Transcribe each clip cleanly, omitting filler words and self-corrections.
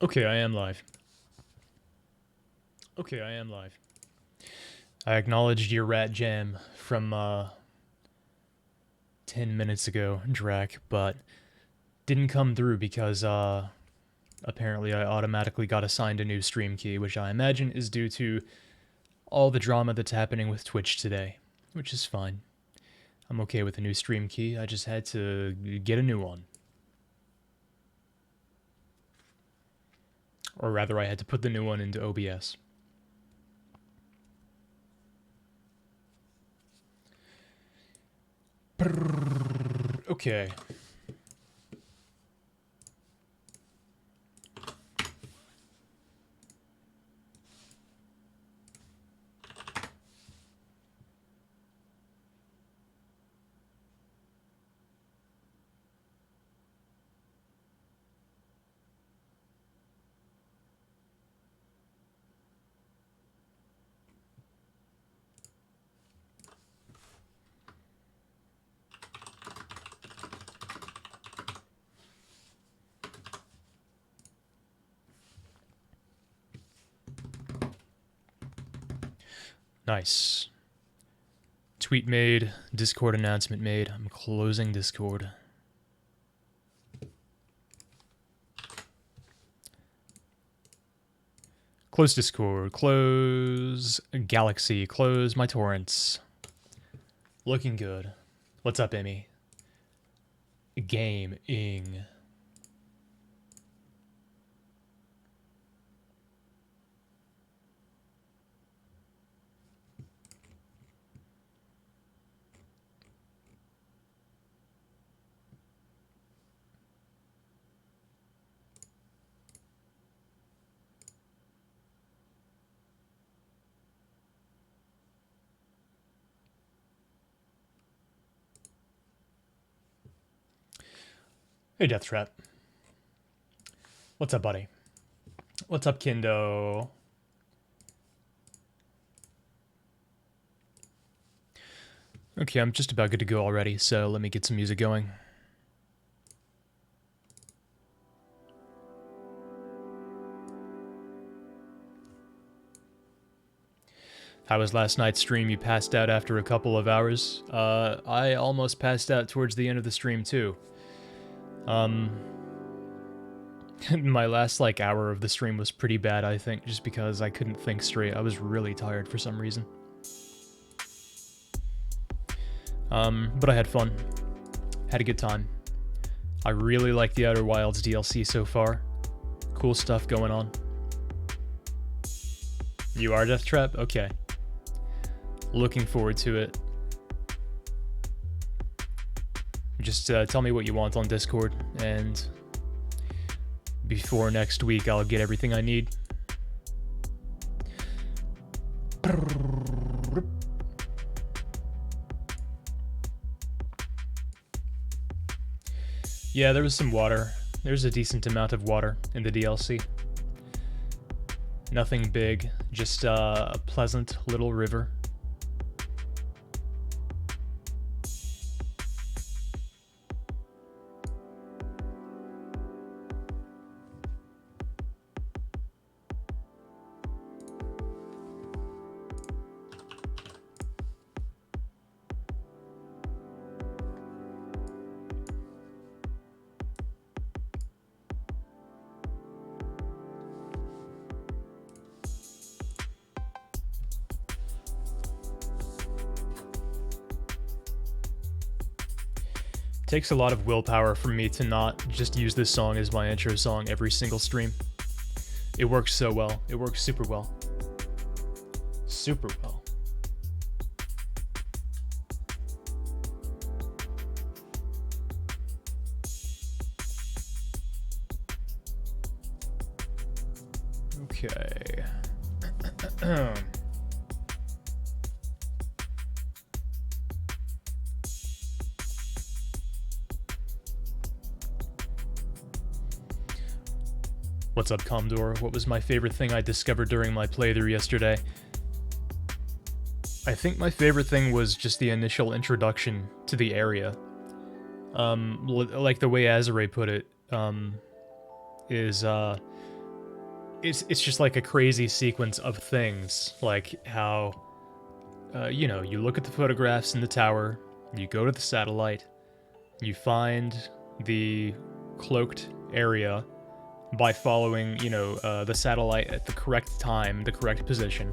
Okay, I am live. Okay, I am live. I acknowledged your rat jam from 10 minutes ago, Drac, but didn't come through because apparently I automatically got assigned a new stream key, which I imagine is due to all the drama that's happening with Twitch today, which is fine. I'm okay with a new stream key, I just had to get a new one. Or rather, I had to put the new one into OBS. Okay. Nice. Tweet made, Discord announcement made. I'm closing Discord. Close Discord, close Galaxy, close my torrents. Looking good. What's up, Emmy? Game-ing. Hey, Deathtrap. What's up, buddy? What's up, Kindo? Okay, I'm just about good to go already, so let me get some music going. How was last night's stream? You passed out after a couple of hours? I almost passed out towards the end of the stream, too. My last, hour of the stream was pretty bad, I think, just because I couldn't think straight. I was really tired for some reason. But I had fun. Had a good time. I really like the Outer Wilds DLC so far. Cool stuff going on. You are Deathtrap? Okay. Looking forward to it. Just tell me what you want on Discord, and before next week I'll get everything I need. Yeah, there was some water. There's a decent amount of water in the DLC. Nothing big, just a pleasant little river. Takes a lot of willpower for me to not just use this song as my intro song every single stream. It works so well. It works super well. Super well. Okay. What's up, Commodore? What was my favorite thing I discovered during my playthrough yesterday? I think my favorite thing was just the initial introduction to the area. Like the way Azure put it, is it's just like a crazy sequence of things, like how, you know, you look at the photographs in the tower, you go to the satellite, you find the cloaked area by following, you know, the satellite at the correct time, the correct position.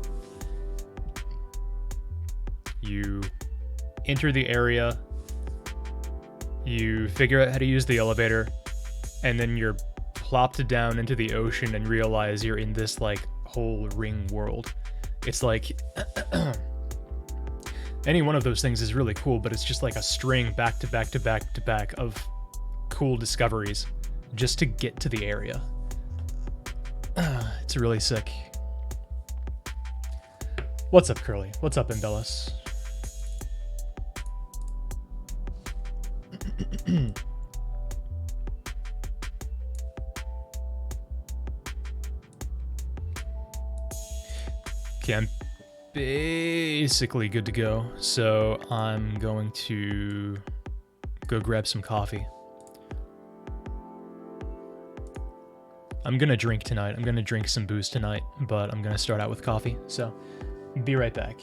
You enter the area, you figure out how to use the elevator, and then you're plopped down into the ocean and realize you're in this, like, whole ring world. It's like... any one of those things is really cool, but it's just like a string back to back to back to back of cool discoveries just to get to the area. It's really sick. What's up, Curly? What's up, Embellis? Okay, I'm basically good to go, so I'm going to go grab some coffee. I'm gonna drink tonight. I'm gonna drink some booze tonight, but I'm gonna start out with coffee, so be right back.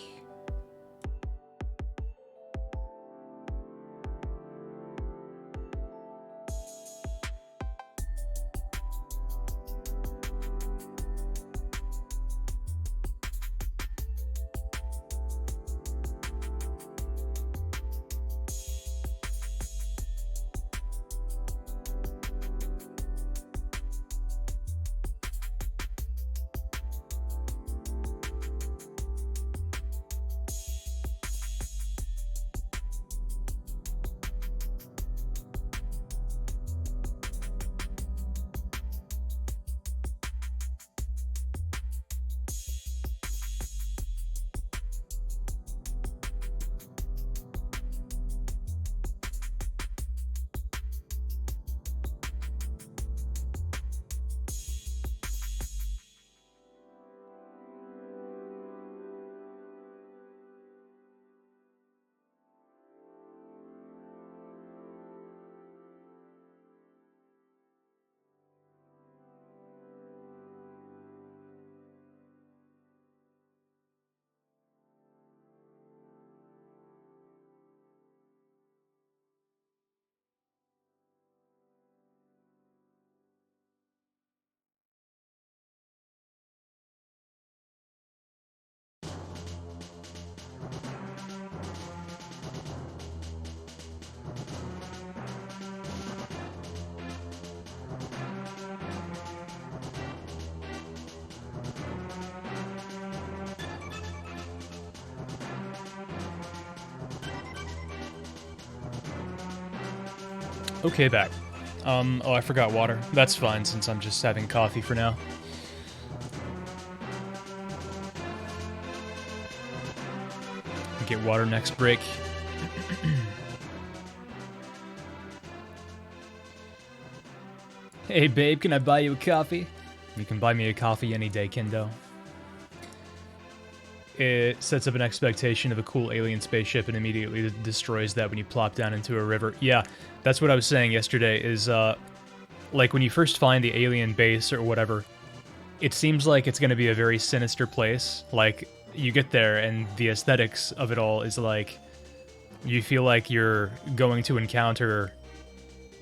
Okay, back. Oh, I forgot water. That's fine, since I'm just having coffee for now. Get water next break. Hey, babe, can I buy you a coffee? You can buy me a coffee any day, Kendo. It sets up an expectation of a cool alien spaceship and immediately destroys that when you plop down into a river. Yeah, that's what I was saying yesterday, is, like, when you first find the alien base or whatever, it seems like it's going to be a very sinister place. Like, you get there and the aesthetics of it all is like, you feel like you're going to encounter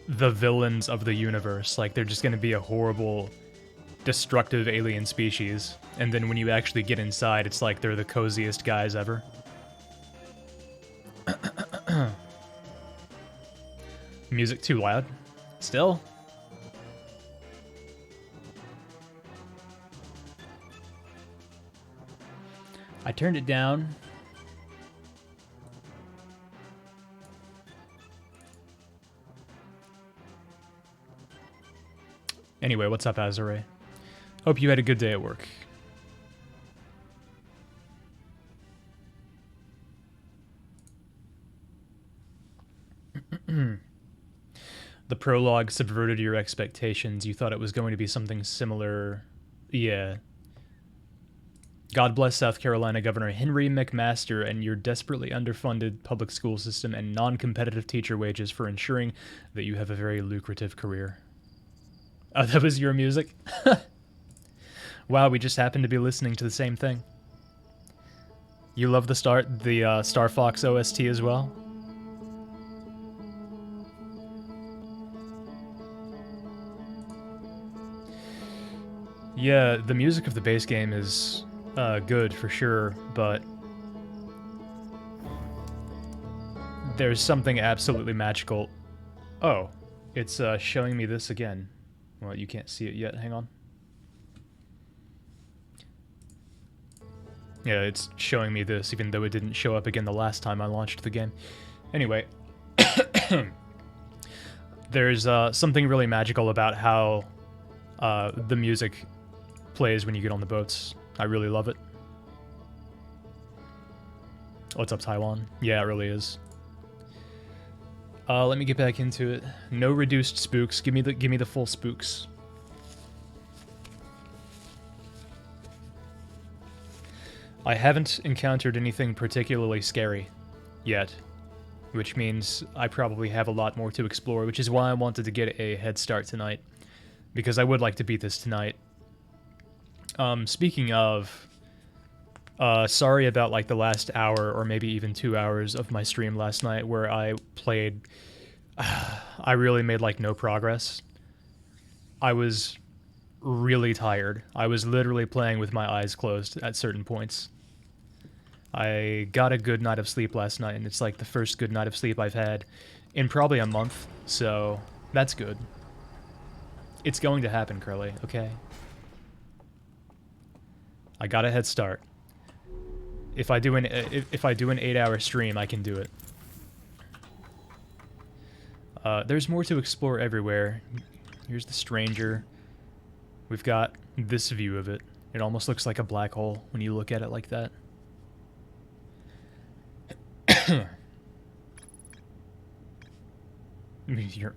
the villains of the universe. Like, they're just going to be a horrible, destructive alien species. And then when you actually get inside, it's like they're the coziest guys ever. Music too loud? Still? I turned it down. Anyway, what's up, Azure? Hope you had a good day at work. The prologue subverted your expectations. You thought it was going to be something similar. Yeah. God bless South Carolina Governor Henry McMaster and your desperately underfunded public school system and non-competitive teacher wages for ensuring that you have a very lucrative career. Oh, that was your music? Wow, we just happened to be listening to the same thing. You love the Star Fox OST as well? Yeah, the music of the base game is good for sure, but there's something absolutely magical. Oh, it's showing me this again. Well, you can't see it yet. Hang on. Yeah, it's showing me this, even though it didn't show up again the last time I launched the game. Anyway, there's something really magical about how the music plays when you get on the boats. I really love it. What's up, Taiwan? Yeah, it really is. Let me get back into it. No reduced spooks. Give me the full spooks. I haven't encountered anything particularly scary yet, which means I probably have a lot more to explore, which is why I wanted to get a head start tonight, because I would like to beat this tonight. Speaking of, sorry about like the last hour or maybe even 2 hours of my stream last night where I played. I really made like no progress. I was really tired. I was literally playing with my eyes closed at certain points. I got a good night of sleep last night, and it's like the first good night of sleep I've had in probably a month, so that's good. It's going to happen, Curly, okay? I got a head start. If I do an 8-hour stream, I can do it. There's more to explore everywhere. Here's the stranger. We've got this view of it. It almost looks like a black hole when you look at it like that.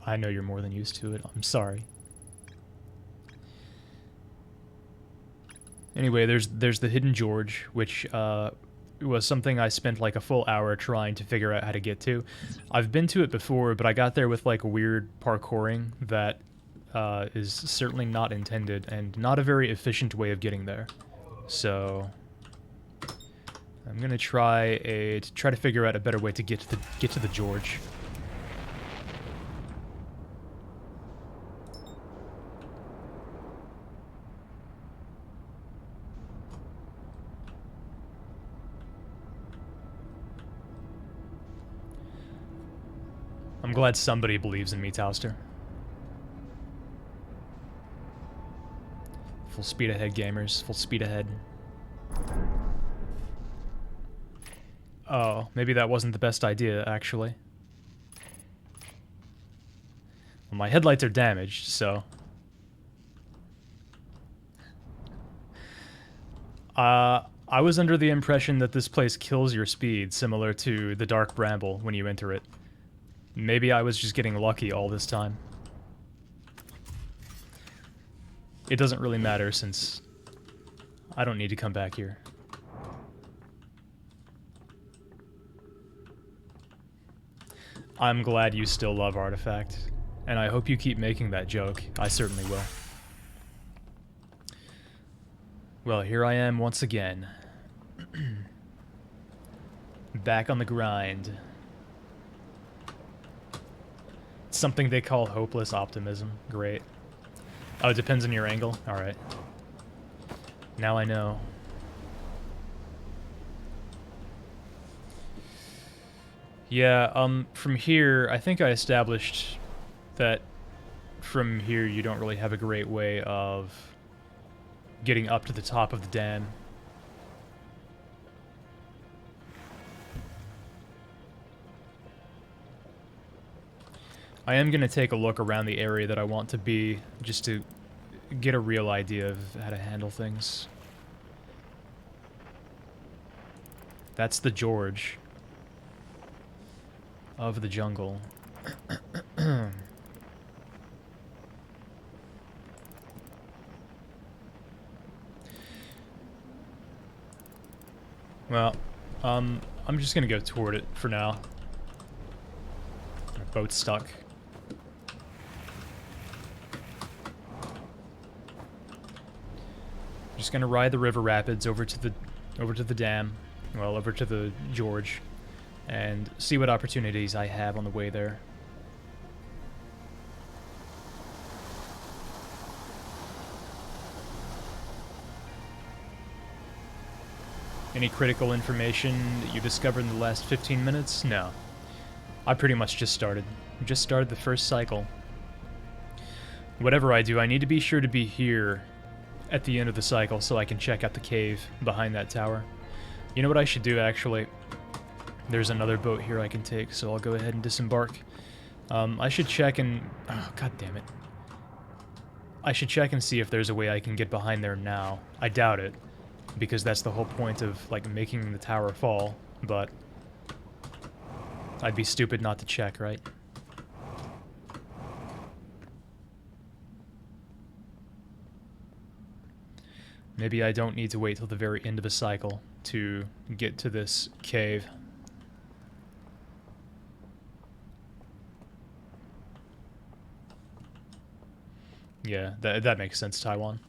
I know you're more than used to it. I'm sorry. Anyway, there's the Hidden George, which was something I spent like a full hour trying to figure out how to get to. I've been to it before, but I got there with like weird parkouring that is certainly not intended and not a very efficient way of getting there. So I'm gonna try to figure out a better way to get to the George. I'm glad somebody believes in me, Towster. Full speed ahead, gamers. Full speed ahead. Oh, maybe that wasn't the best idea, actually. Well, my headlights are damaged, so... I was under the impression that this place kills your speed, similar to the Dark Bramble when you enter it. Maybe I was just getting lucky all this time. It doesn't really matter since I don't need to come back here. I'm glad you still love Artifact, and I hope you keep making that joke. I certainly will. Well, here I am once again. Back on the grind. Something they call hopeless optimism. Great. Oh, it depends on your angle? Alright. Now I know. Yeah, from here, I think I established that from here you don't really have a great way of getting up to the top of the dam. I am going to take a look around the area that I want to be, just to get a real idea of how to handle things. That's the George of the jungle. Well, I'm just going to go toward it for now. My boat's stuck. Just gonna ride the river rapids over to the dam, well, over to the George, and see what opportunities I have on the way there. Any critical information that you discovered in the last 15 minutes? No. I pretty much just started. Just started the first cycle. Whatever I do, I need to be sure to be here at the end of the cycle so I can check out the cave behind that tower. You know what I should do, actually? There's another boat here I can take, so I'll go ahead and disembark. I should check and... Oh, god damn it. I should check and see if there's a way I can get behind there now. I doubt it, because that's the whole point of, like, making the tower fall, but I'd be stupid not to check, right? Maybe I don't need to wait till the very end of a cycle to get to this cave. Yeah, that makes sense, Taiwan.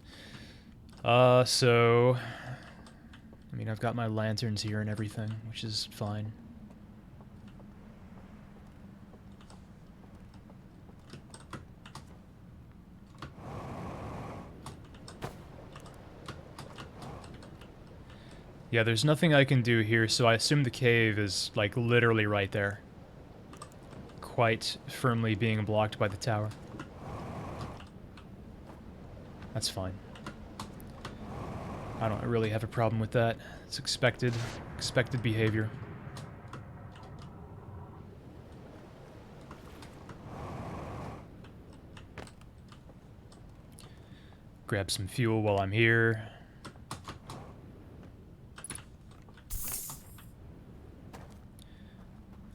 So... I mean, I've got my lanterns here and everything, which is fine. Yeah, there's nothing I can do here, so I assume the cave is, like, literally right there. Quite firmly being blocked by the tower. That's fine. I don't really have a problem with that. It's expected behavior. Grab some fuel while I'm here.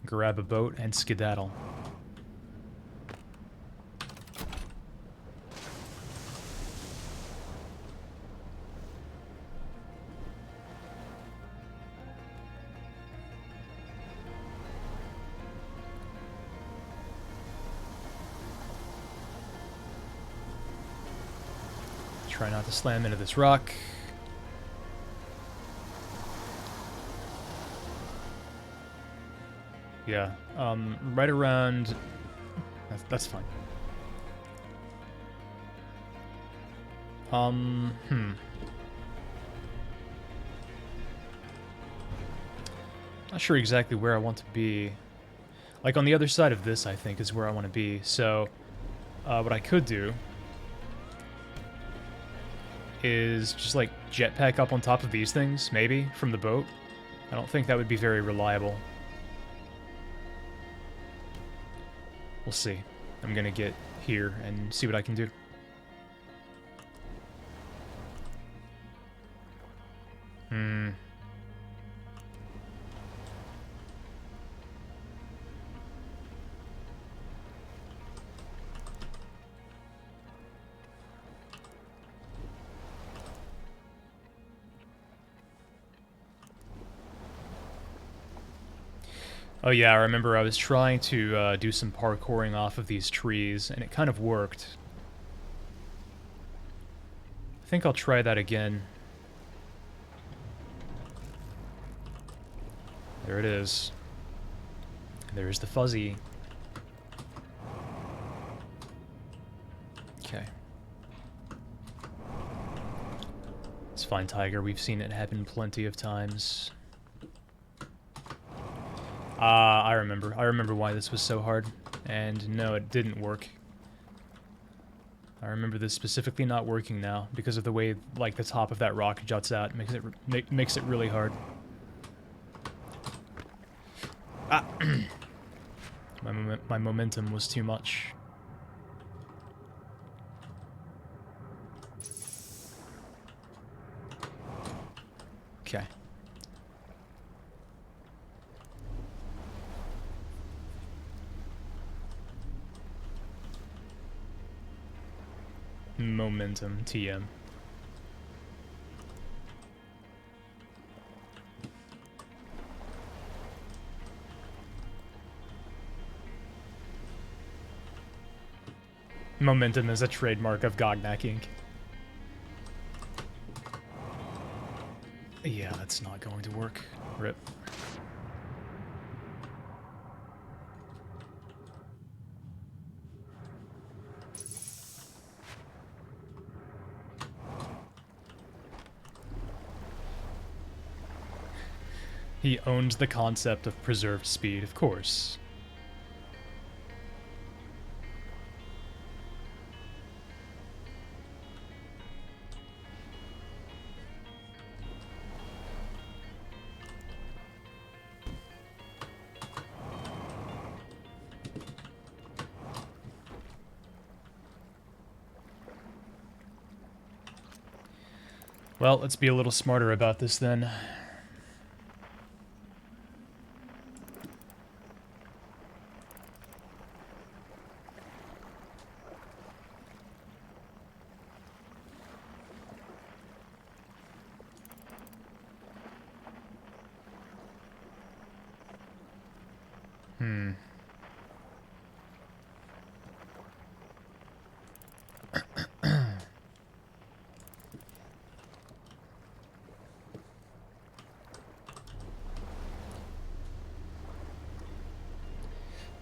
Grab a boat and skedaddle. Try not to slam into this rock. Yeah, right around... That's fine. Not sure exactly where I want to be. Like, on the other side of this, I think, is where I want to be. So, what I could do is just, like, jetpack up on top of these things, maybe, from the boat. I don't think that would be very reliable. We'll see. I'm gonna get here and see what I can do. Oh yeah, I remember I was trying to do some parkouring off of these trees, and it kind of worked. I think I'll try that again. There it is. There's the fuzzy. Okay. It's fine, Tiger. We've seen it happen plenty of times. I remember. I remember why this was so hard. And no, it didn't work. I remember this specifically not working now because of the way, like, the top of that rock juts out. Makes it really hard. Ah! My momentum was too much. Okay. Momentum, TM. Momentum is a trademark of Gognak Inc. Yeah, that's not going to work. Rip. He owned the concept of preserved speed, of course. Well, let's be a little smarter about this then.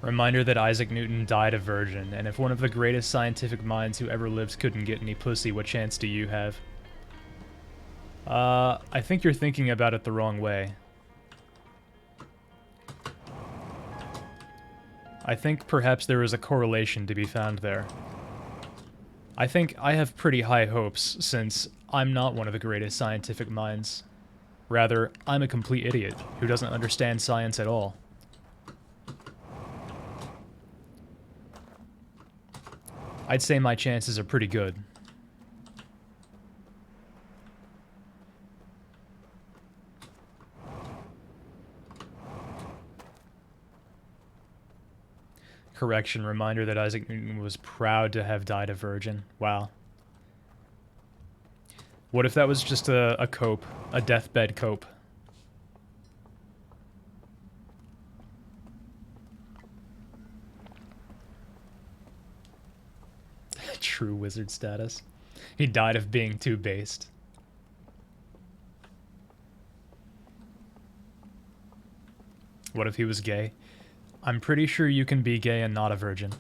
Reminder that Isaac Newton died a virgin, and if one of the greatest scientific minds who ever lived couldn't get any pussy, what chance do you have? I think you're thinking about it the wrong way. I think perhaps there is a correlation to be found there. I think I have pretty high hopes, since I'm not one of the greatest scientific minds. Rather, I'm a complete idiot who doesn't understand science at all. I'd say my chances are pretty good. Correction, reminder that Isaac Newton was proud to have died a virgin. Wow. What if that was just a cope, a deathbed cope? True wizard status. He died of being too based. What if he was gay? I'm pretty sure you can be gay and not a virgin.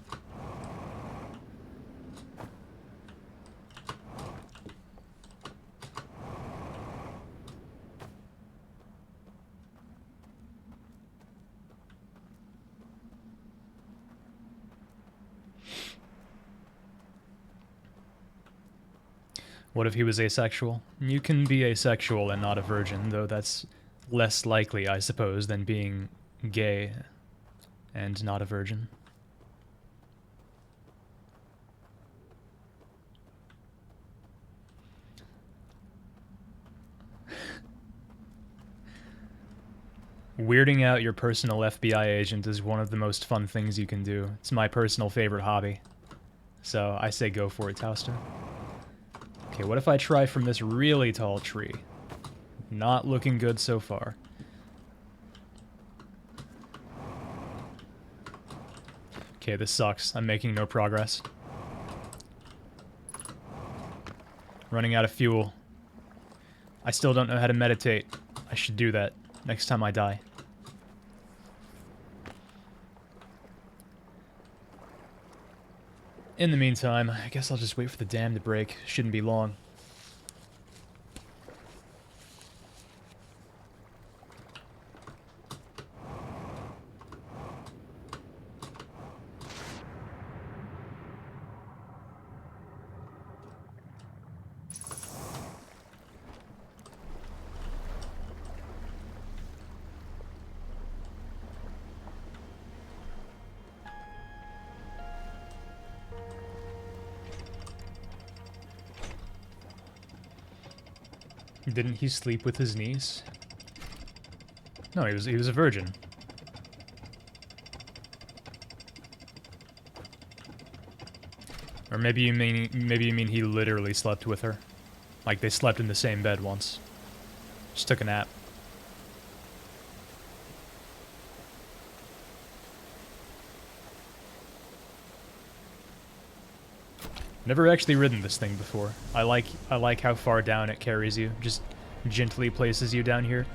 What if he was asexual? You can be asexual and not a virgin, though that's less likely, I suppose, than being gay and not a virgin. Weirding out your personal FBI agent is one of the most fun things you can do. It's my personal favorite hobby. So I say go for it, Tauster. Okay, what if I try from this really tall tree? Not looking good so far. Okay, this sucks. I'm making no progress. Running out of fuel. I still don't know how to meditate. I should do that next time I die. In the meantime, I guess I'll just wait for the dam to break. Shouldn't be long. Didn't he sleep with his niece? No, he was a virgin. Or maybe you mean he literally slept with her. Like they slept in the same bed once. Just took a nap. Never actually ridden this thing before. I like how far down it carries you. Just gently places you down here.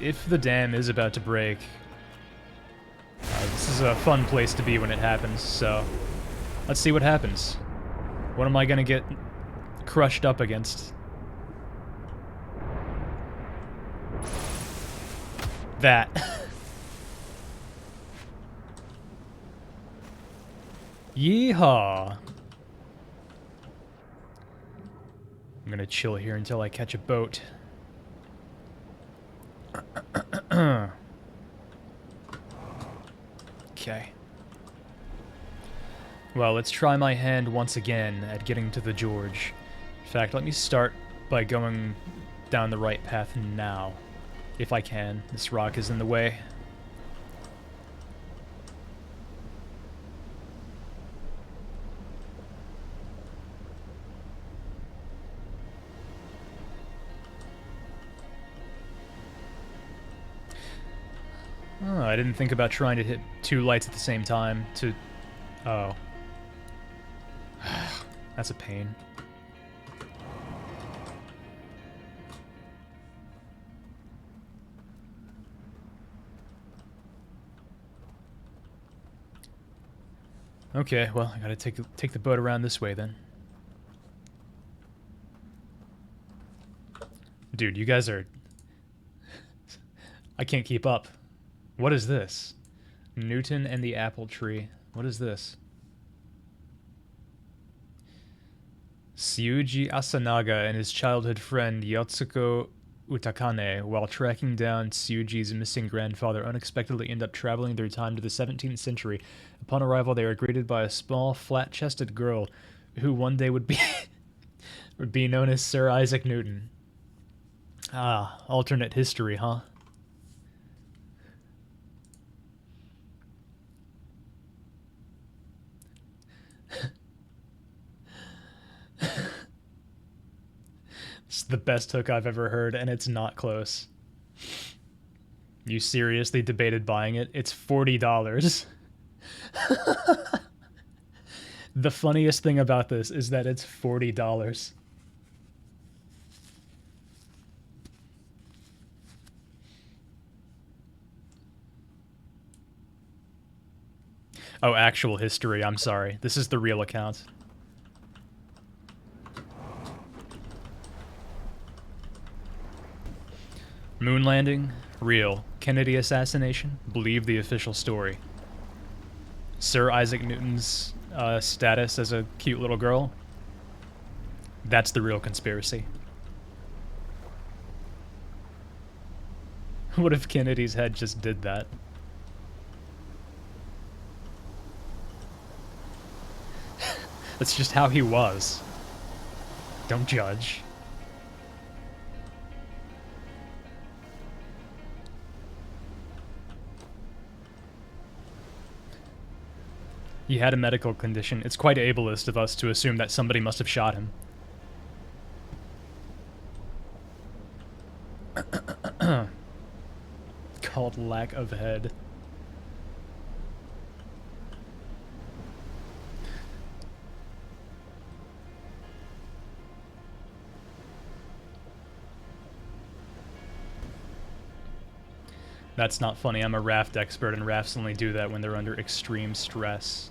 If the dam is about to break, this is a fun place to be when it happens, so let's see what happens. What am I gonna get crushed up against? That. Yeehaw! I'm gonna chill here until I catch a boat. Okay. Well, let's try my hand once again at getting to the George. In fact, let me start by going down the right path now. If I can. This rock is in the way. Oh, I didn't think about trying to hit 2 lights at the same time to... Oh. That's a pain. Okay, well, I gotta take the boat around this way then. Dude, you guys are... I can't keep up. What is this? Newton and the apple tree. What is this? Syuji Asanaga and his childhood friend Yotsuko Utakane, while tracking down Syuji's missing grandfather, unexpectedly end up traveling their time to the 17th century. Upon arrival, they are greeted by a small, flat-chested girl who one day would be known as Sir Isaac Newton. Ah, alternate history, huh? It's the best hook I've ever heard, and it's not close. You seriously debated buying it? It's $40. The funniest thing about this is that it's $40. Oh, actual history, I'm sorry. This is the real account. Moon landing? Real. Kennedy assassination? Believe the official story. Sir Isaac Newton's status as a cute little girl? That's the real conspiracy. What if Kennedy's head just did that? That's just how he was. Don't judge. He had a medical condition. It's quite ableist of us to assume that somebody must have shot him. Called lack of head. That's not funny. I'm a raft expert, and rafts only do that when they're under extreme stress.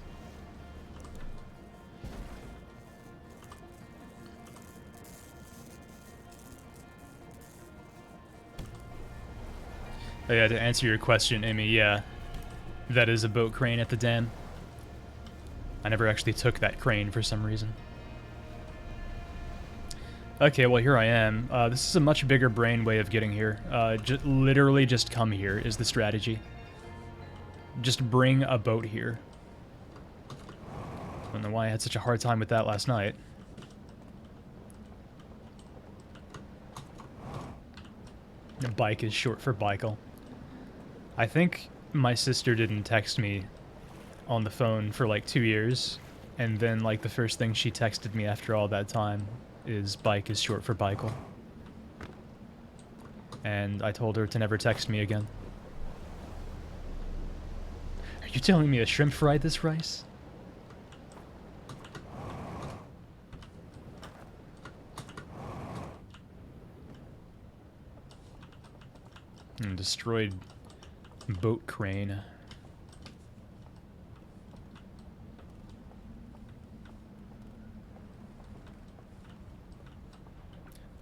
Oh yeah, to answer your question, Amy, yeah. That is a boat crane at the dam. I never actually took that crane for some reason. Okay, well here I am. This is a much bigger brain way of getting here. Literally just come here is the strategy. Just bring a boat here. I don't know why I had such a hard time with that last night. The bike is short for Bikel. I think my sister didn't text me on the phone for like 2 years, and then like the first thing she texted me after all that time is bike is short for Bikel. And I told her to never text me again. Are you telling me a shrimp fried this rice? And destroyed boat crane.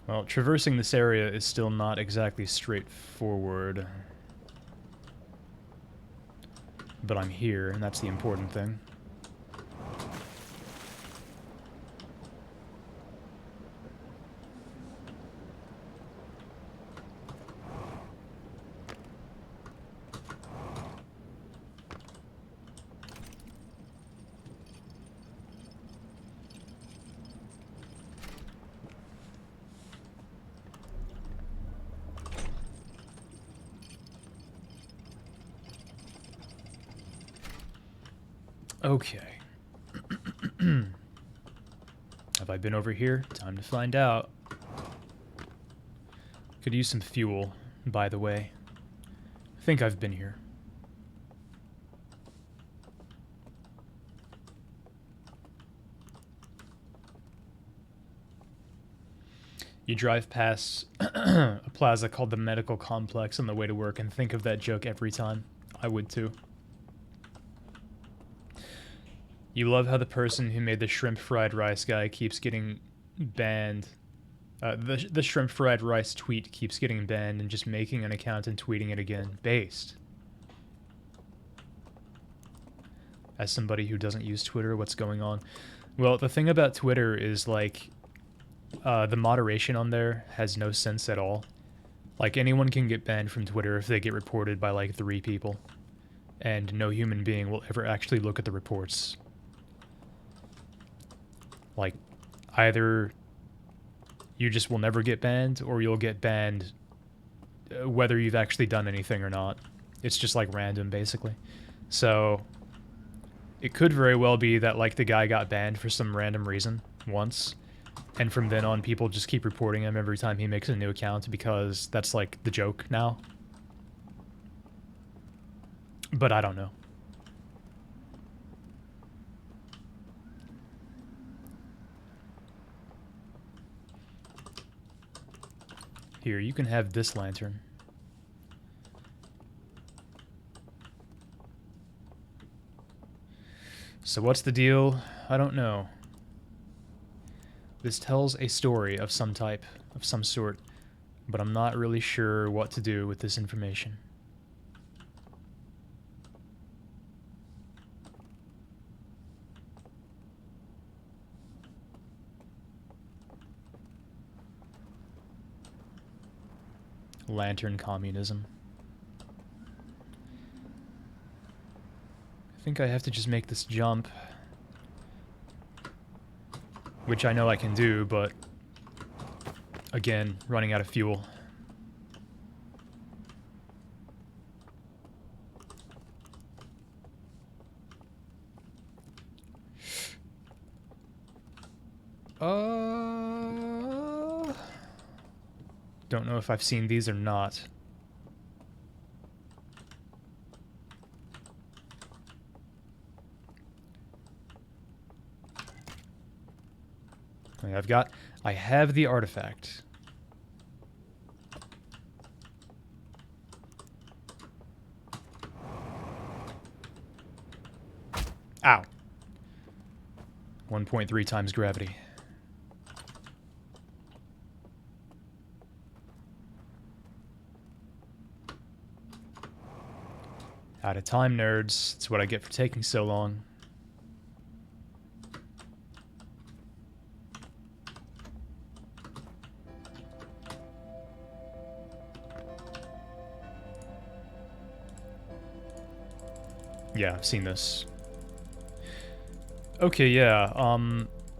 Well, traversing this area is still not exactly straightforward. But I'm here, and that's the important thing. Okay. Have I been over here? Time to find out. Could use some fuel, by the way. I think I've been here. You drive past a plaza called the Medical Complex on the way to work and think of that joke every time. I would too. You love how the person who made the shrimp fried rice guy keeps getting banned. The shrimp fried rice tweet keeps getting banned and just making an account and tweeting it again. Based. As somebody who doesn't use Twitter, what's going on? Well, the thing about Twitter is, like, the moderation on there has no sense at all. Like, anyone can get banned from Twitter if they get reported by, like, 3 people. And no human being will ever actually look at the reports. Like, either you just will never get banned, or you'll get banned whether you've actually done anything or not. It's just, like, random, basically. So, it could very well be that, like, the guy got banned for some random reason once, and from then on, people just keep reporting him every time he makes a new account because that's, like, the joke now. But I don't know. Here, you can have this lantern. So what's the deal? I don't know. This tells a story of some type, of some sort, but I'm not really sure what to do with this information. Lantern communism. I think I have to just make this jump. Which I know I can do, but again, running out of fuel. Don't know if I've seen these or not. I have the artifact. Ow. 1.3 times gravity. Out of time, nerds. That's what I get for taking so long. Yeah, I've seen this. Okay, yeah,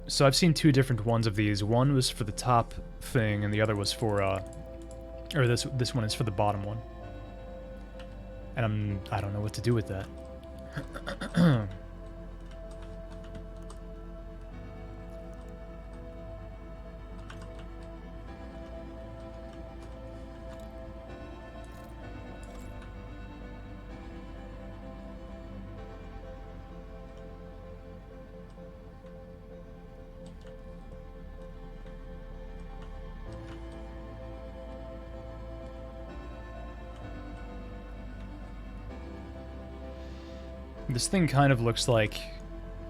so I've seen 2 different ones of these. One was for the top thing, and the other was for, or this one is for the bottom one. And I don't know what to do with that. This thing kind of looks like...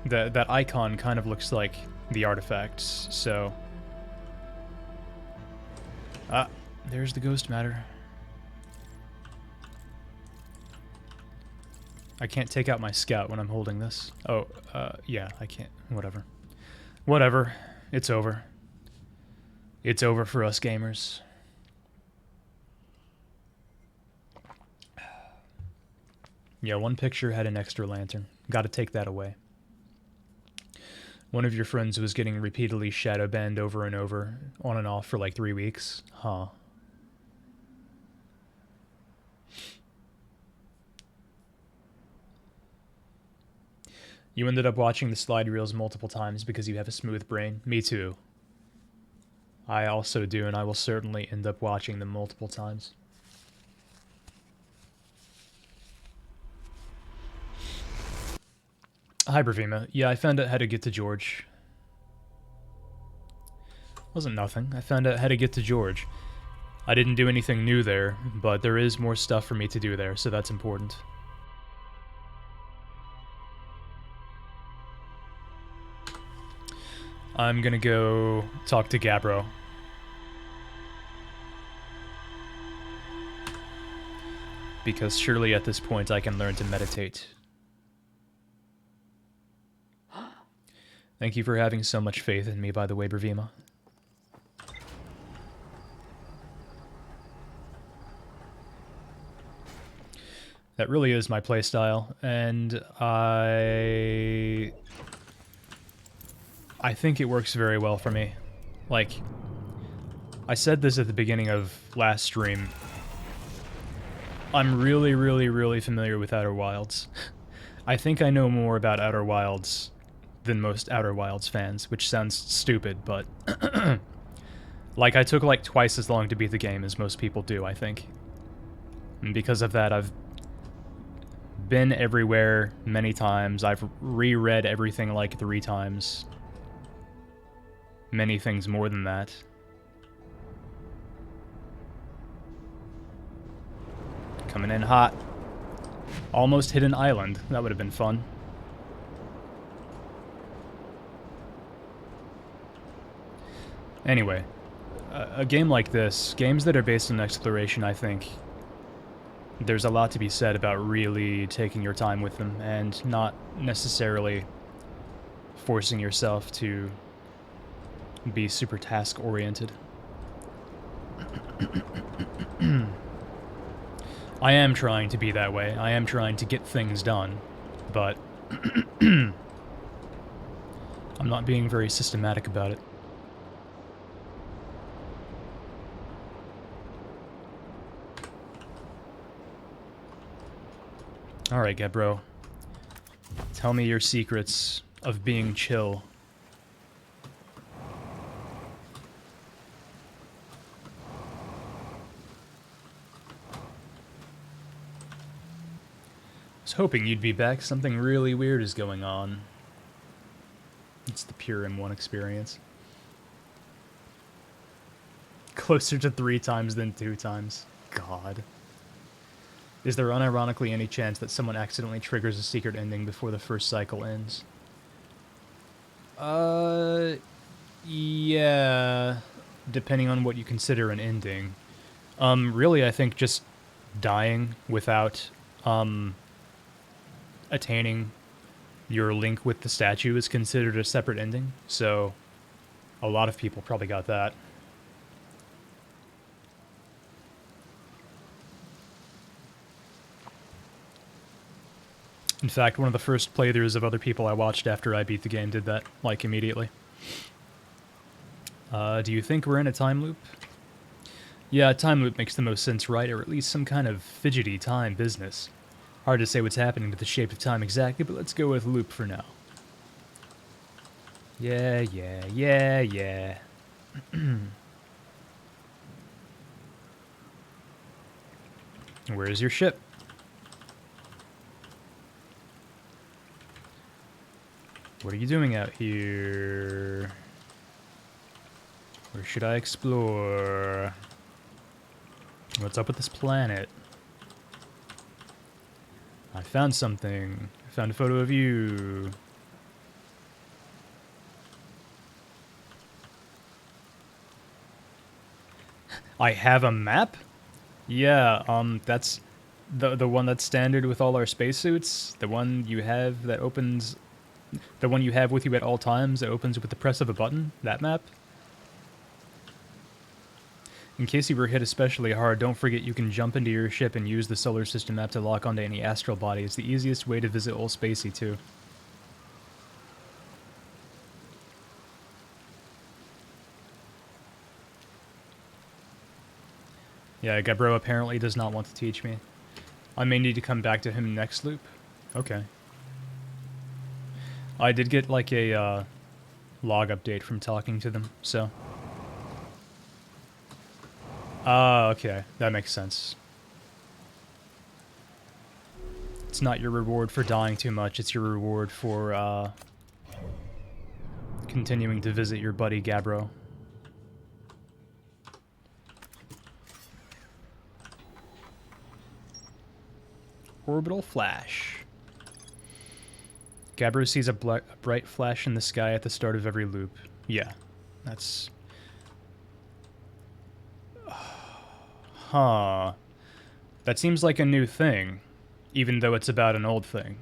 That icon kind of looks like the artifacts, so... Ah, there's the ghost matter. I can't take out my scout when I'm holding this. Oh, yeah, I can't. Whatever. Whatever. It's over. It's over for us gamers. Yeah, one picture had an extra lantern. Gotta take that away. One of your friends was getting repeatedly shadow banned over and over, on and off for like 3 weeks. Huh. You ended up watching the slide reels multiple times because you have a smooth brain. Me too. I also do, and I will certainly end up watching them multiple times. Hi, Bravima. Yeah, I found out how to get to George. Wasn't nothing. I found out how to get to George. I didn't do anything new there, but there is more stuff for me to do there, so that's important. I'm gonna go talk to Gabbro. Because surely at this point I can learn to meditate. Thank you for having so much faith in me, by the way, Bravima. That really is my playstyle, and I think it works very well for me. Like, I said this at the beginning of last stream. I'm really, really, really familiar with Outer Wilds. I think I know more about Outer Wilds than most Outer Wilds fans, which sounds stupid, but... like, I took like twice as long to beat the game as most people do, I think. And because of that, I've been everywhere many times. I've reread everything like 3 times. Many things more than that. Coming in hot. Almost hit an island. That would have been fun. Anyway, a game like this, games that are based on exploration, I think, there's a lot to be said about really taking your time with them and not necessarily forcing yourself to be super task-oriented. I am trying to be that way. I am trying to get things done, but I'm not being very systematic about it. Alright, Gebro. Tell me your secrets of being chill. I was hoping you'd be back. Something really weird is going on. It's the pure M1 experience. Closer to 3 times than 2 times. God. Is there unironically any chance that someone accidentally triggers a secret ending before the first cycle ends? Yeah. Depending on what you consider an ending. Really, I think just dying without, attaining your link with the statue is considered a separate ending, so a lot of people probably got that. In fact, one of the first playthroughs of other people I watched after I beat the game did that, like, immediately. Do you think we're in a time loop? Yeah, a time loop makes the most sense, right? Or at least some kind of fidgety time business. Hard to say what's happening to the shape of time exactly, but let's go with loop for now. Yeah. Where's your ship? What are you doing out here? Where should I explore? What's up with this planet? I found something. Found a photo of you. I have a map? Yeah, that's the one that's standard with all our spacesuits. The one you have that opens... The one you have with you at all times that opens with the press of a button? That map? In case you were hit especially hard, don't forget you can jump into your ship and use the solar system map to lock onto any astral body. It's the easiest way to visit Old Spacey, too. Yeah, Gabbro apparently does not want to teach me. I may need to come back to him next loop. Okay. I did get, like, a, log update from talking to them, so... okay. That makes sense. It's not your reward for dying too much, it's your reward for, continuing to visit your buddy Gabbro. Orbital flash. Gabbro sees a bright flash in the sky at the start of every loop. Yeah, that's... Huh. That seems like a new thing, even though it's about an old thing.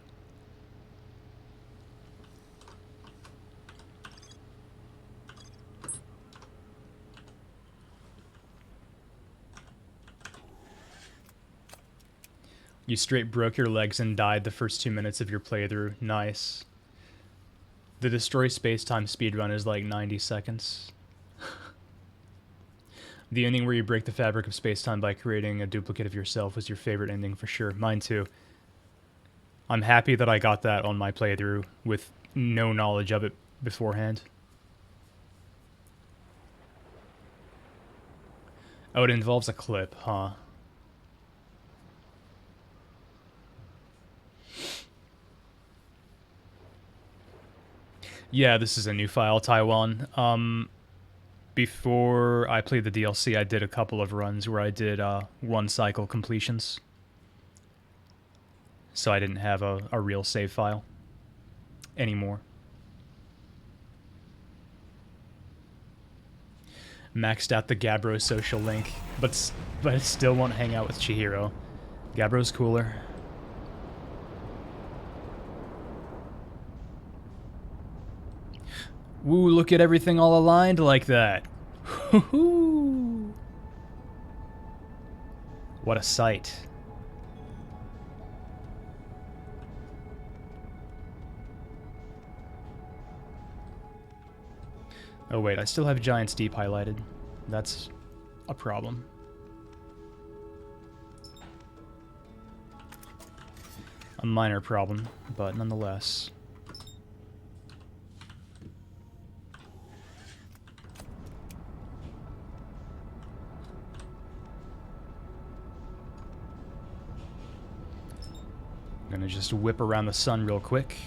You straight broke your legs and died the first 2 minutes of your playthrough. Nice. The destroy space-time speedrun is like 90 seconds. The ending where you break the fabric of space-time by creating a duplicate of yourself was your favorite ending for sure. Mine too. I'm happy that I got that on my playthrough with no knowledge of it beforehand. Oh, it involves a clip, huh? Yeah, this is a new file, Taiwan. Before I played the DLC, I did a couple of runs where I did one cycle completions. So I didn't have a real save file anymore. Maxed out the Gabbro social link, but I still won't hang out with Chihiro. Gabbro's cooler. Woo, look at everything all aligned like that. Hoo-hoo! What a sight. Oh wait, I still have Giants Deep highlighted. That's a problem. A minor problem, but nonetheless. I'm gonna just whip around the sun real quick.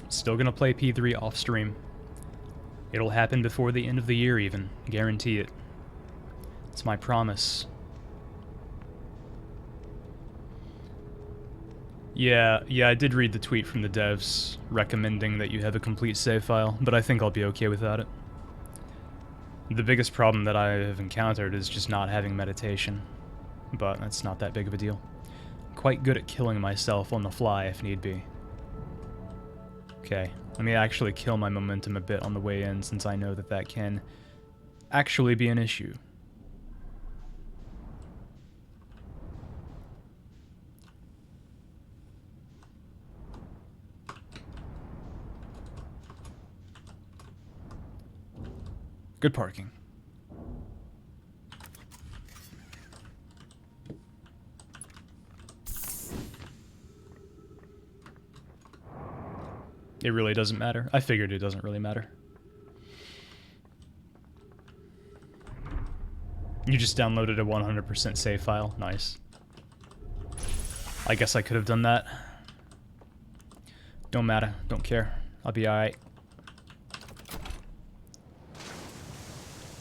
Still gonna play P3 off stream. It'll happen before the end of the year even. Guarantee it. It's my promise. Yeah, I did read the tweet from the devs recommending that you have a complete save file, but I think I'll be okay without it. The biggest problem that I have encountered is just not having meditation, but that's not that big of a deal. Quite good at killing myself on the fly if need be. Okay, let me actually kill my momentum a bit on the way in, since I know that that can actually be an issue. Good parking. It really doesn't matter. I figured it doesn't really matter. You just downloaded a 100% save file. Nice. I guess I could have done that. Don't matter. Don't care. I'll be alright.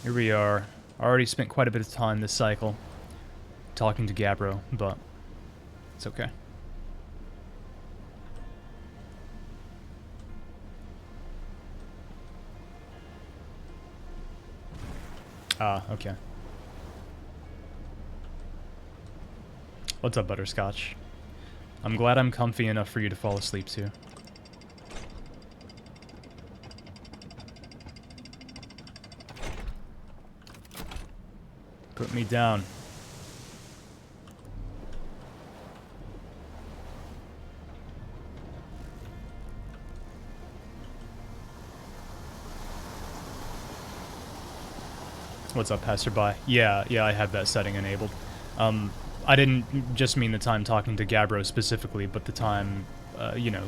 Here we are. I already spent quite a bit of time this cycle talking to Gabbro, but it's okay. Ah, okay. What's up, Butterscotch? I'm glad I'm comfy enough for you to fall asleep to. Put me down. What's up, passerby? Yeah, I have that setting enabled. I didn't just mean the time talking to Gabbro specifically, but the time, you know,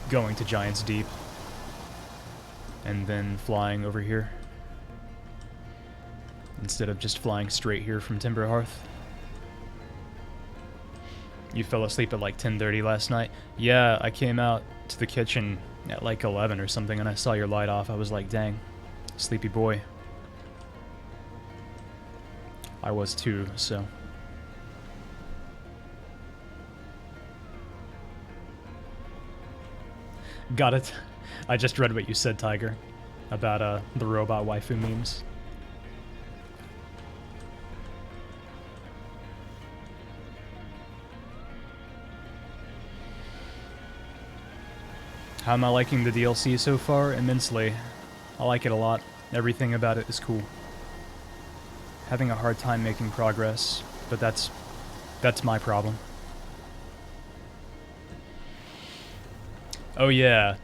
going to Giant's Deep. And then flying over here. Instead of just flying straight here from Timberhearth. You fell asleep at like 10:30 last night? Yeah, I came out to the kitchen at like 11 or something and I saw your light off. I was like, dang, sleepy boy. I was too, so... Got it. I just read what you said, Tiger, about the robot waifu memes. How am I liking the DLC so far? Immensely. I like it a lot. Everything about it is cool. Having a hard time making progress, but that's my problem. Oh yeah,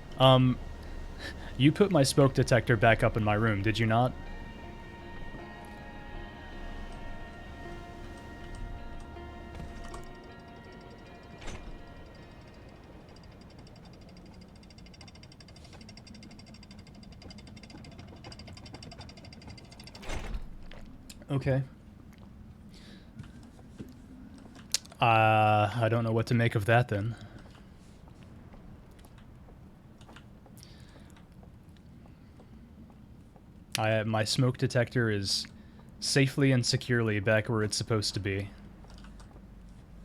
you put my smoke detector back up in my room, did you not? Okay. I don't know what to make of that then. My smoke detector is safely and securely back where it's supposed to be.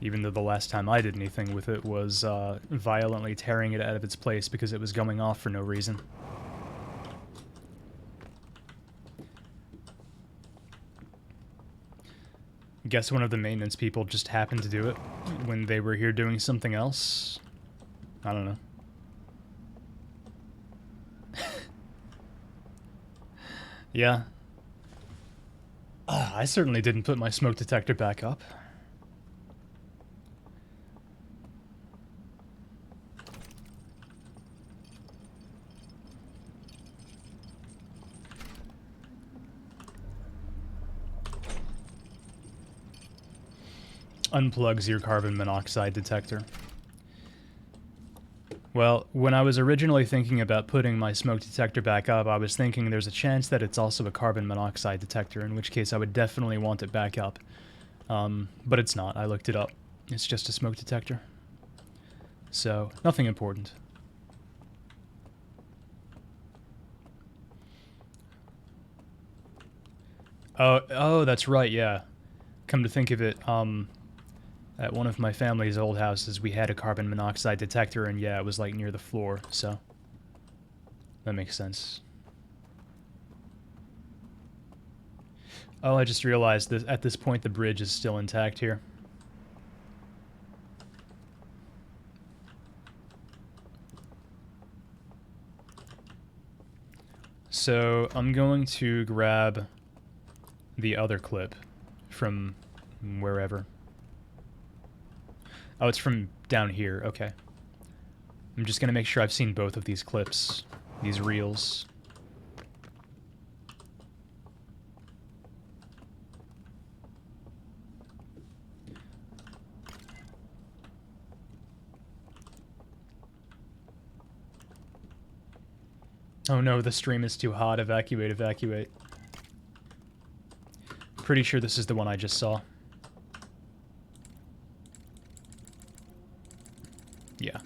Even though the last time I did anything with it was violently tearing it out of its place because it was going off for no reason. Guess one of the maintenance people just happened to do it when they were here doing something else. I don't know. Yeah. I certainly didn't put my smoke detector back up. Unplugs your carbon monoxide detector. Well, when I was originally thinking about putting my smoke detector back up, I was thinking there's a chance that it's also a carbon monoxide detector, in which case I would definitely want it back up. But it's not. I looked it up. It's just a smoke detector. So, nothing important. Oh, that's right, yeah. Come to think of it, at one of my family's old houses, we had a carbon monoxide detector, and yeah, it was like near the floor, so that makes sense. Oh, I just realized that at this point the bridge is still intact here. So I'm going to grab the other clip from wherever. Oh, it's from down here. Okay. I'm just gonna make sure I've seen both of these clips, these reels. Oh no, the stream is too hot. Evacuate, evacuate. Pretty sure this is the one I just saw. Yeah.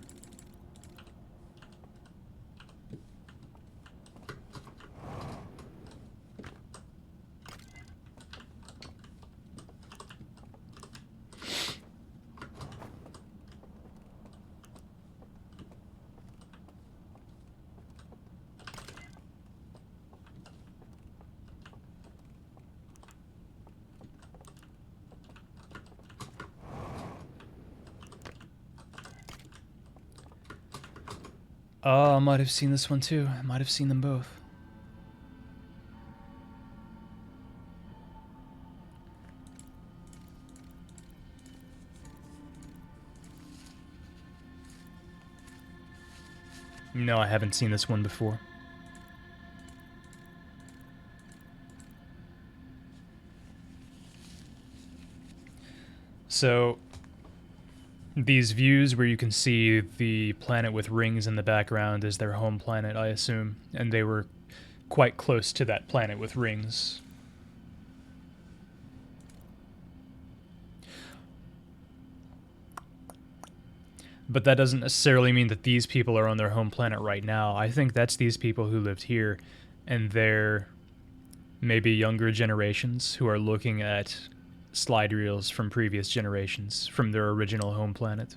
Oh, I might have seen this one too. I might have seen them both. No, I haven't seen this one before. So, these views where you can see the planet with rings in the background is their home planet, I assume. And they were quite close to that planet with rings. But that doesn't necessarily mean that these people are on their home planet right now. I think that's these people who lived here, and they're maybe younger generations who are looking at slide reels from previous generations, from their original home planet.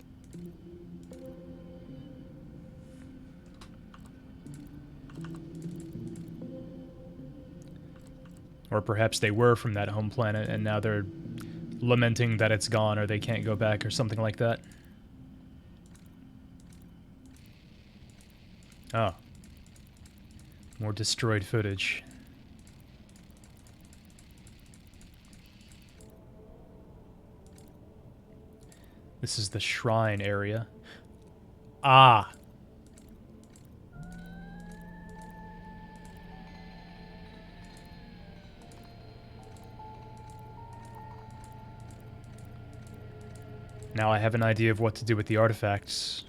Or perhaps they were from that home planet, and now they're lamenting that it's gone, or they can't go back, or something like that. Oh. More destroyed footage. This is the shrine area. Ah! Now I have an idea of what to do with the artifacts.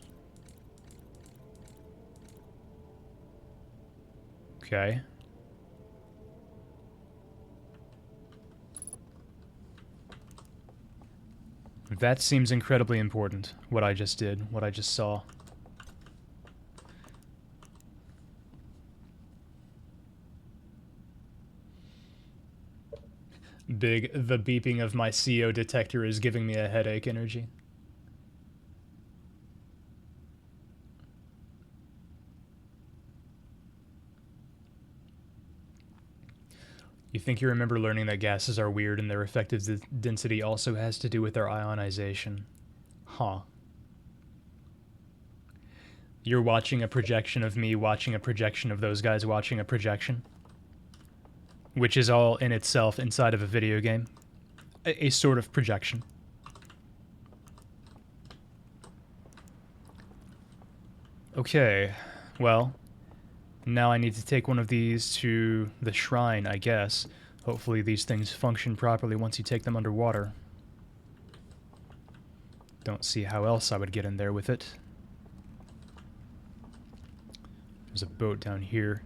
Okay. That seems incredibly important, what I just did, what I just saw. Big, the beeping of my CO detector is giving me a headache energy. You think you remember learning that gases are weird and their effective density also has to do with their ionization. Huh. You're watching a projection of me watching a projection of those guys watching a projection. Which is all in itself inside of a video game. A sort of projection. Okay, well, now I need to take one of these to the shrine, I guess. Hopefully these things function properly once you take them underwater. Don't see how else I would get in there with it. There's a boat down here.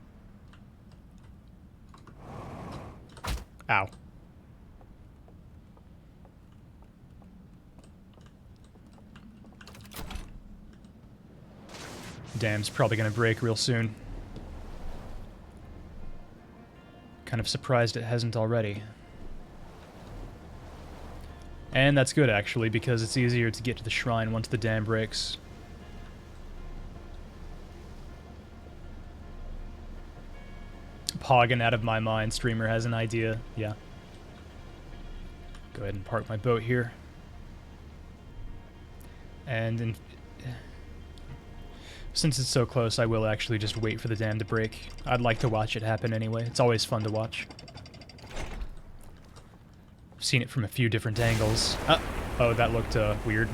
Ow. Dam's probably gonna break real soon. Kind of surprised it hasn't already. And that's good, actually, because it's easier to get to the shrine once the dam breaks. Pogging out of my mind, streamer has an idea. Yeah. Go ahead and park my boat here. And since it's so close, I will actually just wait for the dam to break. I'd like to watch it happen anyway. It's always fun to watch. I've seen it from a few different angles. Oh, that looked weird.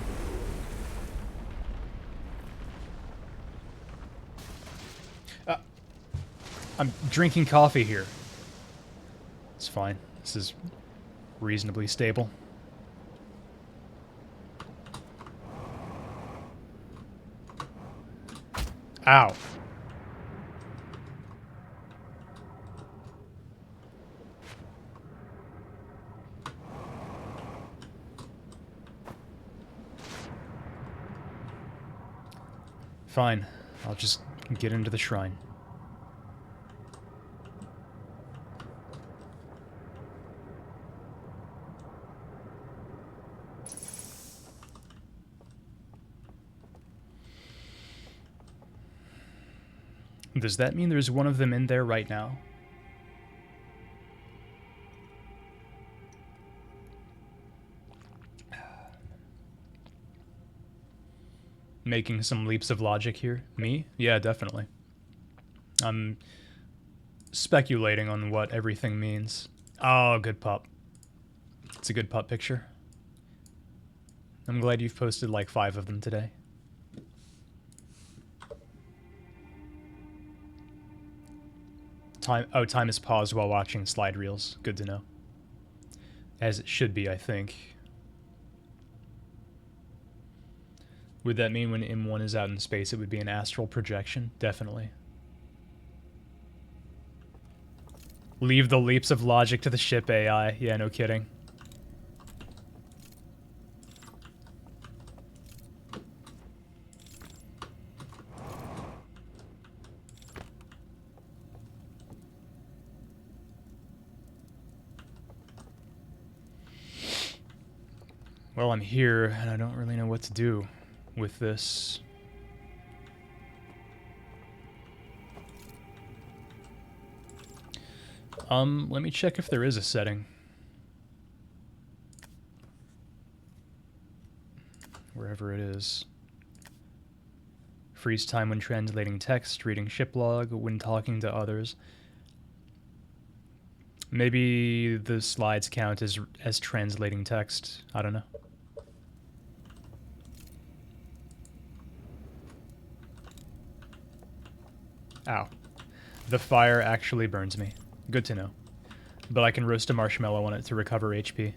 I'm drinking coffee here. It's fine. This is reasonably stable. Ow. Fine. I'll just get into the shrine. Does that mean there's one of them in there right now? Making some leaps of logic here? Me? Yeah, definitely. I'm speculating on what everything means. Oh, good pup. It's a good pup picture. I'm glad you've posted like 5 of them today. Time is paused while watching slide reels. Good to know. As it should be, I think. Would that mean when M1 is out in space, it would be an astral projection? Definitely. Leave the leaps of logic to the ship AI. Yeah, no kidding. Well, I'm here, and I don't really know what to do with this. Let me check if there is a setting. Wherever it is. Freeze time when translating text, reading ship log, when talking to others. Maybe the slides count as translating text. I don't know. Ow. The fire actually burns me. Good to know. But I can roast a marshmallow on it to recover HP.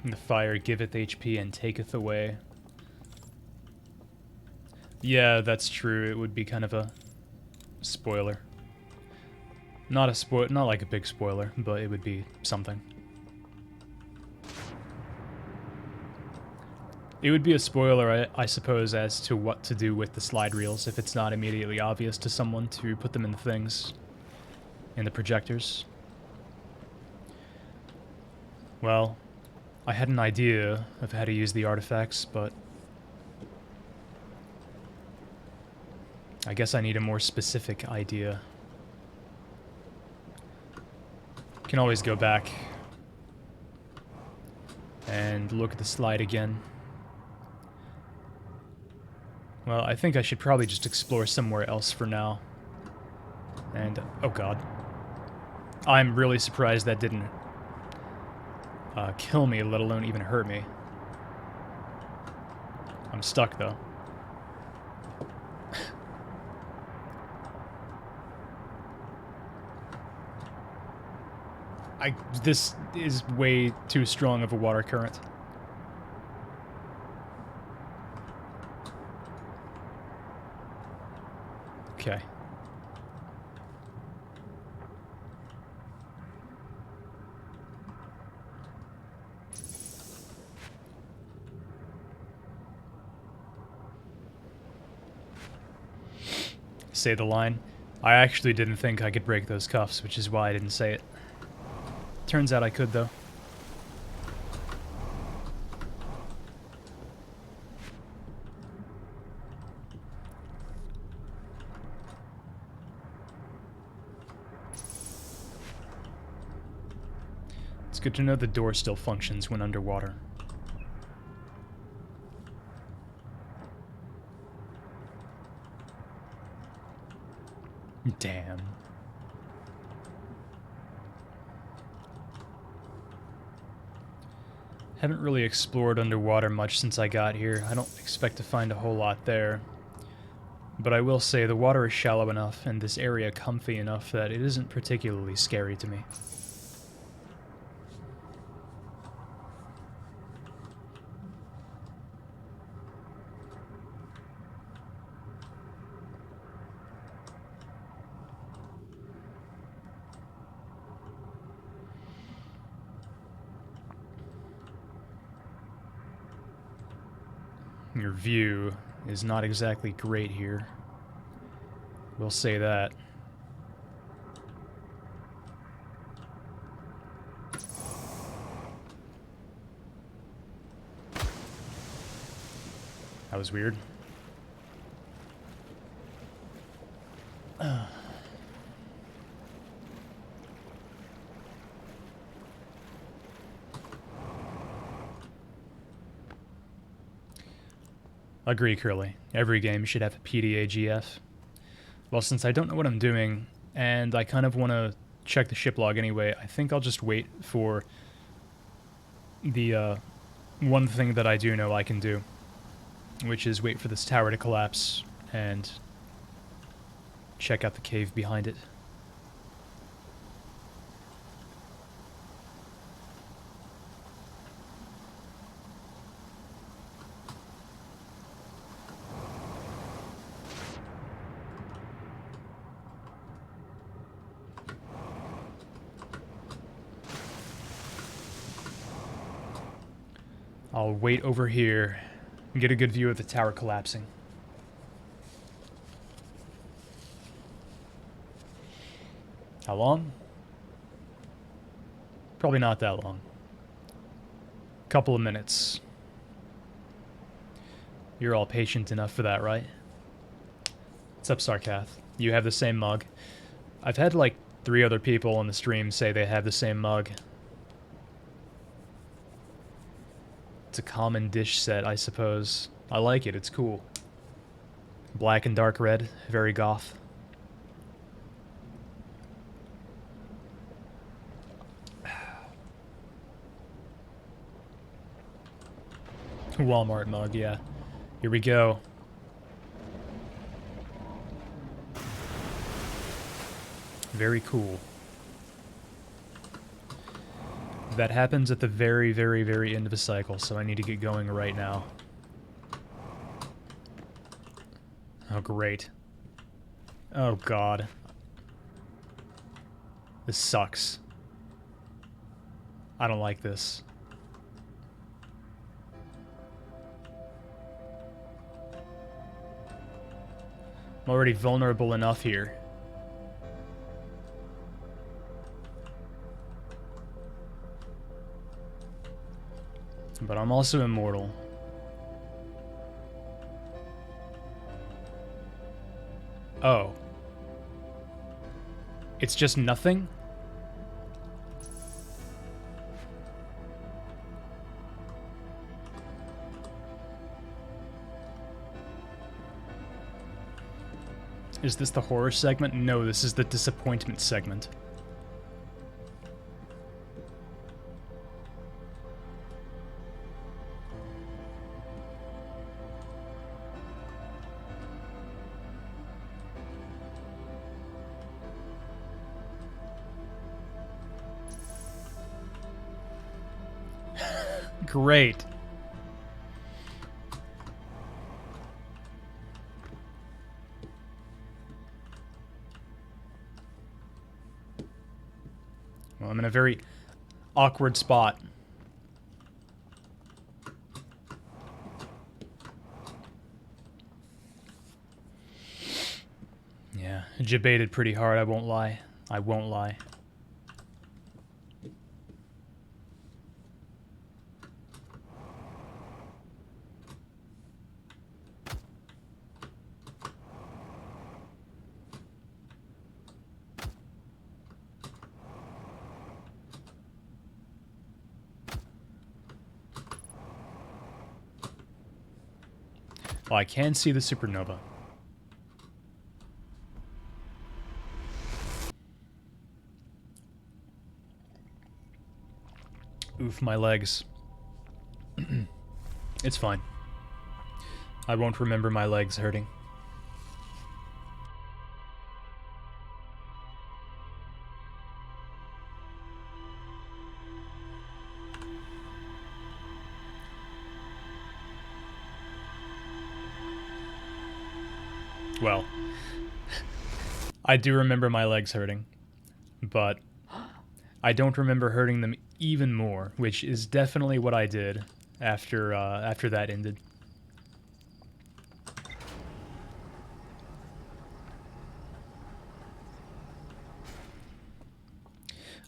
The fire giveth HP and taketh away. Yeah, that's true. It would be kind of a spoiler. Not like a big spoiler, but it would be something. It would be a spoiler, I suppose, as to what to do with the slide reels if it's not immediately obvious to someone to put them in the things, in the projectors. Well, I had an idea of how to use the artifacts, but I guess I need a more specific idea. Can always go back and look at the slide again. Well, I think I should probably just explore somewhere else for now. And, oh god. I'm really surprised that didn't kill me, let alone even hurt me. I'm stuck, though. This is way too strong of a water current. Okay. Say the line. I actually didn't think I could break those cuffs, which is why I didn't say it. Turns out I could, though. It's good to know the door still functions when underwater. Damn. Haven't really explored underwater much since I got here. I don't expect to find a whole lot there. But I will say the water is shallow enough and this area comfy enough that it isn't particularly scary to me. Your view is not exactly great here. We'll say that. That was weird. Agree, Curly. Every game should have a PDA-GF. Well, since I don't know what I'm doing, and I kind of want to check the ship log anyway, I think I'll just wait for the one thing that I do know I can do, which is wait for this tower to collapse and check out the cave behind it. I'll wait over here and get a good view of the tower collapsing. How long? Probably not that long. Couple of minutes. You're all patient enough for that, right? What's up, Sarkath? You have the same mug. I've had like 3 other people on the stream say they have the same mug. It's a common dish set, I suppose. I like it, it's cool. Black and dark red, very goth. Walmart mug, yeah. Here we go. Very cool. That happens at the very, very, very end of a cycle, so I need to get going right now. Oh, great. Oh, God. This sucks. I don't like this. I'm already vulnerable enough here. But I'm also immortal. Oh. It's just nothing? Is this the horror segment? No, this is the disappointment segment. Great. Well, I'm in a very awkward spot. Yeah, debated pretty hard, I won't lie. I won't lie. Well, I can see the supernova. Oof, my legs. It's fine. I won't remember my legs hurting. Well, I do remember my legs hurting, but I don't remember hurting them even more, which is definitely what I did after that ended.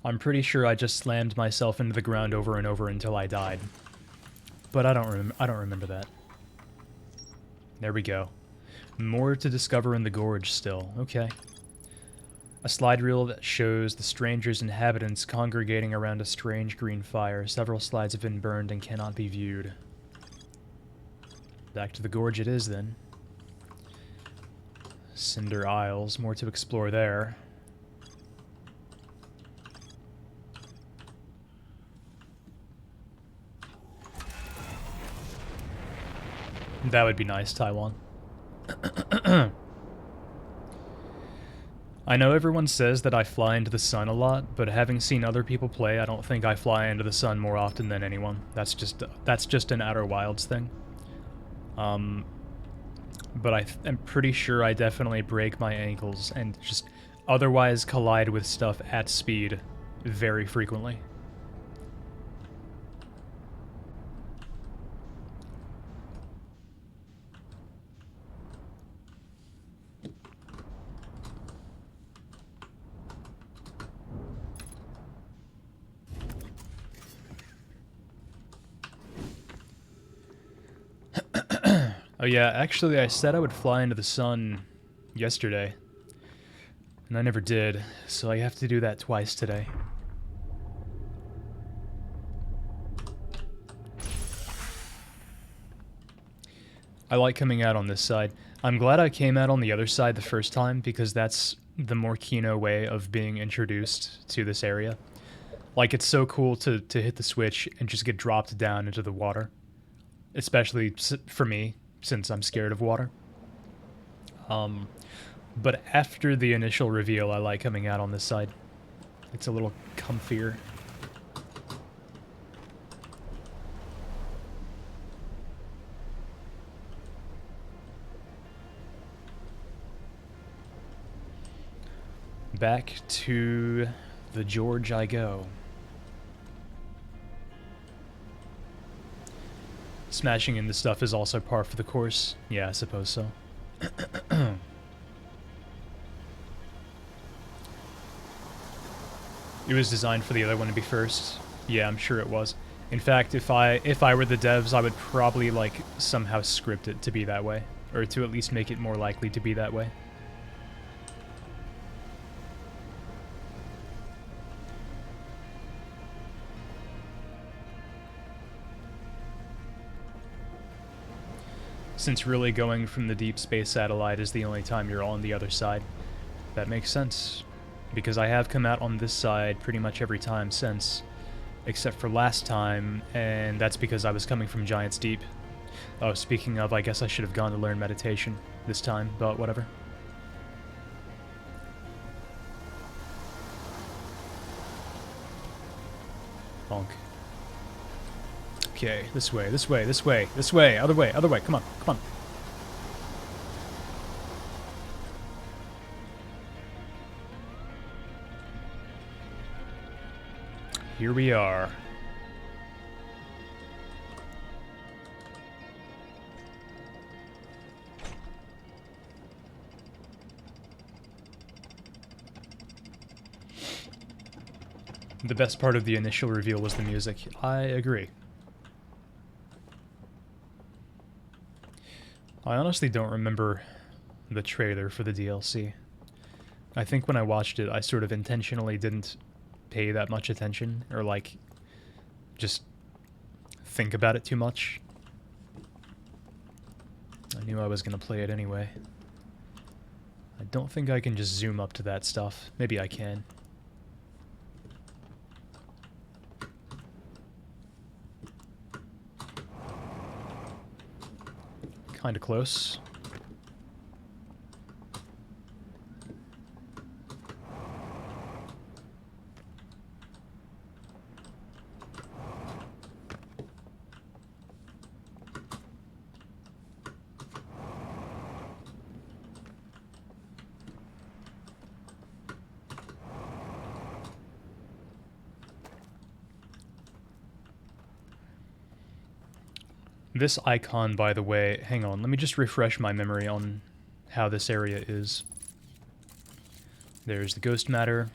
I'm pretty sure I just slammed myself into the ground over and over until I died. But I don't remember that. There we go. More to discover in the gorge still. Okay. A slide reel that shows the stranger's inhabitants congregating around a strange green fire. Several slides have been burned and cannot be viewed. Back to the gorge it is, then. Cinder Isles. More to explore there. That would be nice, Taiwan. I know everyone says that I fly into the sun a lot, but having seen other people play, I don't think I fly into the sun more often than anyone. That's just an Outer Wilds thing. But I'm pretty sure I definitely break my ankles and just otherwise collide with stuff at speed very frequently. Oh yeah, actually I said I would fly into the sun yesterday, and I never did, so I have to do that twice today. I like coming out on this side. I'm glad I came out on the other side the first time, because that's the more Kino way of being introduced to this area. Like, it's so cool to hit the switch and just get dropped down into the water. Especially for me, since I'm scared of water. But after the initial reveal, I like coming out on this side. It's a little comfier. Back to the George I go. Smashing into stuff is also par for the course. Yeah, I suppose so. It was designed for the other one to be first. Yeah, I'm sure it was. In fact, if I were the devs, I would probably, like, somehow script it to be that way. Or to at least make it more likely to be that way. Since really going from the deep space satellite is the only time you're on the other side. That makes sense. Because I have come out on this side pretty much every time since. Except for last time, and that's because I was coming from Giant's Deep. Oh, speaking of, I guess I should have gone to learn meditation this time, but whatever. Bonk. Okay, this way, this way, this way, this way, other way, come on, come on. Here we are. The best part of the initial reveal was the music. I agree. I honestly don't remember the trailer for the DLC. I think when I watched it, I sort of intentionally didn't pay that much attention, or like, just think about it too much. I knew I was gonna play it anyway. I don't think I can just zoom up to that stuff. Maybe I can. Kinda close. This icon, by the way, hang on, let me just refresh my memory on how this area is. There's the ghost matter.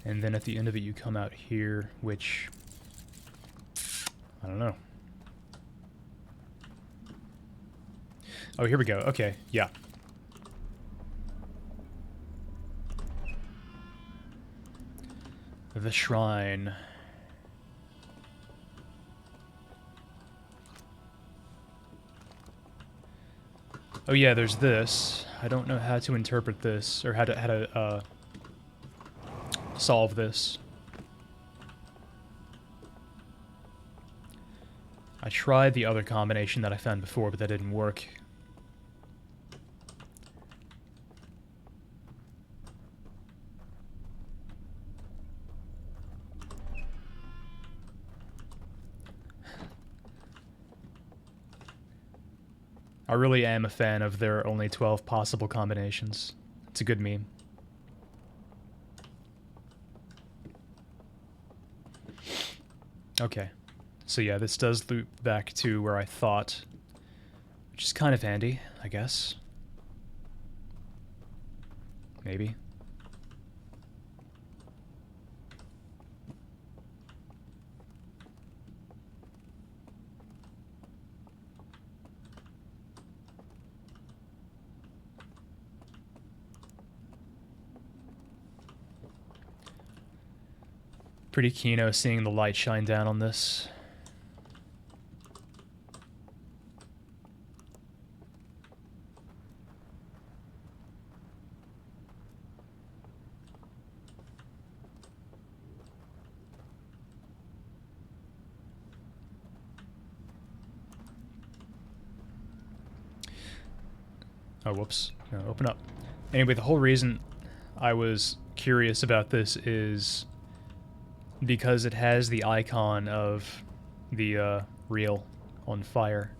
And then at the end of it you come out here, which... I don't know. Oh, here we go. Okay, yeah. The shrine. Oh yeah, there's this. I don't know how to interpret this, or how to solve this. I tried the other combination that I found before, but that didn't work. I really am a fan of there are only 12 possible combinations. It's a good meme. Okay. So yeah, this does loop back to where I thought, which is kind of handy, I guess. Maybe. Pretty keen seeing the light shine down on this. Oh, whoops. No, open up. Anyway, the whole reason I was curious about this is because it has the icon of the reel on fire.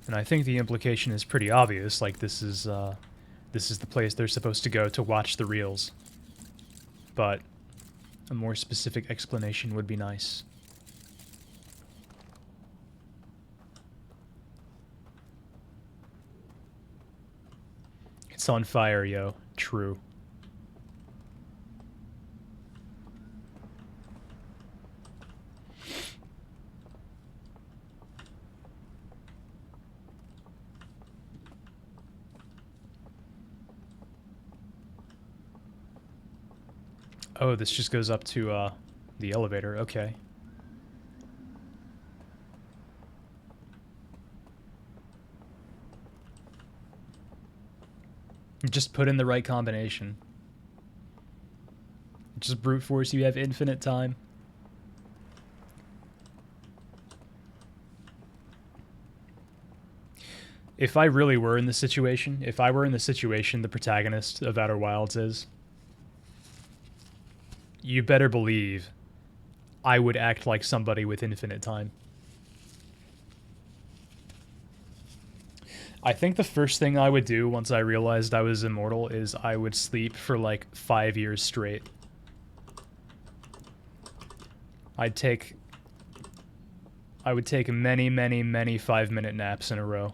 And I think the implication is pretty obvious, like this is the place they're supposed to go to watch the reels. But a more specific explanation would be nice. It's on fire, yo. True. Oh, this just goes up to the elevator. Okay. Just put in the right combination. Just brute force, you have infinite time. If I really were in this situation, if I were in the situation the protagonist of Outer Wilds is, you better believe I would act like somebody with infinite time. I think the first thing I would do once I realized I was immortal is I would sleep for like 5 years straight. I would take many, many, many 5-minute naps in a row.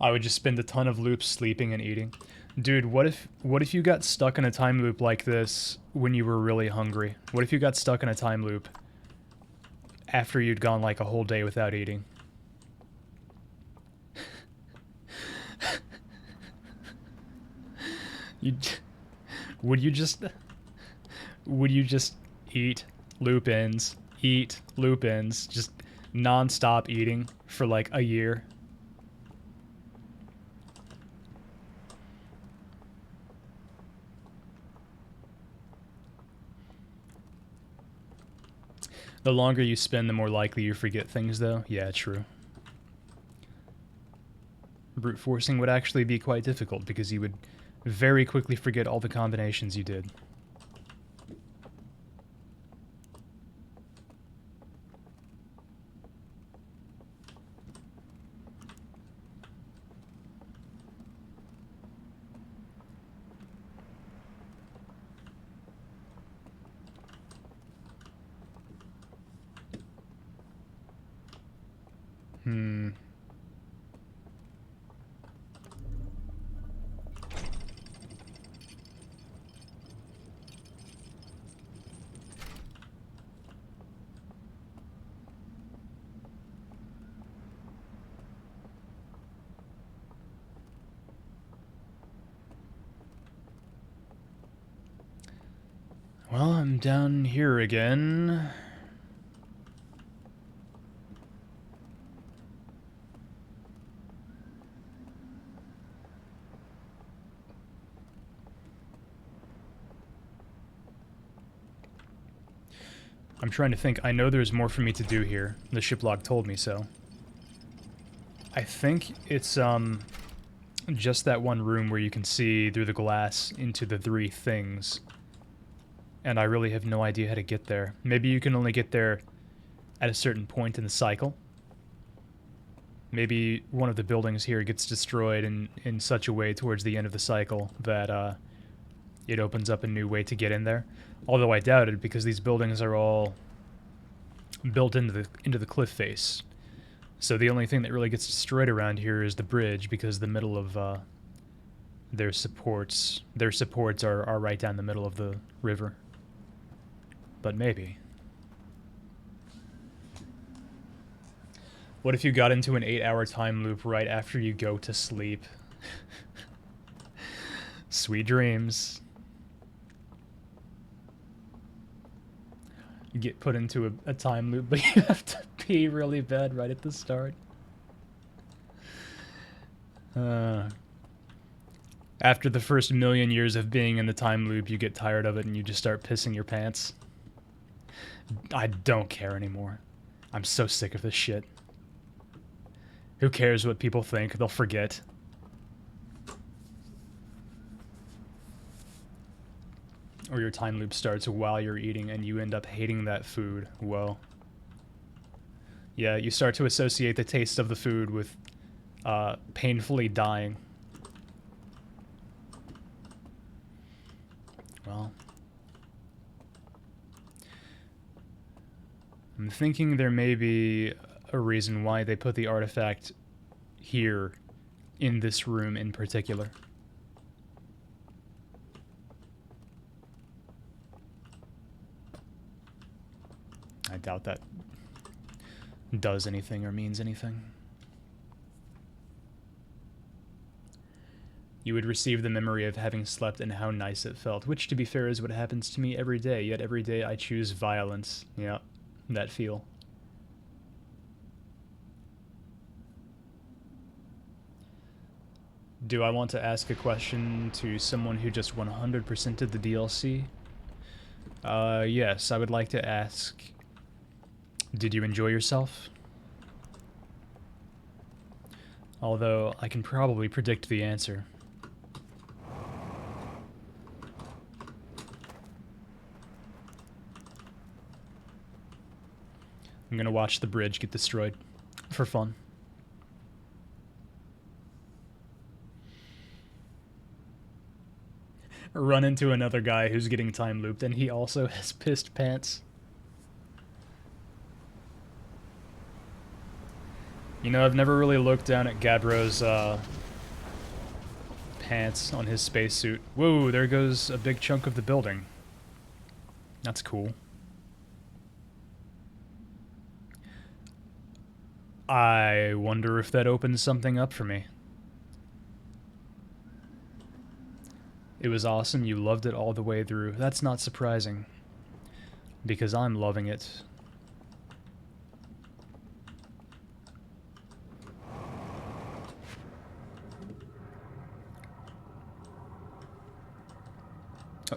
I would just spend a ton of loops sleeping and eating. Dude, what if you got stuck in a time loop like this when you were really hungry? What if you got stuck in a time loop after you'd gone like a whole day without eating? Would you just eat loop ends, just non-stop eating for like a year? The longer you spend, the more likely you forget things, though. Yeah, true. brute forcing would actually be quite difficult, because you would very quickly forget all the combinations you did. Well, I'm down here again. I'm trying to think. I know there's more for me to do here. The ship log told me so. I think it's just that one room where you can see through the glass into the 3 things. And I really have no idea how to get there. Maybe you can only get there at a certain point in the cycle. Maybe one of the buildings here gets destroyed in such a way towards the end of the cycle that it opens up a new way to get in there. Although I doubt it, because these buildings are all built into the cliff face. So the only thing that really gets destroyed around here is the bridge, because the middle of their supports are right down the middle of the river. But maybe. What if you got into an 8-hour time loop right after you go to sleep? Sweet dreams. You get put into a time loop, but you have to pee really bad right at the start. After the first 1,000,000 years of being in the time loop, you get tired of it and you just start pissing your pants. I don't care anymore. I'm so sick of this shit. Who cares what people think? They'll forget. Or your time loop starts while you're eating and you end up hating that food. Whoa. Yeah, you start to associate the taste of the food with painfully dying. Well, I'm thinking there may be a reason why they put the artifact here in this room in particular. I doubt that does anything or means anything. You would receive the memory of having slept and how nice it felt, which, to be fair, is what happens to me every day, yet every day I choose violence. Yeah, that feel. Do I want to ask a question to someone who just 100%ed the DLC? Yes, I would like to ask, did you enjoy yourself? Although, I can probably predict the answer. I'm gonna watch the bridge get destroyed. For fun. Run into another guy who's getting time looped, and he also has pissed pants. You know, I've never really looked down at Gabbro's pants on his spacesuit. Whoa, there goes a big chunk of the building. That's cool. I wonder if that opens something up for me. It was awesome, you loved it all the way through. That's not surprising, because I'm loving it. Oh.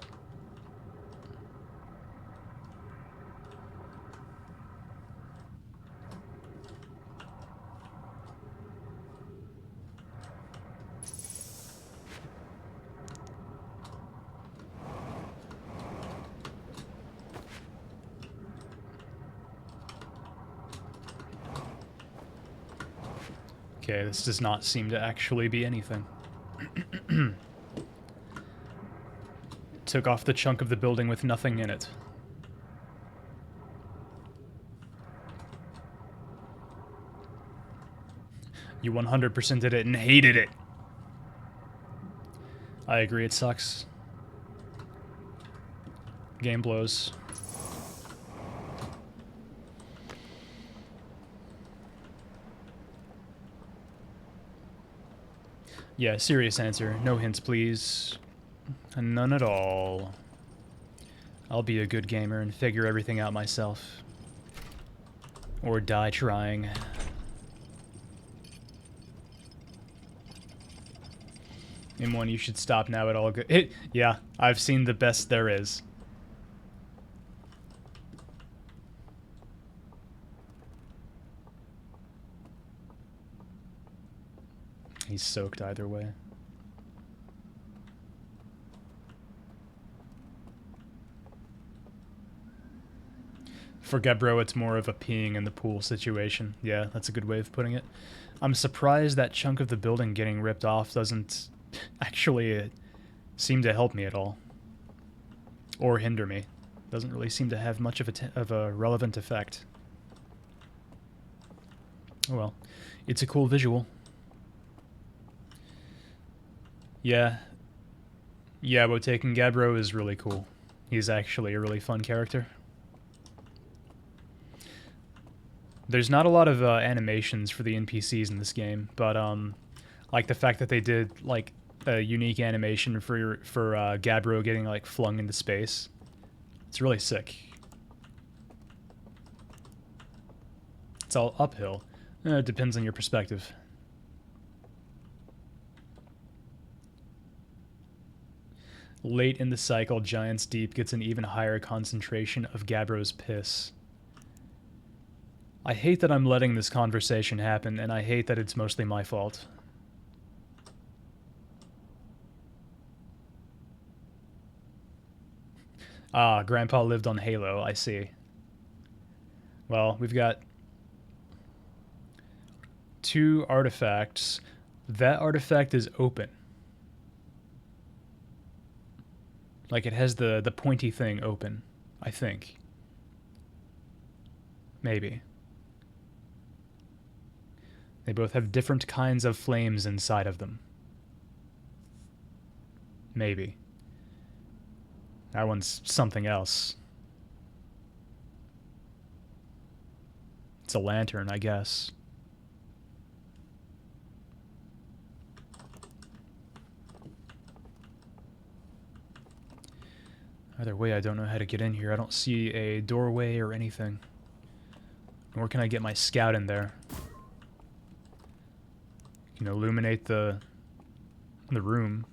Okay, this does not seem to actually be anything. Took off the chunk of the building with nothing in it. You 100% did it and hated it. I agree, it sucks. Game blows. Yeah, serious answer. No hints, please. None at all. I'll be a good gamer and figure everything out myself. Or die trying. M1, you should stop now at all good. Yeah, I've seen the best there is. He's soaked either way. For Gebro, it's more of a peeing in the pool situation. Yeah, that's a good way of putting it. I'm surprised that chunk of the building getting ripped off doesn't actually seem to help me at all. Or hinder me. Doesn't really seem to have much of a relevant effect. Oh well. It's a cool visual. Yeah. Yeah, Wotaken Gabbro is really cool. He's actually a really fun character. There's not a lot of animations for the NPCs in this game, but like the fact that they did like a unique animation for Gabbro getting like flung into space. It's really sick. It's all uphill. It depends on your perspective. Late in the cycle, Giant's Deep gets an even higher concentration of Gabbro's piss. I hate that I'm letting this conversation happen, and I hate that it's mostly my fault. Ah, Grandpa lived on Halo, I see. Well, we've got 2 artifacts. That artifact is open. Like, it has the pointy thing open, I think. Maybe. They both have different kinds of flames inside of them. Maybe. That one's something else. It's a lantern, I guess. Either way, I don't know how to get in here. I don't see a doorway or anything. Nor can I get my scout in there. You can illuminate the room,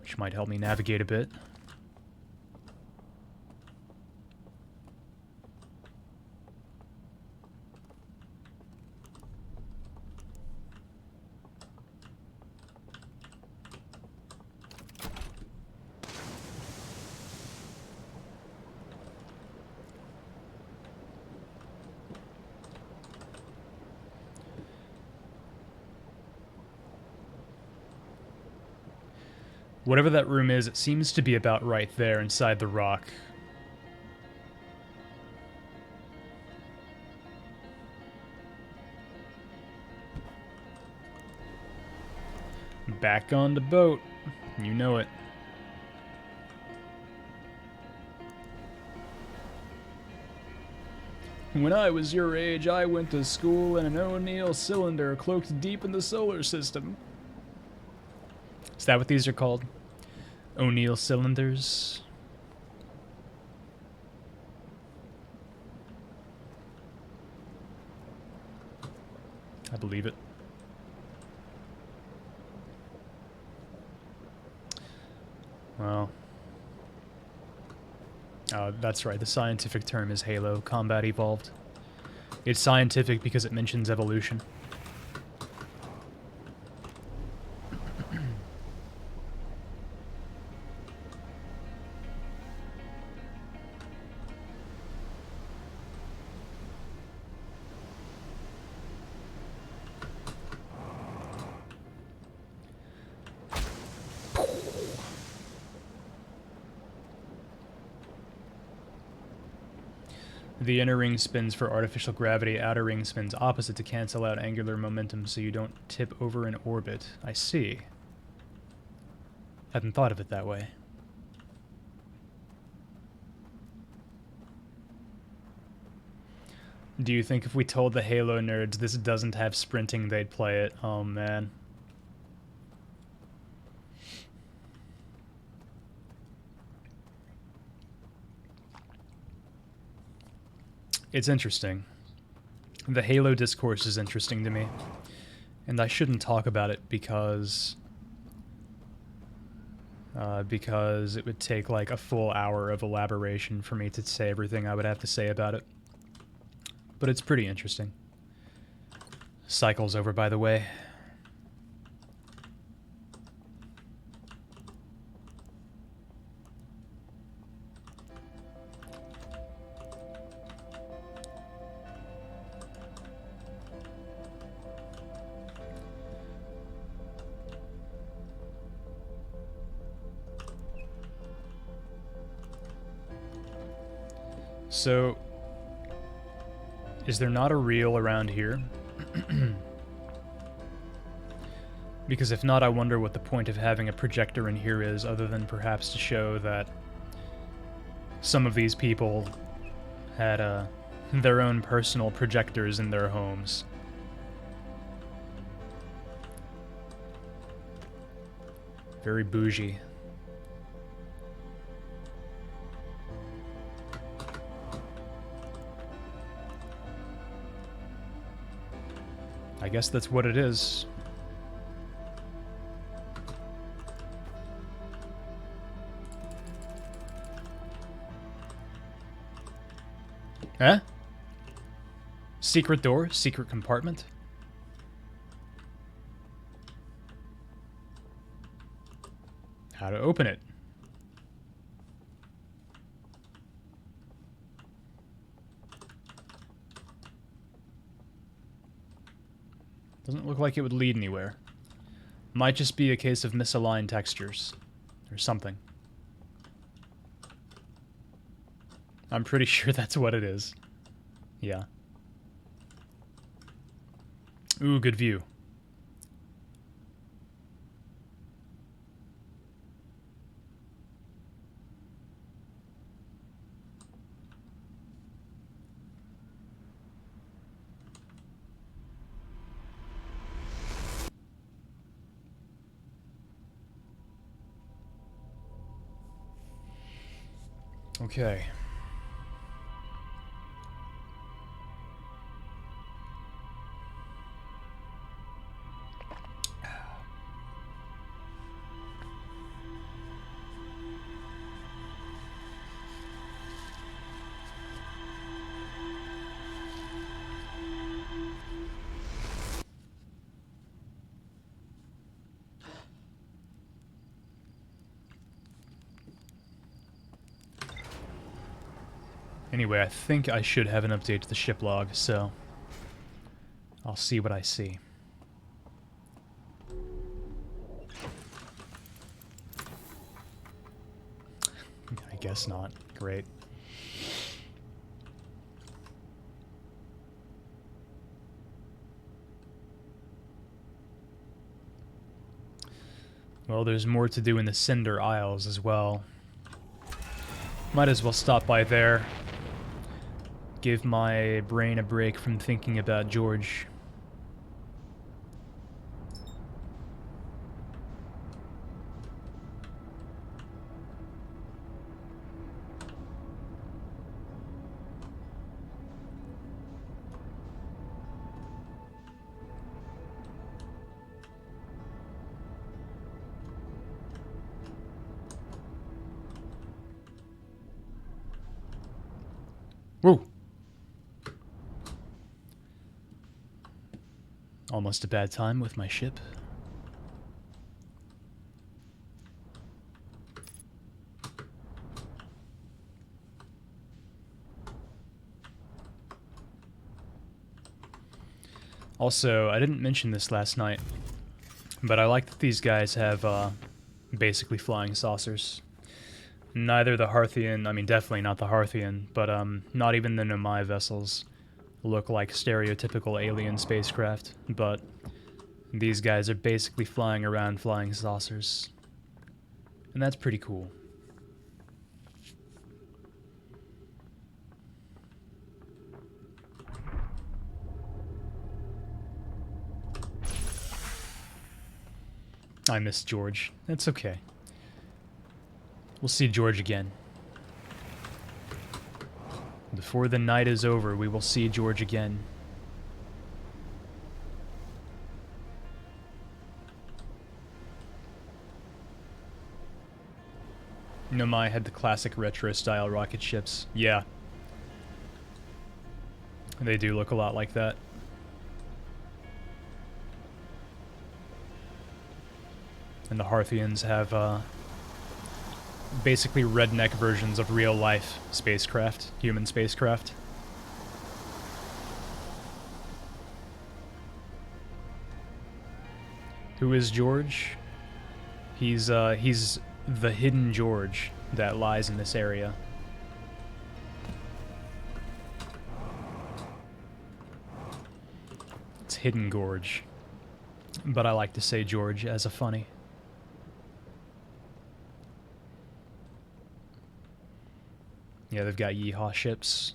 which might help me navigate a bit. Whatever that room is, it seems to be about right there inside the rock. Back on the boat. You know it. When I was your age, I went to school in an O'Neill cylinder cloaked deep in the solar system. Is that what these are called? O'Neill cylinders? I believe it. Well. That's right, the scientific term is Halo, Combat Evolved. It's scientific because it mentions evolution. The inner ring spins for artificial gravity, outer ring spins opposite to cancel out angular momentum so you don't tip over in orbit. I see. Hadn't thought of it that way. Do you think if we told the Halo nerds this doesn't have sprinting, they'd play it? Oh, man. It's interesting. The Halo discourse is interesting to me. And I shouldn't talk about it because it would take like a full hour of elaboration for me to say everything I would have to say about it. But it's pretty interesting. Cycle's over, by the way. So, is there not a reel around here? Because if not, I wonder what the point of having a projector in here is, other than perhaps to show that some of these people had their own personal projectors in their homes. Very bougie. I guess that's what it is. Huh? Secret door? Secret compartment? How to open it? Doesn't look like it would lead anywhere. Might just be a case of misaligned textures. Or something. I'm pretty sure that's what it is. Yeah. Ooh, good view. Okay. Anyway, I think I should have an update to the ship log, so I'll see what I see. I guess not. Great. Well, there's more to do in the Cinder Isles as well. Might as well stop by there. Give my brain a break from thinking about George. Whoa! Almost a bad time with my ship. Also, I didn't mention this last night, but I like that these guys have basically flying saucers. neither the Harthian, I mean definitely not the Harthian, but not even the Nomai vessels look like stereotypical alien spacecraft, but these guys are basically flying around flying saucers. And that's pretty cool. I miss George. That's okay. We'll see George again. Before the night is over, we will see George again. Nomai had the classic retro-style rocket ships. Yeah. They do look a lot like that. And the Harthians have, basically redneck versions of real-life spacecraft, human spacecraft. Who is George? He's the hidden George that lies in this area. It's Hidden Gorge. But I like to say George as a funny. Yeah, they've got yeehaw ships.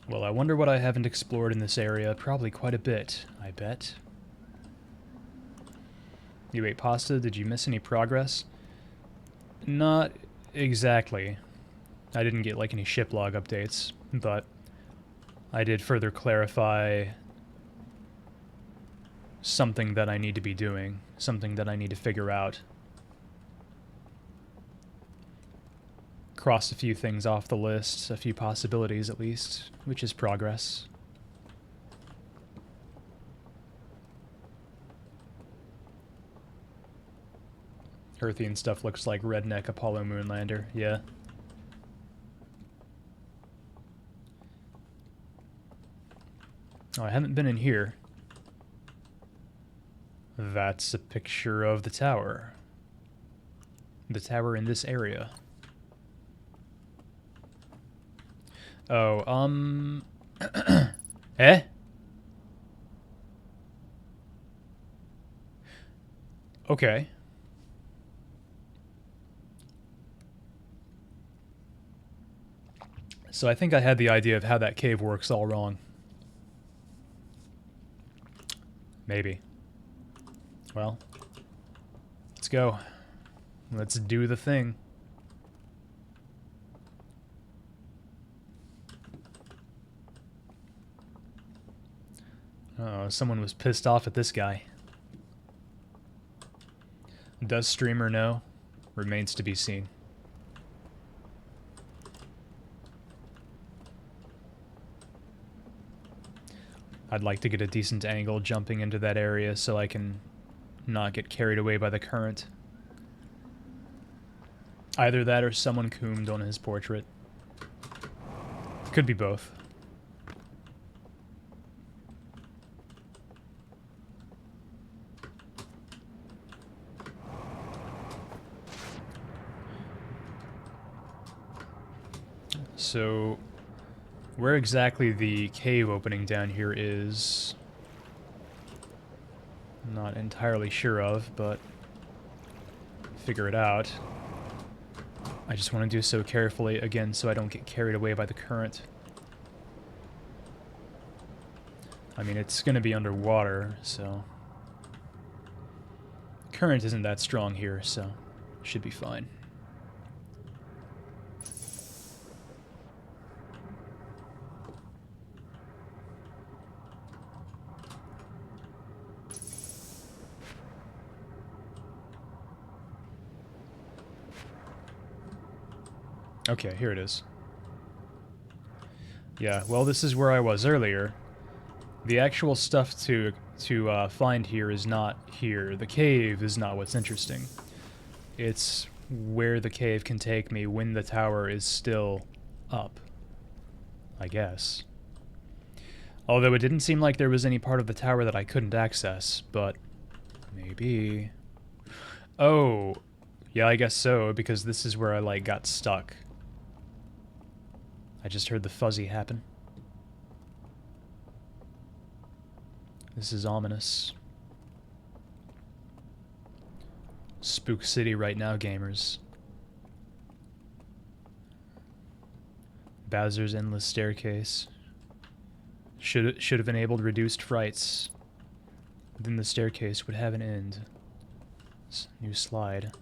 Well, I wonder what I haven't explored in this area. Probably quite a bit, I bet. You ate pasta? Did you miss any progress? Not exactly. I didn't get, like, any ship log updates, but I did further clarify something that I need to be doing, something that I need to figure out. Crossed a few things off the list, a few possibilities at least, which is progress. Earthian stuff looks like redneck Apollo Moonlander, yeah. Oh, I haven't been in here. That's a picture of the tower. The tower in this area. Oh, eh? Okay. So I think I had the idea of how that cave works all wrong. Maybe. Well, let's go. Let's do the thing. Oh, someone was pissed off at this guy. Does streamer know? Remains to be seen. I'd like to get a decent angle jumping into that area so I can not get carried away by the current. Either that or someone coomed on his portrait. Could be both. So, where exactly the cave opening down here is, I'm not entirely sure of, but figure it out. I just want to do so carefully, again, so I don't get carried away by the current. I mean, it's going to be underwater, so... Current isn't that strong here, so should be fine. Okay, here it is. Yeah, well, this is where I was earlier. The actual stuff to to find here is not here. The cave is not what's interesting. It's where the cave can take me when the tower is still up, I guess. Although it didn't seem like there was any part of the tower that I couldn't access, but maybe... Oh, yeah, I guess so, because this is where I, like, got stuck. I just heard the fuzzy happen. This is ominous. Spook City right now, gamers. Bowser's Endless Staircase. Should have enabled reduced frights. Then the staircase would have an end. New slide.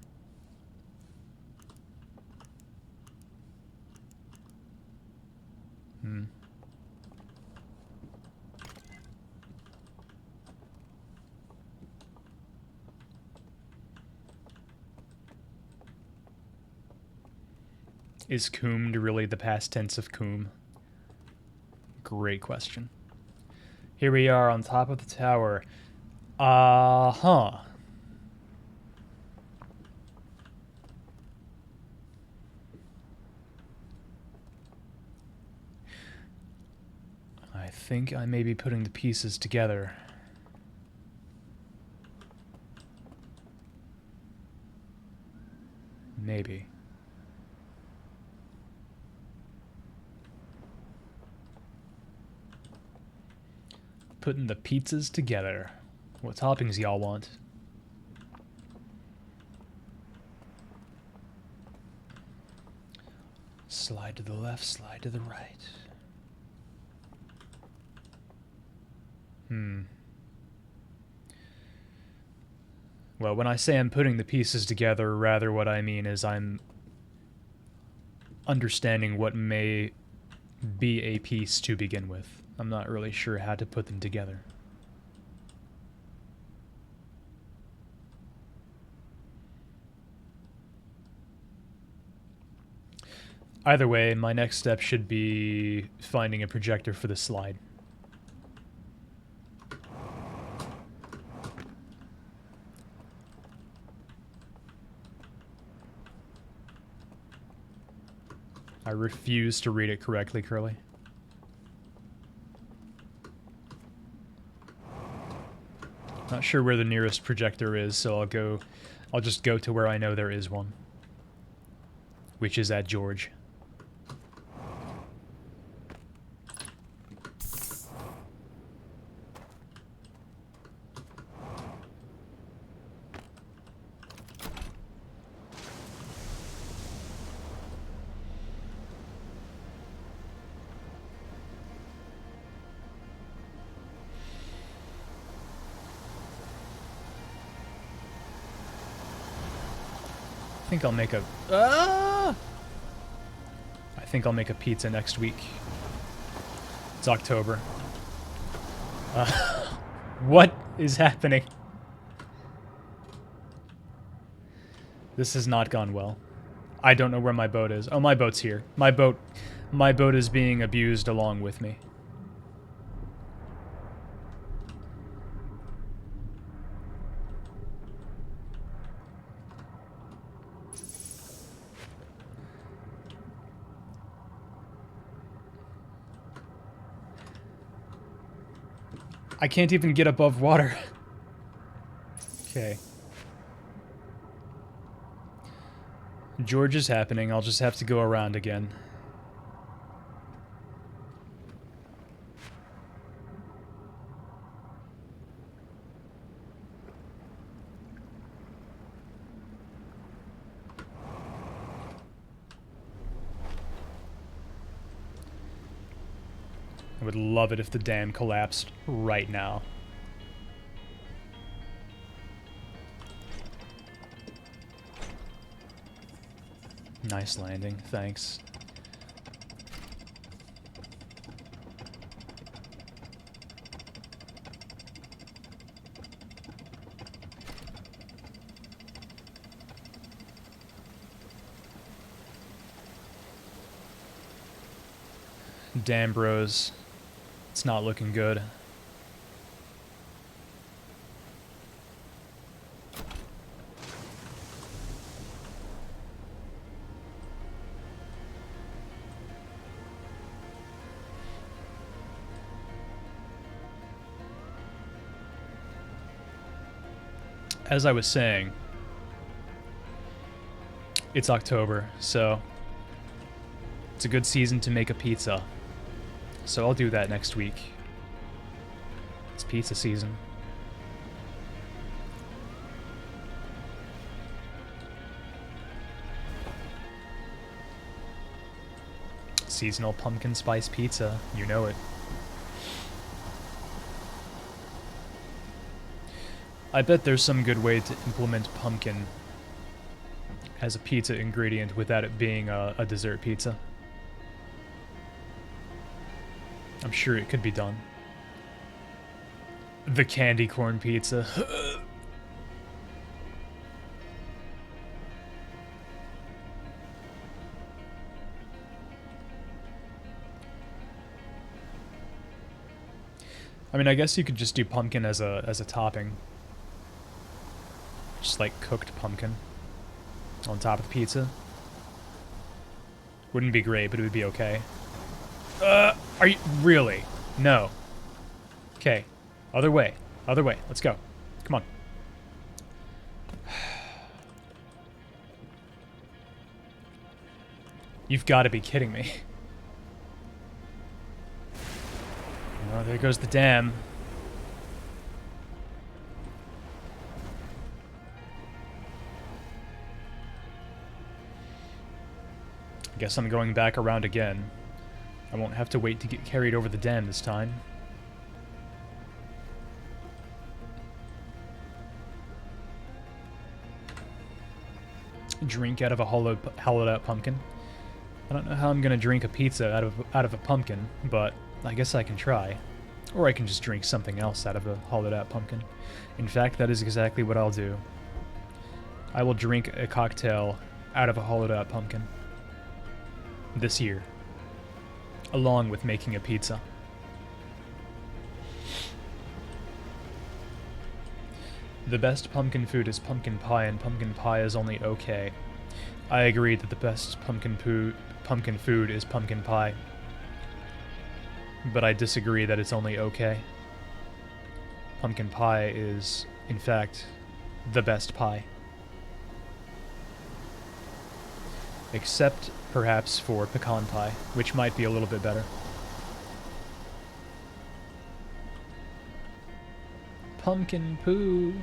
Is coomed really the past tense of coom? Great question. Here we are on top of the tower. Uh-huh. I think I may be putting the pieces together. Maybe. Putting the pizzas together. What toppings y'all want? Slide to the left, slide to the right. Well, when I say I'm putting the pieces together, rather what I mean is I'm understanding what may be a piece to begin with. I'm not really sure how to put them together. Either way, my next step should be finding a projector for the slide. I refuse to read it correctly, Curly. Not sure where the nearest projector is, so I'll just go to where I know there is one. Which is at George. I think I'll make a pizza next week. It's October. What is happening? This has not gone well. I don't know where my boat is. Oh, my boat's here. My boat is being abused along with me. I can't even get above water. Okay. George is happening. I'll just have to go around again. I would love it if the dam collapsed right now. Nice landing, thanks. Damn, bros. It's not looking good. as I was saying, it's October, so it's a good season to make a pizza. So I'll do that next week. It's pizza season. Seasonal pumpkin spice pizza, you know it. I bet there's some good way to implement pumpkin as a pizza ingredient without it being a dessert pizza. I'm sure it could be done. The candy corn pizza. I mean, I guess you could just do pumpkin as a topping. Just like cooked pumpkin on top of the pizza. Wouldn't be great, but it would be okay. Are you really? No. Okay. Other way. Other way. Let's go. Come on. You've got to be kidding me. Oh, there goes the dam. I guess I'm going back around again. I won't have to wait to get carried over the dam this time. Drink out of a hollowed out pumpkin. I don't know how I'm gonna drink a pizza out of a pumpkin, but I guess I can try. Or I can just drink something else out of a hollowed out pumpkin. In fact, that is exactly what I'll do. I will drink a cocktail out of a hollowed out pumpkin. This year. Along with making a pizza. The best pumpkin food is pumpkin pie, and pumpkin pie is only okay. I agree that the best pumpkin food is pumpkin pie. But I disagree that it's only okay. Pumpkin pie is, in fact, the best pie. Except, perhaps, for pecan pie, which might be a little bit better. Pumpkin poo.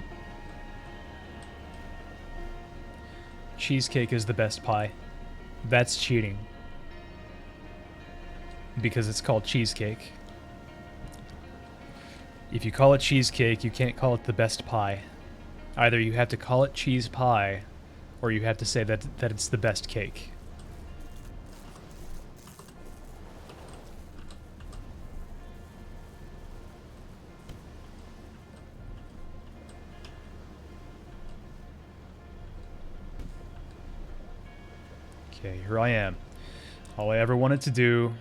Cheesecake is the best pie. That's cheating. Because it's called cheesecake. If you call it cheesecake, you can't call it the best pie. Either you have to call it cheese pie, or you have to say that it's the best cake. Okay, here I am. All I ever wanted to do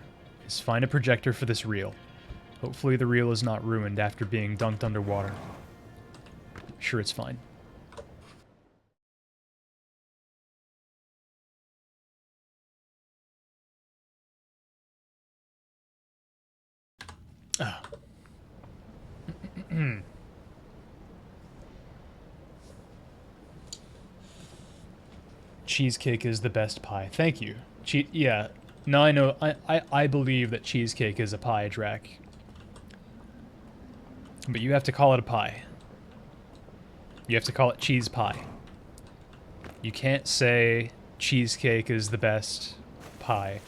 is find a projector for this reel. Hopefully the reel is not ruined after being dunked underwater. I'm sure it's fine. Oh. Cheesecake is the best pie. Thank you. Yeah. Now I know. I believe that cheesecake is a pie, Drac. But you have to call it a pie. You have to call it cheese pie. You can't say cheesecake is the best pie,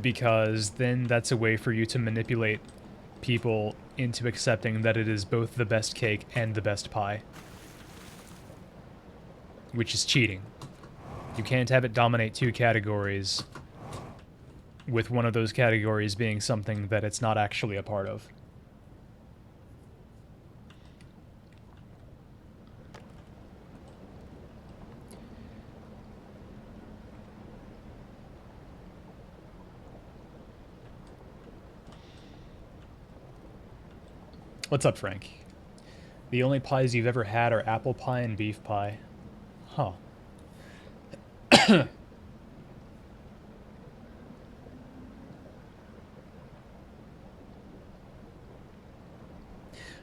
because then that's a way for you to manipulate people into accepting that it is both the best cake and the best pie. Which is cheating. You can't have it dominate two categories, with one of those categories being something that it's not actually a part of. What's up, Frank? The only pies you've ever had are apple pie and beef pie. Huh.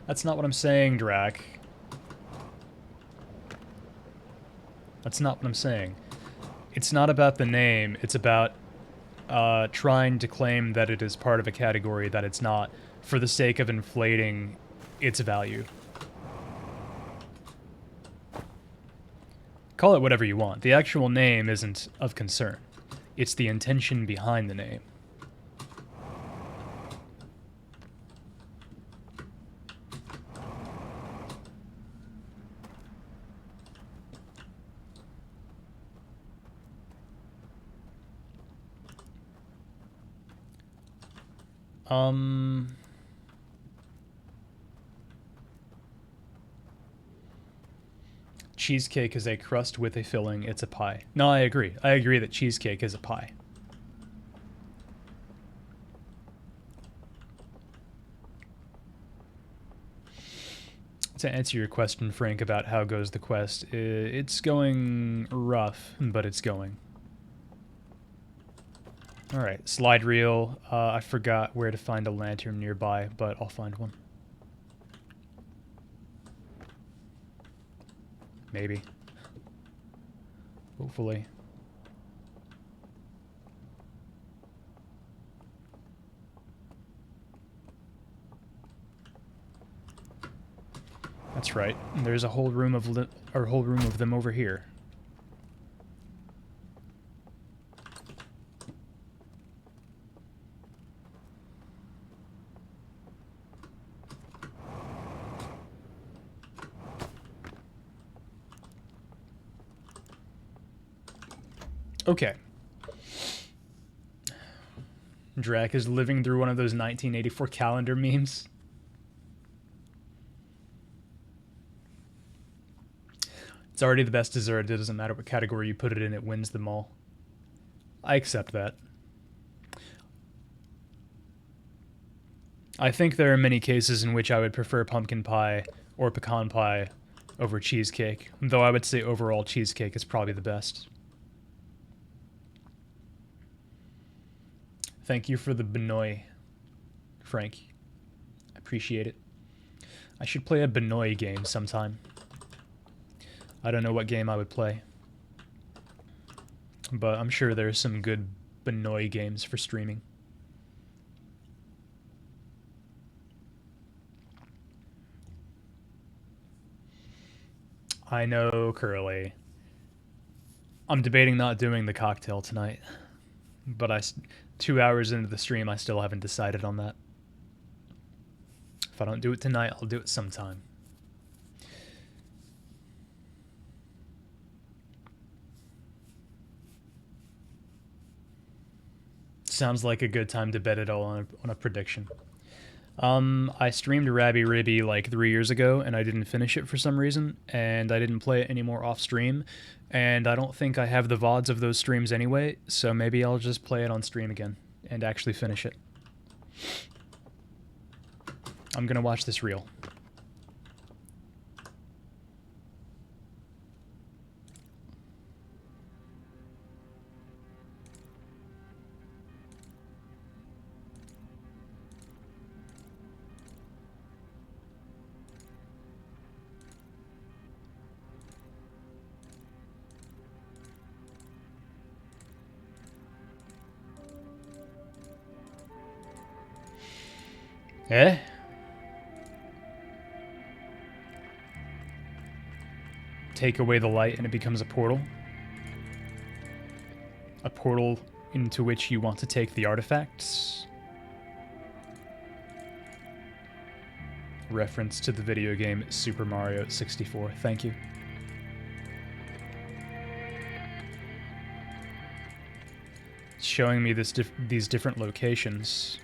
That's not what I'm saying, Drac. That's not what I'm saying. It's not about the name, it's about trying to claim that it is part of a category that it's not, for the sake of inflating its value. Call it whatever you want. The actual name isn't of concern. It's the intention behind the name. Cheesecake is a crust with a filling. It's a pie. No, I agree. I agree that cheesecake is a pie. To answer your question, Frank, about how goes the quest, it's going rough, but it's going. Alright, slide reel. I forgot where to find a lantern nearby, but I'll find one. Maybe. Hopefully. That's right. There's a whole room of them over here. Okay. Drac is living through one of those 1984 calendar memes. It's already the best dessert. It doesn't matter what category you put it in, it wins them all. I accept that. I think there are many cases in which I would prefer pumpkin pie or pecan pie over cheesecake, though I would say overall cheesecake is probably the best. Thank you for the Benoit, Frank. I appreciate it. I should play a Benoit game sometime. I don't know what game I would play, but I'm sure there's some good Benoit games for streaming. I know, Curly. I'm debating not doing the cocktail tonight, but 2 hours into the stream, I still haven't decided on that. If I don't do it tonight, I'll do it sometime. Sounds like a good time to bet it all on a prediction. I streamed Rabby Ribby like 3 years ago, and I didn't finish it for some reason, and I didn't play it anymore off stream, and I don't think I have the VODs of those streams anyway, so maybe I'll just play it on stream again and actually finish it. I'm gonna watch this reel. Eh? Take away the light and it becomes a portal? A portal into which you want to take the artifacts? Reference to the video game Super Mario 64. Thank you. It's showing me these different locations.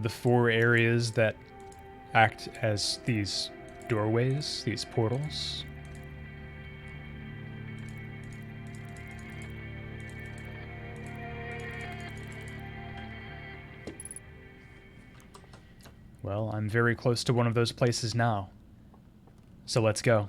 The 4 areas that act as these doorways, these portals. Well, I'm very close to one of those places now. So let's go.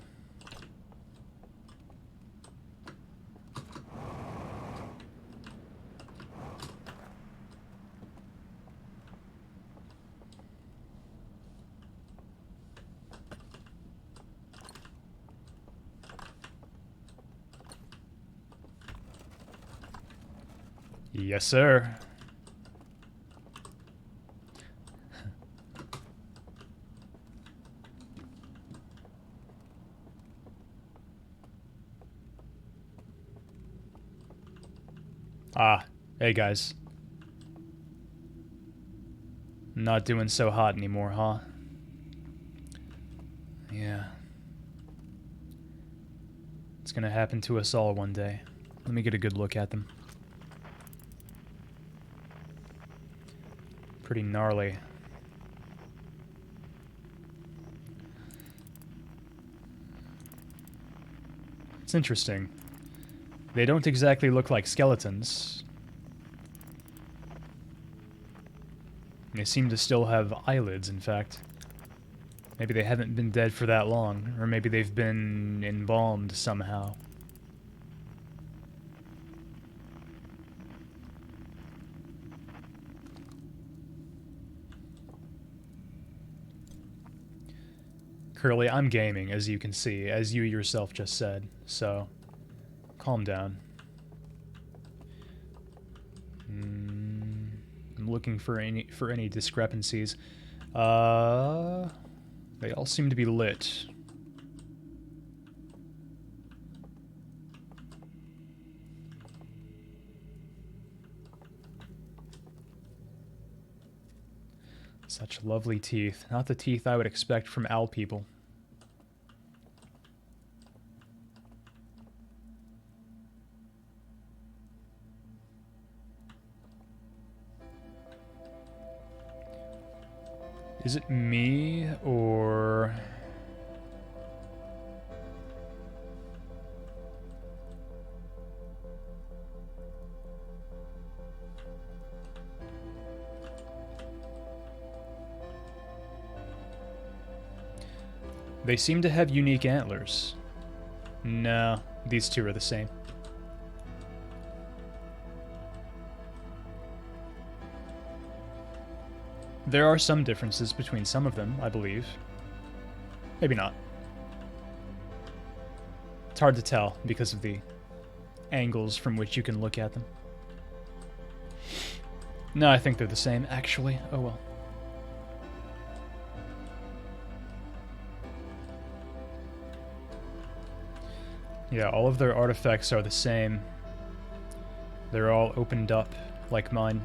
Yes, sir. Ah, hey guys. Not doing so hot anymore, huh? Yeah. It's gonna happen to us all one day. Let me get a good look at them. Pretty gnarly. It's interesting. They don't exactly look like skeletons. They seem to still have eyelids, in fact. Maybe they haven't been dead for that long, or maybe they've been embalmed somehow. Curly, I'm gaming, as you can see, as you yourself just said, so calm down. I'm looking for any discrepancies. They all seem to be lit. Such lovely teeth. Not the teeth I would expect from owl people. Is it me, or... They seem to have unique antlers. No, these two are the same. There are some differences between some of them, I believe. Maybe not. It's hard to tell because of the angles from which you can look at them. No, I think they're the same, actually. Oh well. Yeah, all of their artifacts are the same. They're all opened up, like mine.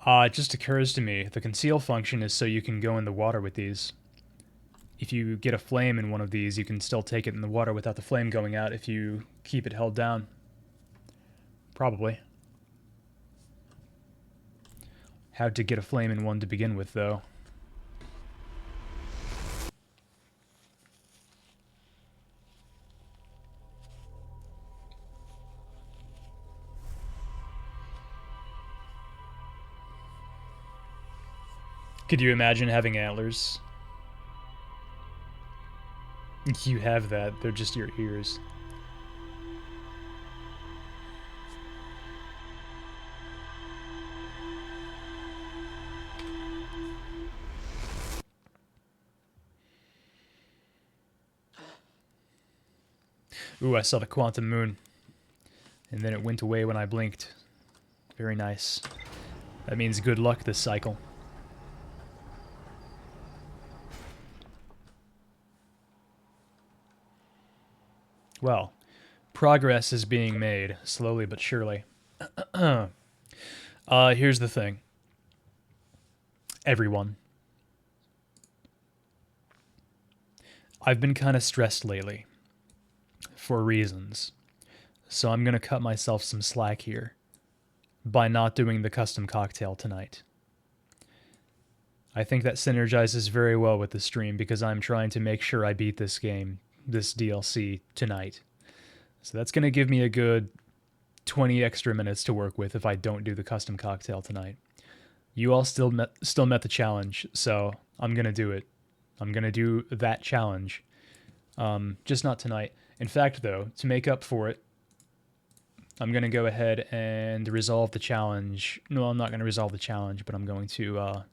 It just occurs to me, the conceal function is so you can go in the water with these. If you get a flame in one of these, you can still take it in the water without the flame going out if you keep it held down. Probably. How'd to get a flame in one to begin with, though? Could you imagine having antlers? You have that, they're just your ears. Ooh, I saw the quantum moon. And then it went away when I blinked. Very nice. That means good luck this cycle. Well, progress is being made, slowly but surely. Here's the thing. Everyone. I've been kind of stressed lately. For reasons. So I'm gonna cut myself some slack here. By not doing the custom cocktail tonight. I think that synergizes very well with the stream because I'm trying to make sure I beat this game, this DLC, tonight. So that's going to give me a good 20 extra minutes to work with if I don't do the custom cocktail tonight. You all still met the challenge, so I'm going to do it. I'm going to do that challenge. Just not tonight. In fact, though, to make up for it, I'm going to go ahead and resolve the challenge. No, I'm not going to resolve the challenge, but I'm going to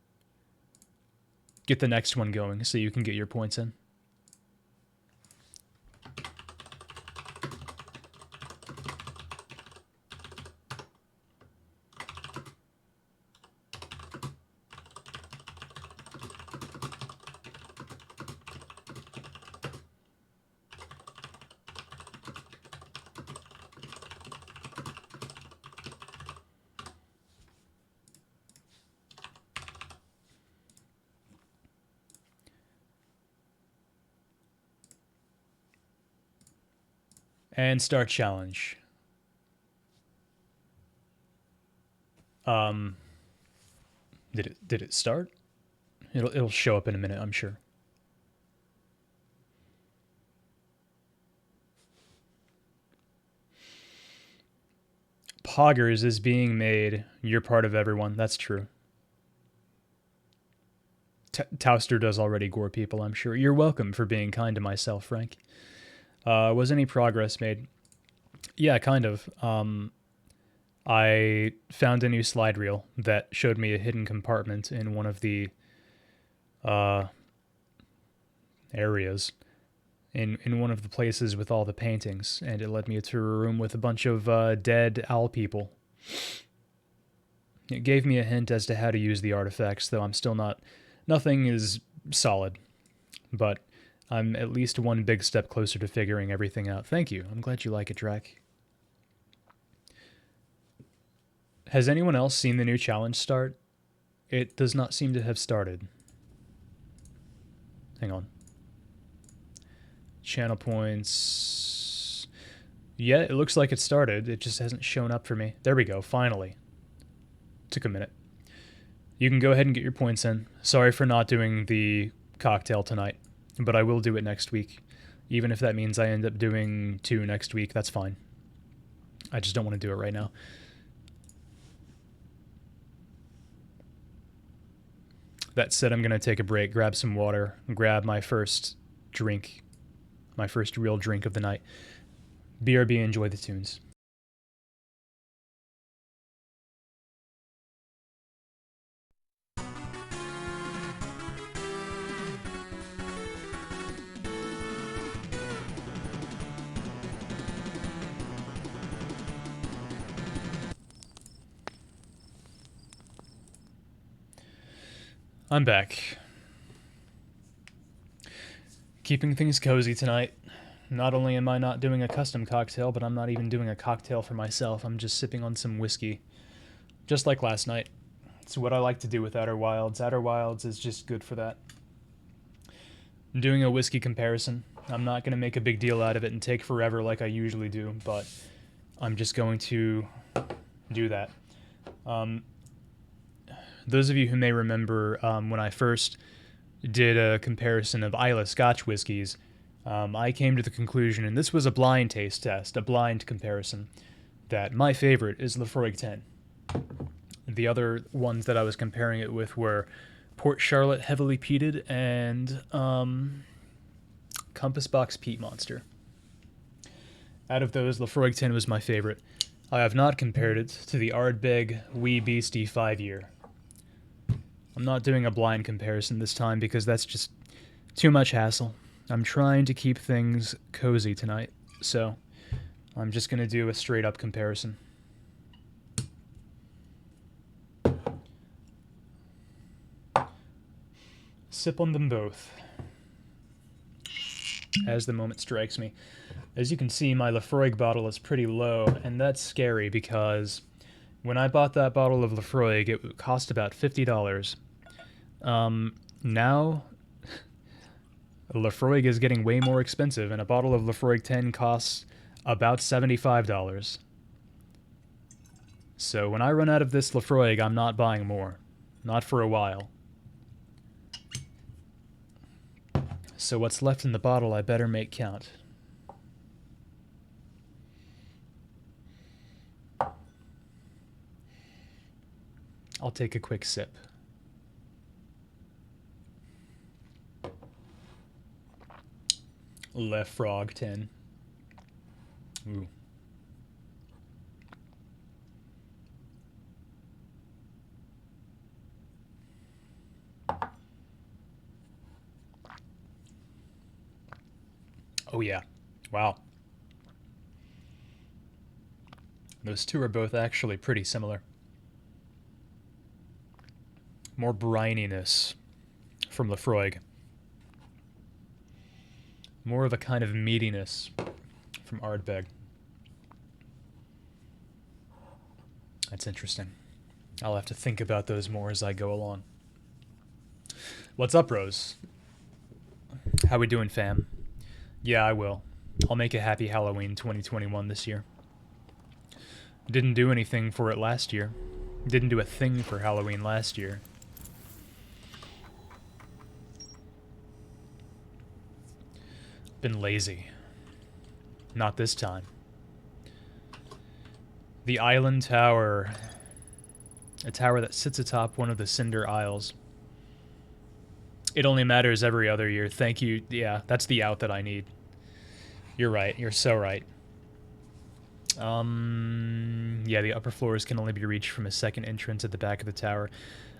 get the next one going so you can get your points in. And start challenge. Did it start? It'll show up in a minute, I'm sure. Poggers is being made. You're part of everyone. That's true. Towster does already gore people, I'm sure. You're welcome for being kind to myself, Frank. Was any progress made? Yeah, kind of. I found a new slide reel that showed me a hidden compartment in one of the areas, in one of the places with all the paintings, and it led me to a room with a bunch of dead owl people. It gave me a hint as to how to use the artifacts, though I'm still not... Nothing is solid, but I'm at least one big step closer to figuring everything out. Thank you. I'm glad you like it, Drac. Has anyone else seen the new challenge start? It does not seem to have started. Hang on. Channel points. Yeah, it looks like it started. It just hasn't shown up for me. There we go, finally. Took a minute. You can go ahead and get your points in. Sorry for not doing the cocktail tonight, but I will do it next week. Even if that means I end up doing 2 next week, that's fine. I just don't want to do it right now. That said, I'm going to take a break, grab some water, grab my first drink, my first real drink of the night. BRB, enjoy the tunes. I'm back. Keeping things cozy tonight. Not only am I not doing a custom cocktail, but I'm not even doing a cocktail for myself. I'm just sipping on some whiskey. Just like last night. It's what I like to do with Outer Wilds. Outer Wilds is just good for that. I'm doing a whiskey comparison. I'm not going to make a big deal out of it and take forever like I usually do, but I'm just going to do that. Those of you who may remember when I first did a comparison of Islay Scotch whiskies, I came to the conclusion, and this was a blind taste test, a blind comparison, that my favorite is Laphroaig 10. The other ones that I was comparing it with were Port Charlotte Heavily Peated and Compass Box Peat Monster. Out of those, Laphroaig 10 was my favorite. I have not compared it to the Ardbeg Wee Beastie 5-year. I'm not doing a blind comparison this time because that's just too much hassle. I'm trying to keep things cozy tonight, so I'm just going to do a straight-up comparison. Sip on them both as the moment strikes me. As you can see, my Laphroaig bottle is pretty low, and that's scary because when I bought that bottle of Laphroaig, it cost about $50. Now, Laphroaig is getting way more expensive, and a bottle of Laphroaig 10 costs about $75. So when I run out of this Laphroaig, I'm not buying more. Not for a while. So what's left in the bottle I better make count. I'll take a quick sip. Le Frog 10. Ooh. Oh yeah. Wow. Those two are both actually pretty similar. More brininess from Lefroy. More of a kind of meatiness from Ardbeg. That's interesting. I'll have to think about those more as I go along. What's up, Rose? How we doing, fam? Yeah, I will. I'll make a happy Halloween 2021 this year. Didn't do anything for it last year. Didn't do a thing for Halloween last year. Been lazy. Not this time. The Island Tower. A tower that sits atop one of the Cinder Isles. It only matters every other year. Thank you. Yeah, that's the out that I need. You're right. You're so right. Yeah, the upper floors can only be reached from a second entrance at the back of the tower.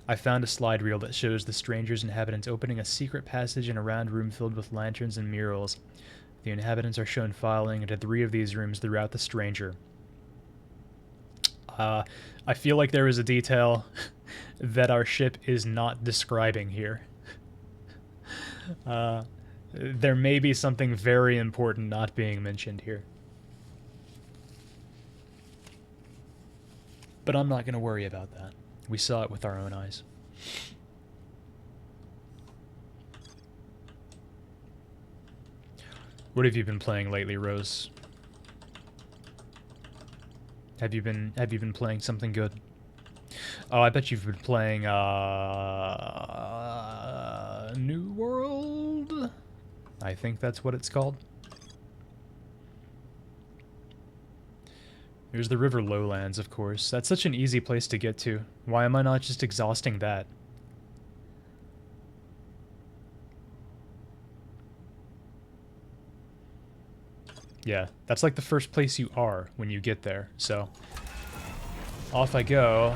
I found a slide reel that shows the stranger's inhabitants opening a secret passage in a round room filled with lanterns and murals. The inhabitants are shown filing into 3 of these rooms throughout the stranger. I feel like there is a detail that our ship is not describing here. There may be something very important not being mentioned here. But I'm not going to worry about that. We saw it with our own eyes. What have you been playing lately, Rose? Have you been playing something good? Oh, I bet you've been playing New World? I think that's what it's called. There's the River Lowlands, of course. That's such an easy place to get to. Why am I not just exhausting that? Yeah, that's like the first place you are when you get there, so... Off I go.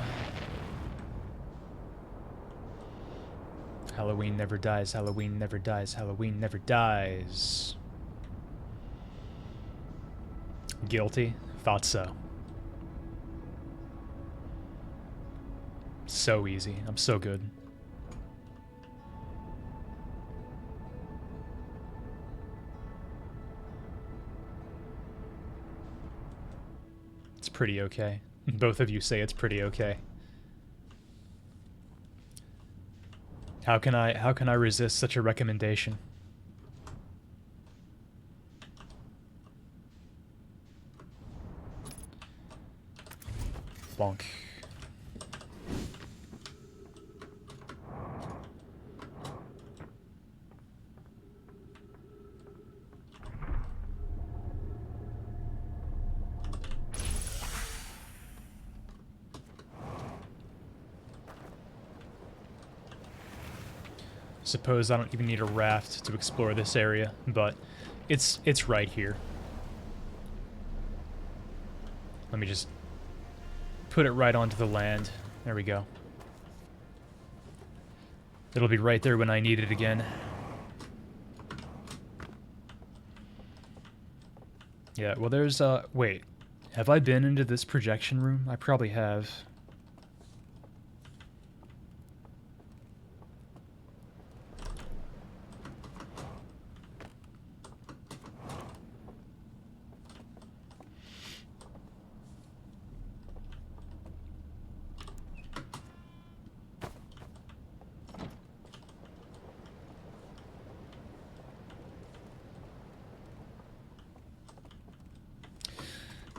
Halloween never dies, Halloween never dies, Halloween never dies. Guilty? Thought so. So easy. I'm so good. It's pretty okay. Both of you say it's pretty okay. How can I resist such a recommendation? Bonk. Suppose I don't even need a raft to explore this area, but it's right here. Let me just put it right onto the land. There we go. It'll be right there when I need it again. Yeah, well there's, wait. Have I been into this projection room? I probably have.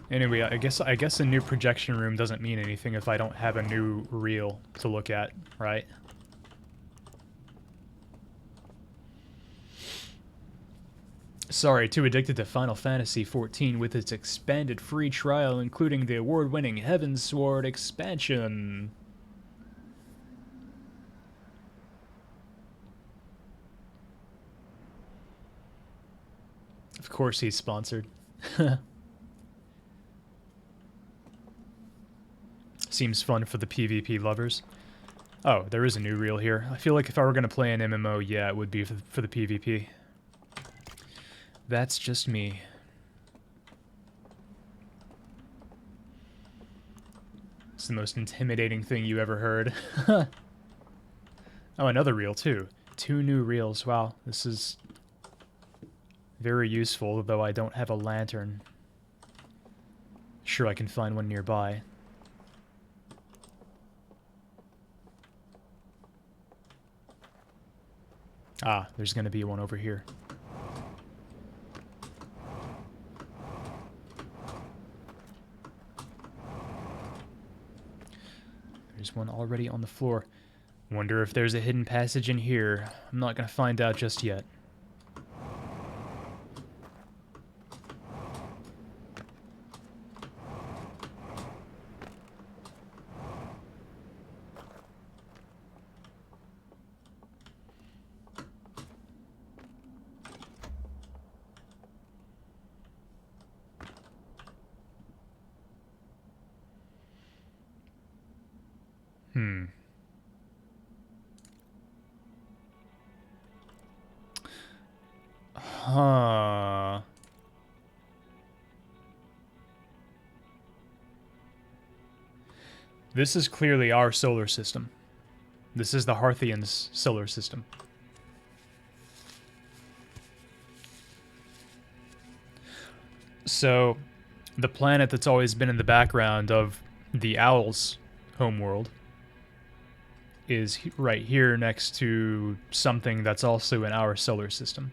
Anyway, I guess a new projection room doesn't mean anything if I don't have a new reel to look at, right? Sorry, too addicted to Final Fantasy XIV with its expanded free trial, including the award-winning Heavensward expansion. Of course he's sponsored. Seems fun for the PvP lovers. Oh, there is a new reel here. I feel like if I were going to play an MMO, yeah, it would be for the PvP. That's just me. It's the most intimidating thing you ever heard. Oh, another reel, too. 2 new reels. Wow, this is very useful, though I don't have a lantern. Sure, I can find one nearby. Ah, there's going to be one over here. There's one already on the floor. Wonder if there's a hidden passage in here. I'm not going to find out just yet. Huh. This is clearly our solar system. This is the Harthians' solar system. So, the planet that's always been in the background of the Owl's homeworld is right here next to something that's also in our solar system.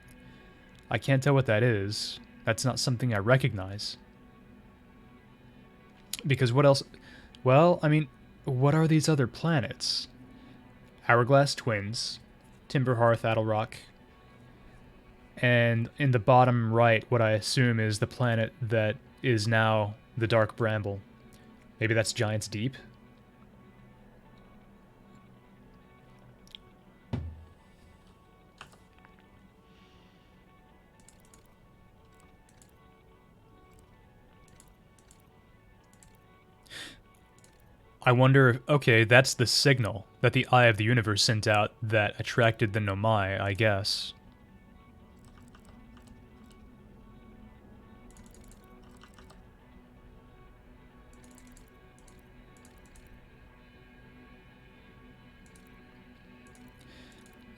I can't tell what that is. That's not something I recognize. Because what else? Well, I mean, what are these other planets? Hourglass Twins, Timber Hearth, Adelrock, and in the bottom right, what I assume is the planet that is now the Dark Bramble. Maybe that's Giant's Deep? I wonder if, okay, that's the signal that the Eye of the Universe sent out that attracted the Nomai, I guess.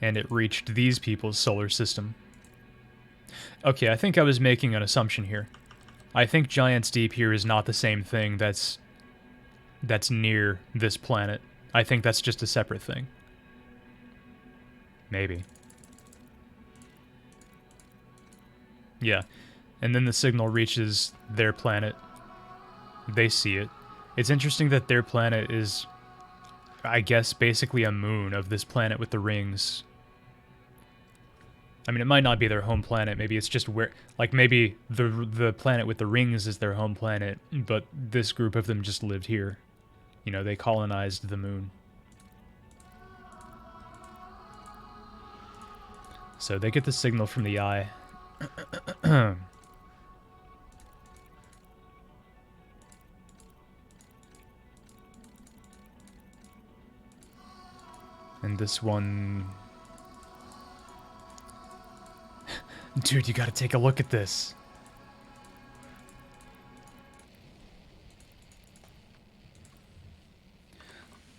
And it reached these people's solar system. Okay, I think I was making an assumption here. I think Giant's Deep here is not the same thing that's near this planet. I think that's just a separate thing. Maybe. Yeah. And then the signal reaches their planet. They see it. It's interesting that their planet is, I guess, basically a moon of this planet with the rings. I mean, it might not be their home planet. Maybe it's just where, like, maybe the planet with the rings is their home planet, but this group of them just lived here. You know, they colonized the moon. So they get the signal from the Eye. And this one... Dude, you gotta take a look at this.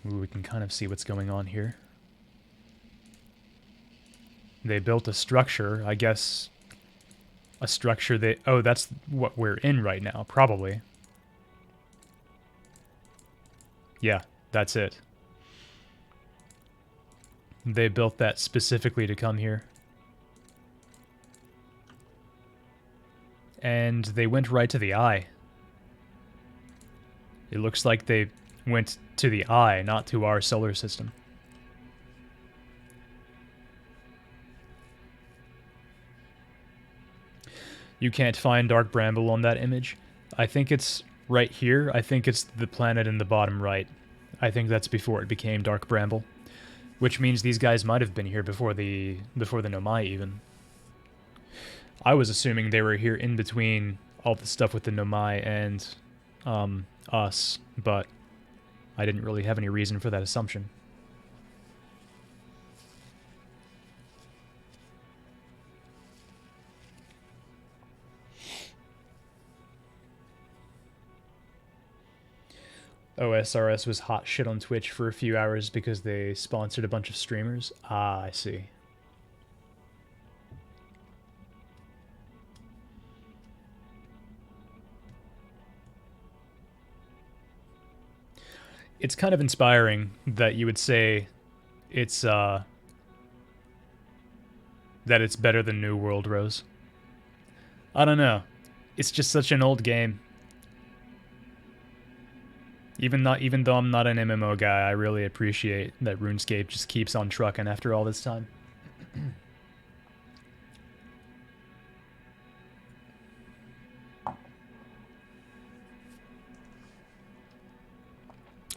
Ooh, we can kind of see what's going on here. They built a structure, I guess. A structure they... Oh, that's what we're in right now, probably. Yeah, that's it. They built that specifically to come here. And they went right to the Eye. It looks like they went to the Eye, not to our solar system. You can't find Dark Bramble on that image. I think it's right here. I think it's the planet in the bottom right. I think that's before it became Dark Bramble. Which means these guys might have been here before the Nomai even. I was assuming they were here in between all the stuff with the Nomai and us, but I didn't really have any reason for that assumption. OSRS was hot shit on Twitch for a few hours because they sponsored a bunch of streamers. Ah, I see. It's kind of inspiring that you would say it's that it's better than New World Rose. I don't know. It's just such an old game. Even though I'm not an MMO guy, I really appreciate that RuneScape just keeps on trucking after all this time.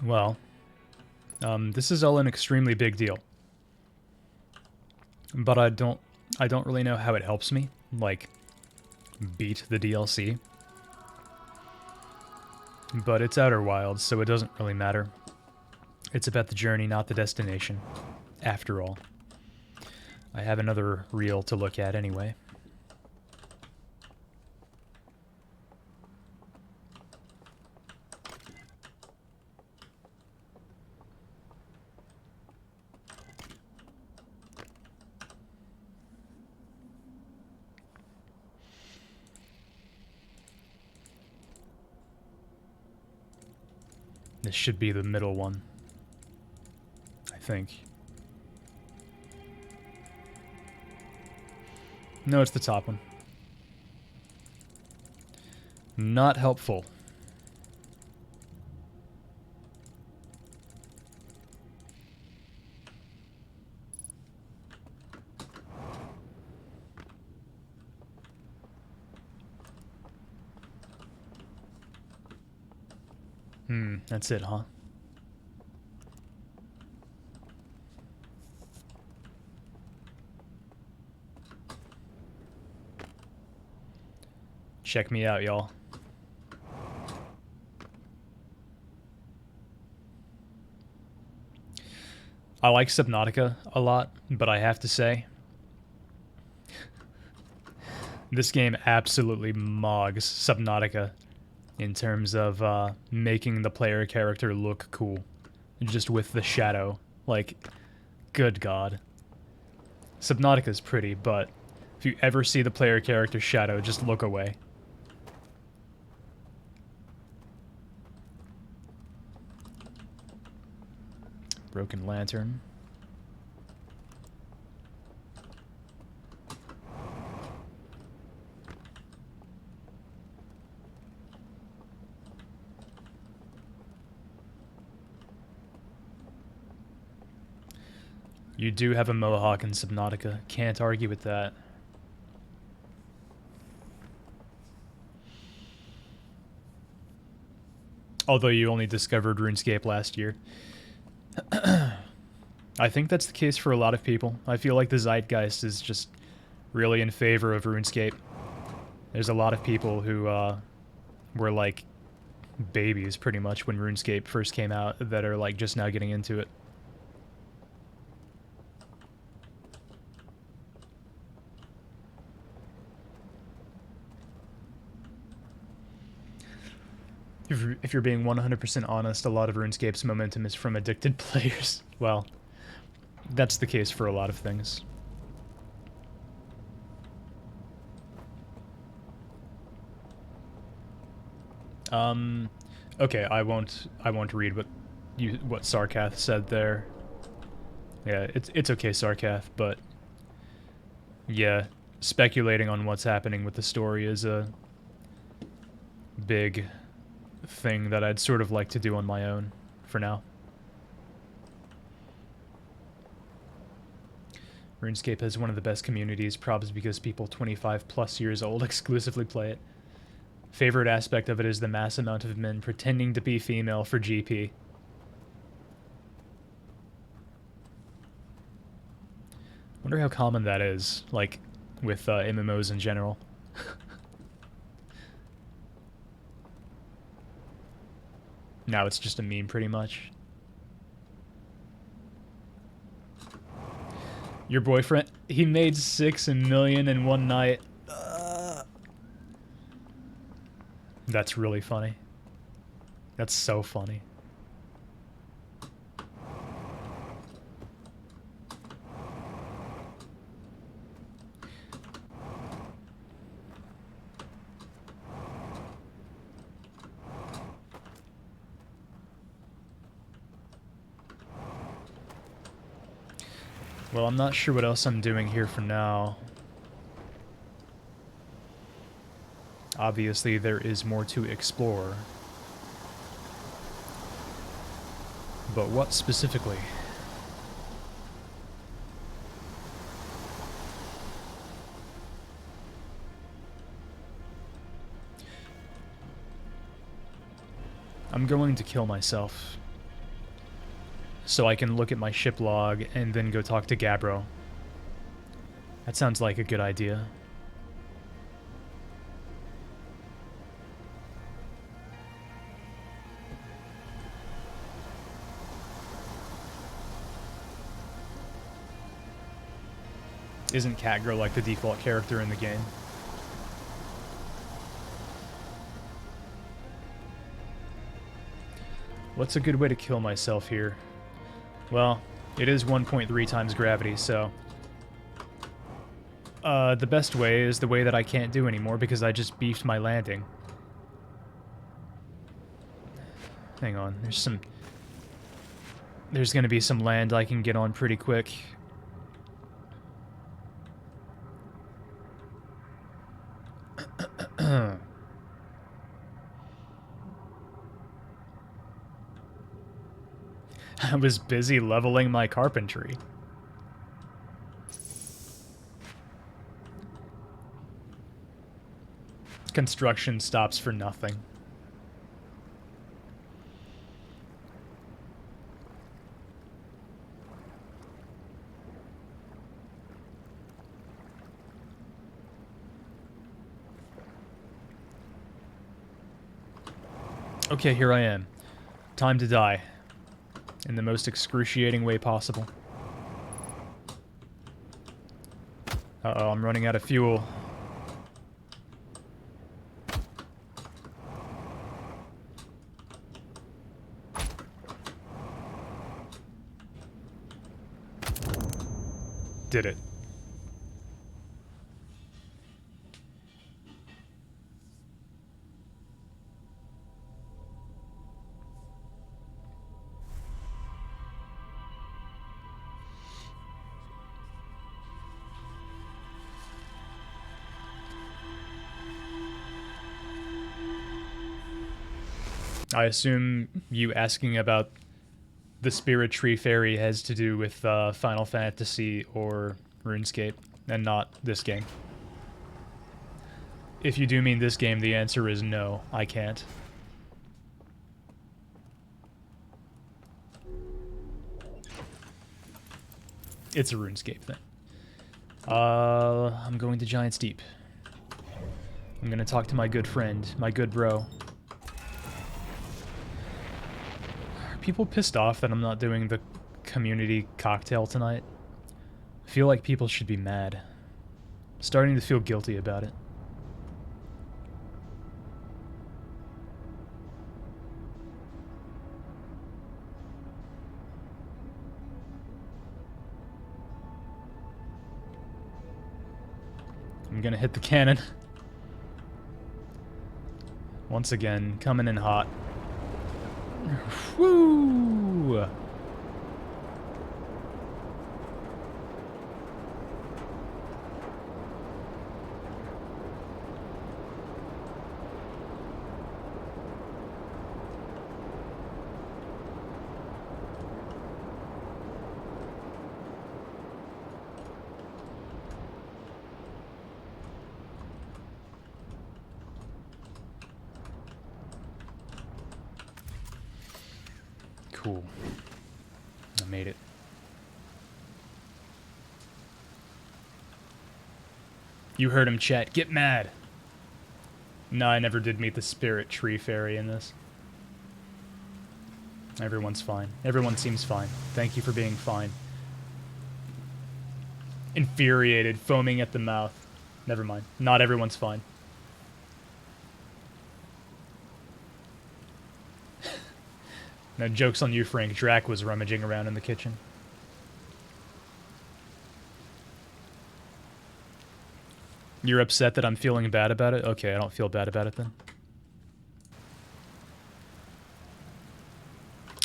Well, this is all an extremely big deal. But I don't really know how it helps me, like, beat the DLC. But it's Outer Wilds, so it doesn't really matter. It's about the journey, not the destination, after all. I have another reel to look at anyway. This should be the middle one, I think. No, it's the top one. Not helpful. That's it, huh? Check me out, y'all. I like Subnautica a lot, but I have to say, this game absolutely mogs Subnautica in terms of making the player character look cool. Just with the shadow. Like, good God. Subnautica's pretty, but if you ever see the player character's shadow, just look away. Broken Lantern. You do have a mohawk in Subnautica. Can't argue with that. Although you only discovered RuneScape last year. I think that's the case for a lot of people. I feel like the zeitgeist is just really in favor of RuneScape. There's a lot of people who were like babies pretty much when RuneScape first came out that are like just now getting into it. If you're being 100% honest, a lot of RuneScape's momentum is from addicted players. Well, that's the case for a lot of things. Okay, I won't read what Sarkath said there. Yeah, it's okay, Sarkath, but yeah, speculating on what's happening with the story is a big thing that I'd sort of like to do on my own for now. RuneScape has one of the best communities, probably because people 25 plus years old exclusively play it. Favorite aspect of it is the mass amount of men pretending to be female for GP. Wonder how common that is. Like, with MMOs in general. Now it's just a meme, pretty much. Your boyfriend, he made $6 million in one night. That's really funny. That's so funny. Well, I'm not sure what else I'm doing here for now. Obviously, there is more to explore. But what specifically? I'm going to kill myself, so I can look at my ship log and then go talk to Gabbro. That sounds like a good idea. Isn't Catgirl like the default character in the game? What's a good way to kill myself here? Well, it is 1.3 times gravity, so... the best way is the way that I can't do anymore because I just beefed my landing. Hang on, there's gonna be some land I can get on pretty quick. I was busy leveling my carpentry. Construction stops for nothing. Okay, here I am. Time to die. In the most excruciating way possible. Uh-oh, I'm running out of fuel. Did it. I assume you asking about the Spirit Tree Fairy has to do with Final Fantasy or RuneScape, and not this game. If you do mean this game, the answer is no, I can't. It's a RuneScape thing. I'm going to Giant's Deep. I'm gonna talk to my good friend, my good bro. Are people pissed off that I'm not doing the community cocktail tonight? I feel like people should be mad. I'm starting to feel guilty about it. I'm gonna hit the cannon. Once again, coming in hot. Woo! Cool. I made it. You heard him, chat. Get mad. No, I never did meet the spirit tree fairy in this. Everyone's fine. Everyone seems fine. Thank you for being fine. Infuriated, foaming at the mouth. Never mind. Not everyone's fine. No, joke's on you, Frank. Drac was rummaging around in the kitchen. You're upset that I'm feeling bad about it? Okay, I don't feel bad about it then.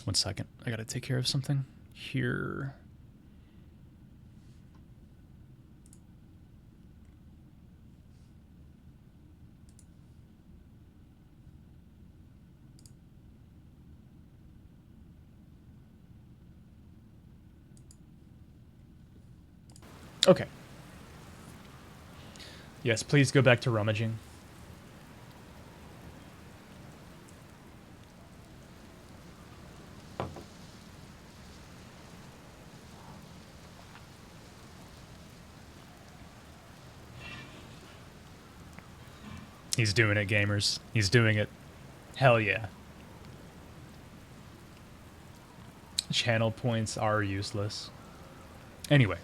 1 second. I gotta take care of something here. Okay. Yes, please go back to rummaging. He's doing it, gamers. He's doing it. Hell yeah. Channel points are useless. Anyway.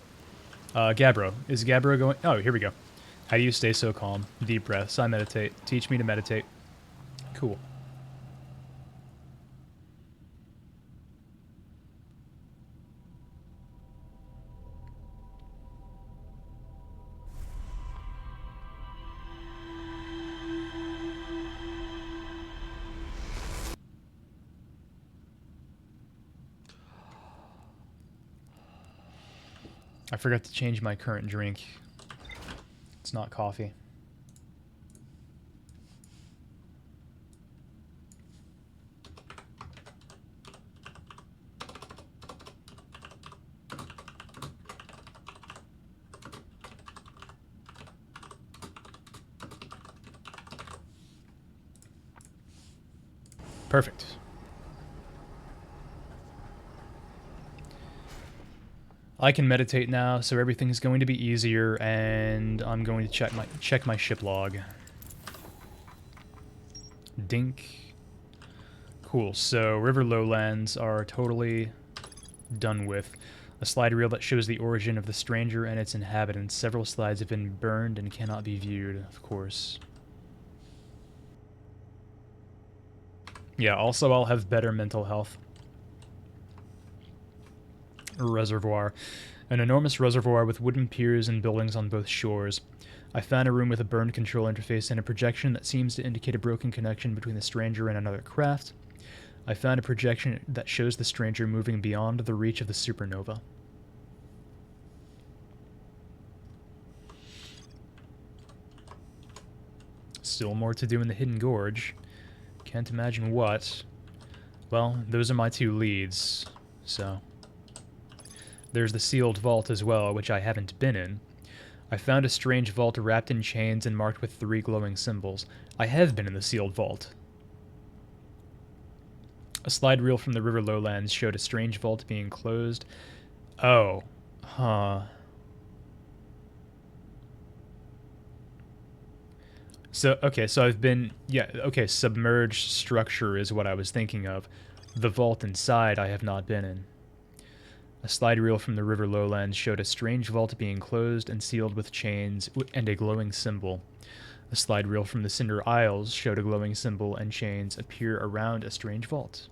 Gabbro. Is Gabbro going... Oh, here we go. How do you stay so calm? Deep breaths. I meditate. Teach me to meditate. Cool. I forgot to change my current drink. It's not coffee. Perfect. I can meditate now, so everything's going to be easier, and I'm going to check my ship log. Dink. Cool, so river lowlands are totally done with. A slide reel that shows the origin of the stranger and its inhabitants. Several slides have been burned and cannot be viewed, of course. Yeah, also I'll have better mental health. Reservoir. An enormous reservoir with wooden piers and buildings on both shores. I found a room with a burned control interface and a projection that seems to indicate a broken connection between the stranger and another craft. I found a projection that shows the stranger moving beyond the reach of the supernova. Still more to do in the Hidden Gorge. Can't imagine what. Well, those are my two leads, so... There's the sealed vault as well, which I haven't been in. I found a strange vault wrapped in chains and marked with 3 glowing symbols. I have been in the sealed vault. A slide reel from the river lowlands showed a strange vault being closed. Oh. Huh. So, okay, so I've been... Yeah, okay, submerged structure is what I was thinking of. The vault inside I have not been in. A slide reel from the river lowlands showed a strange vault being closed and sealed with chains and a glowing symbol. A slide reel from the Cinder Isles showed a glowing symbol and chains appear around a strange vault.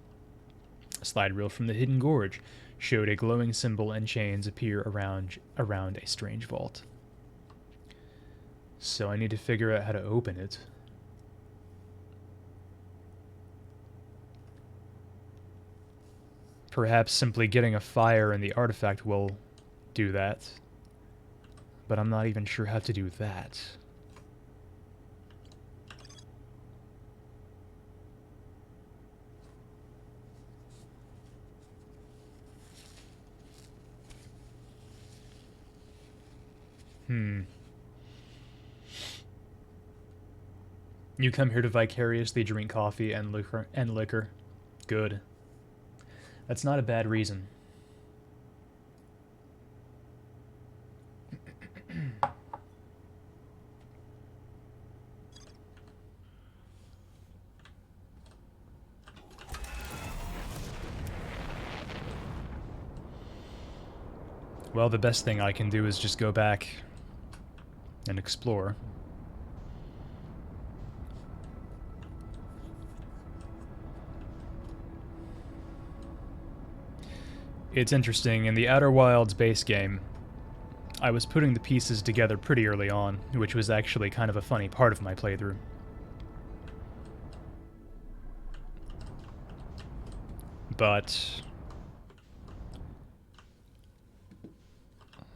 A slide reel from the Hidden Gorge showed a glowing symbol and chains appear around a strange vault. So I need to figure out how to open it. Perhaps simply getting a fire in the artifact will do that. But I'm not even sure how to do that. You come here to vicariously drink coffee and liquor. Good. That's not a bad reason. Well, the best thing I can do is just go back and explore. It's interesting, in the Outer Wilds base game, I was putting the pieces together pretty early on, which was actually kind of a funny part of my playthrough. But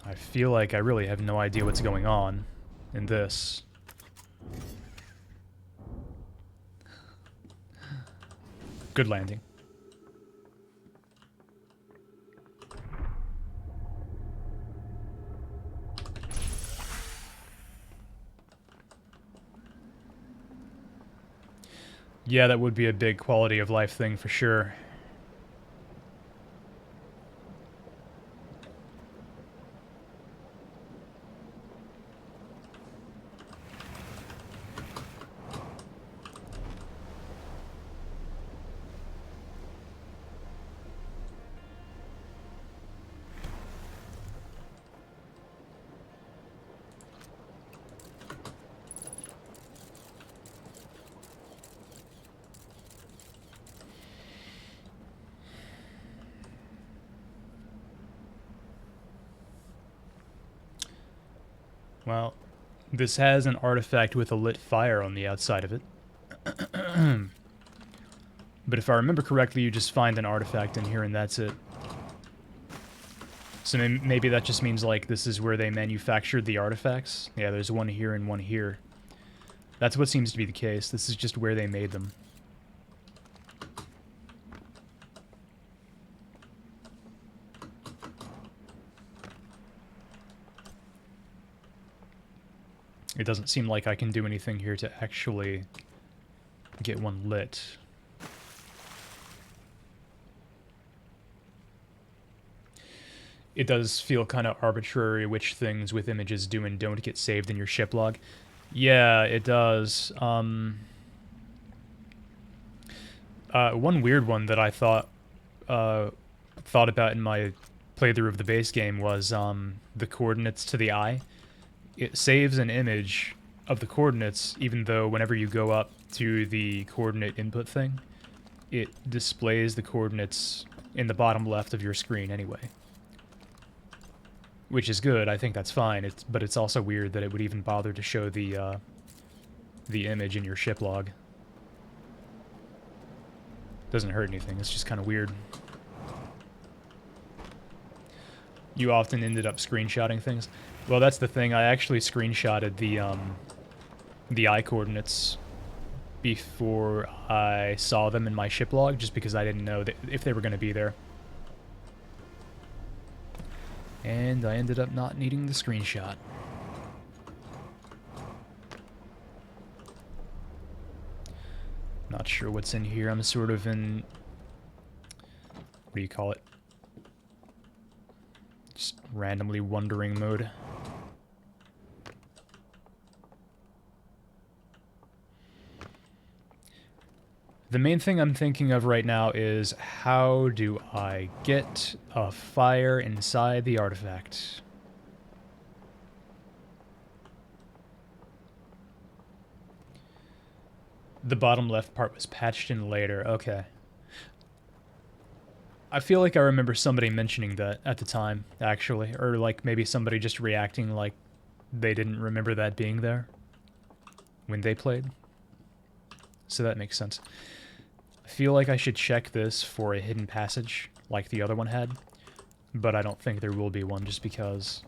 I feel like I really have no idea what's going on in this. Good landing. Yeah, that would be a big quality of life thing for sure. Well, this has an artifact with a lit fire on the outside of it. But if I remember correctly, you just find an artifact in here and that's it. So maybe that just means, like, this is where they manufactured the artifacts? Yeah, there's one here and one here. That's what seems to be the case. This is just where they made them. It doesn't seem like I can do anything here to actually get one lit. It does feel kind of arbitrary which things with images do and don't get saved in your ship log. Yeah, it does. One weird one that I thought about in my playthrough of the base game was the coordinates to the eye. It saves an image of the coordinates, even though whenever you go up to the coordinate input thing, it displays the coordinates in the bottom left of your screen anyway. Which is good, I think that's fine, but it's also weird that it would even bother to show the image in your ship log. Doesn't hurt anything, it's just kind of weird. You often ended up screenshotting things. Well, that's the thing. I actually screenshotted the eye coordinates before I saw them in my ship log, just because I didn't know if they were going to be there. And I ended up not needing the screenshot. Not sure what's in here. I'm sort of in... what do you call it? Just randomly wandering mode. The main thing I'm thinking of right now is how do I get a fire inside the artifact? The bottom left part was patched in later. Okay. I feel like I remember somebody mentioning that at the time, actually. Or like maybe somebody just reacting like they didn't remember that being there when they played. So that makes sense. I feel like I should check this for a hidden passage, like the other one had, but I don't think there will be one just because...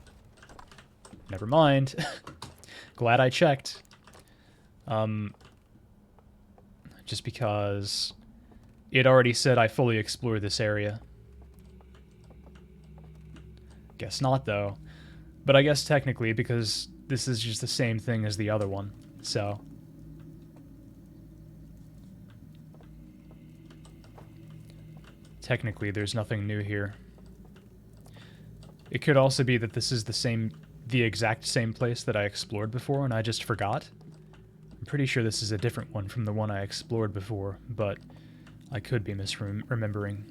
Never mind. Glad I checked. Just because it already said I fully explored this area. Guess not, though. But I guess technically, because this is just the same thing as the other one, so... Technically, there's nothing new here. It could also be that this is the exact same place that I explored before and I just forgot. I'm pretty sure this is a different one from the one I explored before, but I could be misremembering.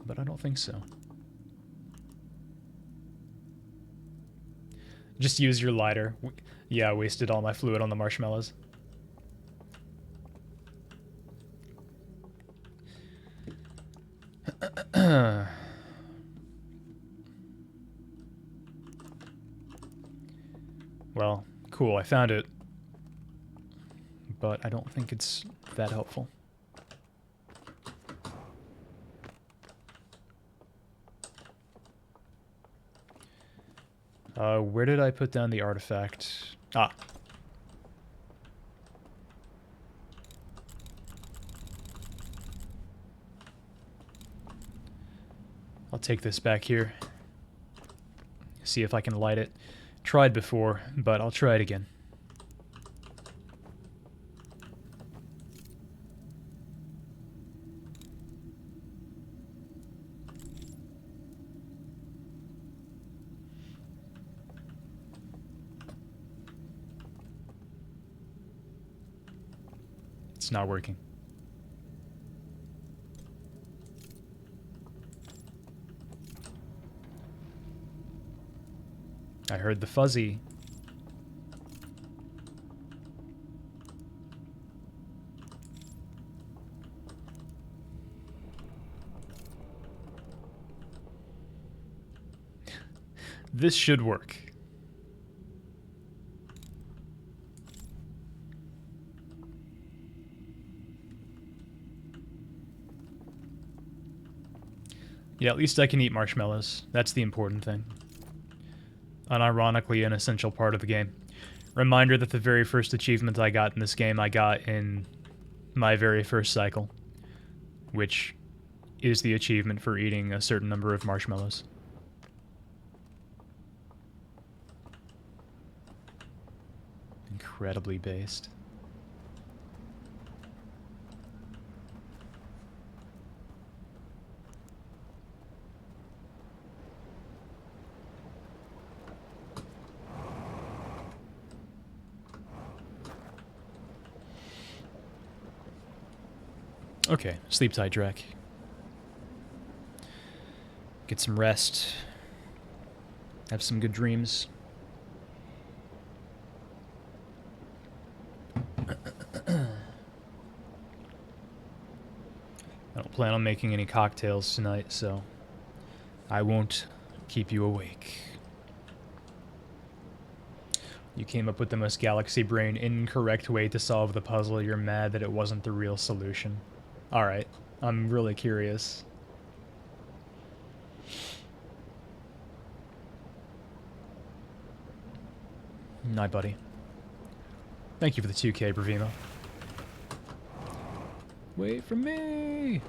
But I don't think so. Just use your lighter. Yeah, I wasted all my fluid on the marshmallows. Well, cool, I found it. But I don't think it's that helpful. Where did I put down the artifact? Ah. I'll take this back here. See if I can light it. Tried before, but I'll try it again. It's not working. I heard the fuzzy. This should work. Yeah, at least I can eat marshmallows. That's the important thing. Unironically, an essential part of the game. Reminder that the very first achievement I got in this game, I got in my very first cycle, which is the achievement for eating a certain number of marshmallows. Incredibly based. Okay, sleep tight, Drek. Get some rest. Have some good dreams. I don't plan on making any cocktails tonight, so I won't keep you awake. You came up with the most galaxy brain incorrect way to solve the puzzle. You're mad that it wasn't the real solution. Alright, I'm really curious. Night, buddy. Thank you for the 2K, Bravimo. Wait for me!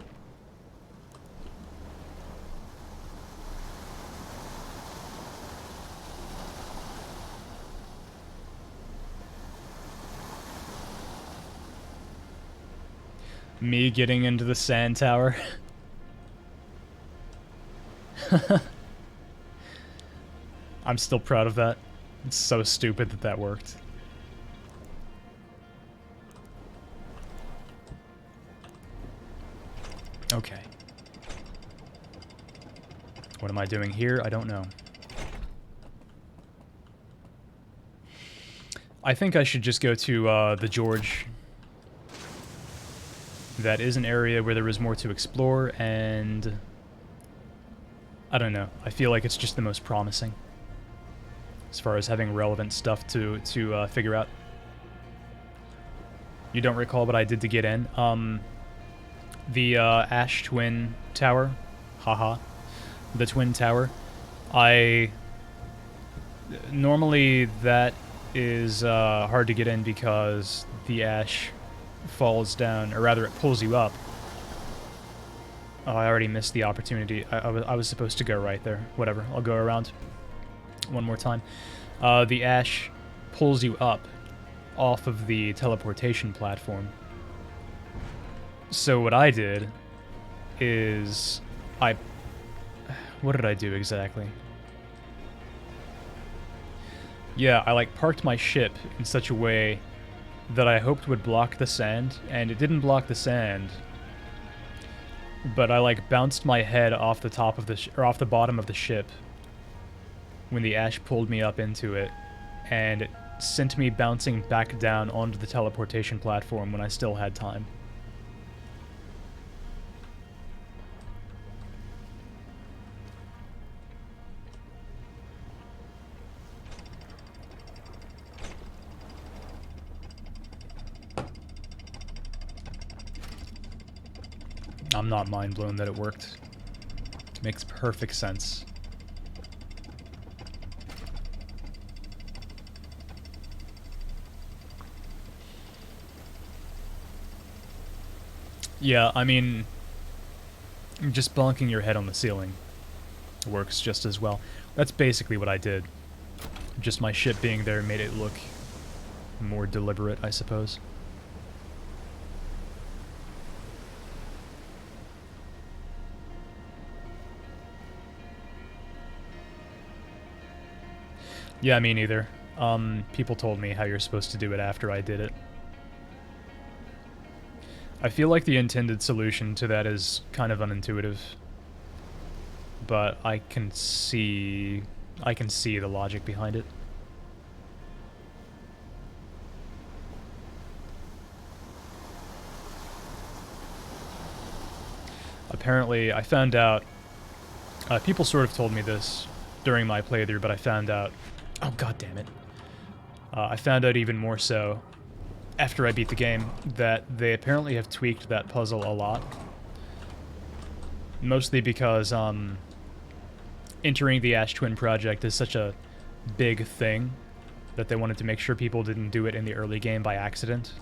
Me getting into the sand tower. I'm still proud of that. It's so stupid that that worked. Okay. What am I doing here? I don't know. I think I should just go to the George. That is an area where there is more to explore, and I don't know. I feel like it's just the most promising as far as having relevant stuff to figure out. You don't recall what I did to get in? The Ash Twin Tower. Haha. The Twin Tower. Normally that is hard to get in because the Ash falls down, or rather it pulls you up. Oh, I already missed the opportunity. I was supposed to go right there. Whatever, I'll go around one more time. The Ash pulls you up off of the teleportation platform. So what I did is what did I do exactly? Yeah, I like parked my ship in such a way that I hoped would block the sand, and it didn't block the sand. But I like bounced my head off the top of the or off the bottom of the ship when the ash pulled me up into it and sent me bouncing back down onto the teleportation platform when I still had time. I'm not mind blown that it worked. It makes perfect sense. Yeah, I mean, just bonking your head on the ceiling works just as well. That's basically what I did. Just my ship being there made it look more deliberate, I suppose. Yeah, me neither. People told me how you're supposed to do it after I did it. I feel like the intended solution to that is kind of unintuitive. But I can see the logic behind it. Apparently, I found out... people sort of told me this during my playthrough, but I found out... Oh, god damn it. I found out even more so after I beat the game that they apparently have tweaked that puzzle a lot. Mostly because, entering the Ash Twin project is such a big thing that they wanted to make sure people didn't do it in the early game by accident.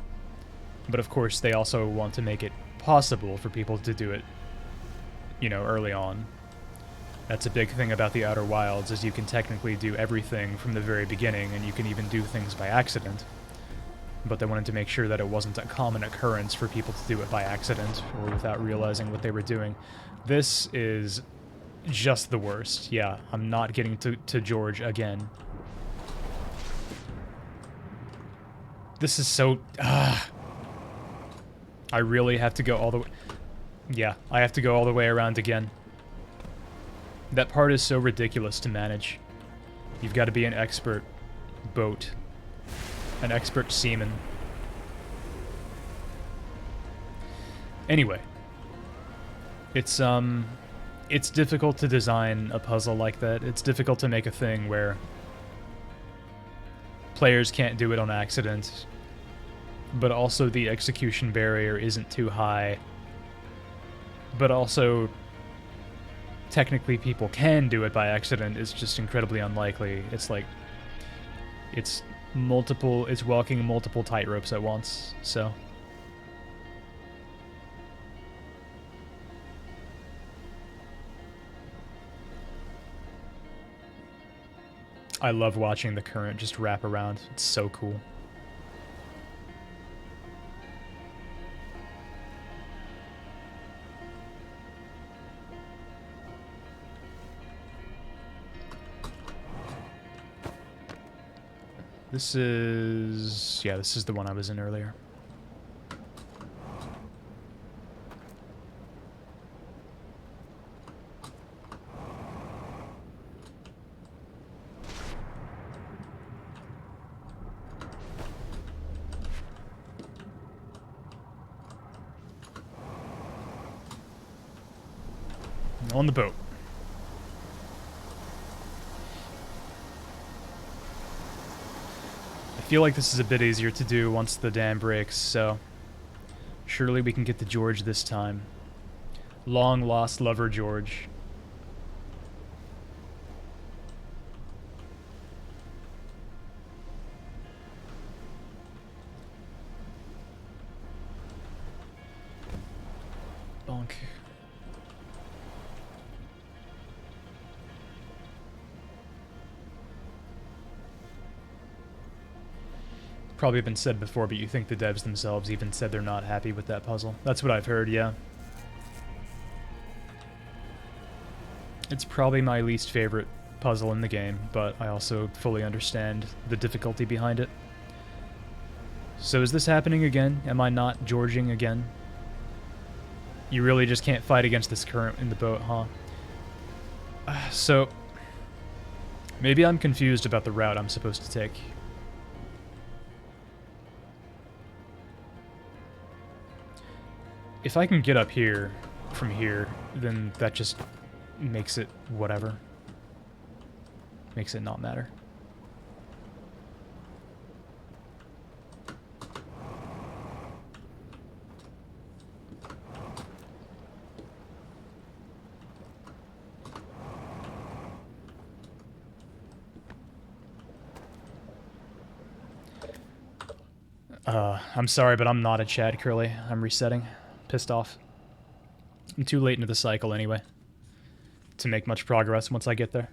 But of course, they also want to make it possible for people to do it, you know, early on. That's a big thing about the Outer Wilds, is you can technically do everything from the very beginning, and you can even do things by accident. But they wanted to make sure that it wasn't a common occurrence for people to do it by accident, or without realizing what they were doing. This is just the worst. Yeah, I'm not getting to George again. This is so... I really have to go all the way... Yeah, I have to go all the way around again. That part is so ridiculous to manage. You've got to be an expert boat. An expert seaman. Anyway. It's difficult to design a puzzle like that. It's difficult to make a thing where players can't do it on accident, but also the execution barrier isn't too high. But also, technically people can do it by accident. It's just incredibly unlikely. It's like, it's walking multiple tightropes at once, so. I love watching the current just wrap around. It's so cool. This is... yeah, this is the one I was in earlier. On the boat. I feel like this is a bit easier to do once the dam breaks, so surely we can get to George this time. Long lost lover George. Bonk. Probably been said before, but you think the devs themselves even said they're not happy with that puzzle. That's what I've heard, yeah. It's probably my least favorite puzzle in the game, but I also fully understand the difficulty behind it. So is this happening again? Am I not Georging again? You really just can't fight against this current in the boat, huh? So, Maybe I'm confused about the route I'm supposed to take. If I can get up here from here, then that just makes it whatever. Makes it not matter. I'm sorry, but I'm not a Chad Curly. I'm resetting. Pissed off. I'm too late into the cycle anyway to make much progress once I get there.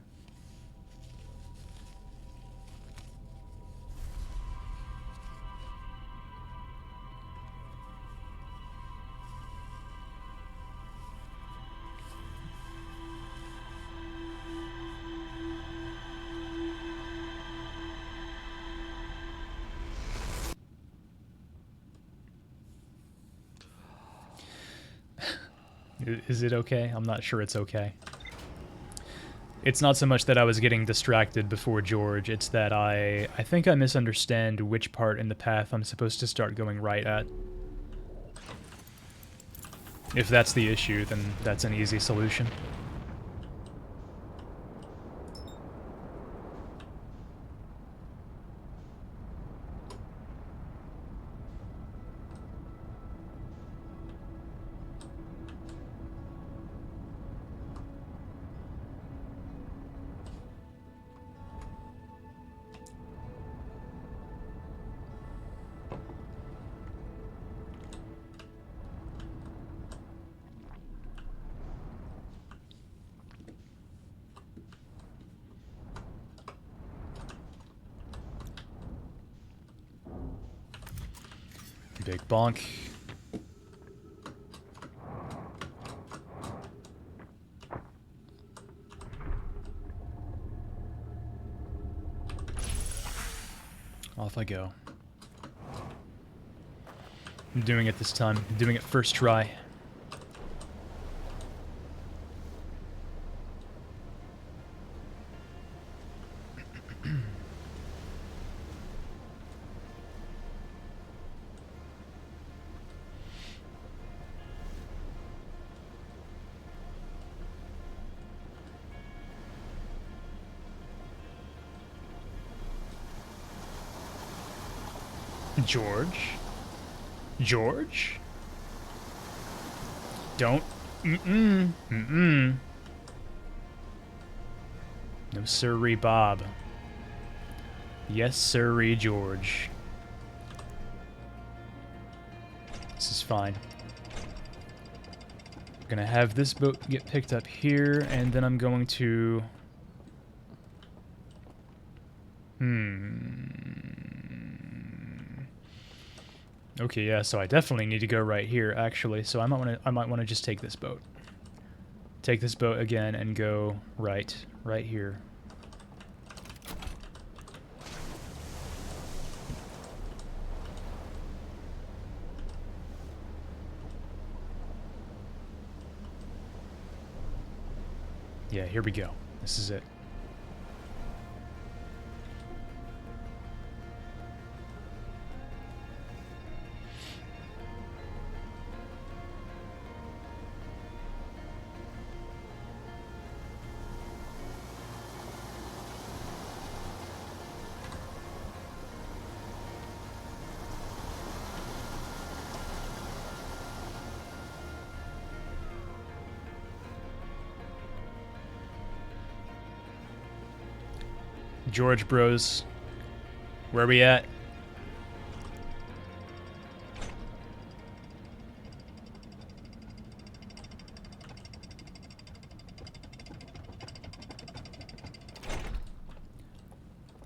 Is it okay? I'm not sure it's okay. It's not so much that I was getting distracted before George, it's that I think I misunderstand which part in the path I'm supposed to start going right at. If that's the issue, then that's an easy solution. Big bonk. Off I go. I'm doing it this time. I'm doing it first try. George? George? Don't. No sirree, Bob. Yes, sirree, George. This is fine. I'm gonna have this boat get picked up here, and then I'm going to... Okay, yeah, so I definitely need to go right here, actually. So I might want to just take this boat. Take this boat again and go right here. Yeah, here we go. This is it. George bros, where are we at?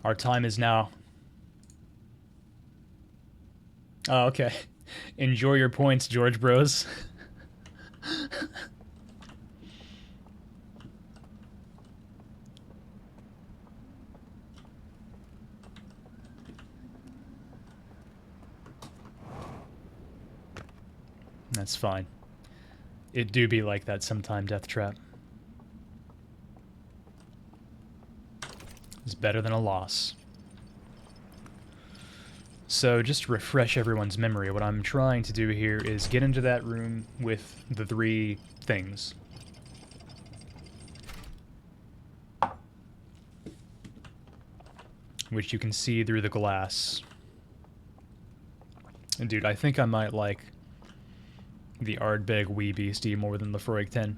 Our time is now. Oh, okay. Enjoy your points, George bros. That's fine. It do be like that sometime, Death Trap. is better than a loss. So just to refresh everyone's memory, what I'm trying to do here is get into that room with the 3 things. Which you can see through the glass. And dude, I think I might like the Ardbeg Wee Beastie more than the Lefroy 10.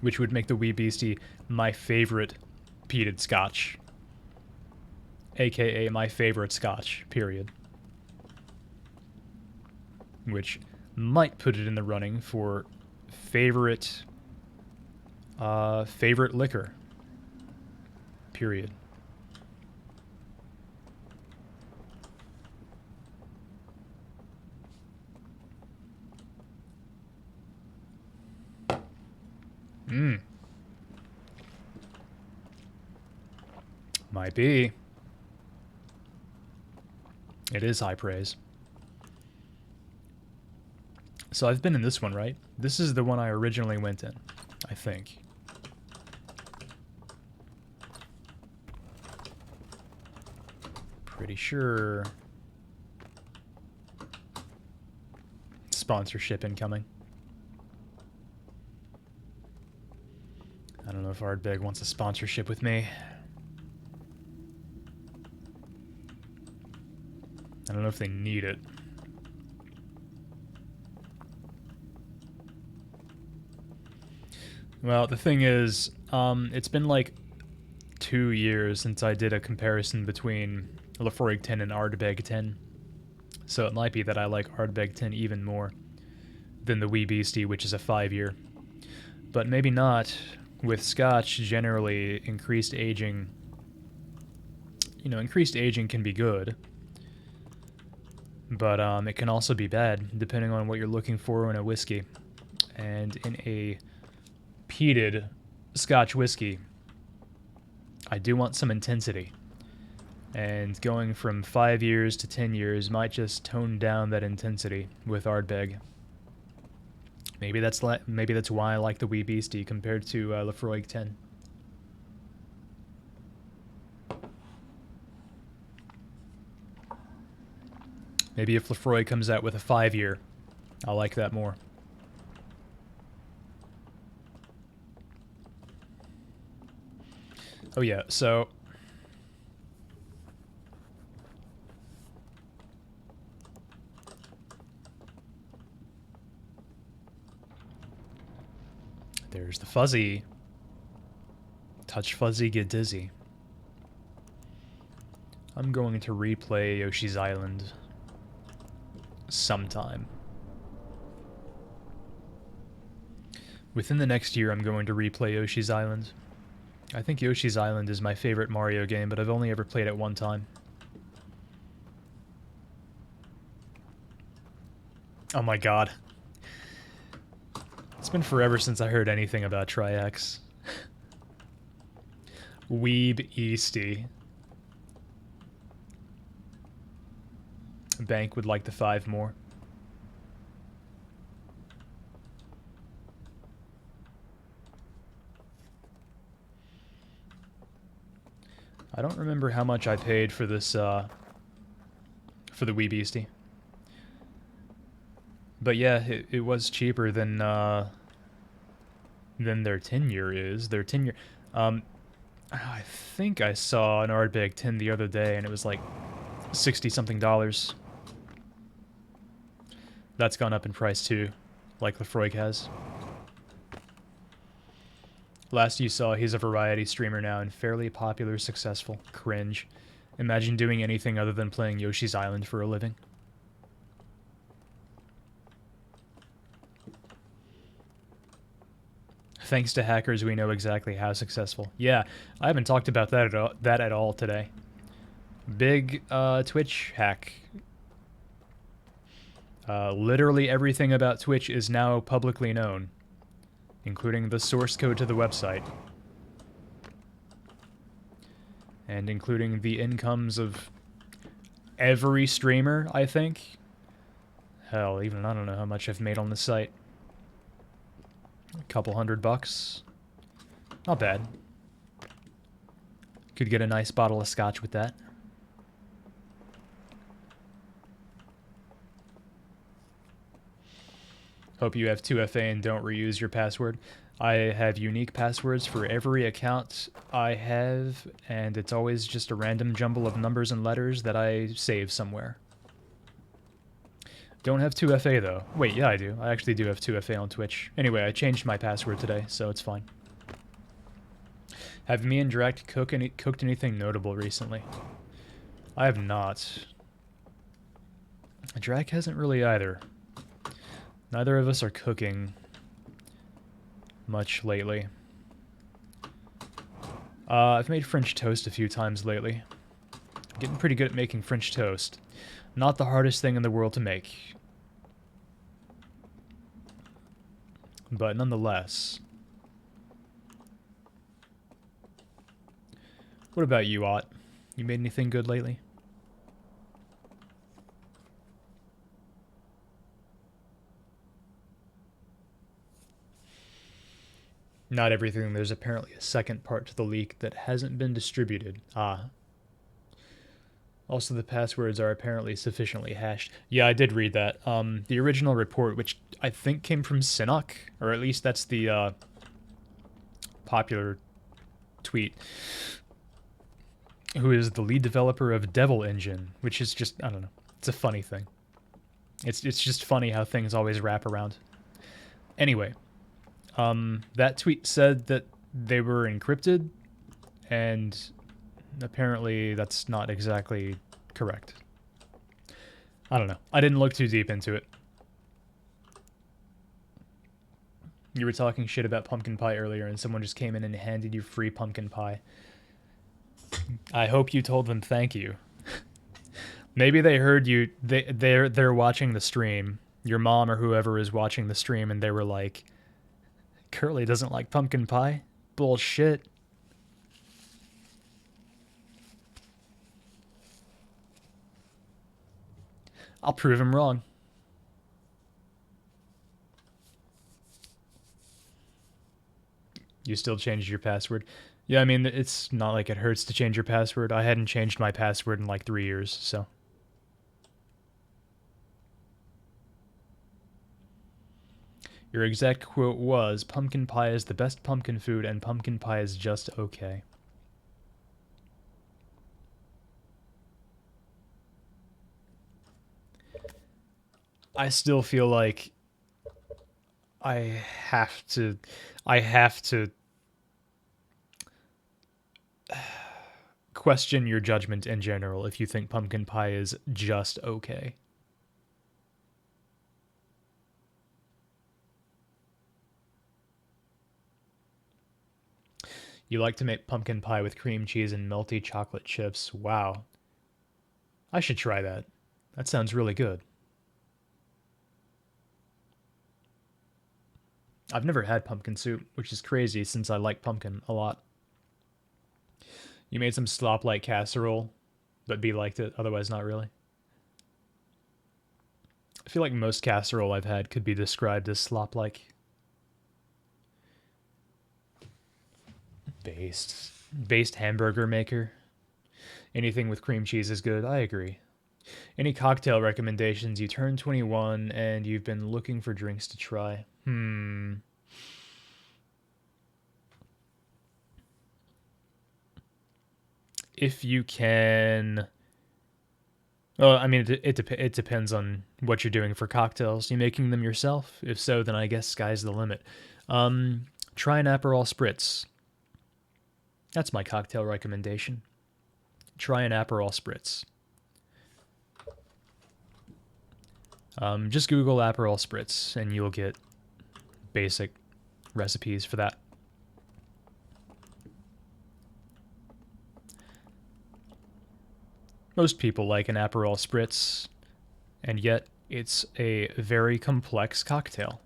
Which would make the Wee Beastie my favorite peated scotch. AKA my favorite scotch, period. Which might put it in the running for favorite liquor, period. Might be. It is high praise. So I've been in this one, right? This is the one I originally went in, I think. Pretty sure. Sponsorship incoming. I don't know if Ardbeg wants a sponsorship with me. I don't know if they need it. Well, the thing is, it's been like 2 years since I did a comparison between Lefroy 10 and Ardbeg 10. So it might be that I like Ardbeg 10 even more than the Wee Beastie, which is a 5-year. But maybe not. With Scotch, generally, increased aging... You know, increased aging can be good. But it can also be bad, depending on what you're looking for in a whiskey. And in a peated Scotch whiskey, I do want some intensity. And going from 5 years to 10 years might just tone down that intensity with Ardbeg. Maybe that's why I like the Wee Beastie compared to Lefroy 10. Maybe if Lefroy comes out with a 5-year, I'll like that more. Oh yeah, so... There's the fuzzy. Touch fuzzy, get dizzy. I'm going to replay Yoshi's Island sometime. Within the next year, I'm going to replay Yoshi's Island. I think Yoshi's Island is my favorite Mario game, but I've only ever played it one time. Oh my god. It's been forever since I heard anything about Tri-X. Weeb Easty. Bank would like the 5 more. I don't remember how much I paid for this, for the Wee Beastie. But yeah, it was cheaper than their 10-year is. Their 10-year... I think I saw an Ardbeg 10 the other day, and it was like $60-something. That's gone up in price too, like Lefroy has. Last you saw, he's a variety streamer now and fairly popular, successful. Cringe. Imagine doing anything other than playing Yoshi's Island for a living. Thanks to hackers, we know exactly how successful. Yeah, I haven't talked about that at all today. Big Twitch hack. Literally everything about Twitch is now publicly known, including the source code to the website. And including the incomes of every streamer, I think. Hell, even I don't know how much I've made on the site. A couple $100. Not bad. Could get a nice bottle of scotch with that. Hope you have 2FA and don't reuse your password. I have unique passwords for every account I have, and it's always just a random jumble of numbers and letters that I save somewhere. Don't have 2FA though. Wait, yeah I do. I actually do have 2FA on Twitch. Anyway, I changed my password today, so it's fine. Have me and Direct cooked anything notable recently? I have not. Drac hasn't really either. Neither of us are cooking much lately. I've made French toast a few times lately. I'm getting pretty good at making French toast. Not the hardest thing in the world to make. But nonetheless. What about you, Ott? You made anything good lately? Not everything. There's apparently a second part to the leak that hasn't been distributed. Ah. Also, the passwords are apparently sufficiently hashed. Yeah, I did read that. The original report, which I think came from Sinnock, or at least that's the popular tweet, who is the lead developer of Devil Engine, which is just, I don't know, it's a funny thing. It's just funny how things always wrap around. Anyway, that tweet said that they were encrypted, and apparently that's not exactly correct. I don't know. I didn't look too deep into it. You were talking shit about pumpkin pie earlier, and someone just came in and handed you free pumpkin pie. I hope you told them thank you. Maybe they heard you. They're watching the stream. Your mom or whoever is watching the stream, and they were like, "Curly doesn't like pumpkin pie? Bullshit." I'll prove him wrong. You still changed your password? Yeah, I mean, it's not like it hurts to change your password. I hadn't changed my password in like 3 years, so. Your exact quote was, "Pumpkin pie is the best pumpkin food, and pumpkin pie is just okay." I still feel like I have to question your judgment in general if you think pumpkin pie is just okay. You like to make pumpkin pie with cream cheese and melty chocolate chips. Wow. I should try that. That sounds really good. I've never had pumpkin soup, which is crazy since I like pumpkin a lot. You made some slop-like casserole, but B liked it, otherwise not really. I feel like most casserole I've had could be described as slop-like. Based hamburger maker. Anything with cream cheese is good, I agree. Any cocktail recommendations? You turned 21 and you've been looking for drinks to try. If you can... Well, I mean, it depends on what you're doing for cocktails. You making them yourself? If so, then I guess sky's the limit. Try an Aperol Spritz. That's my cocktail recommendation. Try an Aperol Spritz. Just Google Aperol Spritz, and you'll get basic recipes for that. Most people like an Aperol Spritz, and yet it's a very complex cocktail,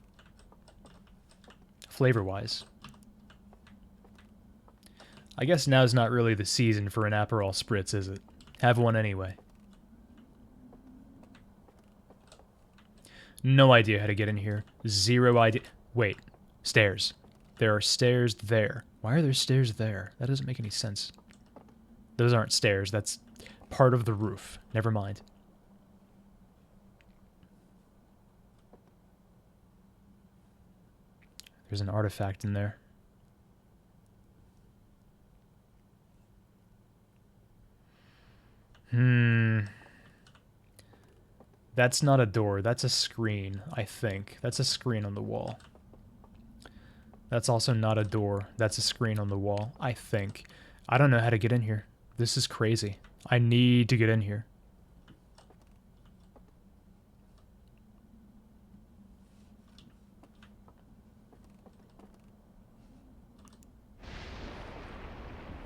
flavor-wise. I guess now's not really the season for an Aperol Spritz, is it? Have one anyway. No idea how to get in here. Zero idea. Wait, stairs. There are stairs there. Why are there stairs there? That doesn't make any sense. Those aren't stairs. That's part of the roof. Never mind. There's an artifact in there. That's not a door. That's a screen, I think. That's a screen on the wall. That's also not a door. That's a screen on the wall, I think. I don't know how to get in here. This is crazy. I need to get in here.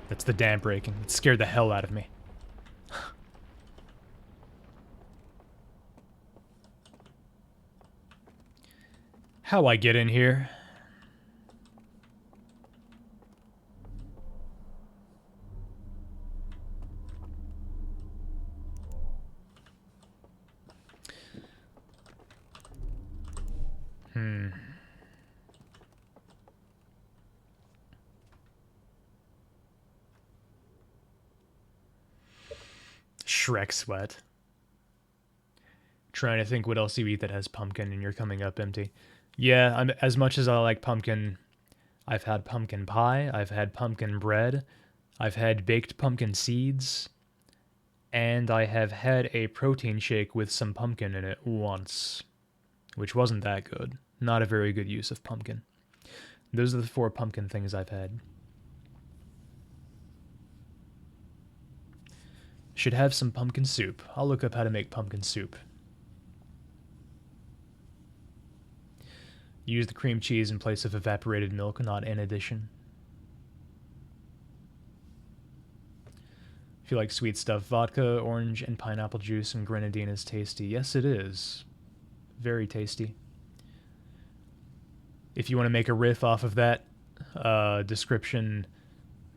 That's the dam breaking. It scared the hell out of me. How I get in here? Shrek sweat. Trying to think what else you eat that has pumpkin and you're coming up empty. Yeah, as much as I like pumpkin, I've had pumpkin pie, I've had pumpkin bread, I've had baked pumpkin seeds, and I have had a protein shake with some pumpkin in it once, which wasn't that good. Not a very good use of pumpkin. Those are the 4 pumpkin things I've had. Should have some pumpkin soup. I'll look up how to make pumpkin soup. Use the cream cheese in place of evaporated milk, not in addition. If you like sweet stuff, vodka, orange, and pineapple juice and grenadine is tasty. Yes, it is. Very tasty. If you want to make a riff off of that description,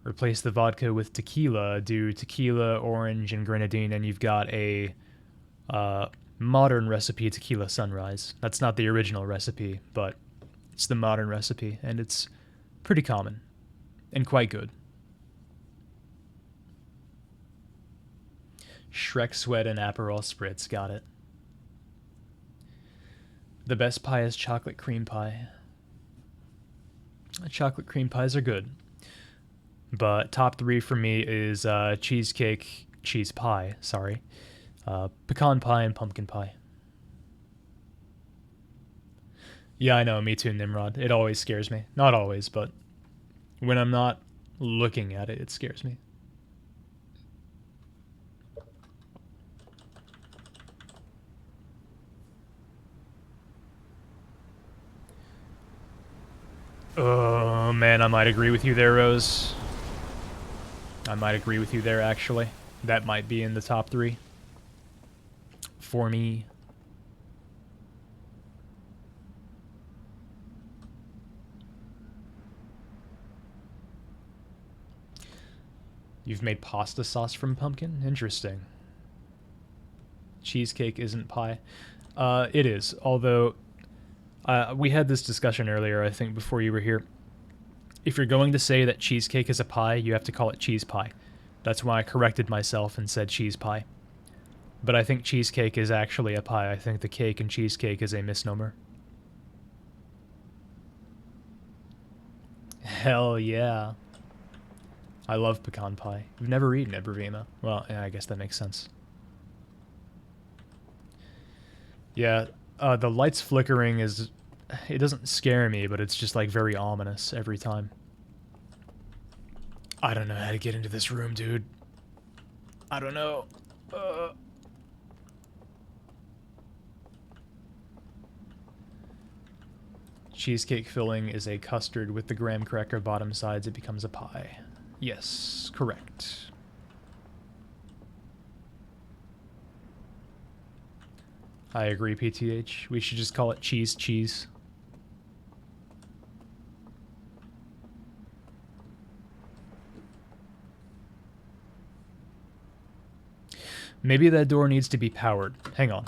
replace the vodka with tequila, do tequila, orange, and grenadine, and you've got a modern recipe tequila sunrise. That's not the original recipe, but it's the modern recipe, and it's pretty common and quite good. Shrek sweat and Aperol spritz, got it. The best pie is chocolate cream pie. Chocolate cream pies are good. But top 3 for me is cheese pie, sorry. Pecan pie and pumpkin pie. Yeah, I know, me too, Nimrod. It always scares me. Not always, but when I'm not looking at it, it scares me. Oh, man, I might agree with you there, Rose. I might agree with you there, actually. That might be in the top 3. For me. You've made pasta sauce from pumpkin? Interesting. Cheesecake isn't pie. It is, although we had this discussion earlier, I think, before you were here. If you're going to say that cheesecake is a pie, you have to call it cheese pie. That's why I corrected myself and said cheese pie. But I think cheesecake is actually a pie. I think the cake in cheesecake is a misnomer. Hell yeah. I love pecan pie. You've never eaten it, Bravima. Well, yeah, I guess that makes sense. Yeah, the lights flickering is... It doesn't scare me, but it's just, like, very ominous every time. I don't know how to get into this room, dude. I don't know. Cheesecake filling is a custard with the graham cracker bottom sides. It becomes a pie. Yes, correct. I agree, PTH. We should just call it cheese. Maybe that door needs to be powered. Hang on.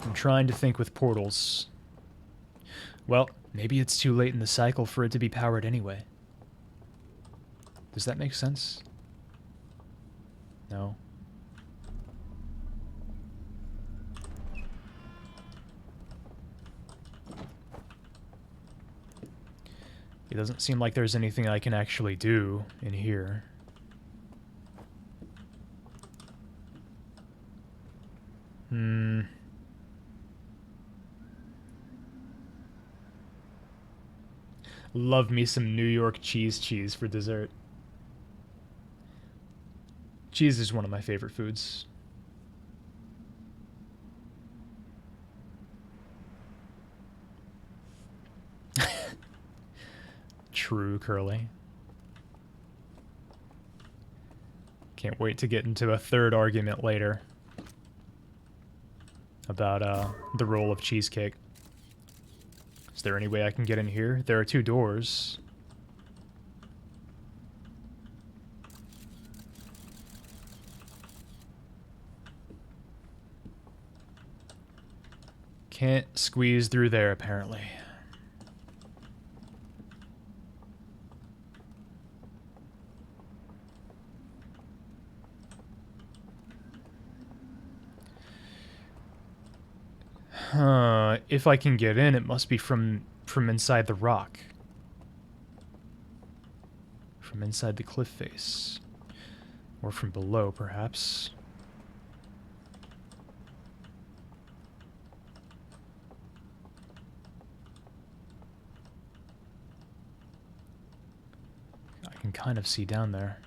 I'm trying to think with portals. Well, maybe it's too late in the cycle for it to be powered anyway. Does that make sense? No. It doesn't seem like there's anything I can actually do in here. Love me some New York cheese for dessert. Cheese is one of my favorite foods. True, Curly. Can't wait to get into a third argument later about the role of cheesecake. Is there any way I can get in here? There are 2 doors. Can't squeeze through there, apparently. If I can get in, it must be from inside the rock. From inside the cliff face. Or from below, perhaps. I can kind of see down there.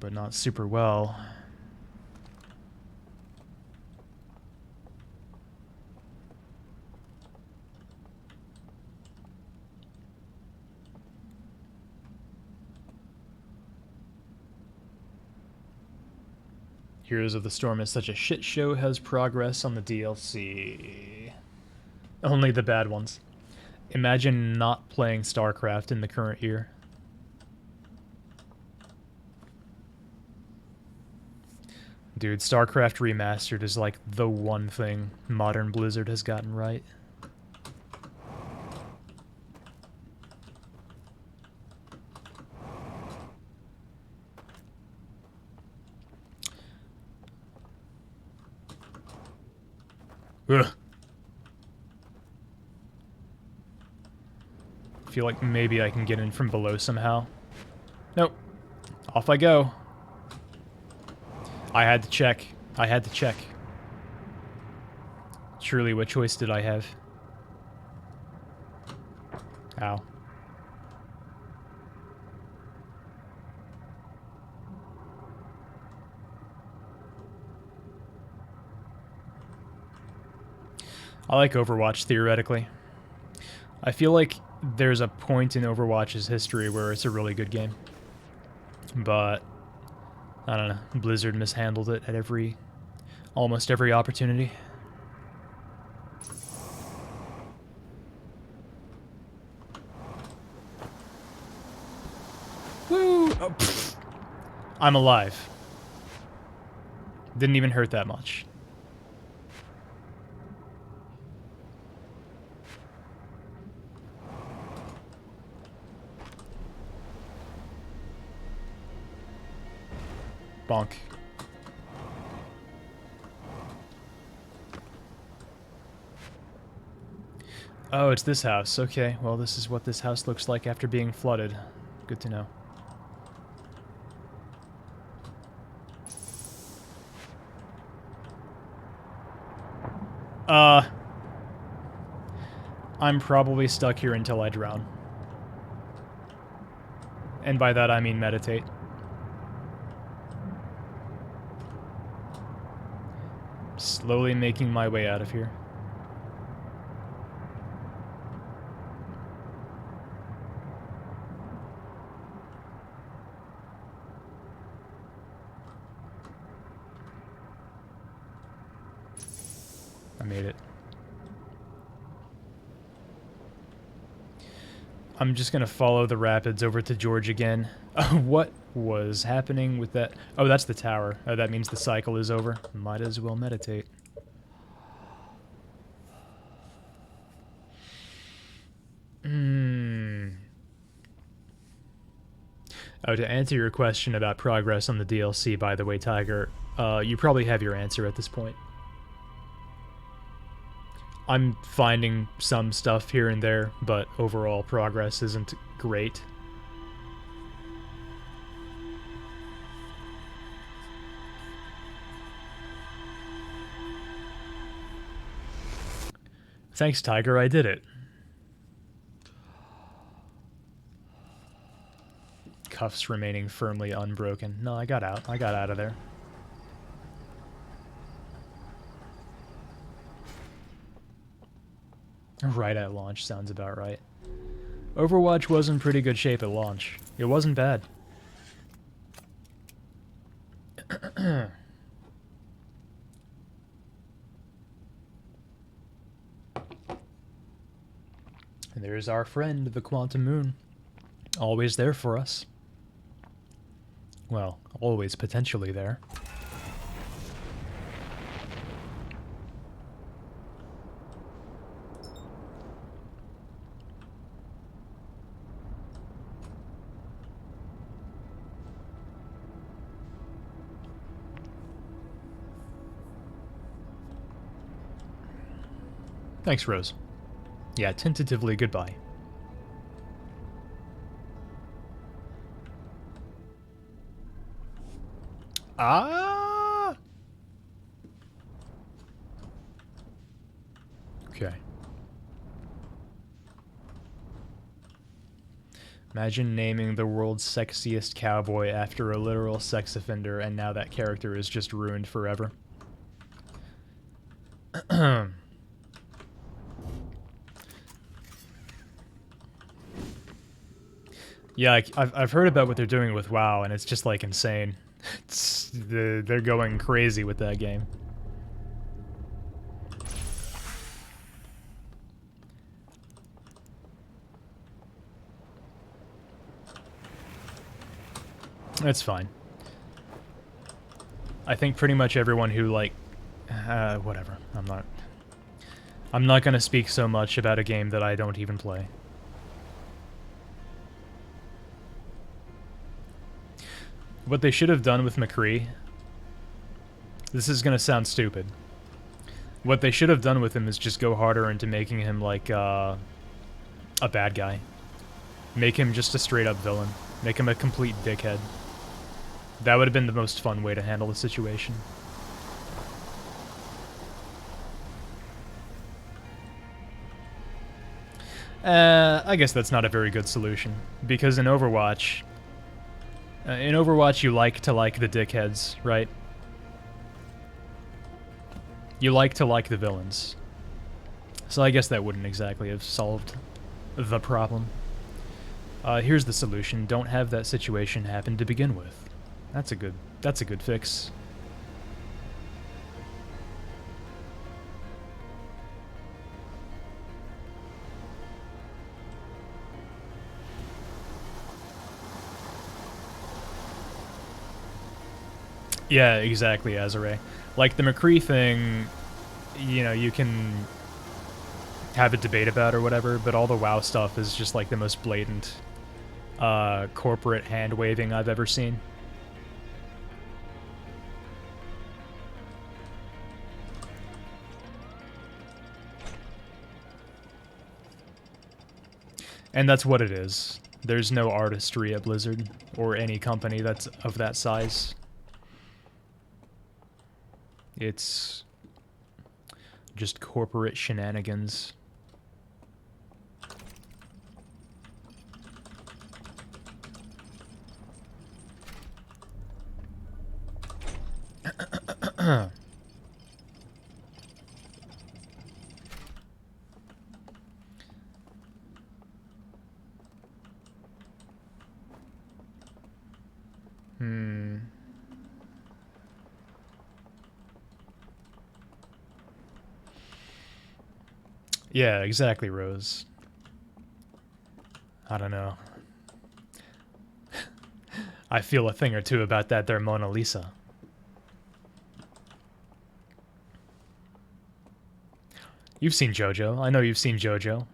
But not super well. Heroes of the Storm is such a shit show, has progress on the DLC. Only the bad ones. Imagine not playing StarCraft in the current year. Dude, StarCraft Remastered is like the one thing modern Blizzard has gotten right. Ugh. I feel like maybe I can get in from below somehow. Nope. Off I go. I had to check. I had to check. Truly, what choice did I have? Ow. I like Overwatch, theoretically. I feel like there's a point in Overwatch's history where it's a really good game. But I don't know, Blizzard mishandled it at almost every opportunity. Woo! Oh, I'm alive. Didn't even hurt that much. Bonk. Oh, it's this house. Okay, well, this is what this house looks like after being flooded. Good to know. I'm probably stuck here until I drown. And by that I mean meditate. Slowly making my way out of here. I made it. I'm just gonna follow the rapids over to George again. What was happening with that? Oh, that's the tower. Oh, that means the cycle is over. Might as well meditate. Oh, to answer your question about progress on the DLC, by the way, Tiger, you probably have your answer at this point. I'm finding some stuff here and there, but overall progress isn't great. Thanks, Tiger, I did it. Cuffs remaining firmly unbroken. No, I got out. I got out of there. Right at launch sounds about right. Overwatch was in pretty good shape at launch. It wasn't bad. And there's our friend, the Quantum Moon. Always there for us. Well, always potentially there. Thanks, Rose. Yeah, tentatively goodbye. Ah! Okay. Imagine naming the world's sexiest cowboy after a literal sex offender, and now that character is just ruined forever. Yeah, I've heard about what they're doing with WoW, and it's just, like, insane. They're going crazy with that game. That's fine. I think pretty much everyone who, like... whatever. I'm not gonna speak so much about a game that I don't even play. What they should have done with McCree... This is gonna sound stupid. What they should have done with him is just go harder into making him, like, a bad guy. Make him just a straight-up villain. Make him a complete dickhead. That would have been the most fun way to handle the situation. I guess that's not a very good solution, because in Overwatch... you like to like the dickheads, right? You like to like the villains. So I guess that wouldn't exactly have solved the problem. Here's the solution. Don't have that situation happen to begin with. That's a good fix. Yeah, exactly, Azure. Like, the McCree thing, you know, you can have a debate about or whatever, but all the WoW stuff is just, like, the most blatant corporate hand-waving I've ever seen. And that's what it is. There's no artistry at Blizzard, or any company that's of that size. It's just corporate shenanigans. Yeah, exactly, Rose. I don't know. I feel a thing or two about that there Mona Lisa. You've seen JoJo. I know you've seen JoJo.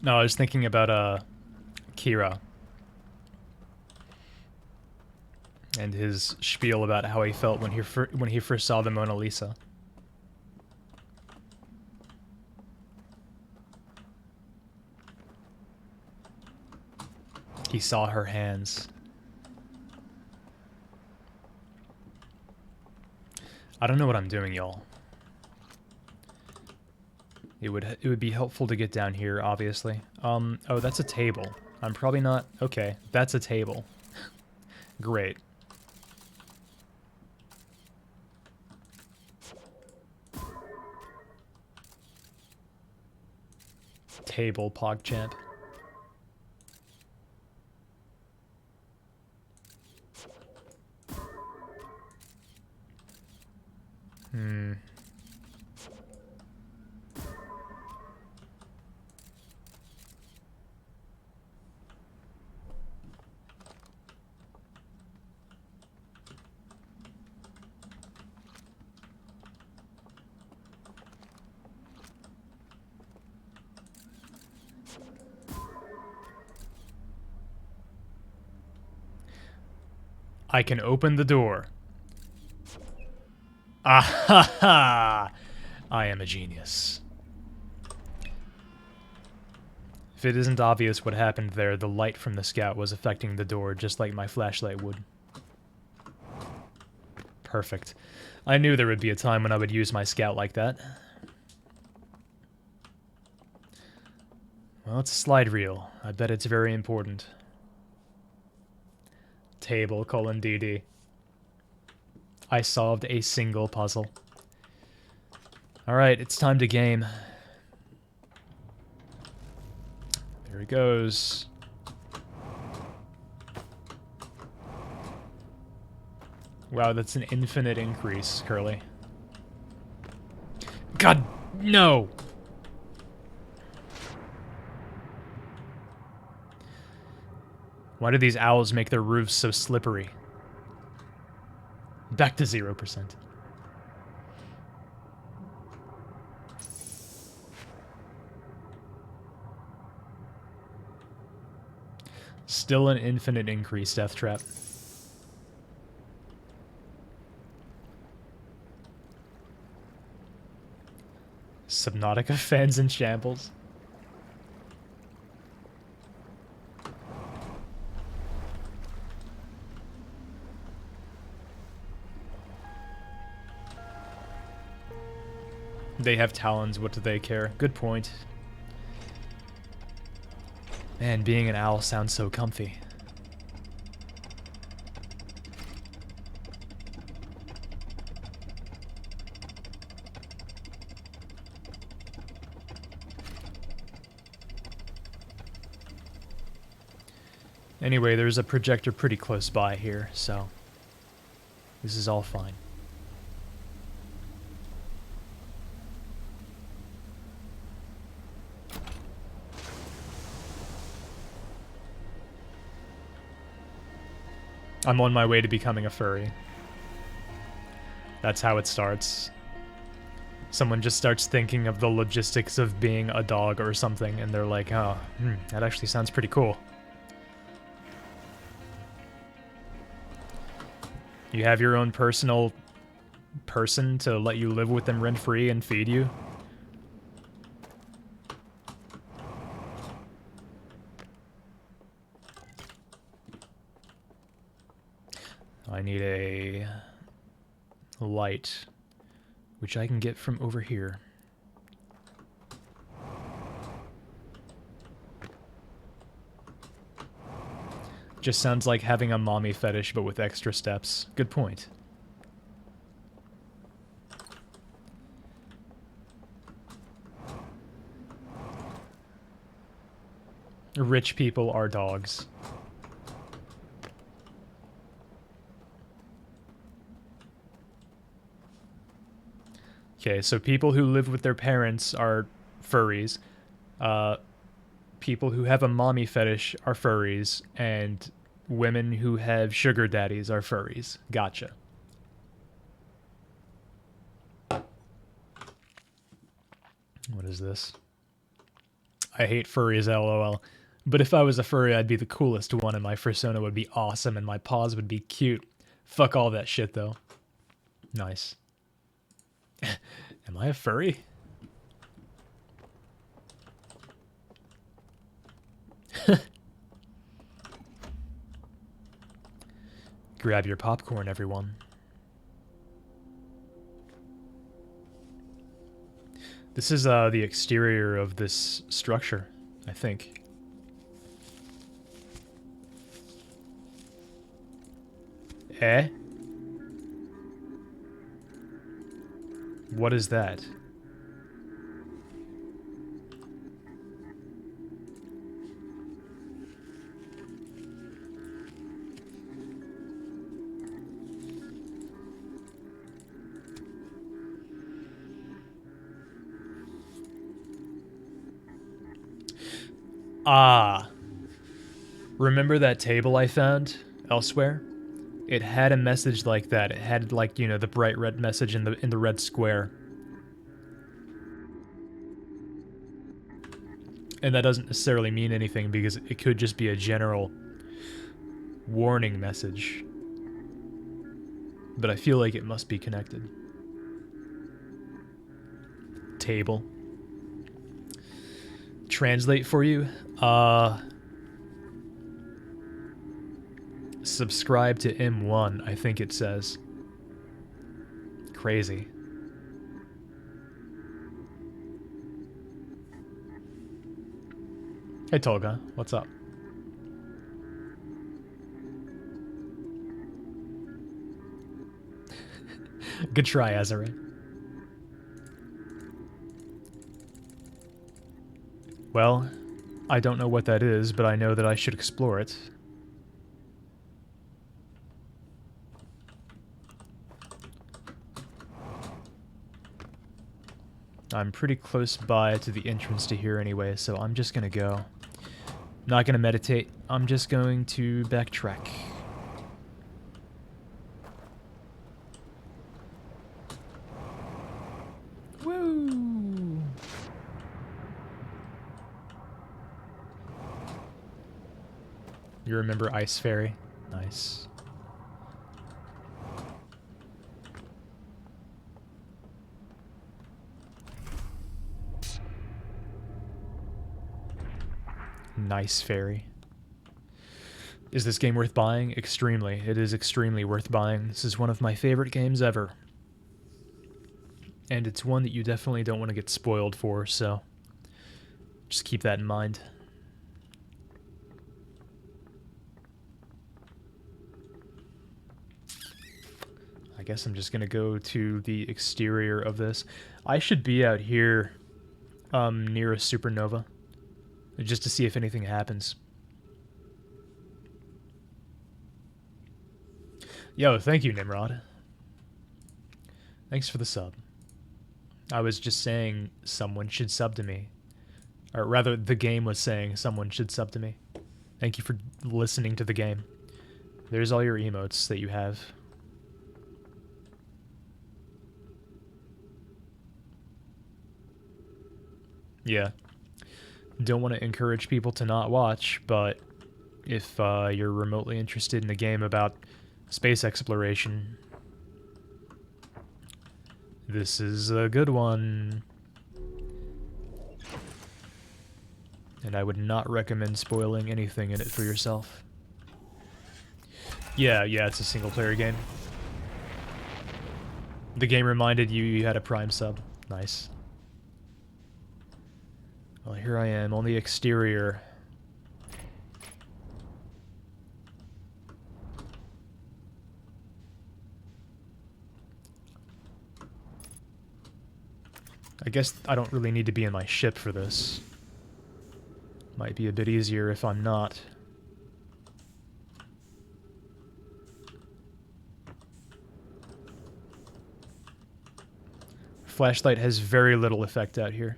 No, I was thinking about Kira and his spiel about how he felt when he first saw the Mona Lisa. He saw her hands. I don't know what I'm doing, y'all. It would be helpful to get down here, obviously. Oh, that's a table. I'm probably not... Okay, that's a table. Great. Table, PogChamp. I can open the door. Ah ha ha! I am a genius. If it isn't obvious what happened there, the light from the scout was affecting the door just like my flashlight would. Perfect. I knew there would be a time when I would use my scout like that. Well, it's a slide reel. I bet it's very important. Table, :DD. I solved a single puzzle. Alright, it's time to game. There he goes. Wow, that's an infinite increase, Curly. God, no! Why do these owls make their roofs so slippery? Back to 0%. Still an infinite increase, Death Trap. Subnautica fans in shambles. They have talons, what do they care? Good point. Man, being an owl sounds so comfy. Anyway, there's a projector pretty close by here, so this is all fine. I'm on my way to becoming a furry. That's how it starts. Someone just starts thinking of the logistics of being a dog or something, and they're like, oh, that actually sounds pretty cool. You have your own personal person to let you live with them rent-free and feed you. I need a light, which I can get from over here. Just sounds like having a mommy fetish, but with extra steps. Good point. Rich people are dogs. Okay, so people who live with their parents are furries. People who have a mommy fetish are furries, and women who have sugar daddies are furries. Gotcha. What is this? I hate furries, lol. But if I was a furry, I'd be the coolest one, and my fursona would be awesome, and my paws would be cute. Fuck all that shit, though. Nice. Am I a furry? Grab your popcorn, everyone. This is the exterior of this structure, I think. Eh? What is that? Ah. Remember that table I found elsewhere? It had a message like that. It had, like, you know, the bright red message in the red square. And that doesn't necessarily mean anything because it could just be a general warning message. But I feel like it must be connected. Table. Translate for you? Subscribe to M1, I think it says. Crazy. Hey Tolga, what's up? Good try, Azare. Well, I don't know what that is, but I know that I should explore it. I'm pretty close by to the entrance to here anyway, so I'm just gonna go. Not gonna meditate, I'm just going to backtrack. Woo! You remember Ice Fairy? Nice. Nice Fairy. Is this game worth buying? Extremely. It is extremely worth buying. This is one of my favorite games ever. And it's one that you definitely don't want to get spoiled for, so just keep that in mind. I guess I'm just going to go to the exterior of this. I should be out here near a supernova just to see if anything happens. Yo, thank you, Nimrod. Thanks for the sub. I was just saying someone should sub to me. Or rather, the game was saying someone should sub to me. Thank you for listening to the game. There's all your emotes that you have. Yeah. Don't want to encourage people to not watch, but if you're remotely interested in a game about space exploration, this is a good one. And I would not recommend spoiling anything in it for yourself. Yeah, it's a single-player game. The game reminded you you had a Prime sub. Nice. Well, here I am on the exterior. I guess I don't really need to be in my ship for this. Might be a bit easier if I'm not. Flashlight has very little effect out here.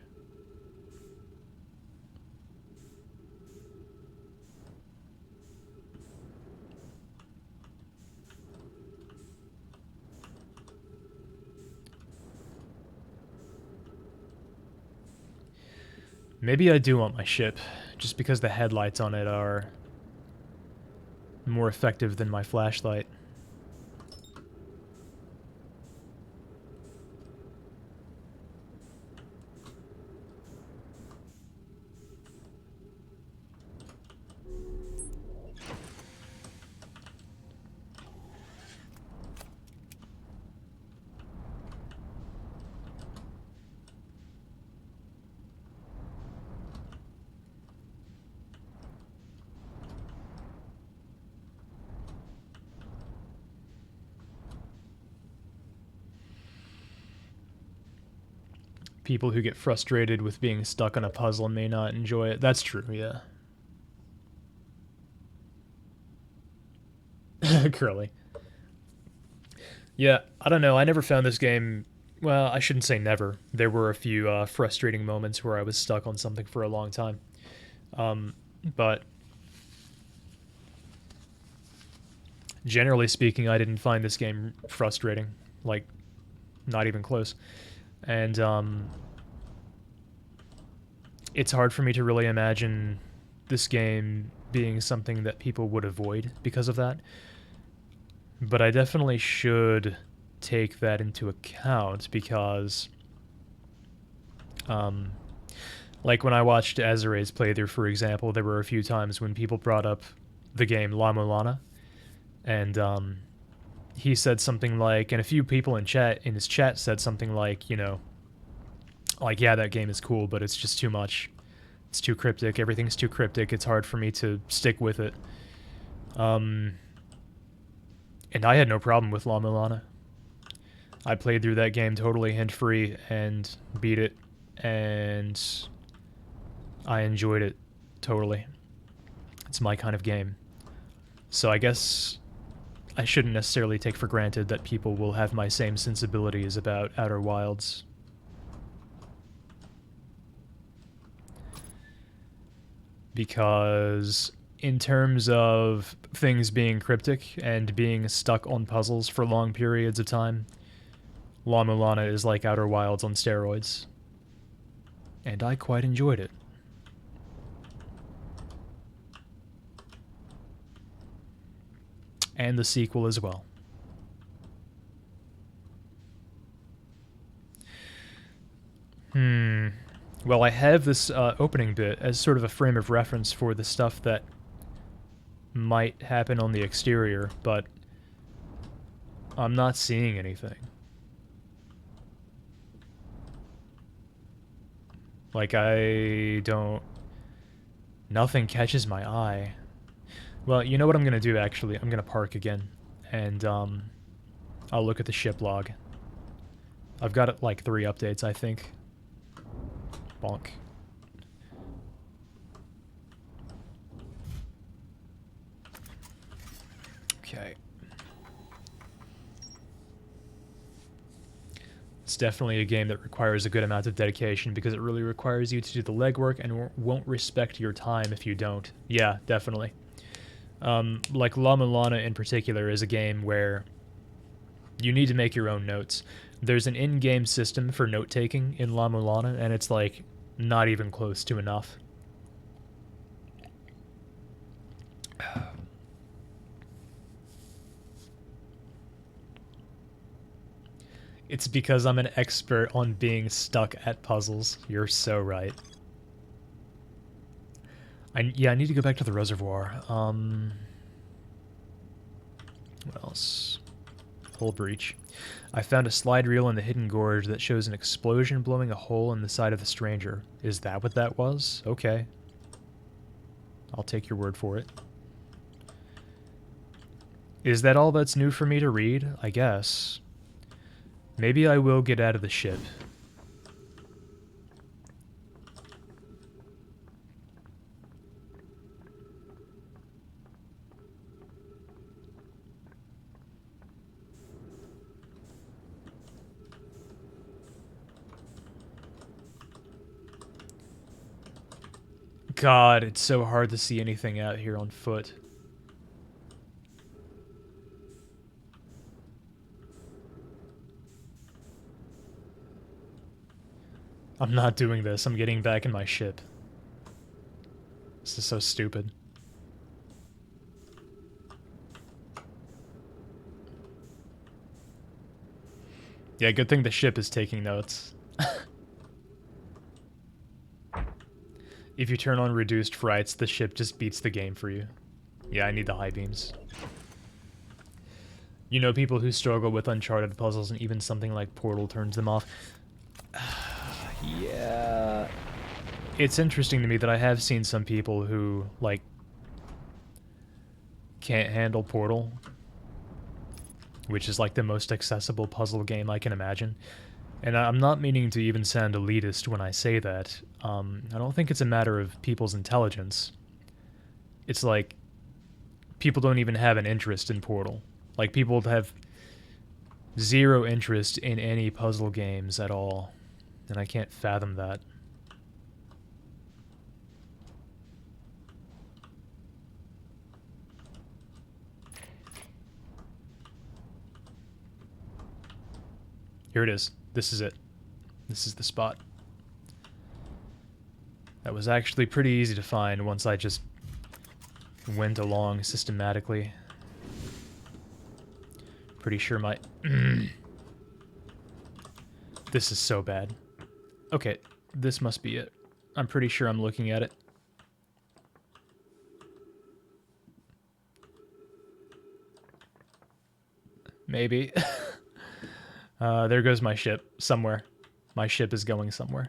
Maybe I do want my ship, just because the headlights on it are more effective than my flashlight. People who get frustrated with being stuck on a puzzle may not enjoy it. That's true, yeah. Curly. Yeah, I don't know. I never found this game. Well, I shouldn't say never. There were a few frustrating moments where I was stuck on something for a long time. But generally speaking, I didn't find this game frustrating. Like, not even close. And it's hard for me to really imagine this game being something that people would avoid because of that. But I definitely should take that into account because, like when I watched Azare's playthrough, for example, there were a few times when people brought up the game La Mulana, and he said something like, and a few people in his chat said something like, you know, like, yeah, that game is cool, but it's just too much. It's too cryptic. Everything's too cryptic. It's hard for me to stick with it. And I had no problem with La Mulana. I played through that game totally hint-free and beat it, and I enjoyed it totally. It's my kind of game. So I guess I shouldn't necessarily take for granted that people will have my same sensibilities about Outer Wilds. Because in terms of things being cryptic and being stuck on puzzles for long periods of time, La Mulana is like Outer Wilds on steroids. And I quite enjoyed it. And the sequel as well. Well, I have this opening bit as sort of a frame of reference for the stuff that might happen on the exterior, but I'm not seeing anything. Like, I don't... Nothing catches my eye. Well, you know what I'm going to do, actually? I'm going to park again, and I'll look at the ship log. I've got, like, 3 updates, I think. Bonk. Okay. It's definitely a game that requires a good amount of dedication because it really requires you to do the legwork and won't respect your time if you don't. Yeah, definitely. Like La Mulana in particular is a game where you need to make your own notes. There's an in-game system for note-taking in La Mulana, and it's like not even close to enough. It's because I'm an expert on being stuck at puzzles. You're so right. Yeah, I need to go back to the reservoir. What else? Hull breach. I found a slide reel in the hidden gorge that shows an explosion blowing a hole in the side of the stranger. Is that what that was? Okay. I'll take your word for it. Is that all that's new for me to read? I guess. Maybe I will get out of the ship. God, it's so hard to see anything out here on foot. I'm not doing this. I'm getting back in my ship. This is so stupid. Yeah, good thing the ship is taking notes. If you turn on reduced frights, the ship just beats the game for you. Yeah, I need the high beams. You know, people who struggle with Uncharted puzzles and even something like Portal turns them off. Yeah. It's interesting to me that I have seen some people who, like, can't handle Portal, which is like the most accessible puzzle game I can imagine. And I'm not meaning to even sound elitist when I say that. I don't think it's a matter of people's intelligence. It's like, people don't even have an interest in Portal. Like, people have zero interest in any puzzle games at all. And I can't fathom that. Here it is. This is it. This is the spot. That was actually pretty easy to find once I just went along systematically. Pretty sure my... This is so bad. Okay, this must be it. I'm pretty sure I'm looking at it. Maybe. There goes my ship. Somewhere. My ship is going somewhere.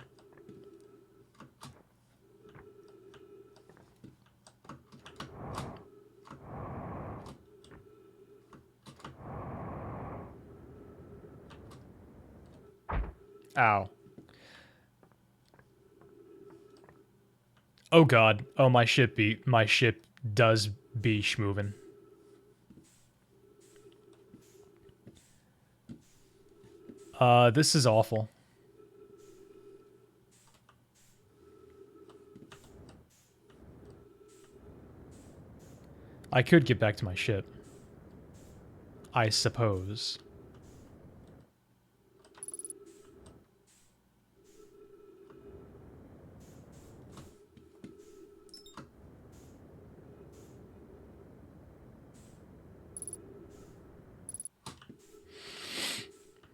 Ow. Oh god. Oh, my ship does be schmovin'. This is awful. I could get back to my ship. I suppose.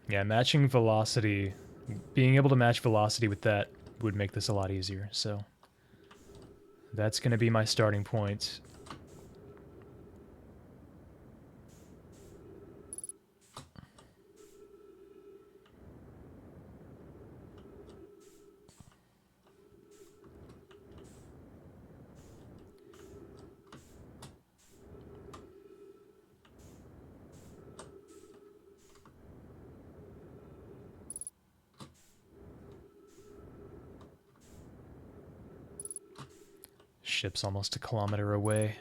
Yeah, matching velocity, being able to match velocity with that would make this a lot easier, so that's going to be my starting point. Ship's almost a kilometer away.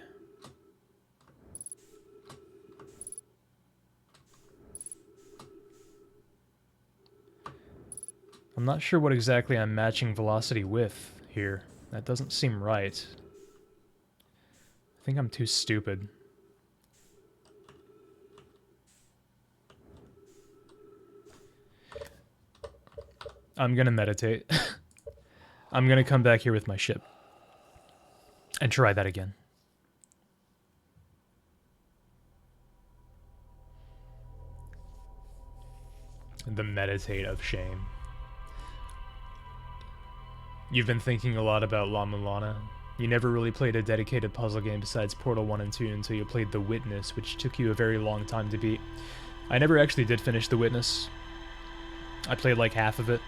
I'm not sure what exactly I'm matching velocity with here. That doesn't seem right. I think I'm too stupid. I'm gonna meditate. I'm gonna come back here with my ship. And try that again. The meditate of shame. You've been thinking a lot about La Mulana. You never really played a dedicated puzzle game besides Portal 1 and 2 until you played The Witness, which took you a very long time to beat. I never actually did finish The Witness. I played like half of it.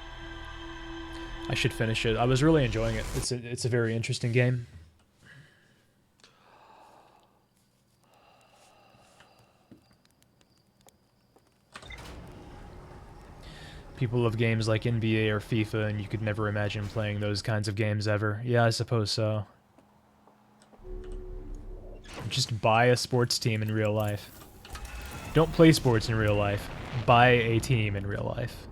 I should finish it. I was really enjoying it. It's a very interesting game. People love games like NBA or FIFA, and you could never imagine playing those kinds of games ever. Yeah, I suppose so. Just buy a sports team in real life. Don't play sports in real life. Buy a team in real life.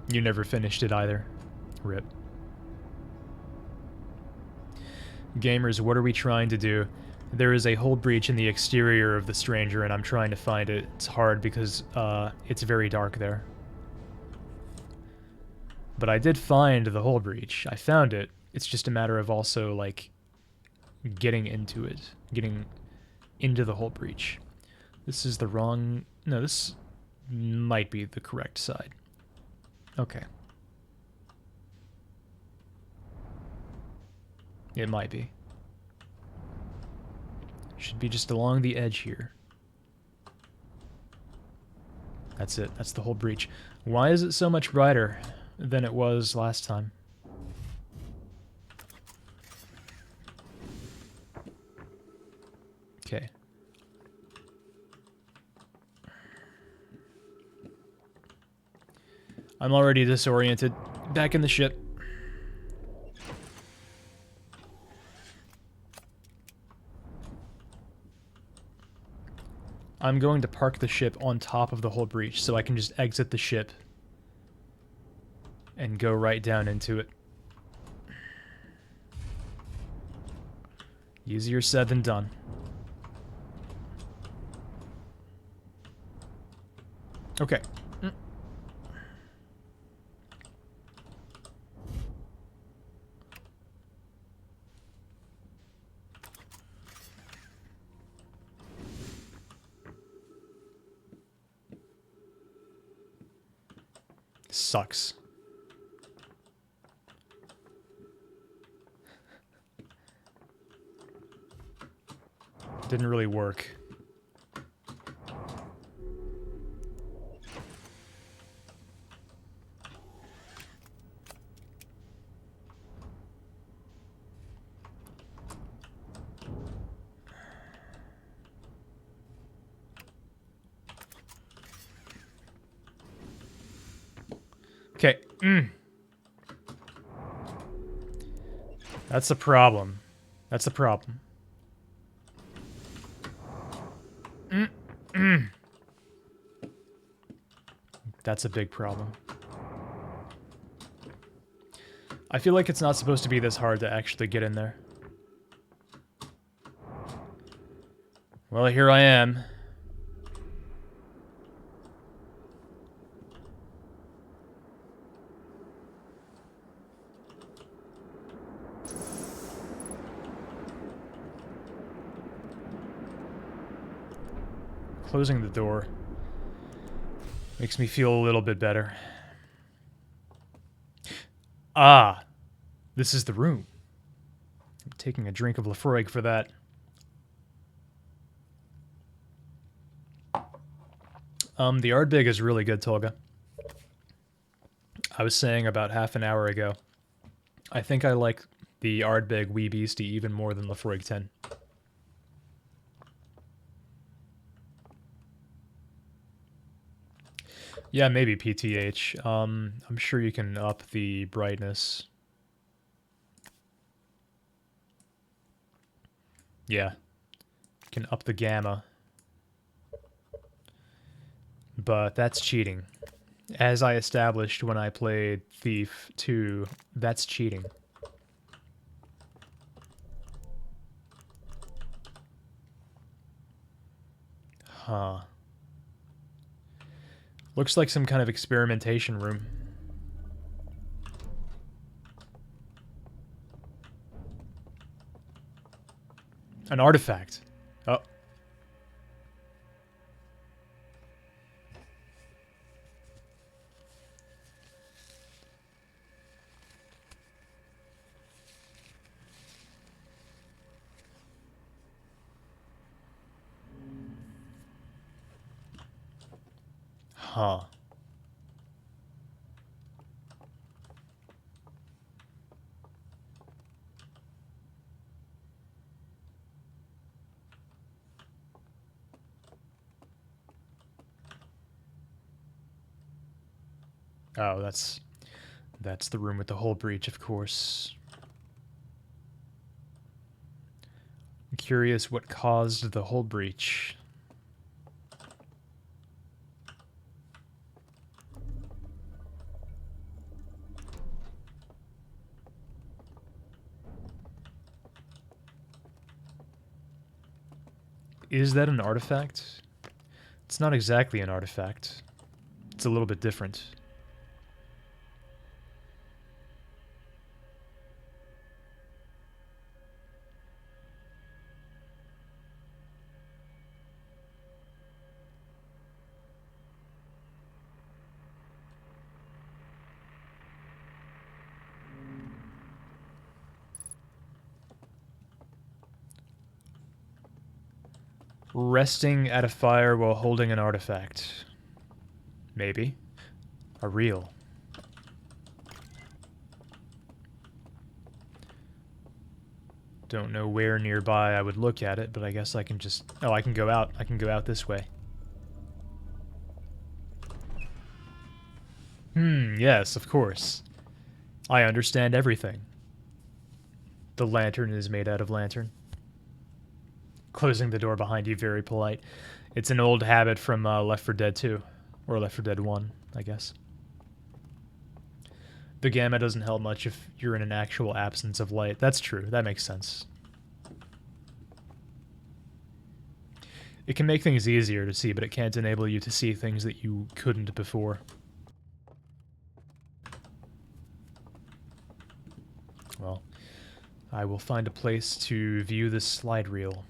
You never finished it either. RIP. Gamers, what are we trying to do? There is a hole breach in the exterior of the stranger, and I'm trying to find it. It's hard because it's very dark there. But I did find the hole breach. I found it. It's just a matter of also, like, getting into it. Getting into the hole breach. This is the wrong... No, this might be the correct side. Okay. It might be. Should be just along the edge here. That's it. That's the whole breach. Why is it so much brighter than it was last time? Okay. I'm already disoriented. Back in the ship. I'm going to park the ship on top of the whole breach so I can just exit the ship and go right down into it. Easier said than done. Okay. Sucks. Didn't really work. Okay. That's the problem. That's the problem. That's a big problem. I feel like it's not supposed to be this hard to actually get in there. Well, here I am. Closing the door makes me feel a little bit better. Ah, this is the room. I'm taking a drink of Lafroig for that. The Ardbeg is really good, Tolga. I was saying about half an hour ago, I think I like the Ardbeg Wee Beastie even more than Lafroig 10. Yeah, maybe PTH. I'm sure you can up the brightness. Yeah. You can up the gamma. But that's cheating. As I established when I played Thief 2, that's cheating. Huh. Looks like some kind of experimentation room. An artifact. Oh. Huh. Oh, that's the room with the hole breach, of course. I'm curious what caused the hole breach. is that an artifact? It's not exactly an artifact. It's a little bit different. Resting at a fire while holding an artifact. Maybe. A reel. Don't know where nearby I would look at it, but I guess I can just... Oh, I can go out. I can go out this way. Yes, of course. I understand everything. The lantern is made out of lantern. Closing the door behind you, very polite. It's an old habit from Left 4 Dead 2. Or Left 4 Dead 1, I guess. The gamma doesn't help much if you're in an actual absence of light. That's true. That makes sense. It can make things easier to see, but it can't enable you to see things that you couldn't before. Well, I will find a place to view this slide reel.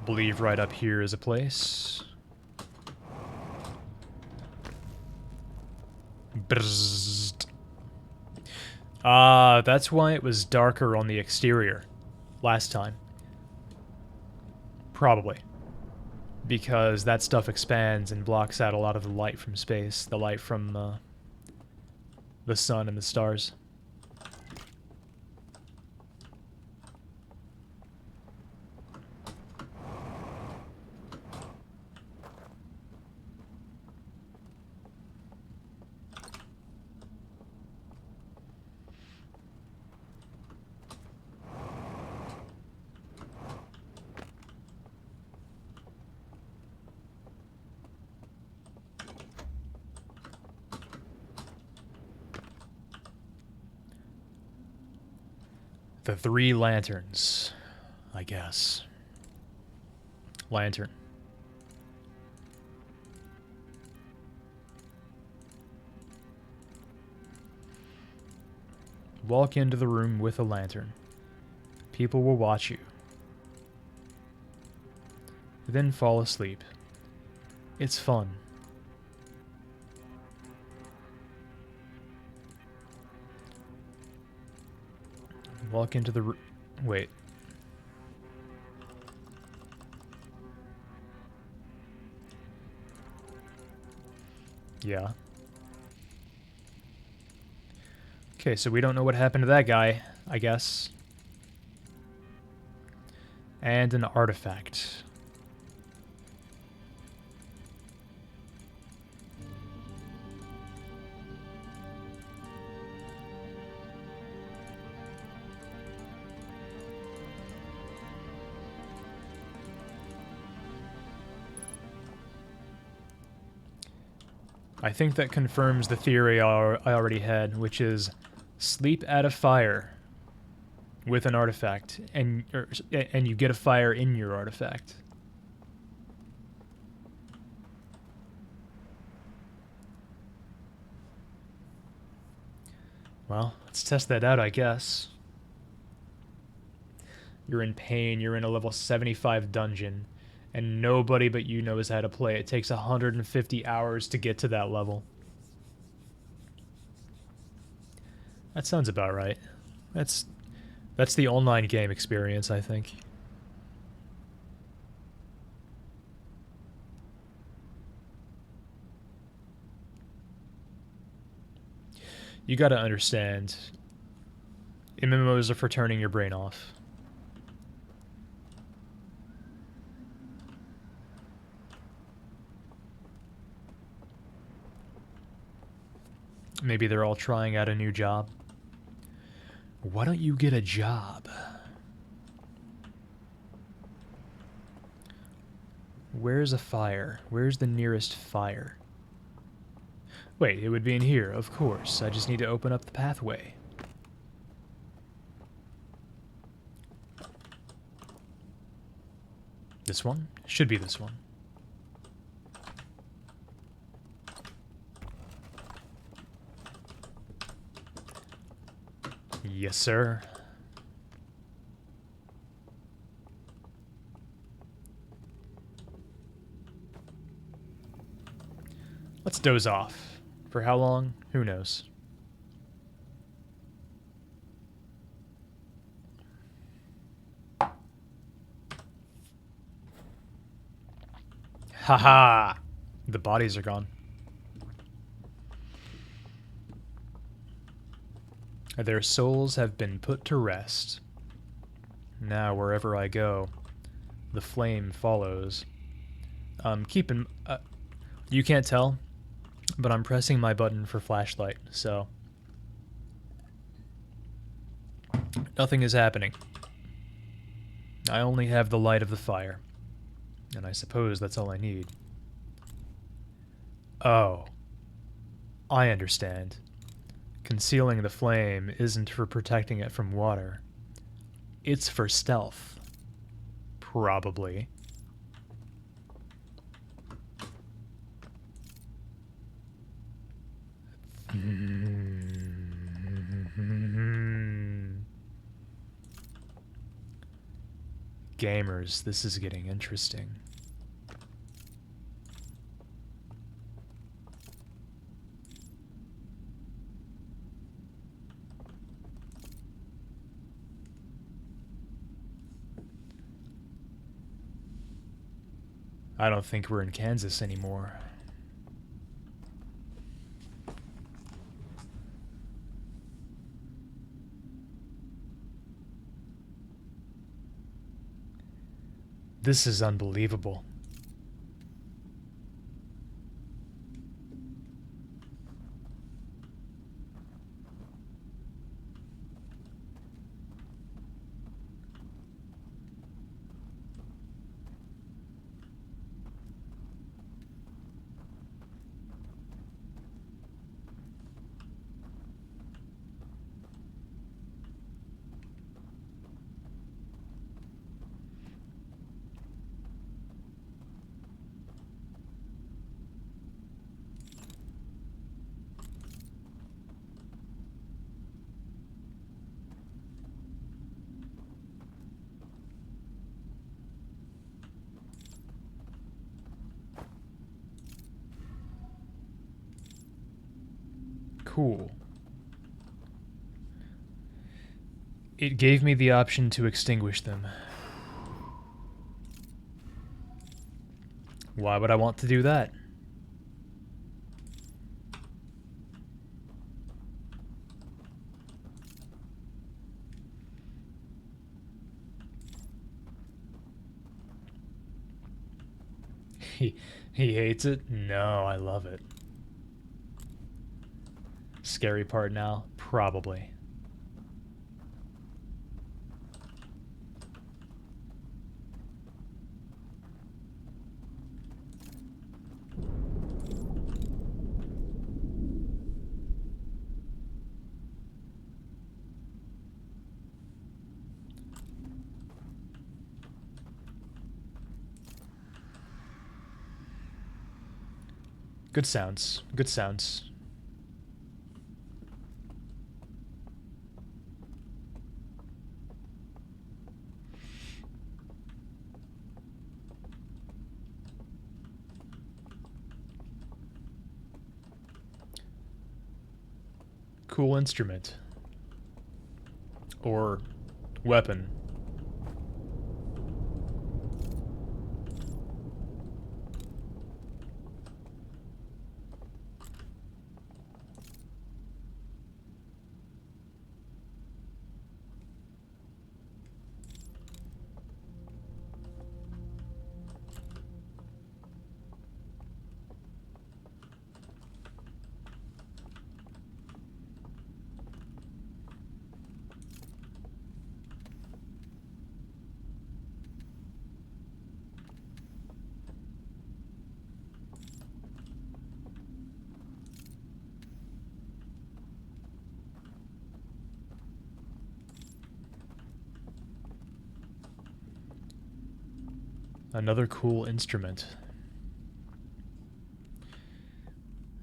I believe right up here is a place. Bzzzt. That's why it was darker on the exterior last time. Probably. Because that stuff expands and blocks out a lot of the light from space. The light from, the sun and the stars. The 3 lanterns, I guess. Lantern. Walk into the room with a lantern. People will watch you. Then fall asleep. It's fun. Walk into the room. Wait. Yeah. Okay, so we don't know what happened to that guy, I guess. And an artifact. I think that confirms the theory I already had, which is sleep at a fire with an artifact, and you get a fire in your artifact. Well, let's test that out, I guess. You're in pain, you're in a level 75 dungeon, and nobody but you knows how to play. It takes 150 hours to get to that level. That sounds about right. That's the online game experience, I think. You gotta understand, MMOs are for turning your brain off. Maybe they're all trying out a new job. Why don't you get a job? Where's a fire? Where's the nearest fire? Wait, it would be in here, of course. I just need to open up the pathway. This one? Should be this one. Yes, sir. Let's doze off. For how long? Who knows? Haha! The bodies are gone. Their souls have been put to rest. Now, wherever I go, the flame follows. You can't tell, but I'm pressing my button for flashlight, so nothing is happening. I only have the light of the fire, and I suppose that's all I need. Oh, I understand. Concealing the flame isn't for protecting it from water. It's for stealth. Probably. Gamers, this is getting interesting. I don't think we're in Kansas anymore. This is unbelievable. Cool. It gave me the option to extinguish them. Why would I want to do that? He hates it? No, I love it. Scary part now? Probably. Good sounds. Good sounds. Cool instrument. Or weapon. Another cool instrument.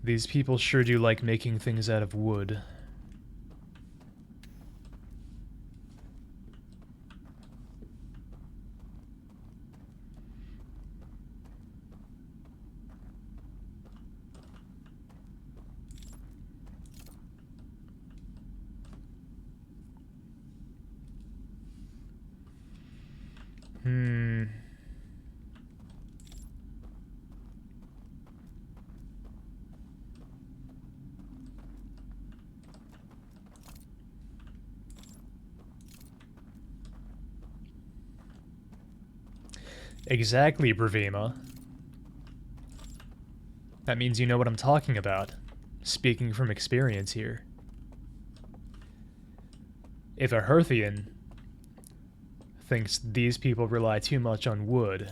These people sure do like making things out of wood. Exactly, Bravima. That means you know what I'm talking about. Speaking from experience here. If a Herthian thinks these people rely too much on wood,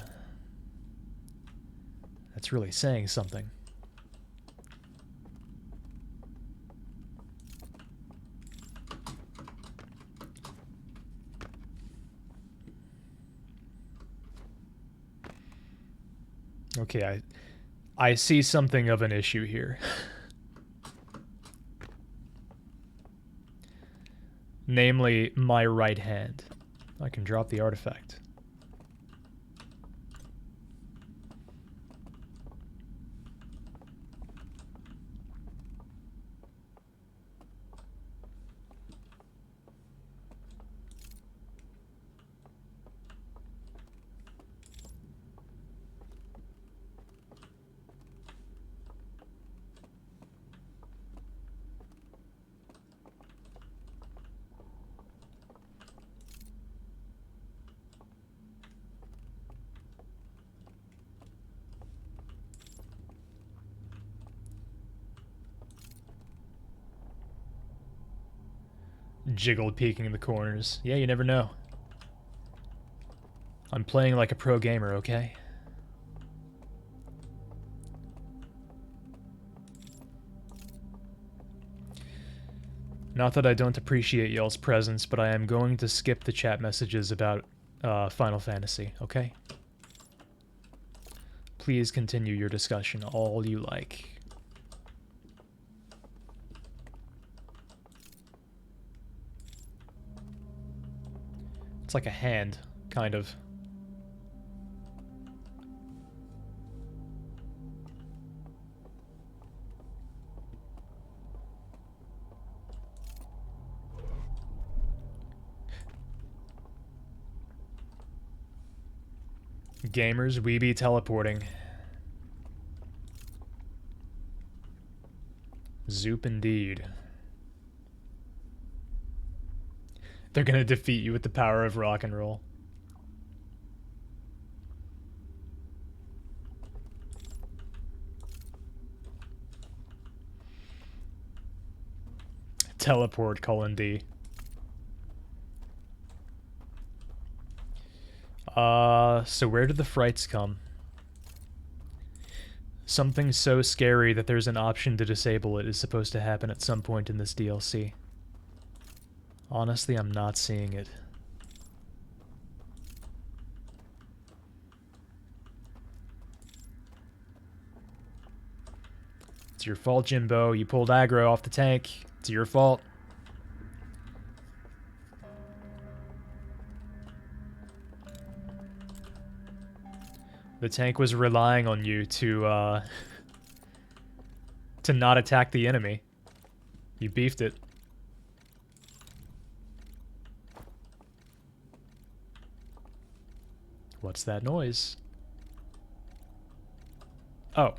that's really saying something. Okay, I see something of an issue here. Namely, my right hand. I can drop the artifact. Jiggled peeking in the corners. Yeah, you never know. I'm playing like a pro gamer, okay? Not that I don't appreciate y'all's presence, but I am going to skip the chat messages about Final Fantasy, okay? Please continue your discussion all you like. It's like a hand, kind of. Gamers, we be teleporting. Zoop indeed. They're gonna defeat you with the power of rock and roll. Teleport, :D. So where did the frights come? Something so scary that there's an option to disable it is supposed to happen at some point in this DLC. Honestly, I'm not seeing it. It's your fault, Jimbo. You pulled aggro off the tank. It's your fault. The tank was relying on you to not attack the enemy. You beefed it. What's that noise? Oh.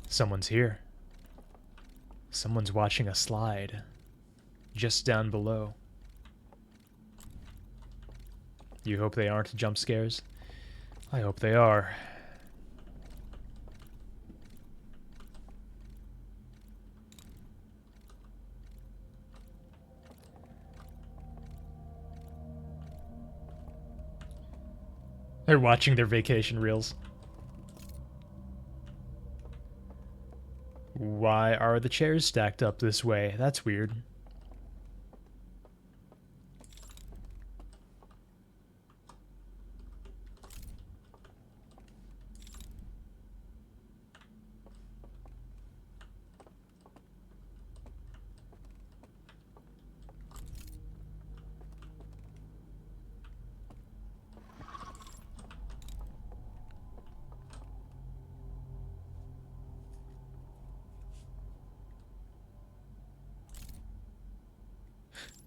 Someone's here. Someone's watching a slide. Just down below. You hope they aren't jump scares? I hope they are. They're watching their vacation reels. Why are the chairs stacked up this way? That's weird.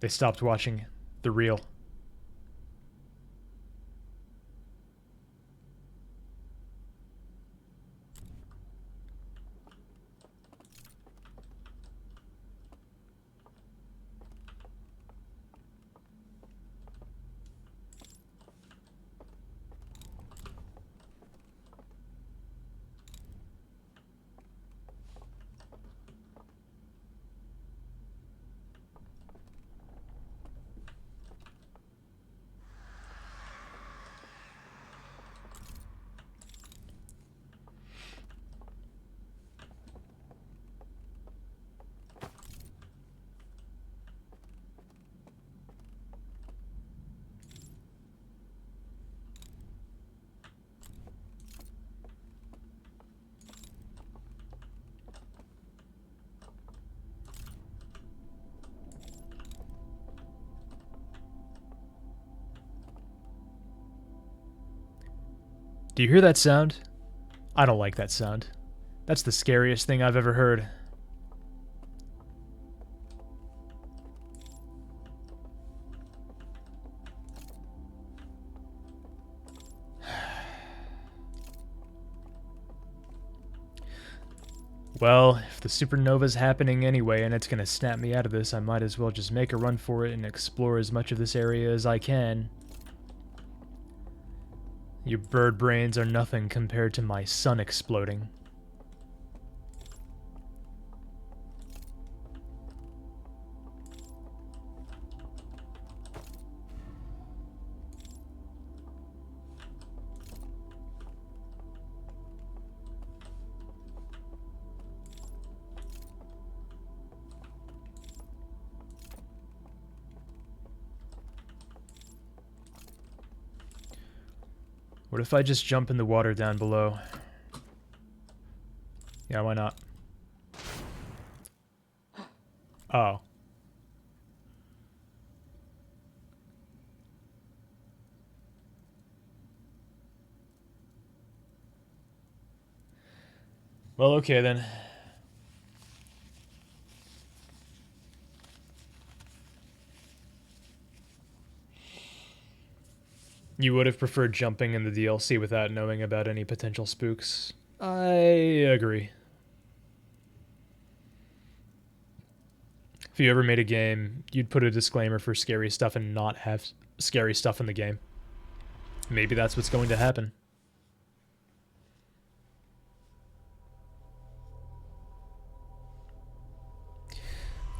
They stopped watching the reel. Do you hear that sound? I don't like that sound. That's the scariest thing I've ever heard. Well, if the supernova's happening anyway and it's gonna snap me out of this, I might as well just make a run for it and explore as much of this area as I can. Your bird brains are nothing compared to my sun exploding. What if I just jump in the water down below? Yeah, why not? Oh. Well, okay then. You would have preferred jumping in the DLC without knowing about any potential spooks. I agree. If you ever made a game, you'd put a disclaimer for scary stuff and not have scary stuff in the game. Maybe that's what's going to happen.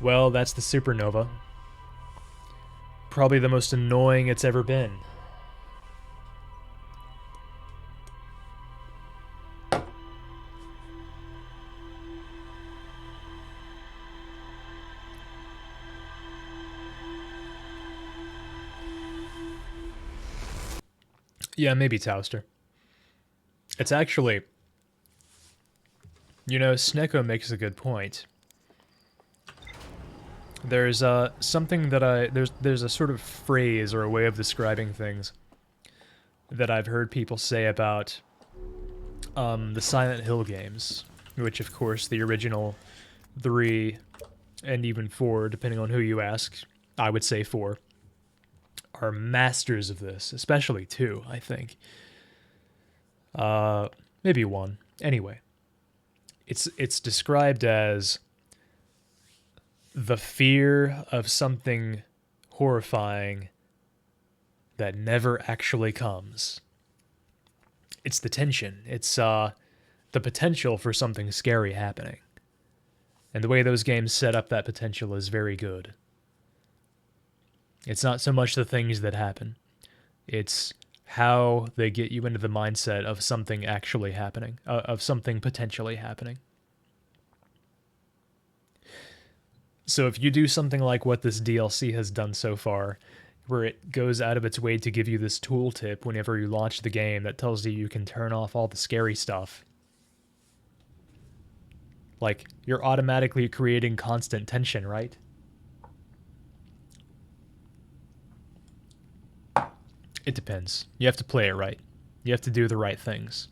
Well, that's the supernova. Probably the most annoying it's ever been. Yeah, maybe Towster. It's actually... You know, Sneko makes a good point. There's something that there's a sort of phrase or a way of describing things that I've heard people say about the Silent Hill games, which of course the original 3 and even 4, depending on who you ask, I would say 4, are masters of this, especially 2, I think. Maybe 1. Anyway, it's described as the fear of something horrifying that never actually comes. It's the tension. It's the potential for something scary happening. And the way those games set up that potential is very good. It's not so much the things that happen. It's how they get you into the mindset of something actually happening, of something potentially happening. So if you do something like what this DLC has done so far, where it goes out of its way to give you this tooltip whenever you launch the game that tells you can turn off all the scary stuff, like, you're automatically creating constant tension, right? It depends. You have to play it right. You have to do the right things.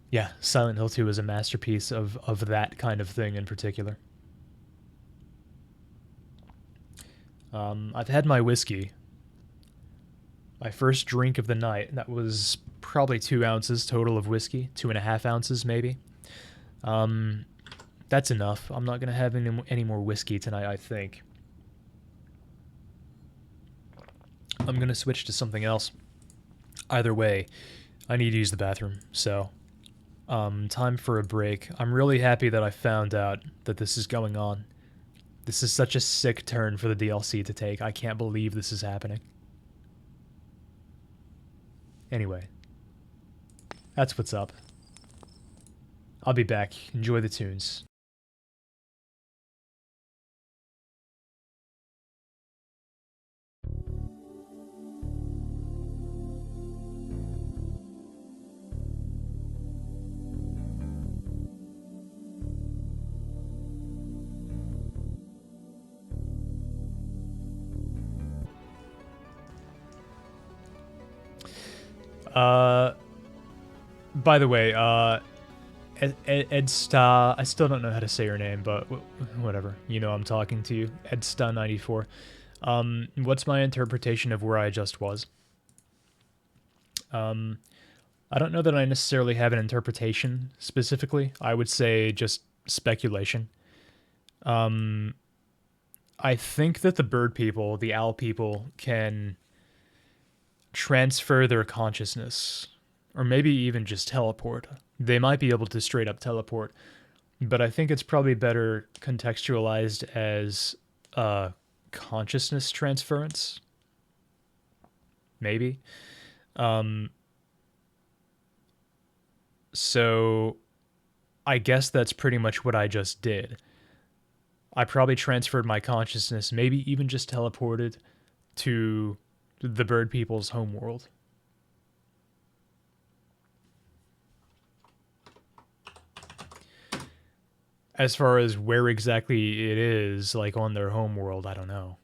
Yeah, Silent Hill 2 is a masterpiece of that kind of thing in particular. I've had my whiskey. My first drink of the night. That was probably 2 ounces total of whiskey. 2.5 ounces, maybe. That's enough. I'm not going to have any more whiskey tonight, I think. I'm going to switch to something else. Either way, I need to use the bathroom, so time for a break. I'm really happy that I found out that this is going on. This is such a sick turn for the DLC to take. I can't believe this is happening. Anyway, that's what's up. I'll be back. Enjoy the tunes. By the way, Edsta, I still don't know how to say your name, but whatever. You know I'm talking to you. Edsta94. What's my interpretation of where I just was? I don't know that I necessarily have an interpretation specifically. I would say just speculation. I think that the bird people, the owl people, can transfer their consciousness, or maybe even just teleport. They might be able to straight up teleport, but I think it's probably better contextualized as consciousness transference. Maybe. So I guess that's pretty much what I just did. I probably transferred my consciousness, maybe even just teleported to the bird people's homeworld. As far as where exactly it is, like on their homeworld, I don't know.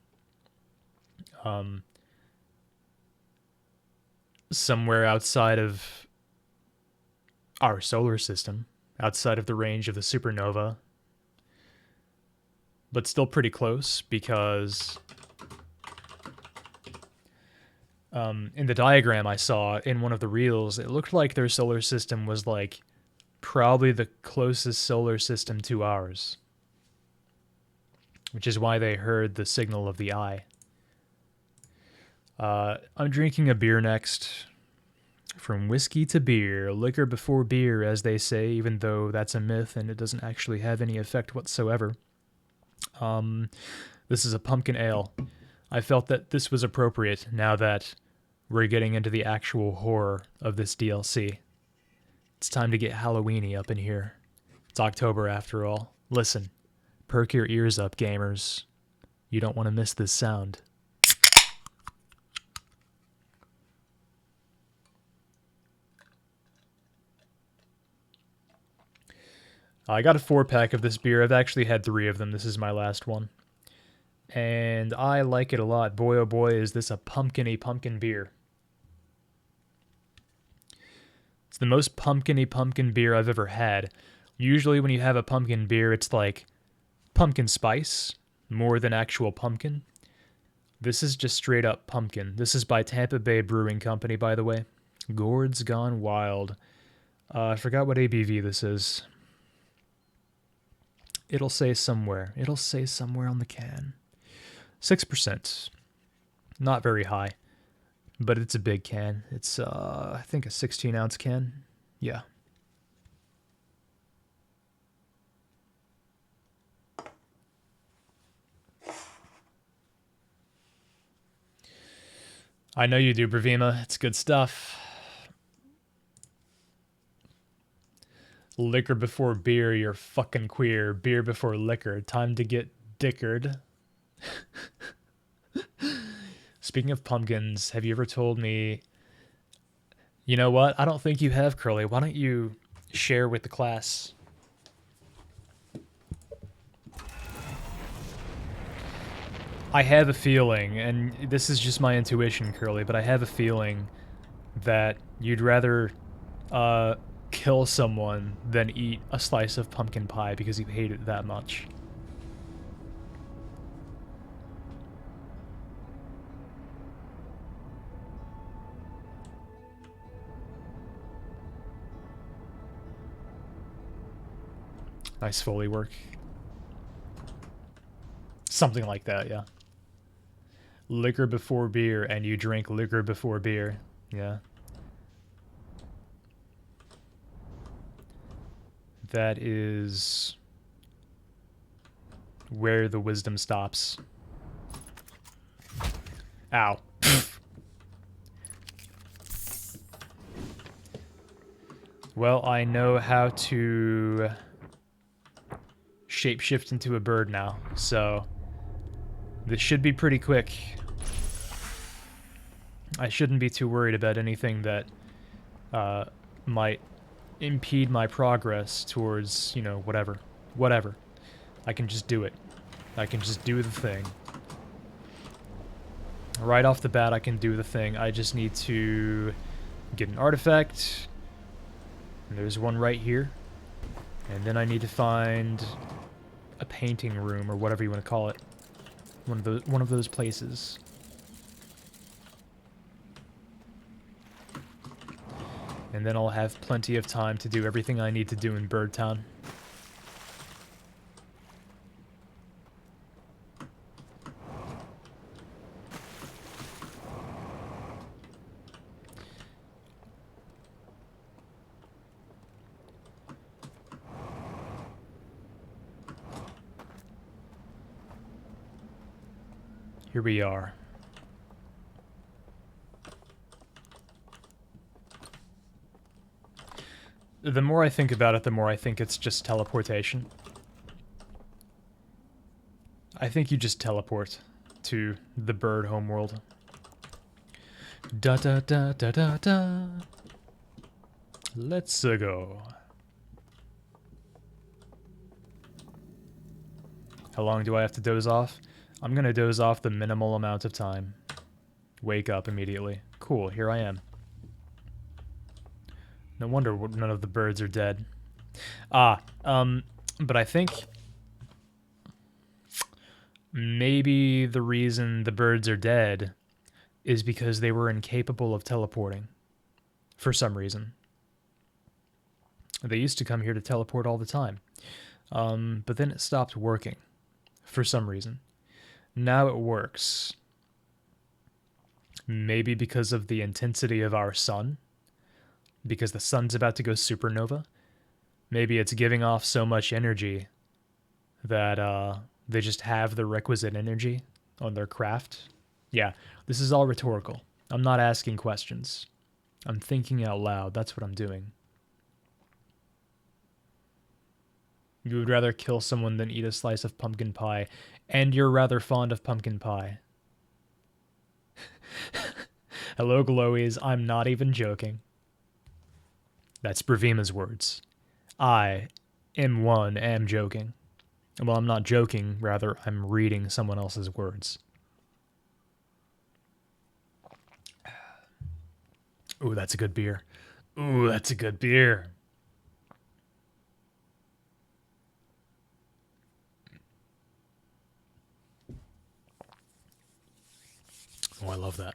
Somewhere outside of our solar system, outside of the range of the supernova, but still pretty close because in the diagram I saw in one of the reels, it looked like their solar system was like probably the closest solar system to ours, which is why they heard the signal of the eye. I'm drinking a beer next. From whiskey to beer, liquor before beer, as they say, even though that's a myth and it doesn't actually have any effect whatsoever. This is a pumpkin ale. I felt that this was appropriate now that we're getting into the actual horror of this DLC. It's time to get Halloweeny up in here. It's October after all. Listen, perk your ears up, gamers. You don't want to miss this sound. I got a 4-pack of this beer. I've actually had 3 of them. This is my last one. And I like it a lot. Boy, oh boy, is this a pumpkin beer. It's the most pumpkin beer I've ever had. Usually when you have a pumpkin beer, it's like pumpkin spice more than actual pumpkin. This is just straight up pumpkin. This is by Tampa Bay Brewing Company, by the way. Gourd's Gone Wild. I forgot what ABV this is. It'll say somewhere. It'll say somewhere on the can. 6%. Not very high. But it's a big can. It's, I think a 16-ounce can. Yeah. I know you do, Bravima. It's good stuff. Liquor before beer, you're fucking queer. Beer before liquor. Time to get dickered. Speaking of pumpkins, have you ever told me... You know what? I don't think you have, Curly. Why don't you share with the class? I have a feeling, and this is just my intuition, Curly, but I have a feeling that you'd rather kill someone than eat a slice of pumpkin pie because you hate it that much. Nice Foley work. Something like that, yeah. Liquor before beer, and you drink liquor before beer. Yeah. That is where the wisdom stops. Ow. Well, I know how to shapeshift into a bird now, so this should be pretty quick. I shouldn't be too worried about anything that might impede my progress towards, you know, whatever. Whatever. I can just do it. I can just do the thing. Right off the bat, I can do the thing. I just need to get an artifact. And there's one right here. And then I need to find a painting room, or whatever you want to call it. One of those places. And then I'll have plenty of time to do everything I need to do in Birdtown. Here we are. The more I think about it, the more I think it's just teleportation. I think you just teleport to the bird homeworld. Da da da da da da. Let's go. How long do I have to doze off? I'm gonna doze off the minimal amount of time. Wake up immediately. Cool, here I am. No wonder none of the birds are dead. But I think maybe the reason the birds are dead is because they were incapable of teleporting. For some reason. They used to come here to teleport all the time. But then it stopped working. For some reason. Now it works. Maybe because of the intensity of our sun. Because the sun's about to go supernova. Maybe it's giving off so much energy that they just have the requisite energy on their craft. Yeah, this is all rhetorical. I'm not asking questions. I'm thinking out loud. That's what I'm doing. You would rather kill someone than eat a slice of pumpkin pie. And you're rather fond of pumpkin pie. Hello, Glowies. I'm not even joking. That's Bravima's words. I, M1, am joking. Well, I'm not joking. Rather, I'm reading someone else's words. Ooh, that's a good beer. Ooh, that's a good beer. Oh, I love that.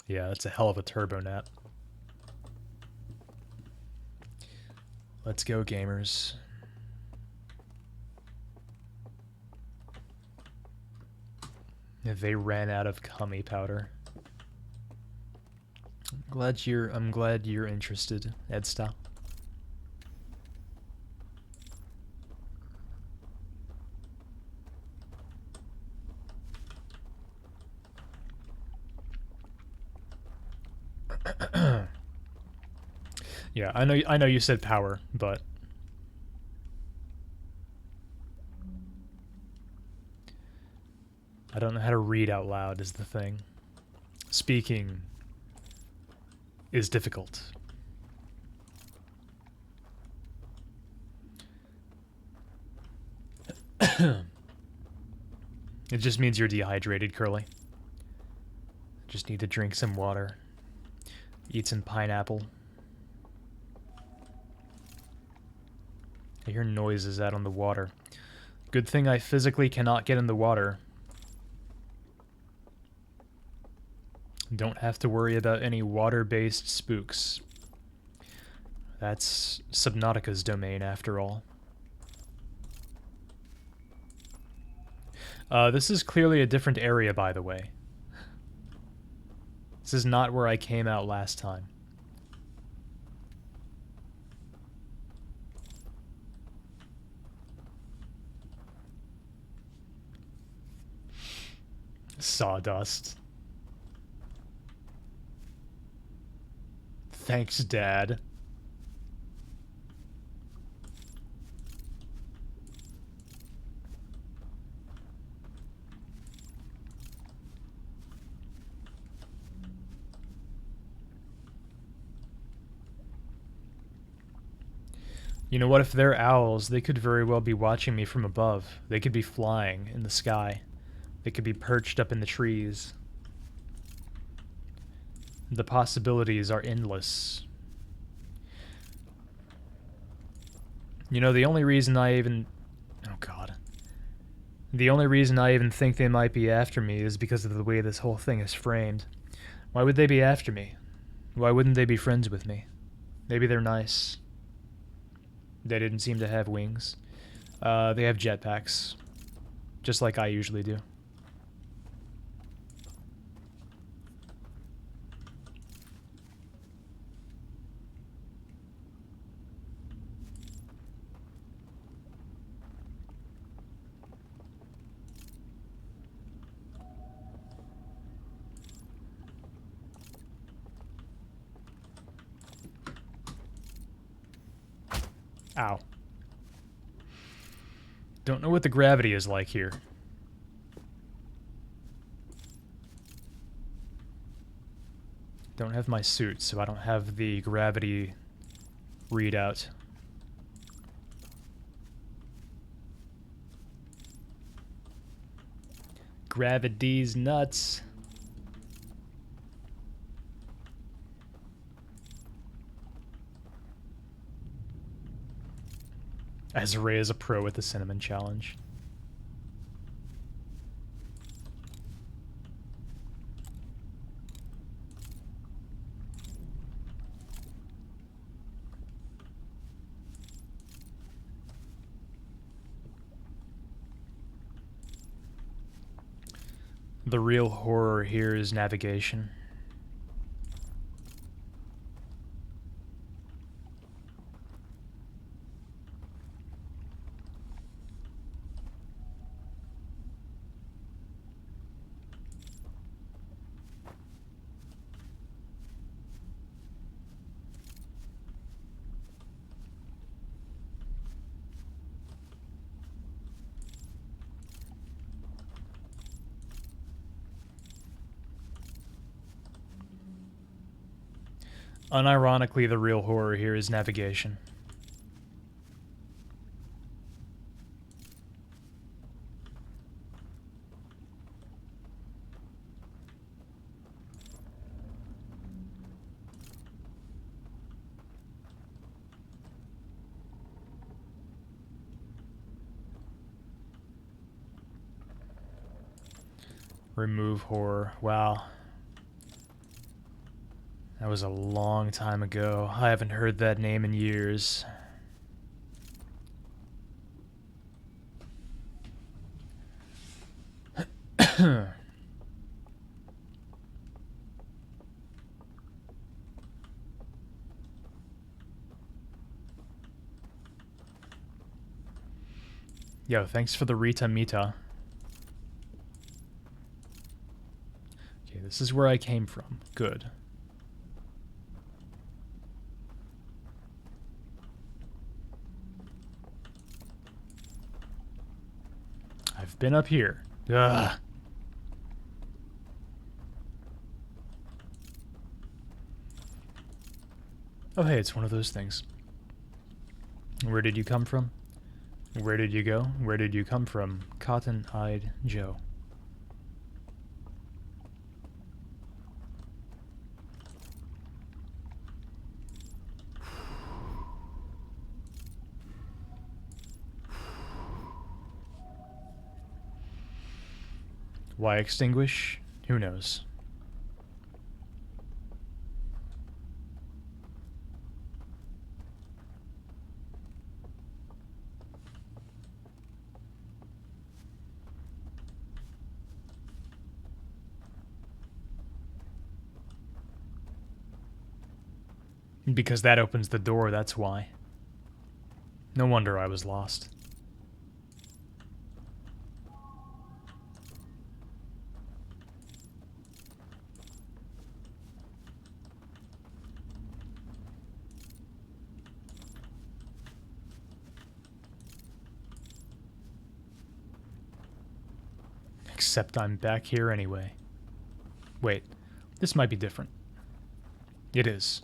Yeah, that's a hell of a turbo nap. Let's go, gamers. They ran out of cummy powder. I'm glad you're interested, Edsta. Yeah, I know you said power, but I don't know how to read out loud is the thing. Speaking is difficult. It just means you're dehydrated, Curly. Just need to drink some water. Eat some pineapple. I hear noises out on the water. Good thing I physically cannot get in the water. Don't have to worry about any water-based spooks. That's Subnautica's domain, after all. This is clearly a different area, by the way. This is not where I came out last time. Sawdust. Thanks, Dad. You know what, if they're owls, they could very well be watching me from above. They could be flying in the sky. They could be perched up in the trees. The possibilities are endless. You know, the only reason I even... Oh god. The only reason I even think they might be after me is because of the way this whole thing is framed. Why would they be after me? Why wouldn't they be friends with me? Maybe they're nice. They didn't seem to have wings. They have jetpacks. Just like I usually do. Ow. Don't know what the gravity is like here. Don't have my suit, so I don't have the gravity readout. Gravity's nuts. Azrae is a pro at the Cinnamon Challenge. The real horror here is navigation. Unironically, the real horror here is navigation. Remove horror. Wow. That was a long time ago. I haven't heard that name in years. Yo, thanks for the Rita Mita. Okay, this is where I came from. Good. I've been up here. Ugh. Oh hey, it's one of those things. Where did you come from? Where did you go? Where did you come from? Cotton-eyed Joe. Why extinguish? Who knows? Because that opens the door, that's why. No wonder I was lost. Except I'm back here anyway. Wait, this might be different. It is.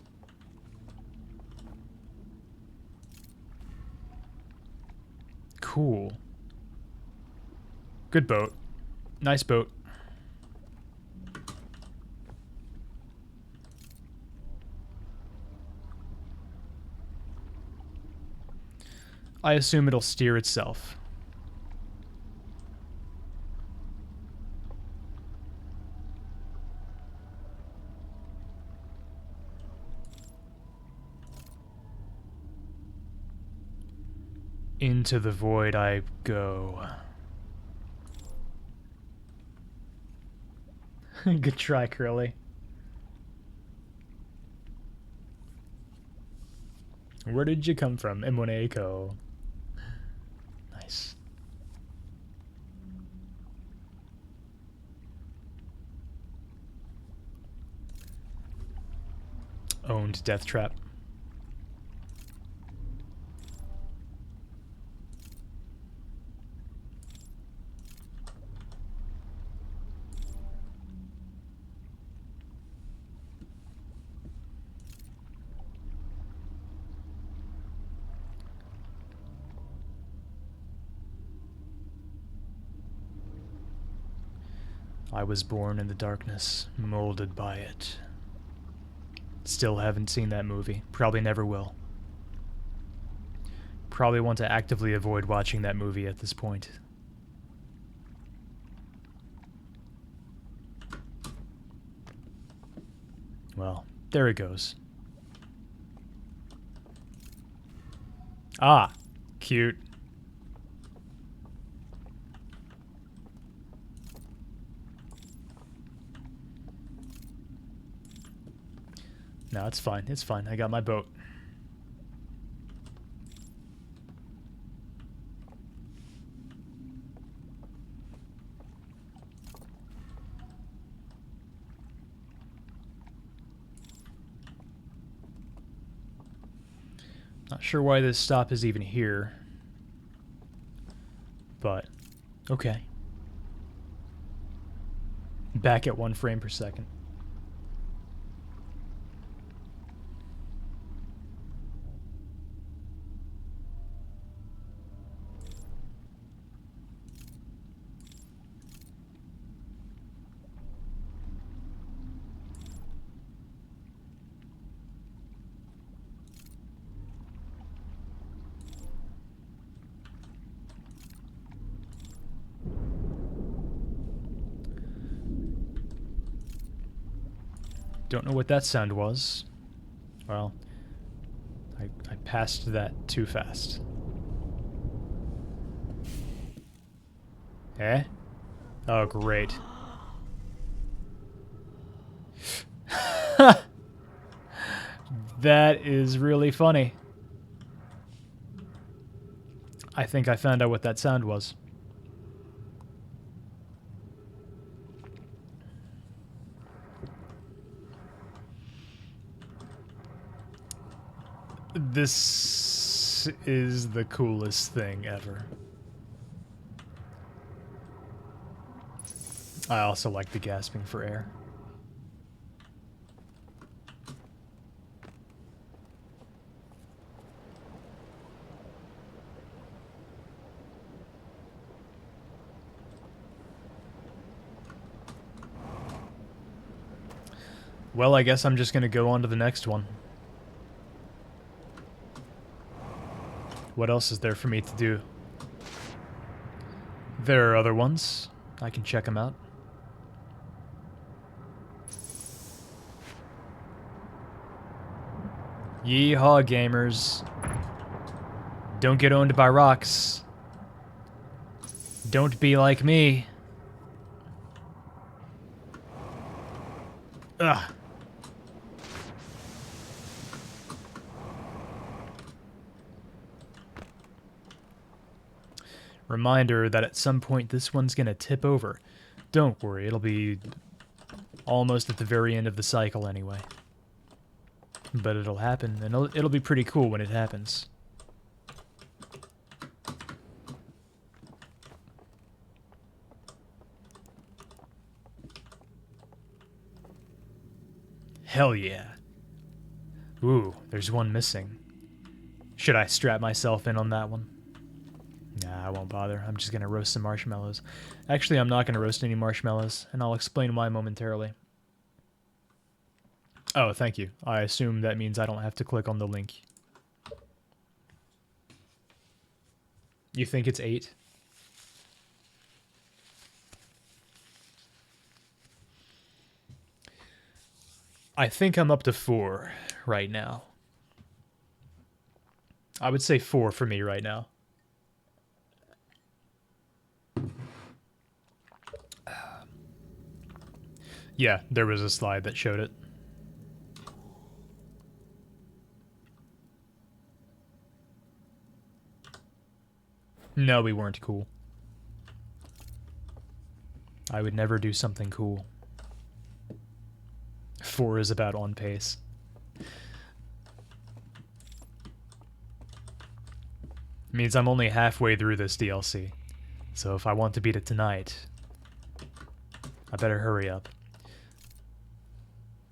Cool. Good boat. Nice boat. I assume it'll steer itself. Into the void I go. Good try, Curly. Where did you come from, Monaco? Nice. Owned death trap. I was born in the darkness, molded by it. Still haven't seen that movie. Probably never will. Probably want to actively avoid watching that movie at this point. Well, there it goes. Ah, cute. No, it's fine. It's fine. I got my boat. Not sure why this stop is even here. But, okay. Back at 1 frame per second. Don't know what that sound was. Well, I passed that too fast. Eh? Oh, great. That is really funny. I think I found out what that sound was. This is the coolest thing ever. I also like the gasping for air. Well, I guess I'm just going to go on to the next one. What else is there for me to do? There are other ones. I can check them out. Yeehaw, gamers. Don't get owned by rocks. Don't be like me. Ugh. Reminder that at some point this one's gonna tip over. Don't worry, it'll be almost at the very end of the cycle anyway. But it'll happen, and it'll be pretty cool when it happens. Hell yeah. Ooh, there's one missing. Should I strap myself in on that one? Nah, I won't bother. I'm just gonna roast some marshmallows. Actually, I'm not gonna roast any marshmallows, and I'll explain why momentarily. Oh, thank you. I assume that means I don't have to click on the link. You think it's 8? I think I'm up to 4 right now. I would say 4 for me right now. Yeah, there was a slide that showed it. No, we weren't cool. I would never do something cool. 4 is about on pace. Means I'm only halfway through this DLC. So if I want to beat it tonight, I better hurry up.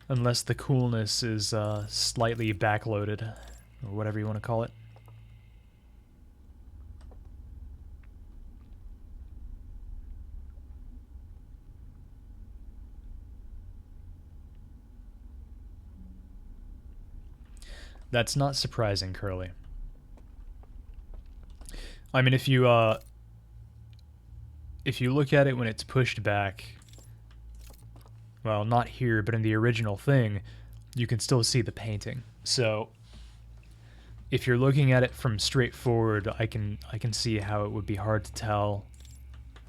Unless the coolness is slightly backloaded, or whatever you want to call it. That's not surprising, Curly. I mean, if you look at it when it's pushed back, well, not here, but in the original thing, you can still see the painting. So, if you're looking at it from straight forward, I can see how it would be hard to tell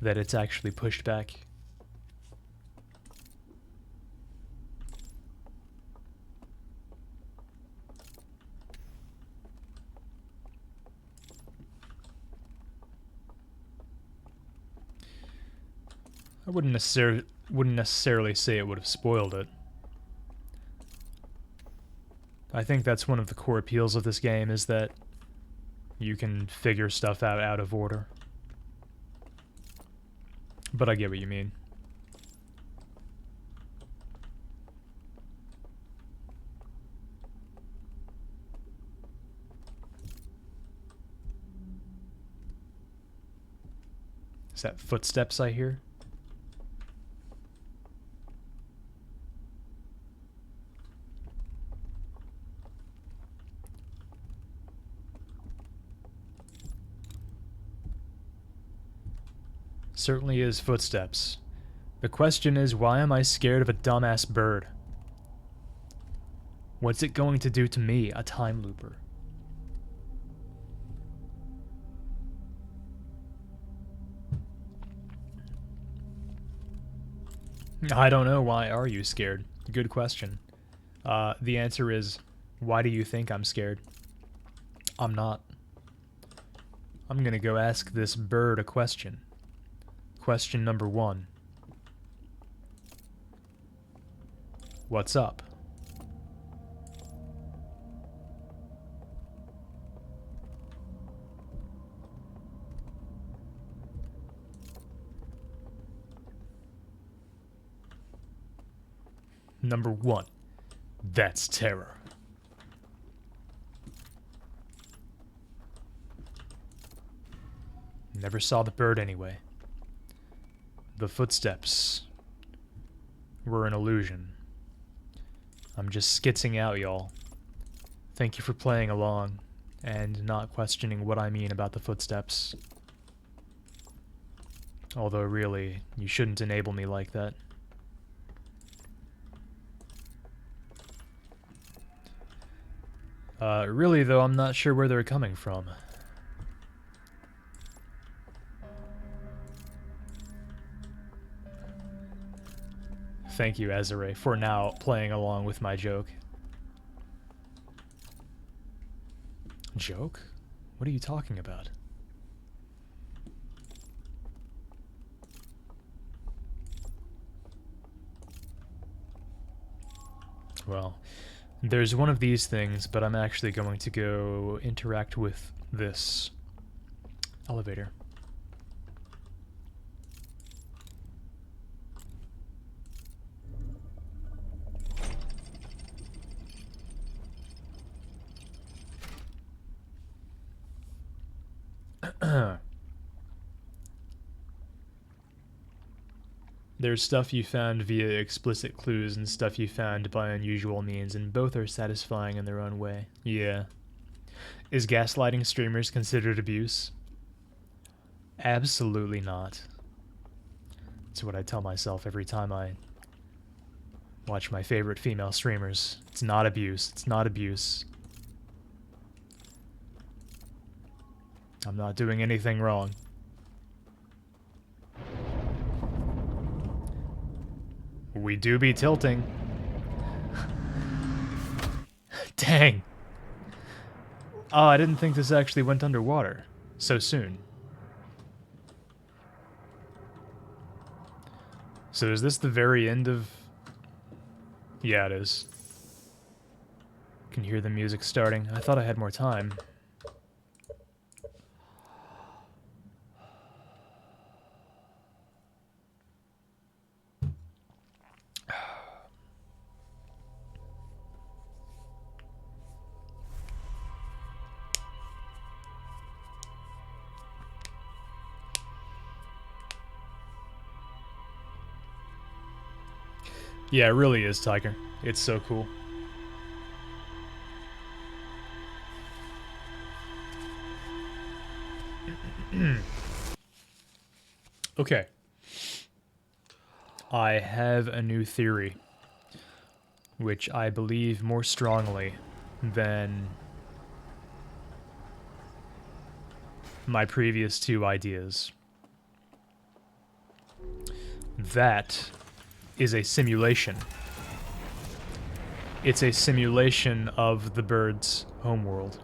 that it's actually pushed back. I wouldn't necessarily say it would have spoiled it. I think that's one of the core appeals of this game, is that you can figure stuff out of order. But I get what you mean. Is that footsteps I hear? Certainly is footsteps. The question is, why am I scared of a dumbass bird? What's it going to do to me, a time looper? I don't know. Why are you scared? Good question. The answer is, why do you think I'm scared? I'm not. I'm gonna go ask this bird a question. Question number 1. What's up? Number 1. That's terror. Never saw the bird anyway. The footsteps were an illusion. I'm just skitzing out, y'all. Thank you for playing along and not questioning what I mean about the footsteps. Although really, you shouldn't enable me like that. Really though, I'm not sure where they're coming from. Thank you, Azure, for now playing along with my joke. Joke? What are you talking about? Well, there's one of these things, but I'm actually going to go interact with this elevator. There's stuff you found via explicit clues and stuff you found by unusual means, and both are satisfying in their own way. Yeah. Is gaslighting streamers considered abuse? Absolutely not. That's what I tell myself every time I watch my favorite female streamers. It's not abuse. It's not abuse. I'm not doing anything wrong. We do be tilting. Dang. Oh, I didn't think this actually went underwater so soon. So is this the very end of... Yeah, it is. Can hear the music starting. I thought I had more time. Yeah, it really is, Tiger. It's so cool. Okay. I have a new theory, which I believe more strongly than my previous two ideas. That is a simulation. It's a simulation of the bird's homeworld.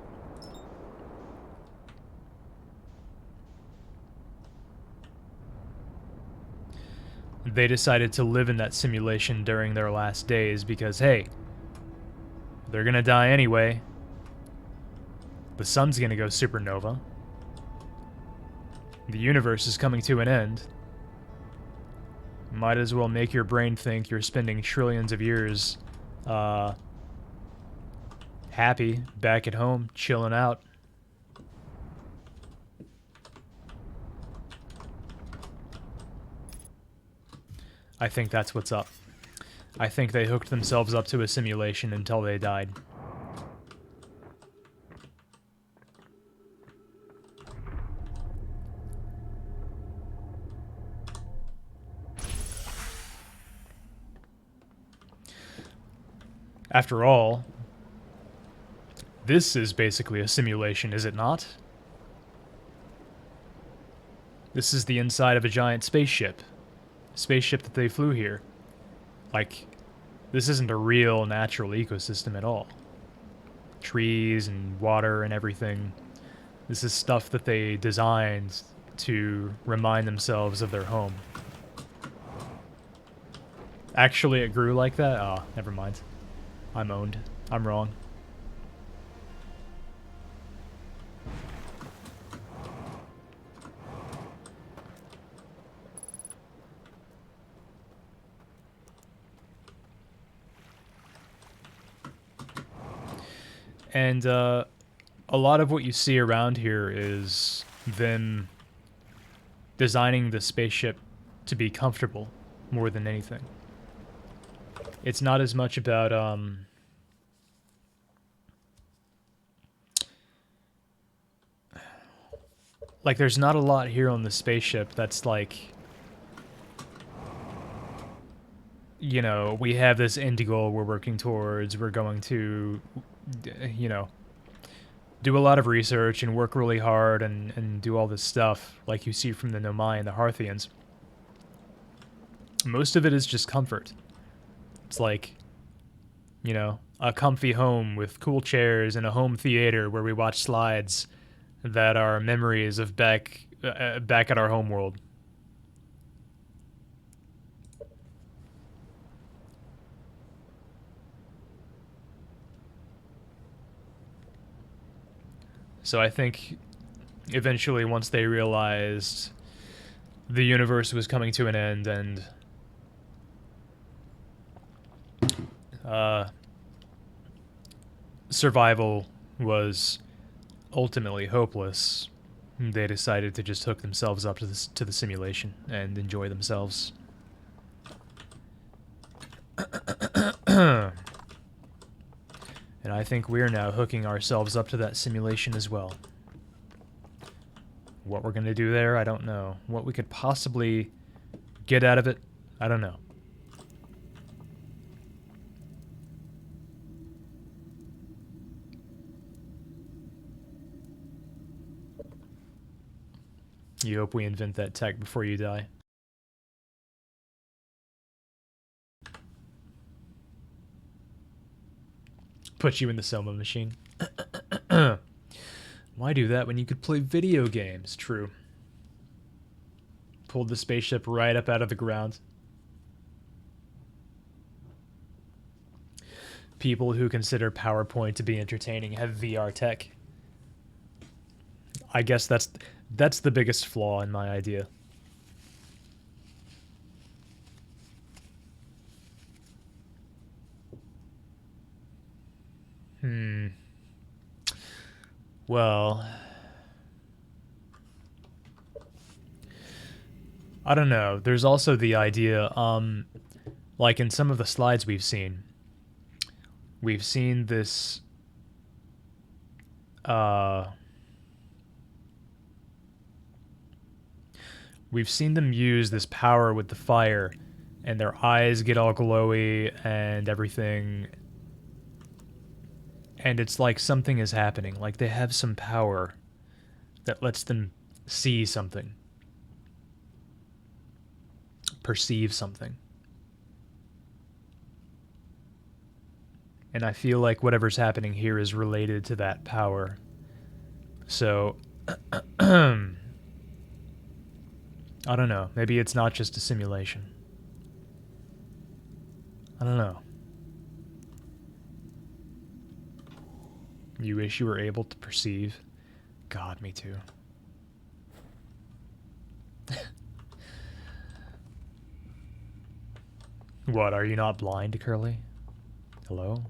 They decided to live in that simulation during their last days because, hey, they're gonna die anyway. The sun's gonna go supernova. The universe is coming to an end. Might as well make your brain think you're spending trillions of years, happy, back at home, chilling out. I think that's what's up. I think they hooked themselves up to a simulation until they died. After all, this is basically a simulation, is it not? This is the inside of a giant spaceship. A spaceship that they flew here. Like, this isn't a real natural ecosystem at all. Trees and water and everything. This is stuff that they designed to remind themselves of their home. Actually, it grew like that? Oh, never mind. I'm owned. I'm wrong. And a lot of what you see around here is them designing the spaceship to be comfortable more than anything. It's not as much about like, there's not a lot here on the spaceship that's like, you know, we have this end goal we're working towards, we're going to, you know, do a lot of research and work really hard and do all this stuff like you see from the Nomai and the Harthians. Most of it is just comfort. It's like, you know, a comfy home with cool chairs and a home theater where we watch slides that are memories of back at our homeworld. So I think eventually, once they realized the universe was coming to an end and survival was ultimately hopeless, they decided to just hook themselves up to the simulation and enjoy themselves. And I think we're now hooking ourselves up to that simulation as well. What we're going to do there, I don't know. What we could possibly get out of it, I don't know. You hope we invent that tech before you die. Put you in the Soma machine. Why do that when you could play video games? True. Pulled the spaceship right up out of the ground. People who consider PowerPoint to be entertaining have VR tech. I guess that's the biggest flaw in my idea. Well, I don't know. There's also the idea, like in some of the slides we've seen this, we've seen them use this power with the fire, and their eyes get all glowy and everything. And it's like something is happening. Like they have some power that lets them see something. Perceive something. And I feel like whatever's happening here is related to that power. So, I don't know. Maybe it's not just a simulation. I don't know. You wish you were able to perceive? God, me too. What, are you not blind, Curly? Hello?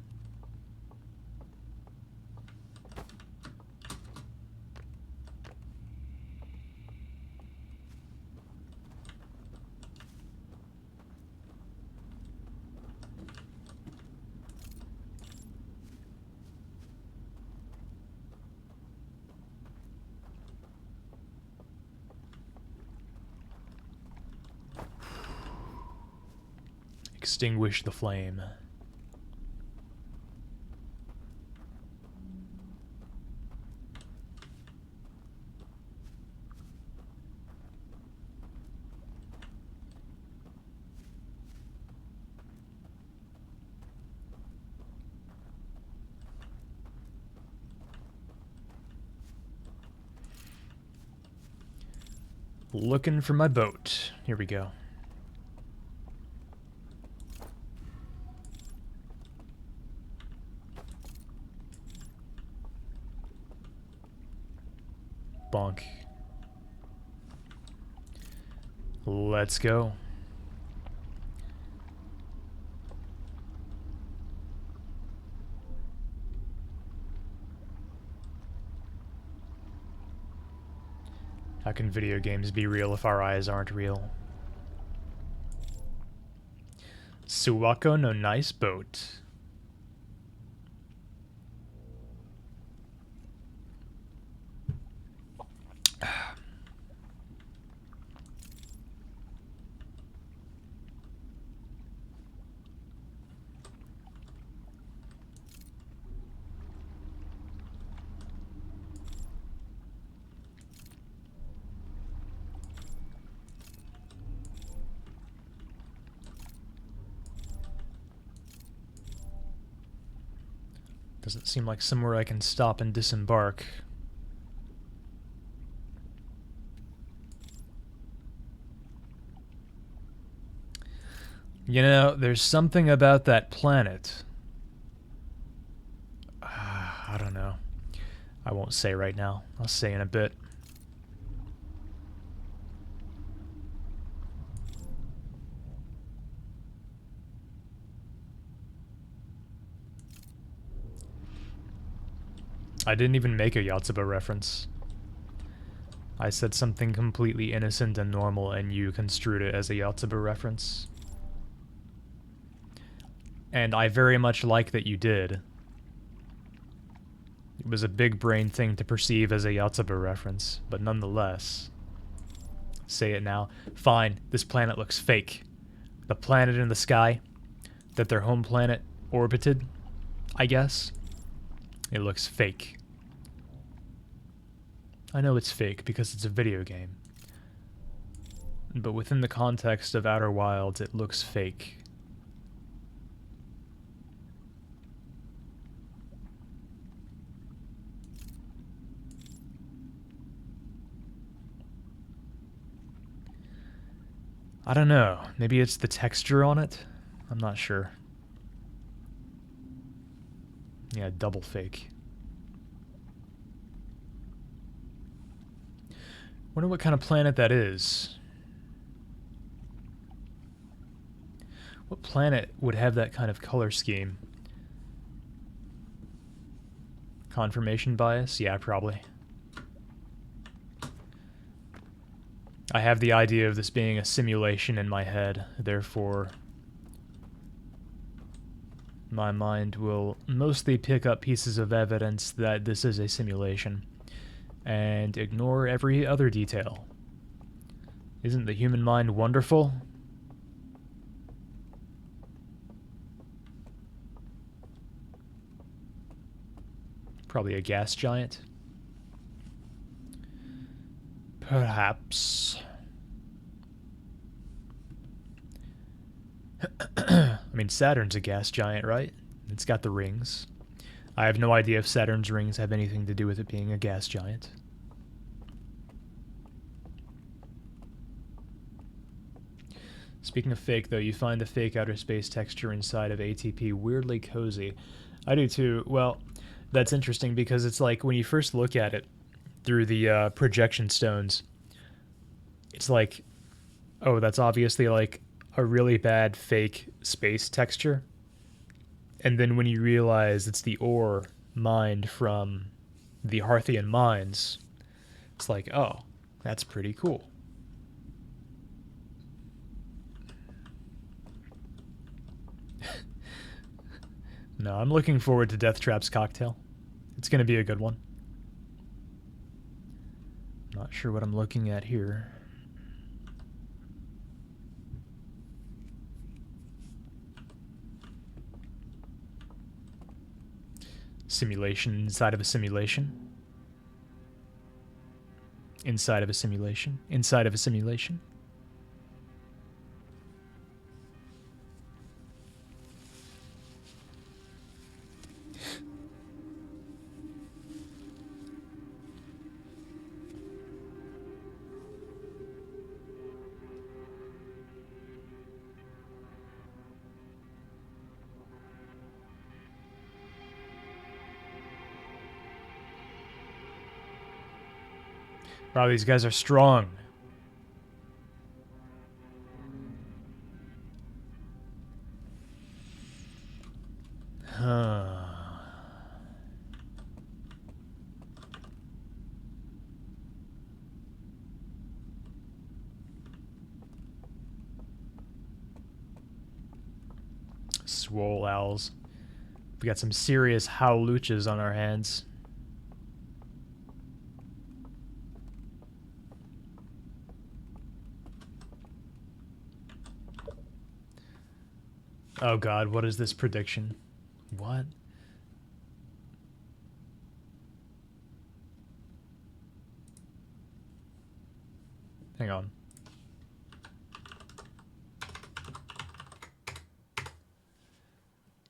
Extinguish the flame. Looking for my boat. Here we go. Bonk. Let's go. How can video games be real if our eyes aren't real? Suwako no nice boat. Doesn't seem like somewhere I can stop and disembark. You know, there's something about that planet. I don't know. I won't say right now. I'll say in a bit. I didn't even make a Yotsuba reference. I said something completely innocent and normal, and you construed it as a Yotsuba reference. And I very much like that you did. It was a big brain thing to perceive as a Yotsuba reference, but nonetheless. Say it now. Fine, this planet looks fake. The planet in the sky that their home planet orbited, I guess. It looks fake. I know it's fake because it's a video game. But within the context of Outer Wilds, it looks fake. I don't know. Maybe it's the texture on it? I'm not sure. Yeah, double fake. Wonder what kind of planet that is. What planet would have that kind of color scheme? Confirmation bias? Yeah, probably. I have the idea of this being a simulation in my head, therefore my mind will mostly pick up pieces of evidence that this is a simulation, and ignore every other detail. Isn't the human mind wonderful? Probably a gas giant. Perhaps. I mean, Saturn's a gas giant, right? It's got the rings. I have no idea if Saturn's rings have anything to do with it being a gas giant. Speaking of fake, though, you find the fake outer space texture inside of ATP weirdly cozy. I do too. Well, that's interesting because it's like when you first look at it through the projection stones, it's like, oh, that's obviously like a really bad fake space texture. And then when you realize it's the ore mined from the Harthian mines, it's like, oh, that's pretty cool. No, I'm looking forward to Death Trap's cocktail. It's going to be a good one. Not sure what I'm looking at here. Simulation inside of a simulation. Inside of a simulation. Inside of a simulation. Wow, these guys are strong. Huh. Swole owls. We got some serious howluchas on our hands. Oh god, what is this prediction? What? Hang on.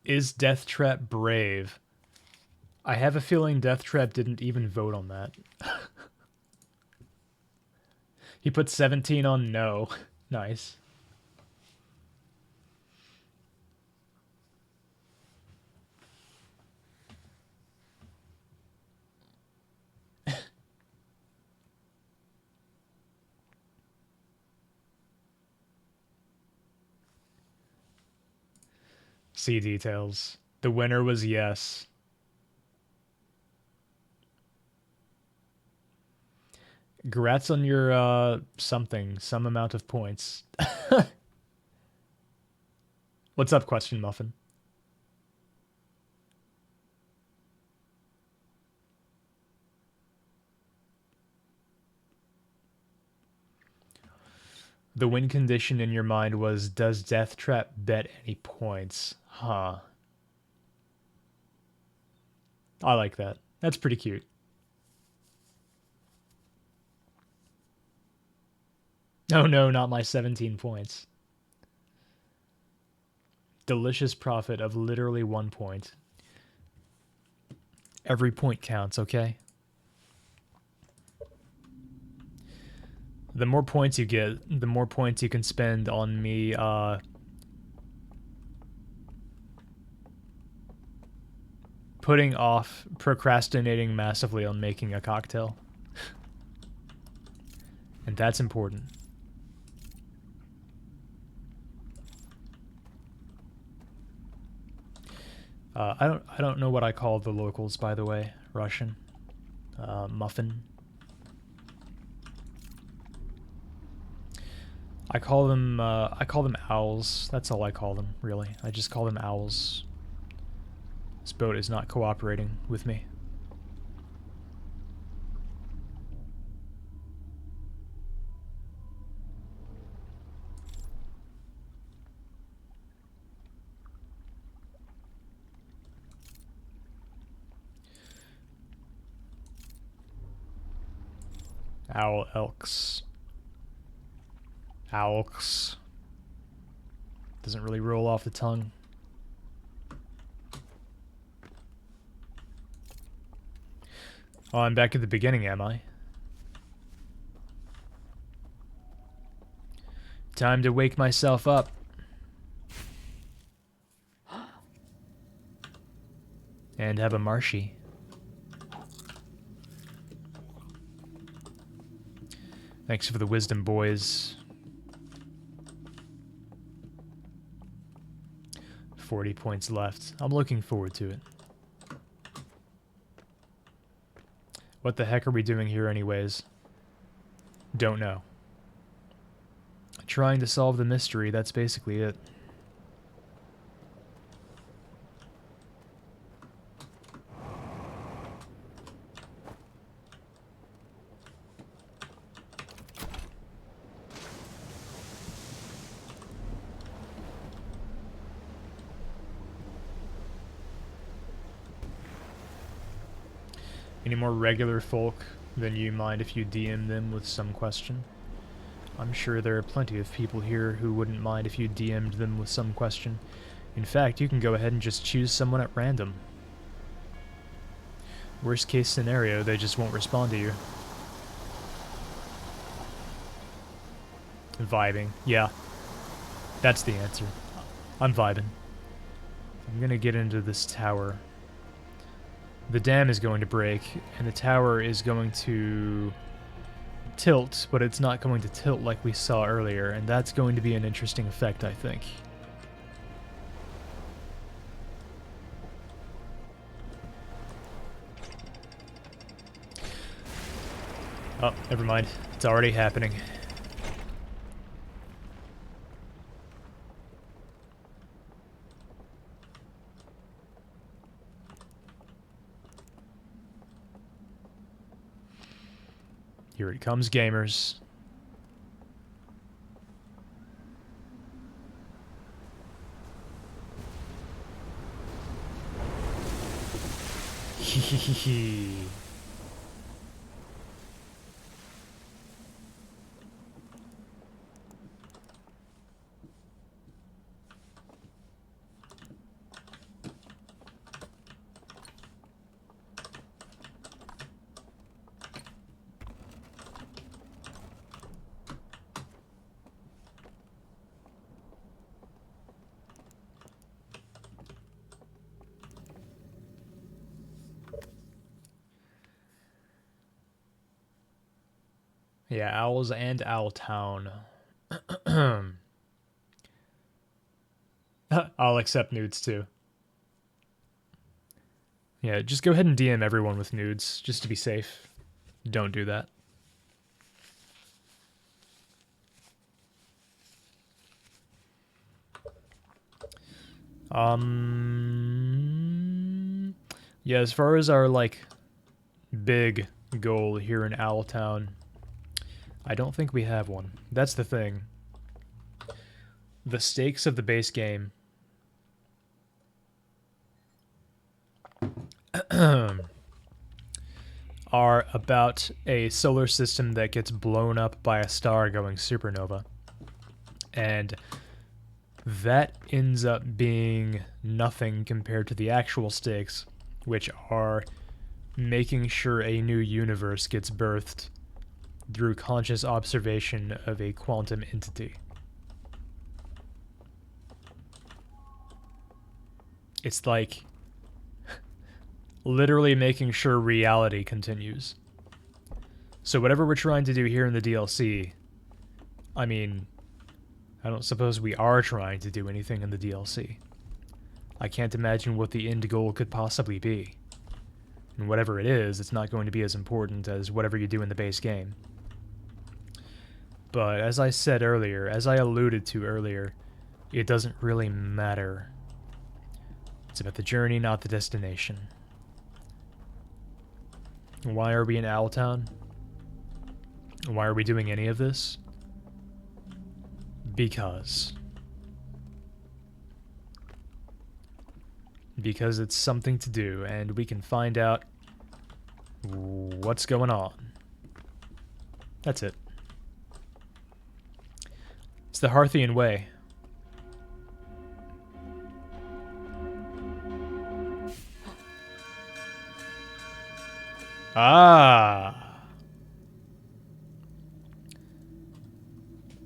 Is Death Trap brave? I have a feeling Death Trap didn't even vote on that. He put 17 on no. Nice. See details. The winner was yes. Congrats on your, some amount of points. What's up, Question Muffin? The win condition in your mind was, does Death Trap bet any points? Huh. I like that. That's pretty cute. Oh no, not my 17 points. Delicious profit of literally 1 point. Every point counts, okay? The more points you get, the more points you can spend on me, procrastinating massively on making a cocktail. And that's important. I don't know what I call the locals, by the way. Russian. Muffin. I call them owls. That's all I call them, really. I just call them owls. This boat is not cooperating with me. Owl elks. Owlks. Doesn't really roll off the tongue. Oh, I'm back at the beginning, am I? Time to wake myself up. And have a marshy. Thanks for the wisdom, boys. 40 points left. I'm looking forward to it. What the heck are we doing here anyways? Don't know. Trying to solve the mystery, that's basically it. Any more regular folk than you mind if you DM them with some question? I'm sure there are plenty of people here who wouldn't mind if you DM'd them with some question. In fact, you can go ahead and just choose someone at random. Worst case scenario, they just won't respond to you. Vibing. Yeah. That's the answer. I'm vibing. I'm gonna get into this tower. The dam is going to break, and the tower is going to tilt, but it's not going to tilt like we saw earlier, and that's going to be an interesting effect, I think. Oh, never mind. It's already happening. Here it comes, gamers. Hehehe. Yeah, Owls and Owl Town. I'll accept nudes too. Yeah, just go ahead and DM everyone with nudes, just to be safe. Don't do that. Yeah, as far as our, like, big goal here in Owltown, I don't think we have one. That's the thing. The stakes of the base game are about a solar system that gets blown up by a star going supernova. And that ends up being nothing compared to the actual stakes, which are making sure a new universe gets birthed through conscious observation of a quantum entity. It's like literally making sure reality continues. So whatever we're trying to do here in the DLC, I mean, I don't suppose we are trying to do anything in the DLC. I can't imagine what the end goal could possibly be. And whatever it is, it's not going to be as important as whatever you do in the base game. But as I said earlier, as I alluded to earlier, it doesn't really matter. It's about the journey, not the destination. Why are we in Owltown? Why are we doing any of this? Because it's something to do, and we can find out what's going on. That's it. It's the Harthian way. Ah!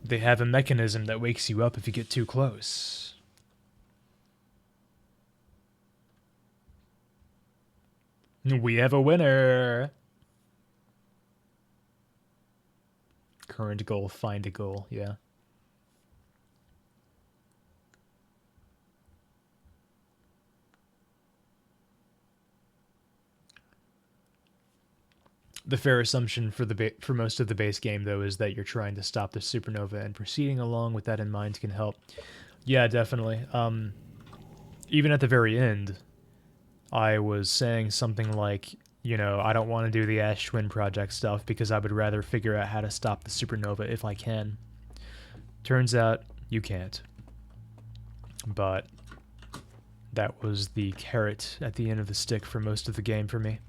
They have a mechanism that wakes you up if you get too close. We have a winner! Current goal, find a goal, yeah. The fair assumption for most of the base game, though, is that you're trying to stop the supernova, and proceeding along with that in mind can help. Yeah, definitely. Even at the very end, I was saying something like, you know, I don't want to do the Ash Twin Project stuff because I would rather figure out how to stop the supernova if I can. Turns out, you can't. But that was the carrot at the end of the stick for most of the game for me.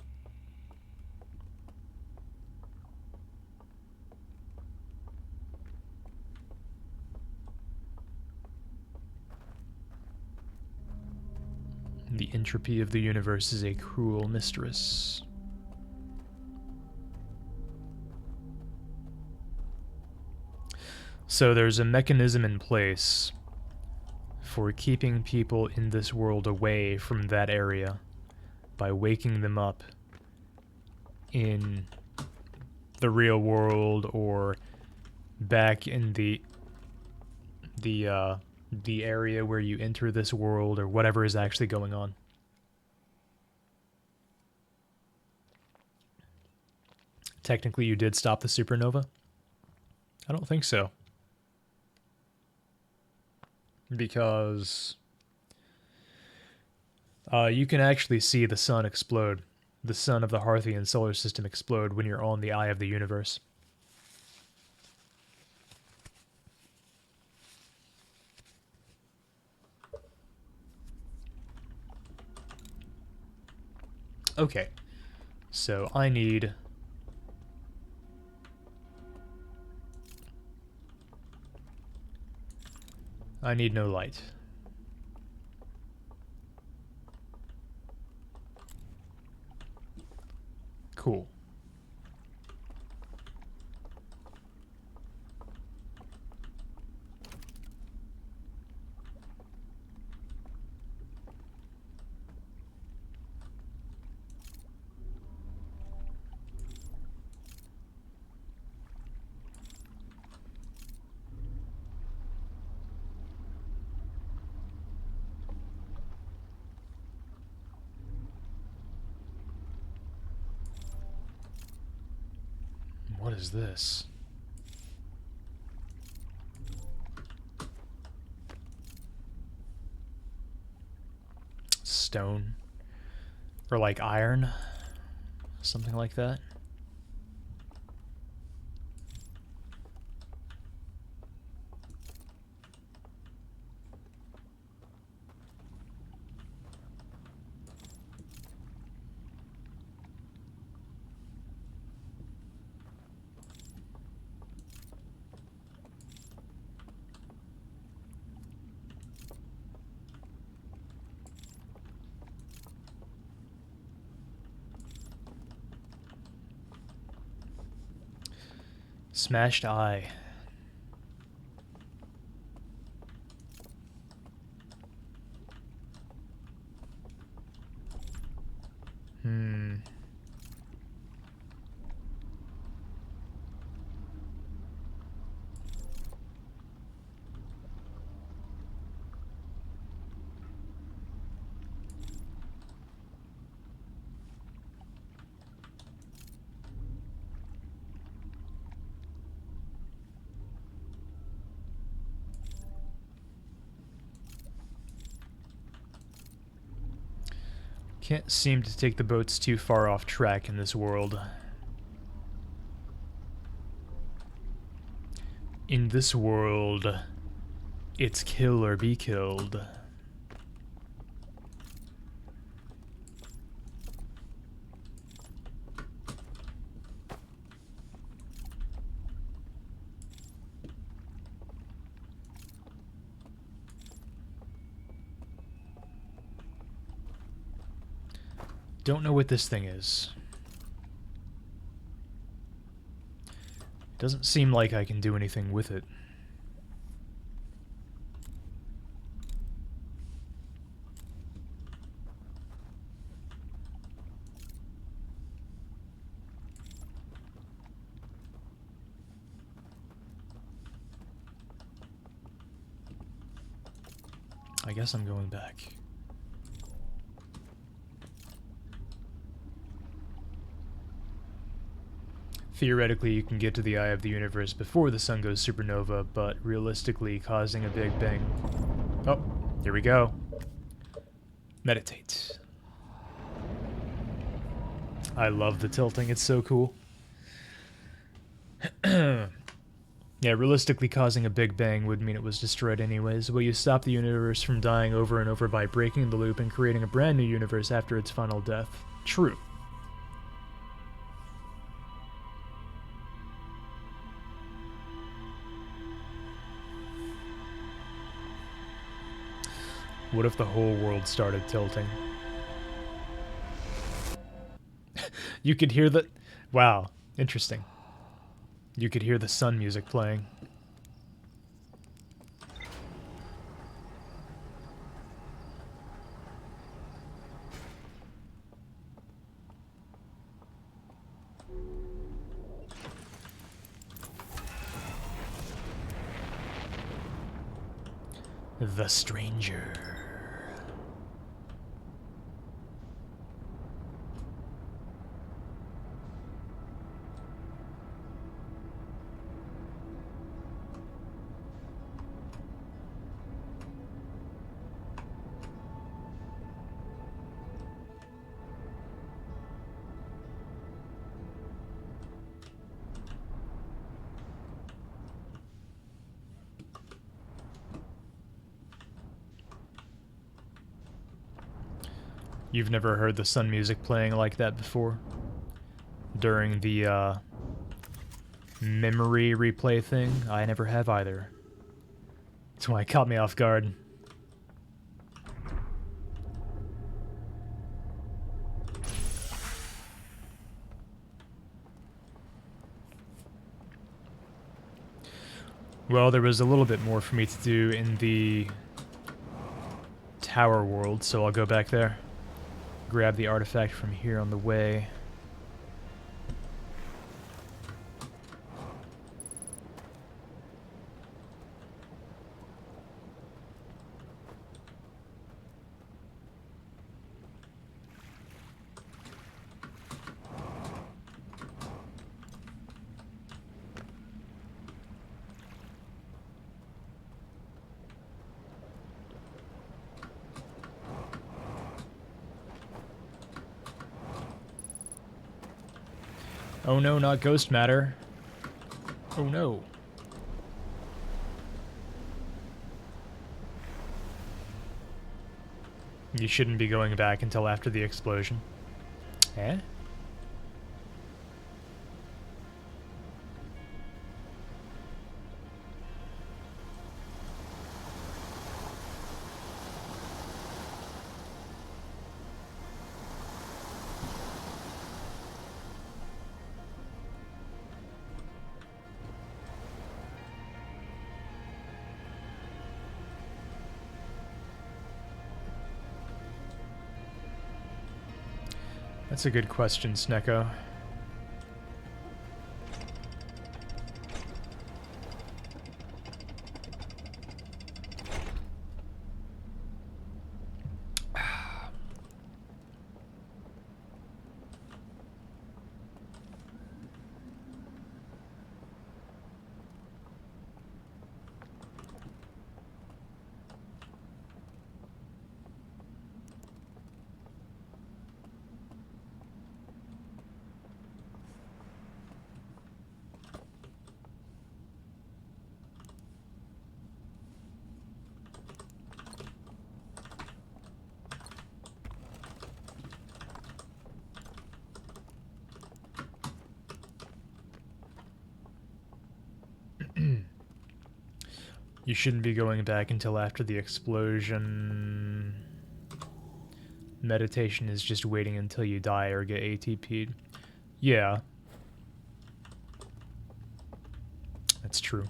The entropy of the universe is a cruel mistress. So there's a mechanism in place for keeping people in this world away from that area by waking them up in the real world or back in the area where you enter this world, or whatever is actually going on. Technically, you did stop the supernova? I don't think so. Because you can actually see the sun explode. The sun of the Harthian solar system explode when you're on the eye of the universe. Okay, so I need no light. Cool. What is this? Stone. Or like iron. Something like that. Smashed eye. Can't seem to take the boats too far off track in this world. In this world, it's kill or be killed. Don't know what this thing is. Doesn't seem like I can do anything with it. I guess I'm going back. Theoretically, you can get to the eye of the universe before the sun goes supernova, but realistically, causing a Big Bang... Oh, here we go. Meditate. I love the tilting, it's so cool. Yeah, realistically, causing a Big Bang would mean it was destroyed anyways, but you stop the universe from dying over and over by breaking the loop and creating a brand new universe after its final death. True. What if the whole world started tilting? You could hear the... Wow, interesting. You could hear the sun music playing. The Stranger. You've never heard the sun music playing like that before? During the, memory replay thing? I never have either. That's why it caught me off guard. Well, there was a little bit more for me to do in the tower world, so I'll go back there. Grab the artifact from here on the way. Oh no, not ghost matter. Oh no. You shouldn't be going back until after the explosion. Eh? That's a good question, Snecko. You shouldn't be going back until after the explosion. Meditation is just waiting until you die or get ATP'd. Yeah. That's true.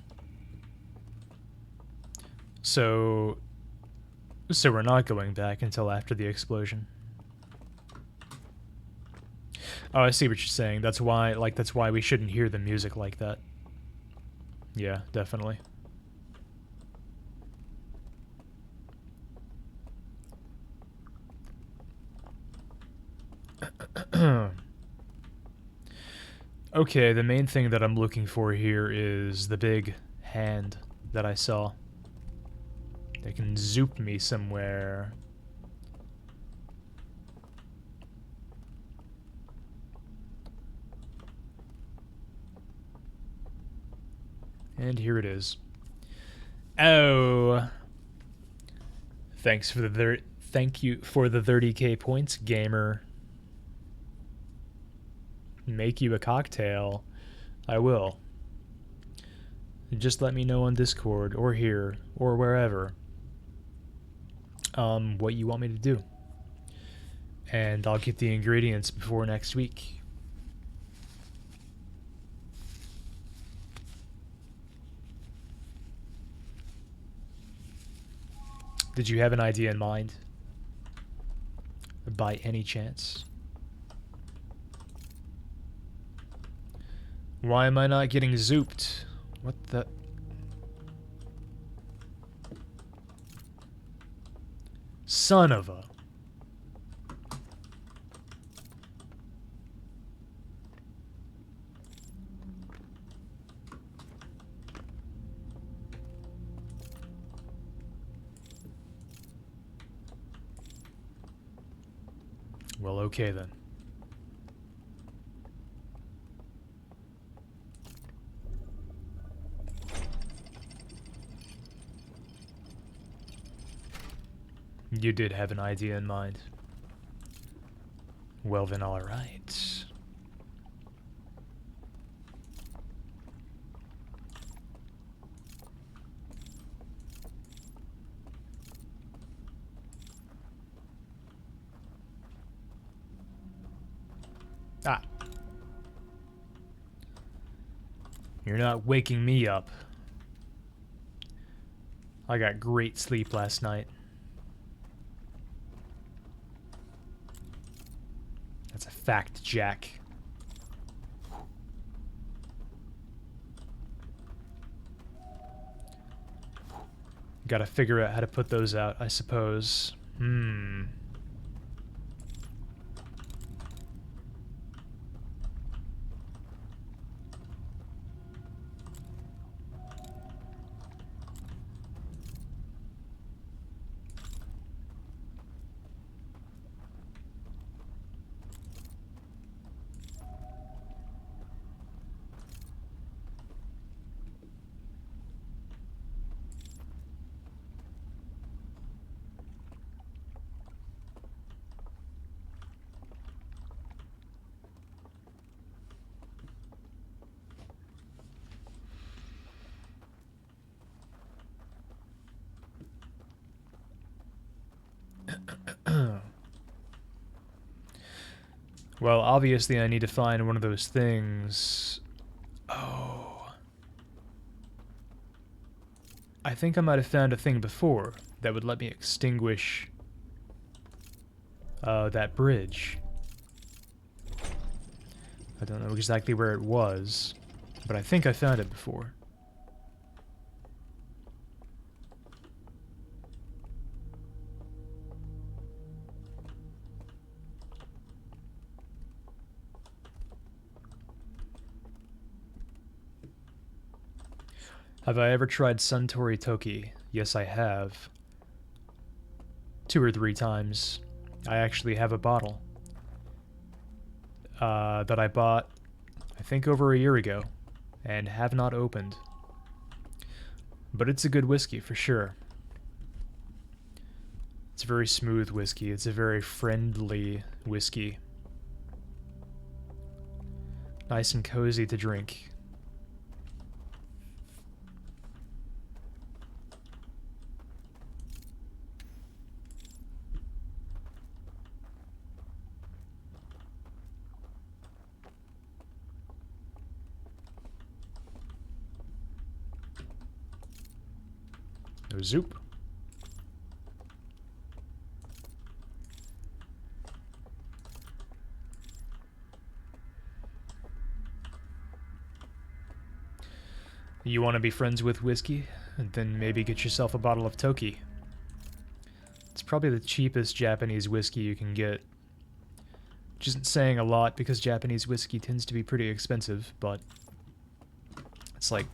So we're not going back until after the explosion. Oh, I see what you're saying. That's why we shouldn't hear the music like that. Yeah, definitely. Okay, the main thing that I'm looking for here is the big hand that I saw. They can zoop me somewhere. And here it is. Oh. Thank you for the 30k points, gamer. Make you a cocktail. I will. Just let me know on Discord or here or wherever what you want me to do. And I'll get the ingredients before next week. Did you have an idea in mind? By any chance? Why am I not getting zooped? What the... Son of a... Well, okay then. You did have an idea in mind. Well then, alright. Ah. You're not waking me up. I got great sleep last night. That's a fact, Jack. Gotta figure out how to put those out, I suppose. Well, obviously I need to find one of those things. Oh. I think I might have found a thing before that would let me extinguish that bridge. I don't know exactly where it was, but I think I found it before. Have I ever tried Suntory Toki? Yes, I have. 2 or 3 times. I actually have a bottle that I bought, I think, over a year ago, and have not opened. But it's a good whiskey for sure. It's a very smooth whiskey. It's a very friendly whiskey. Nice and cozy to drink. No zoop. You want to be friends with whiskey? Then maybe get yourself a bottle of Toki. It's probably the cheapest Japanese whiskey you can get. Which isn't saying a lot because Japanese whiskey tends to be pretty expensive, but it's like,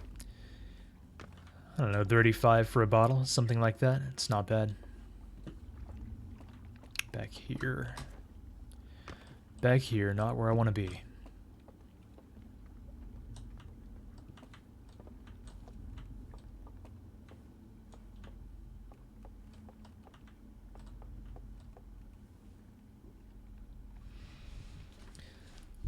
I don't know, 35 for a bottle, something like that. It's not bad. Back here. Back here, not where I want to be.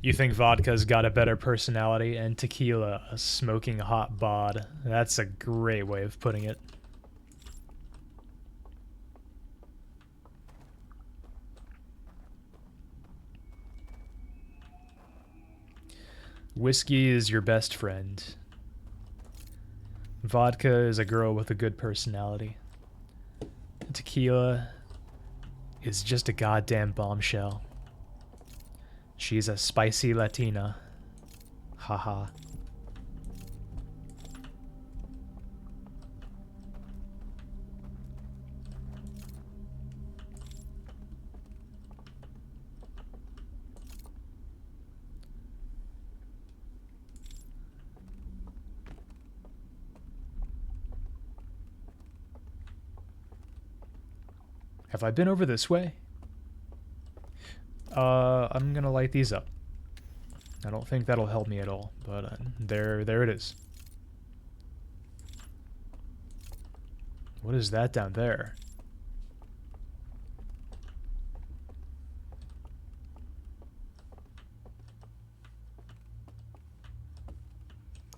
You think vodka's got a better personality and tequila a smoking hot bod? That's a great way of putting it. Whiskey is your best friend. Vodka is a girl with a good personality. Tequila is just a goddamn bombshell. She's a spicy Latina. Haha. Have I been over this way? I'm gonna light these up. I don't think that'll help me at all, but there it is. What is that down there?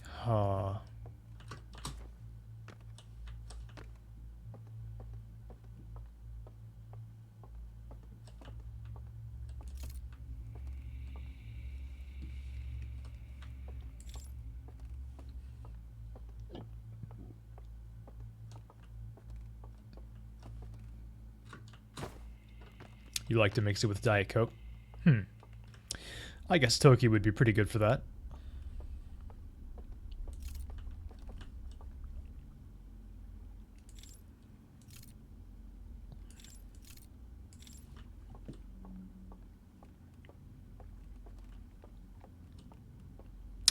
Huh. You like to mix it with Diet Coke? I guess Toki would be pretty good for that.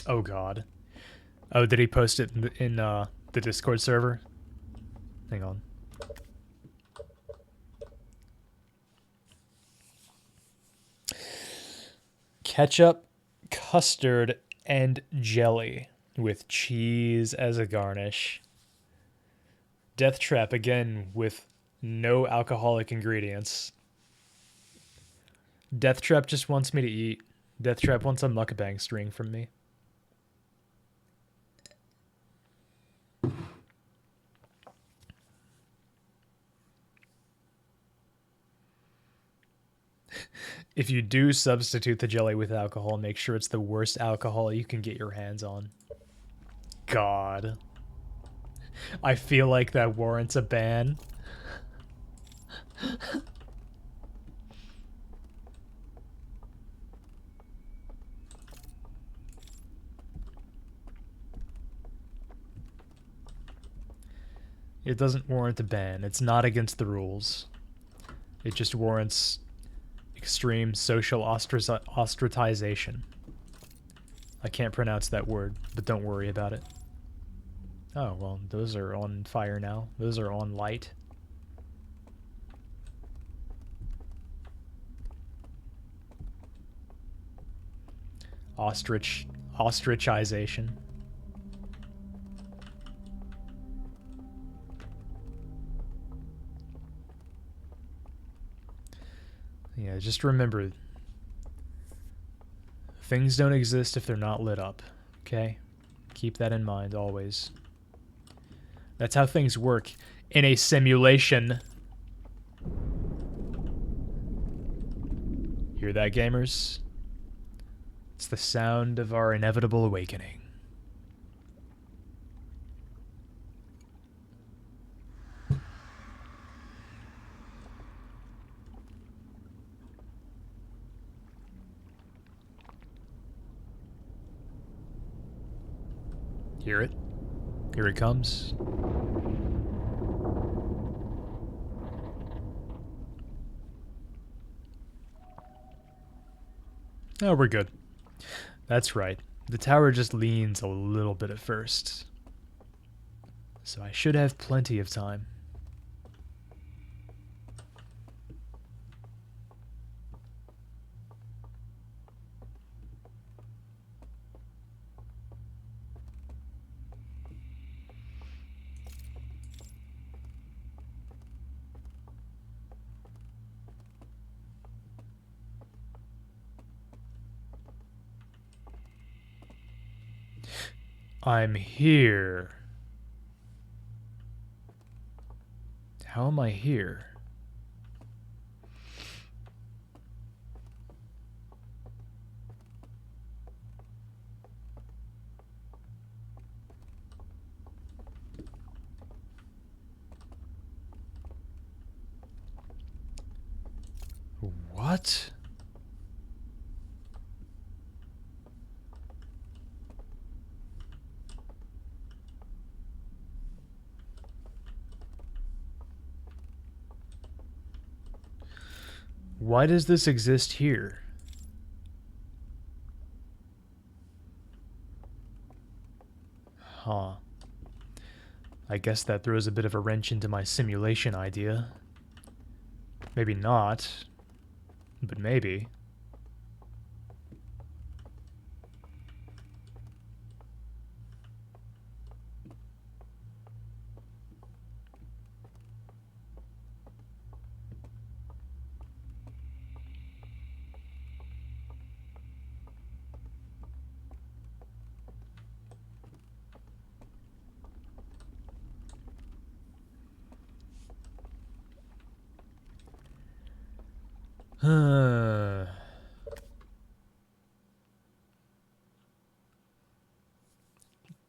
Oh god. Oh, did he post it in the Discord server? Hang on. Ketchup, custard, and jelly with cheese as a garnish. Death Trap again with no alcoholic ingredients. Death Trap just wants me to eat. Death Trap wants a mukbang string from me. If you do substitute the jelly with alcohol, make sure it's the worst alcohol you can get your hands on. God. I feel like that warrants a ban. It doesn't warrant a ban. It's not against the rules. It just warrants extreme social ostracization. I can't pronounce that word, but don't worry about it. Oh, well, those are on fire now. Those are on light. Ostrachization. Yeah, just remember, things don't exist if they're not lit up, okay? Keep that in mind always. That's how things work in a simulation. Hear that, gamers? It's the sound of our inevitable awakening. Hear it? Here it comes. Oh, we're good. That's right. The tower just leans a little bit at first. So I should have plenty of time. I'm here. How am I here? What? Why does this exist here? Huh. I guess that throws a bit of a wrench into my simulation idea. Maybe not, but maybe.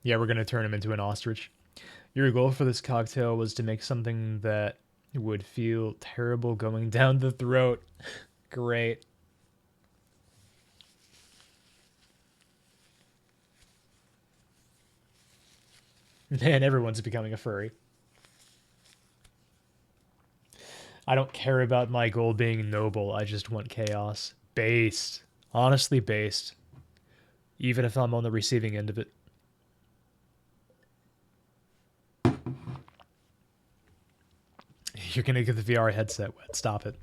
Yeah, we're gonna turn him into an ostrich. Your goal for this cocktail was to make something that would feel terrible going down the throat. Great. Man, everyone's becoming a furry. I don't care about my goal being noble. I just want chaos. Based. Honestly based. Even if I'm on the receiving end of it. You're gonna get the VR headset wet. Stop it.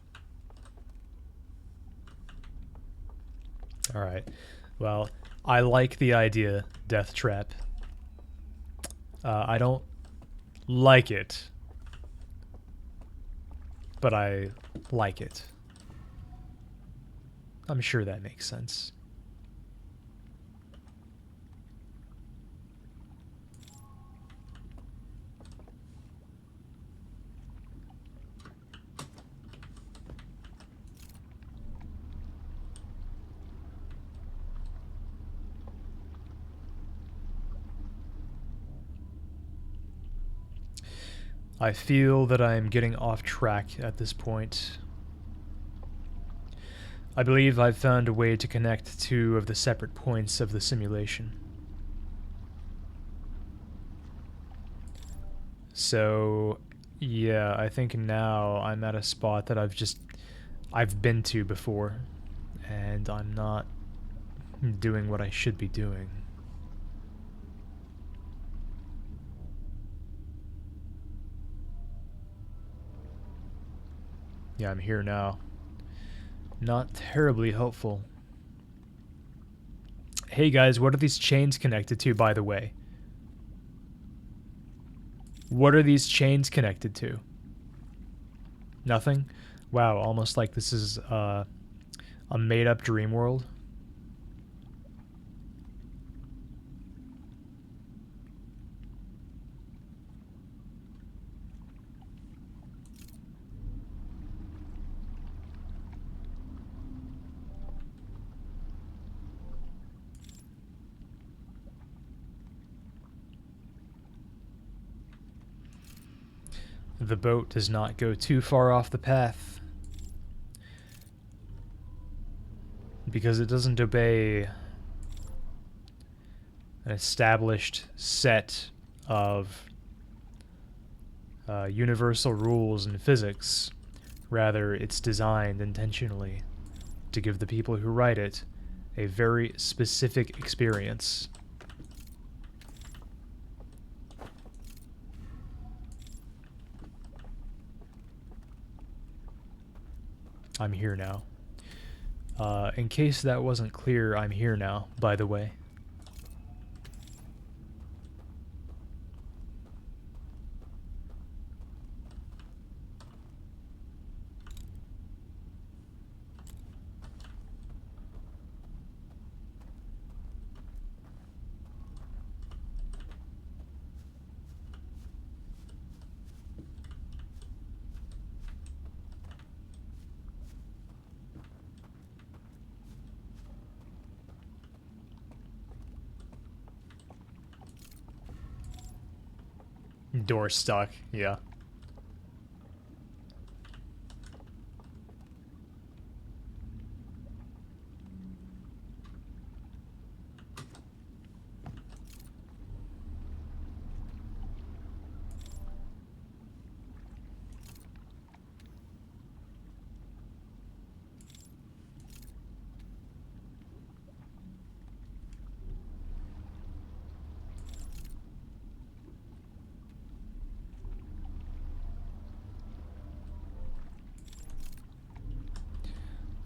Alright. Well, I like the idea, Death Trap. I don't like it. But I like it. I'm sure that makes sense. I feel that I am getting off track at this point. I believe I've found a way to connect two of the separate points of the simulation. So, yeah, I think now I'm at a spot that I've been to before, and I'm not doing what I should be doing. Yeah, I'm here now. Not terribly helpful. Hey guys, what are these chains connected to, by the way? What are these chains connected to? Nothing? Wow, almost like this is a made-up dream world. The boat does not go too far off the path, because it doesn't obey an established set of universal rules in physics. Rather, it's designed intentionally to give the people who write it a very specific experience. I'm here now. In case that wasn't clear, I'm here now, by the way. Door stuck, yeah.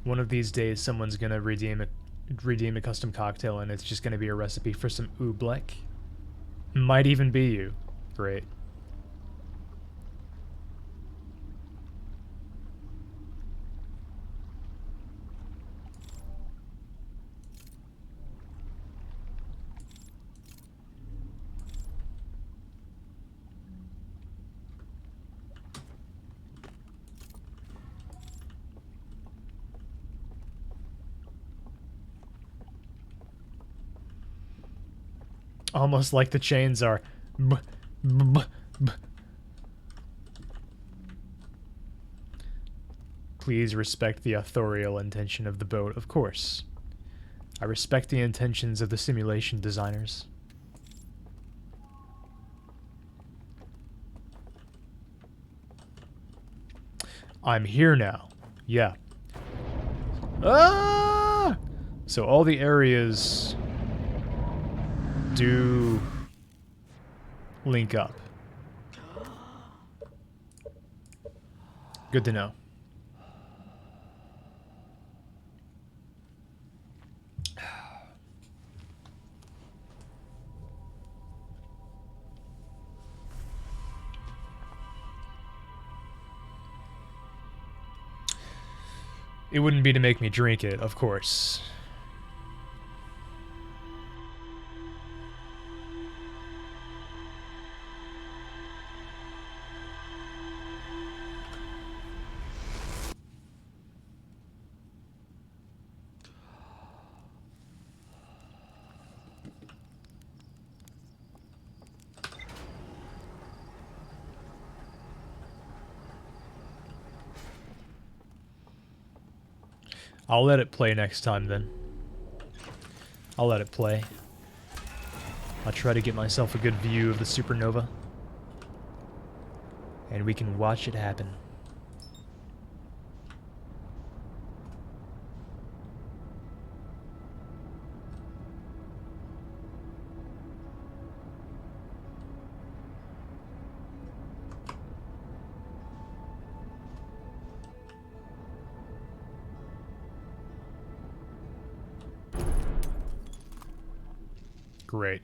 One of these days, someone's gonna redeem a custom cocktail, and it's just gonna be a recipe for some oobleck. Might even be you. Great. Almost like the chains are. Please respect the authorial intention of the boat, of course. I respect the intentions of the simulation designers. I'm here now. Yeah. Ah! So all the areas do link up. Good to know. It wouldn't be to make me drink it, of course. I'll let it play next time then. I'll let it play. I'll try to get myself a good view of the supernova. And we can watch it happen. Great.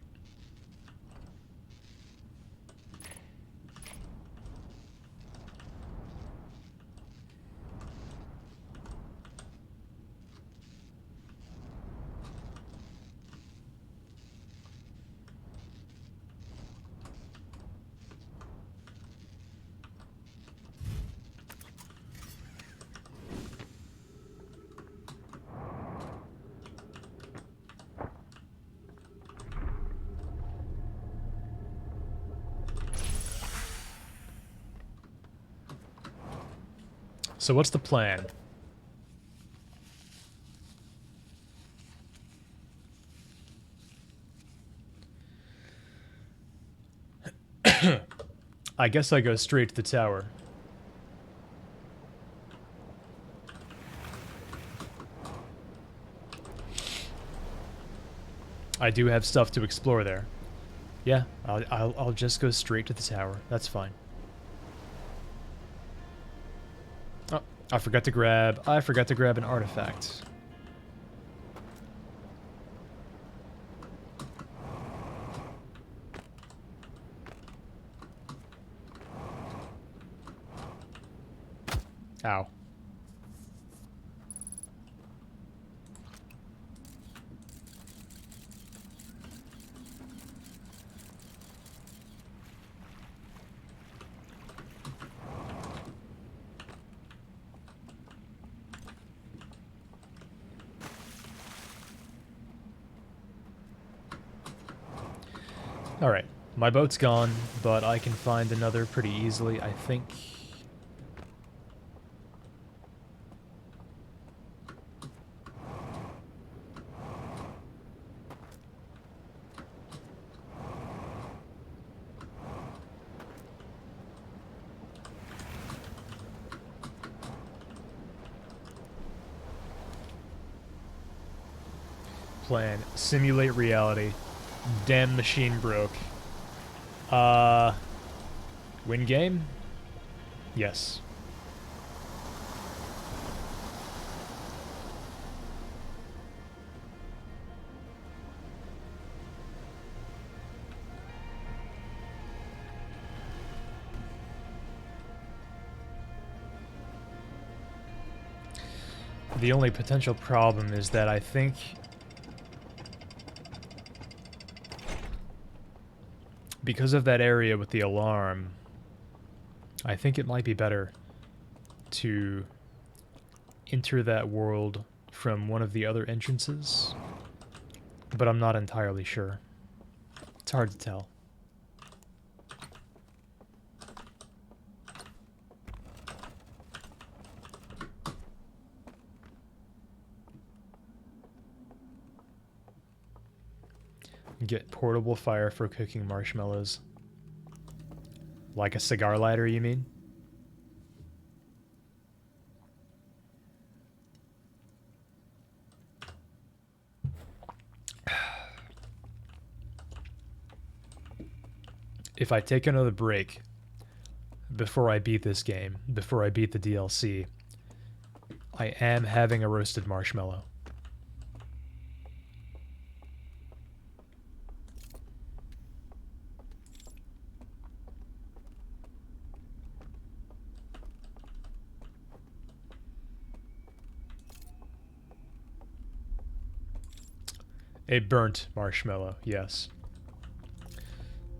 So what's the plan? I guess I go straight to the tower. I do have stuff to explore there. Yeah, I'll just go straight to the tower. That's fine. Oh, I forgot to grab an artifact. Ow. Alright, my boat's gone, but I can find another pretty easily, I think. Plan. Simulate reality. Damn machine broke. Win game? Yes. The only potential problem is that I think because of that area with the alarm, I think it might be better to enter that world from one of the other entrances, but I'm not entirely sure. It's hard to tell. Get portable fire for cooking marshmallows. Like a cigar lighter, you mean? If I take another break before I beat this game, before I beat the DLC, I am having a roasted marshmallow. A burnt marshmallow, yes.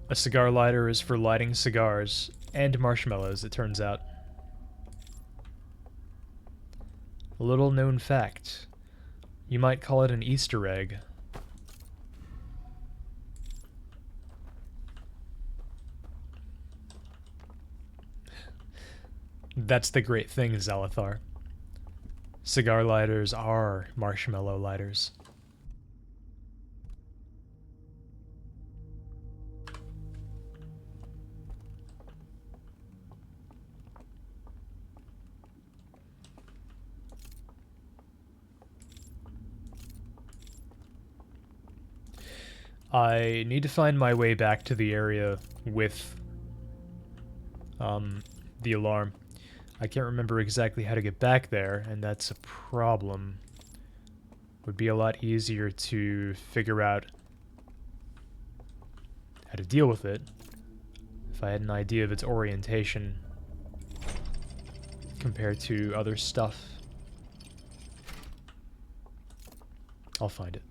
A cigar lighter is for lighting cigars and marshmallows, it turns out. A little known fact. You might call it an Easter egg. That's the great thing, Zalathar. Cigar lighters are marshmallow lighters. I need to find my way back to the area with the alarm. I can't remember exactly how to get back there, and that's a problem. Would be a lot easier to figure out how to deal with it if I had an idea of its orientation compared to other stuff. I'll find it.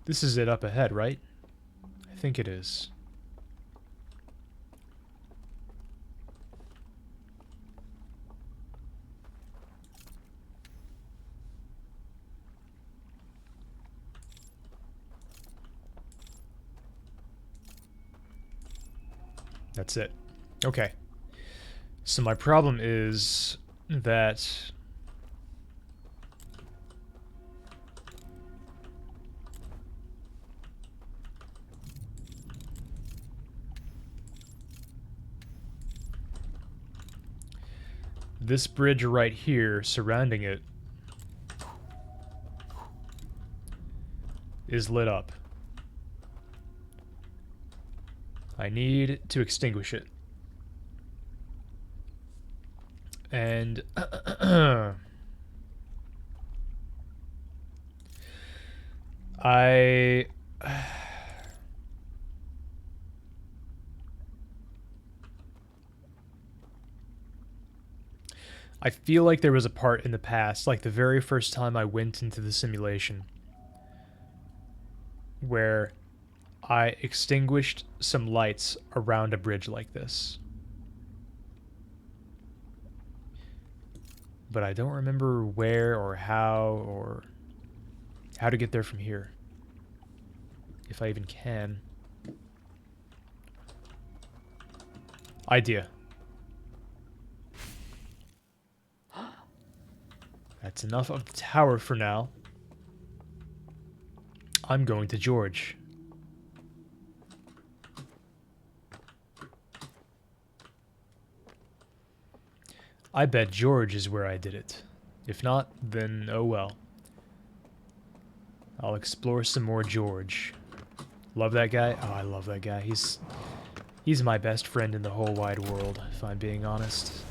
This is it up ahead, right? I think it is. That's it. Okay. So my problem is that this bridge right here surrounding it is lit up. I need to extinguish it. And I feel like there was a part in the past, like the very first time I went into the simulation, where I extinguished some lights around a bridge like this. But I don't remember where or how to get there from here. If I even can. Idea. That's enough of the tower for now. I'm going to George. I bet George is where I did it. If not, then oh well. I'll explore some more George. Love that guy? Oh, I love that guy. He's my best friend in the whole wide world, if I'm being honest.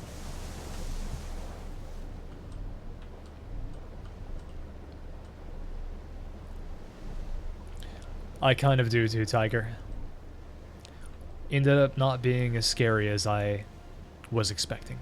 I kind of do too, Tiger. Ended up not being as scary as I was expecting.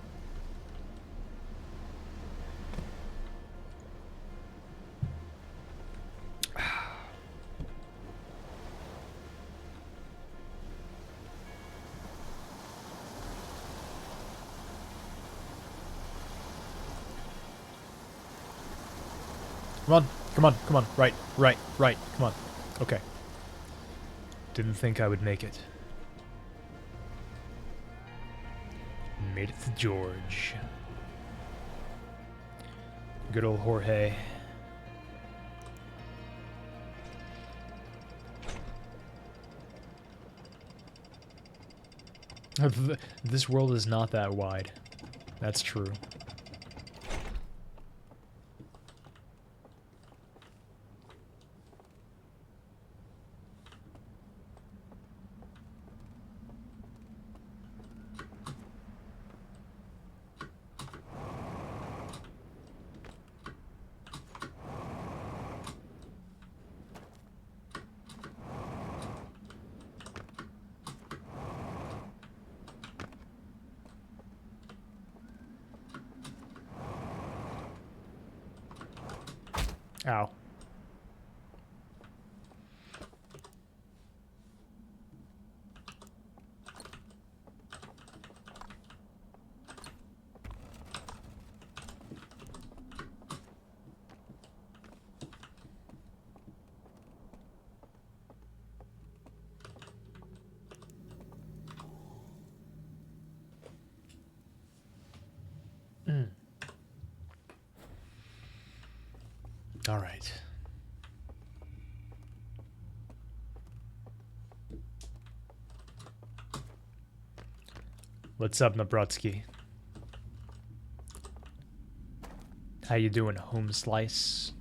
Come on, come on, come on. Right, right, right. Come on. Okay. Didn't think I would make it. Made it to George. Good old Jorge. This world is not that wide. That's true. Ow. Mm. All right. What's up, Nabrotsky? How you doing, home slice?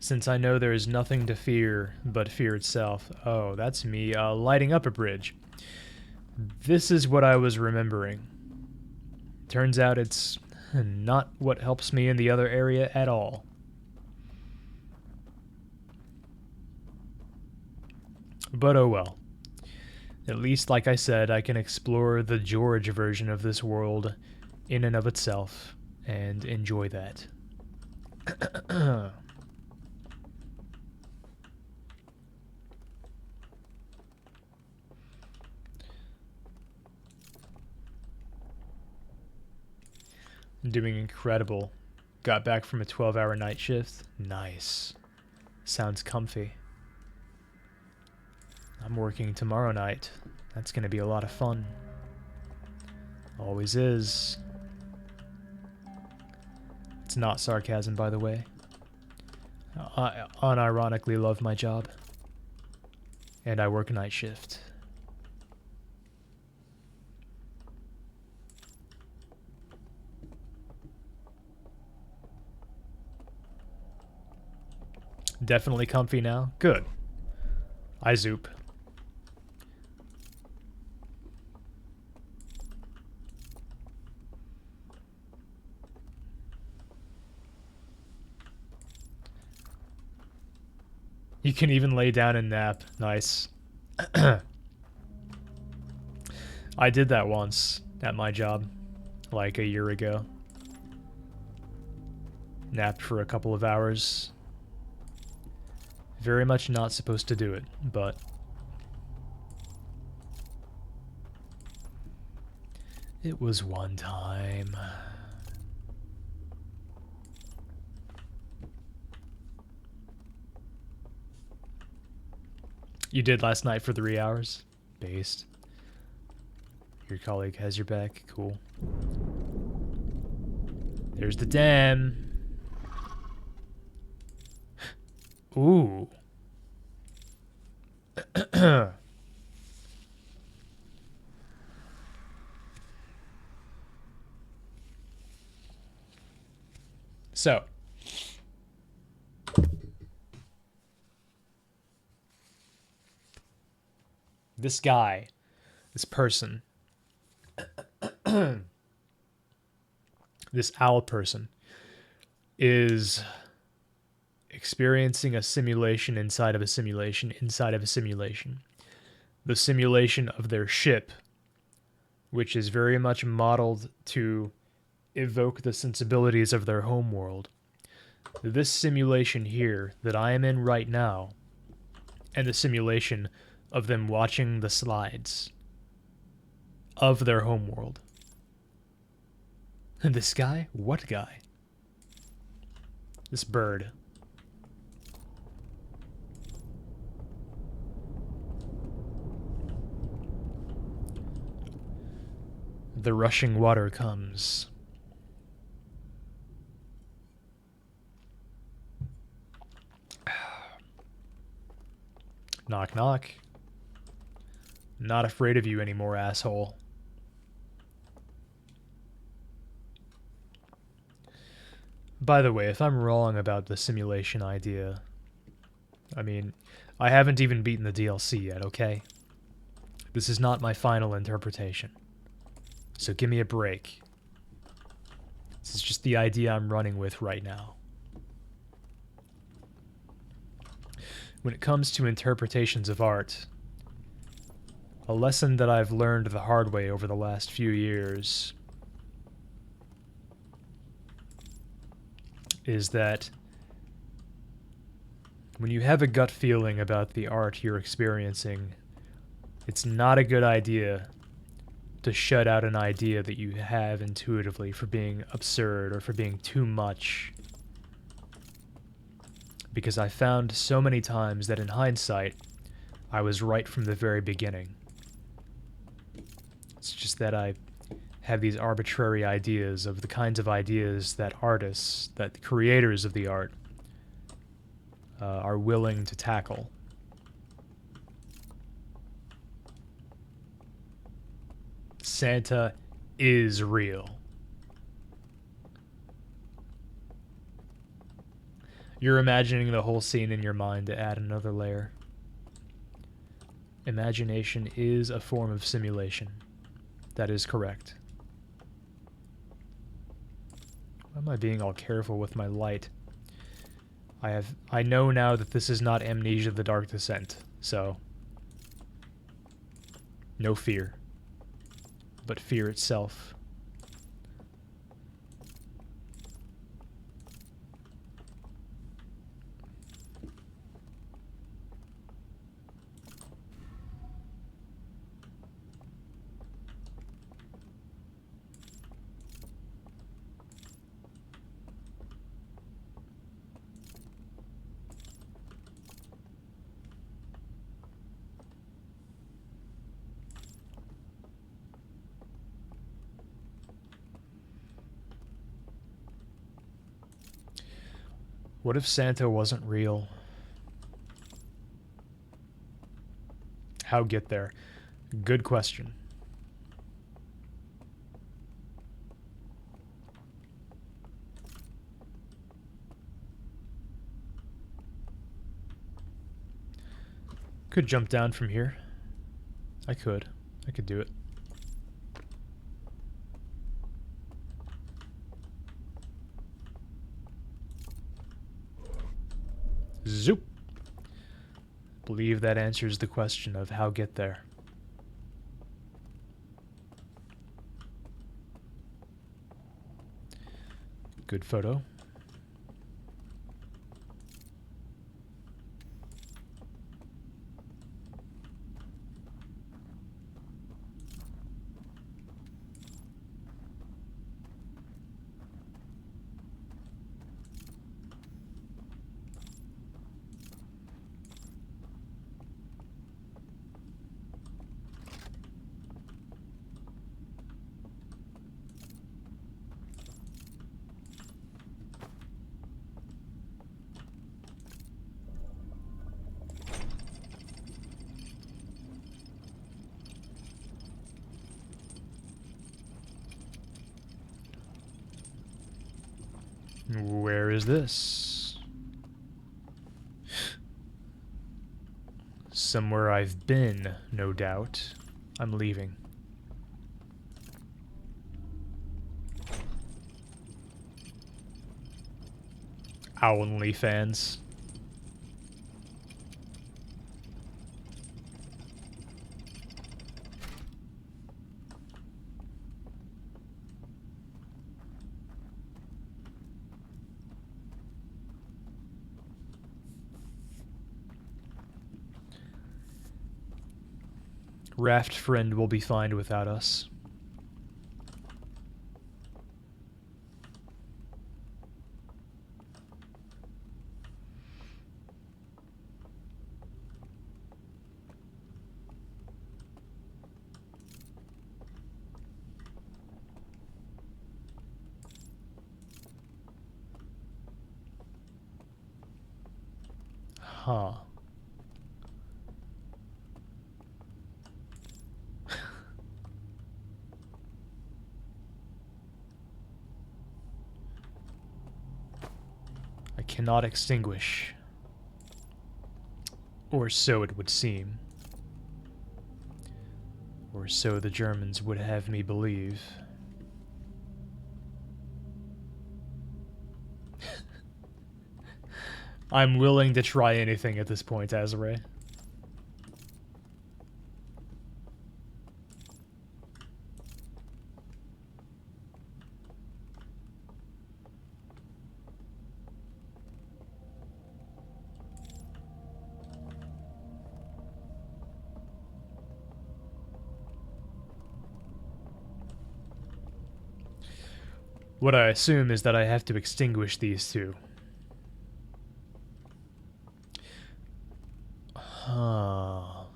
Since I know there is nothing to fear but fear itself. Oh, that's me lighting up a bridge. This is what I was remembering. Turns out it's not what helps me in the other area at all. But oh well. At least, like I said, I can explore the George version of this world in and of itself and enjoy that. Doing incredible. Got back from a 12-hour night shift. Nice. Sounds comfy. I'm working tomorrow night. That's gonna be a lot of fun. Always is. It's not sarcasm, by the way. I unironically love my job. And I work night shift. Definitely comfy now. Good. I zoop. You can even lay down and nap. Nice. I did that once at my job, like a year ago. Napped for a couple of hours. Very much not supposed to do it, but it was one time. You did last night for 3 hours? Based. Your colleague has your back. Cool. There's the dam. Ooh. So. This guy, this person, this owl person, is experiencing a simulation inside of a simulation inside of a simulation. The simulation of their ship, which is very much modeled to evoke the sensibilities of their home world. This simulation here that I am in right now, and the simulation of them watching the slides of their homeworld. And this guy? What guy? This bird. The rushing water comes. Knock, knock. Not afraid of you anymore, asshole. By the way, if I'm wrong about the simulation idea, I mean, I haven't even beaten the DLC yet, okay? This is not my final interpretation. So give me a break. This is just the idea I'm running with right now. When it comes to interpretations of art, a lesson that I've learned the hard way over the last few years is that when you have a gut feeling about the art you're experiencing, it's not a good idea to shut out an idea that you have intuitively for being absurd or for being too much. Because I found so many times that in hindsight, I was right from the very beginning. It's just that I have these arbitrary ideas of the kinds of ideas that artists, that the creators of the art, are willing to tackle. Santa is real. You're imagining the whole scene in your mind to add another layer. Imagination is a form of simulation. That is correct. Why am I being all careful with my light? I know now that this is not Amnesia: The Dark Descent, so no fear, but fear itself. What if Santa wasn't real? How get there? Good question. Could jump down from here. I could do it. Zoop. Believe that answers the question of how get there. Good photo. Where is this? Somewhere I've been, no doubt. I'm leaving. OnlyFans. Raft friend will be fine without us. Huh. I cannot extinguish. Or so it would seem. Or so the Germans would have me believe. I'm willing to try anything at this point, Azure. What I assume is that I have to extinguish these two. Huh.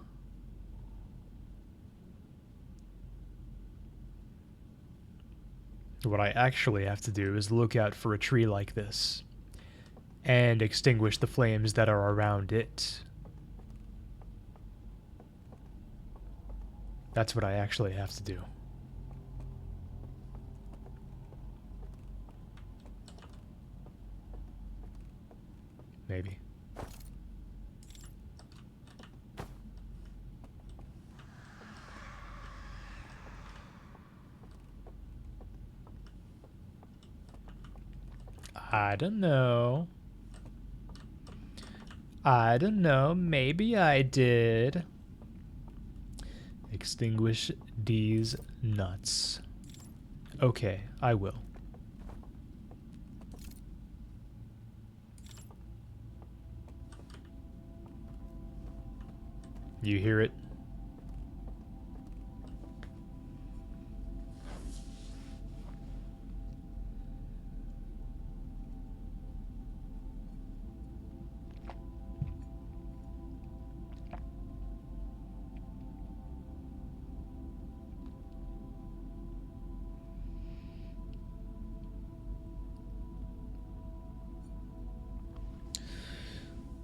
What I actually have to do is look out for a tree like this and extinguish the flames that are around it. That's what I actually have to do. Maybe. I don't know. I don't know. Maybe I did. Extinguish these nuts. Okay, I will. You hear it?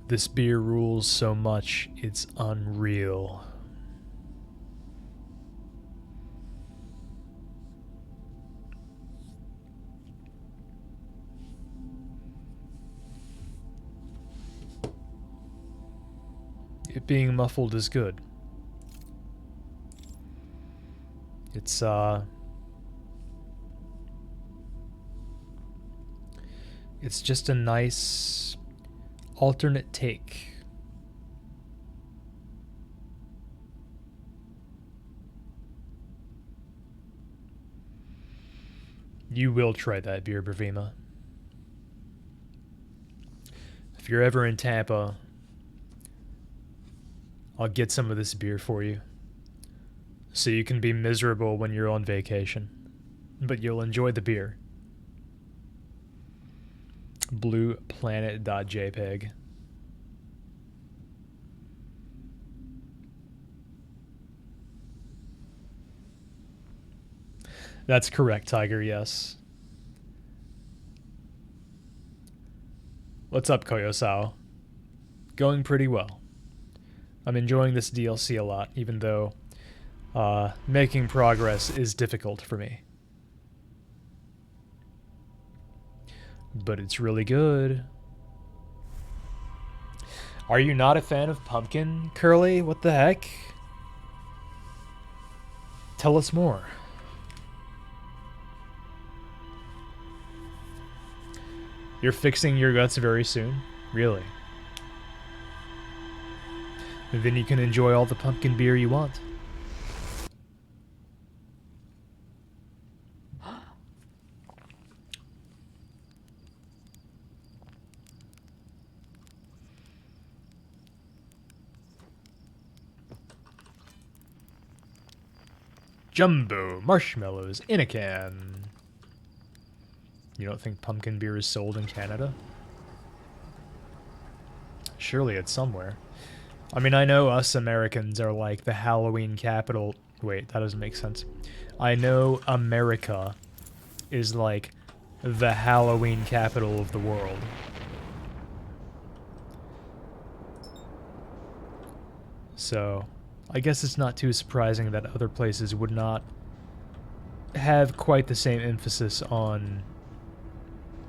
This beer rules so much, it's unreal. It being muffled is good. It's just a nice alternate take. You will try that beer, Bravima. If you're ever in Tampa, I'll get some of this beer for you. So you can be miserable when you're on vacation, but you'll enjoy the beer. blueplanet.jpg. That's correct, Tiger, yes. What's up, Koyosao? Going pretty well. I'm enjoying this DLC a lot, even though making progress is difficult for me. But it's really good. Are you not a fan of pumpkin, Curly? What the heck? Tell us more. You're fixing your guts very soon? Really? And then you can enjoy all the pumpkin beer you want. Jumbo marshmallows in a can. You don't think pumpkin beer is sold in Canada? Surely it's somewhere. I mean, I know us Americans are like the Halloween capital. Wait, that doesn't make sense. I know America is like the Halloween capital of the world. So, I guess it's not too surprising that other places would not have quite the same emphasis on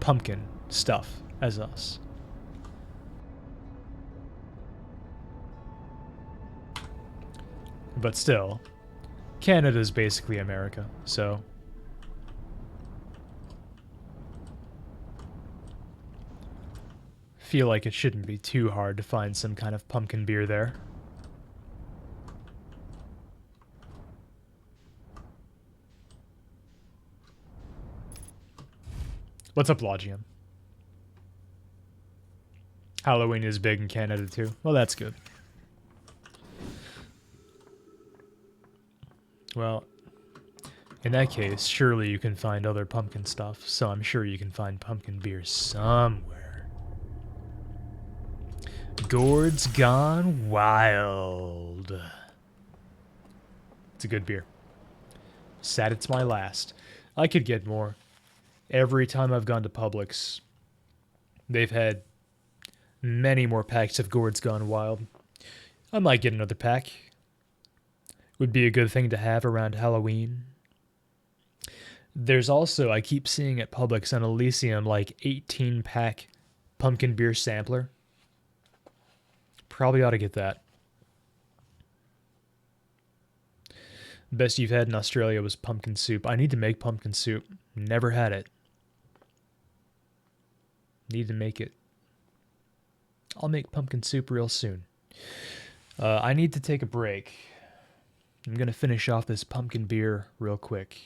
pumpkin stuff as us. But still, Canada's basically America, so feel like it shouldn't be too hard to find some kind of pumpkin beer there. What's up, Logium? Halloween is big in Canada too. Well, that's good. Well, in that case, surely you can find other pumpkin stuff, so I'm sure you can find pumpkin beer somewhere. Gourd's Gone Wild. It's a good beer. Sad it's my last. I could get more. Every time I've gone to Publix, they've had many more packs of Gourds Gone Wild. I might get another pack. Would be a good thing to have around Halloween. There's also, I keep seeing at Publix on Elysium, like 18-pack pumpkin beer sampler. Probably ought to get that. Best you've had in Australia was pumpkin soup. I need to make pumpkin soup. Never had it. Need to make it. I'll make pumpkin soup real soon. I need to take a break. I'm going to finish off this pumpkin beer real quick.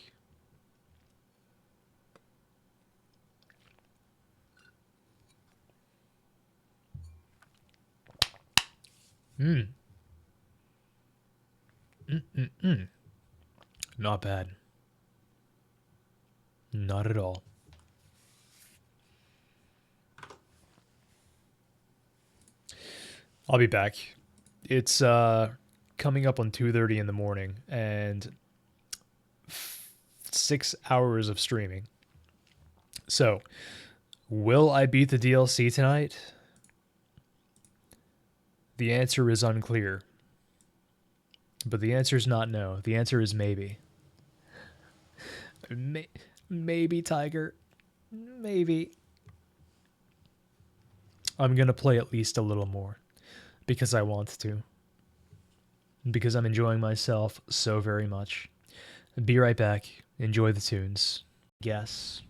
Not bad. Not at all. I'll be back. It's coming up on 2:30 in the morning and 6 hours of streaming. So, will I beat the DLC tonight? The answer is unclear. But the answer is not no. The answer is maybe. Maybe, Tiger. Maybe. I'm going to play at least a little more. Because I want to. Because I'm enjoying myself so very much. Be right back. Enjoy the tunes. Yes.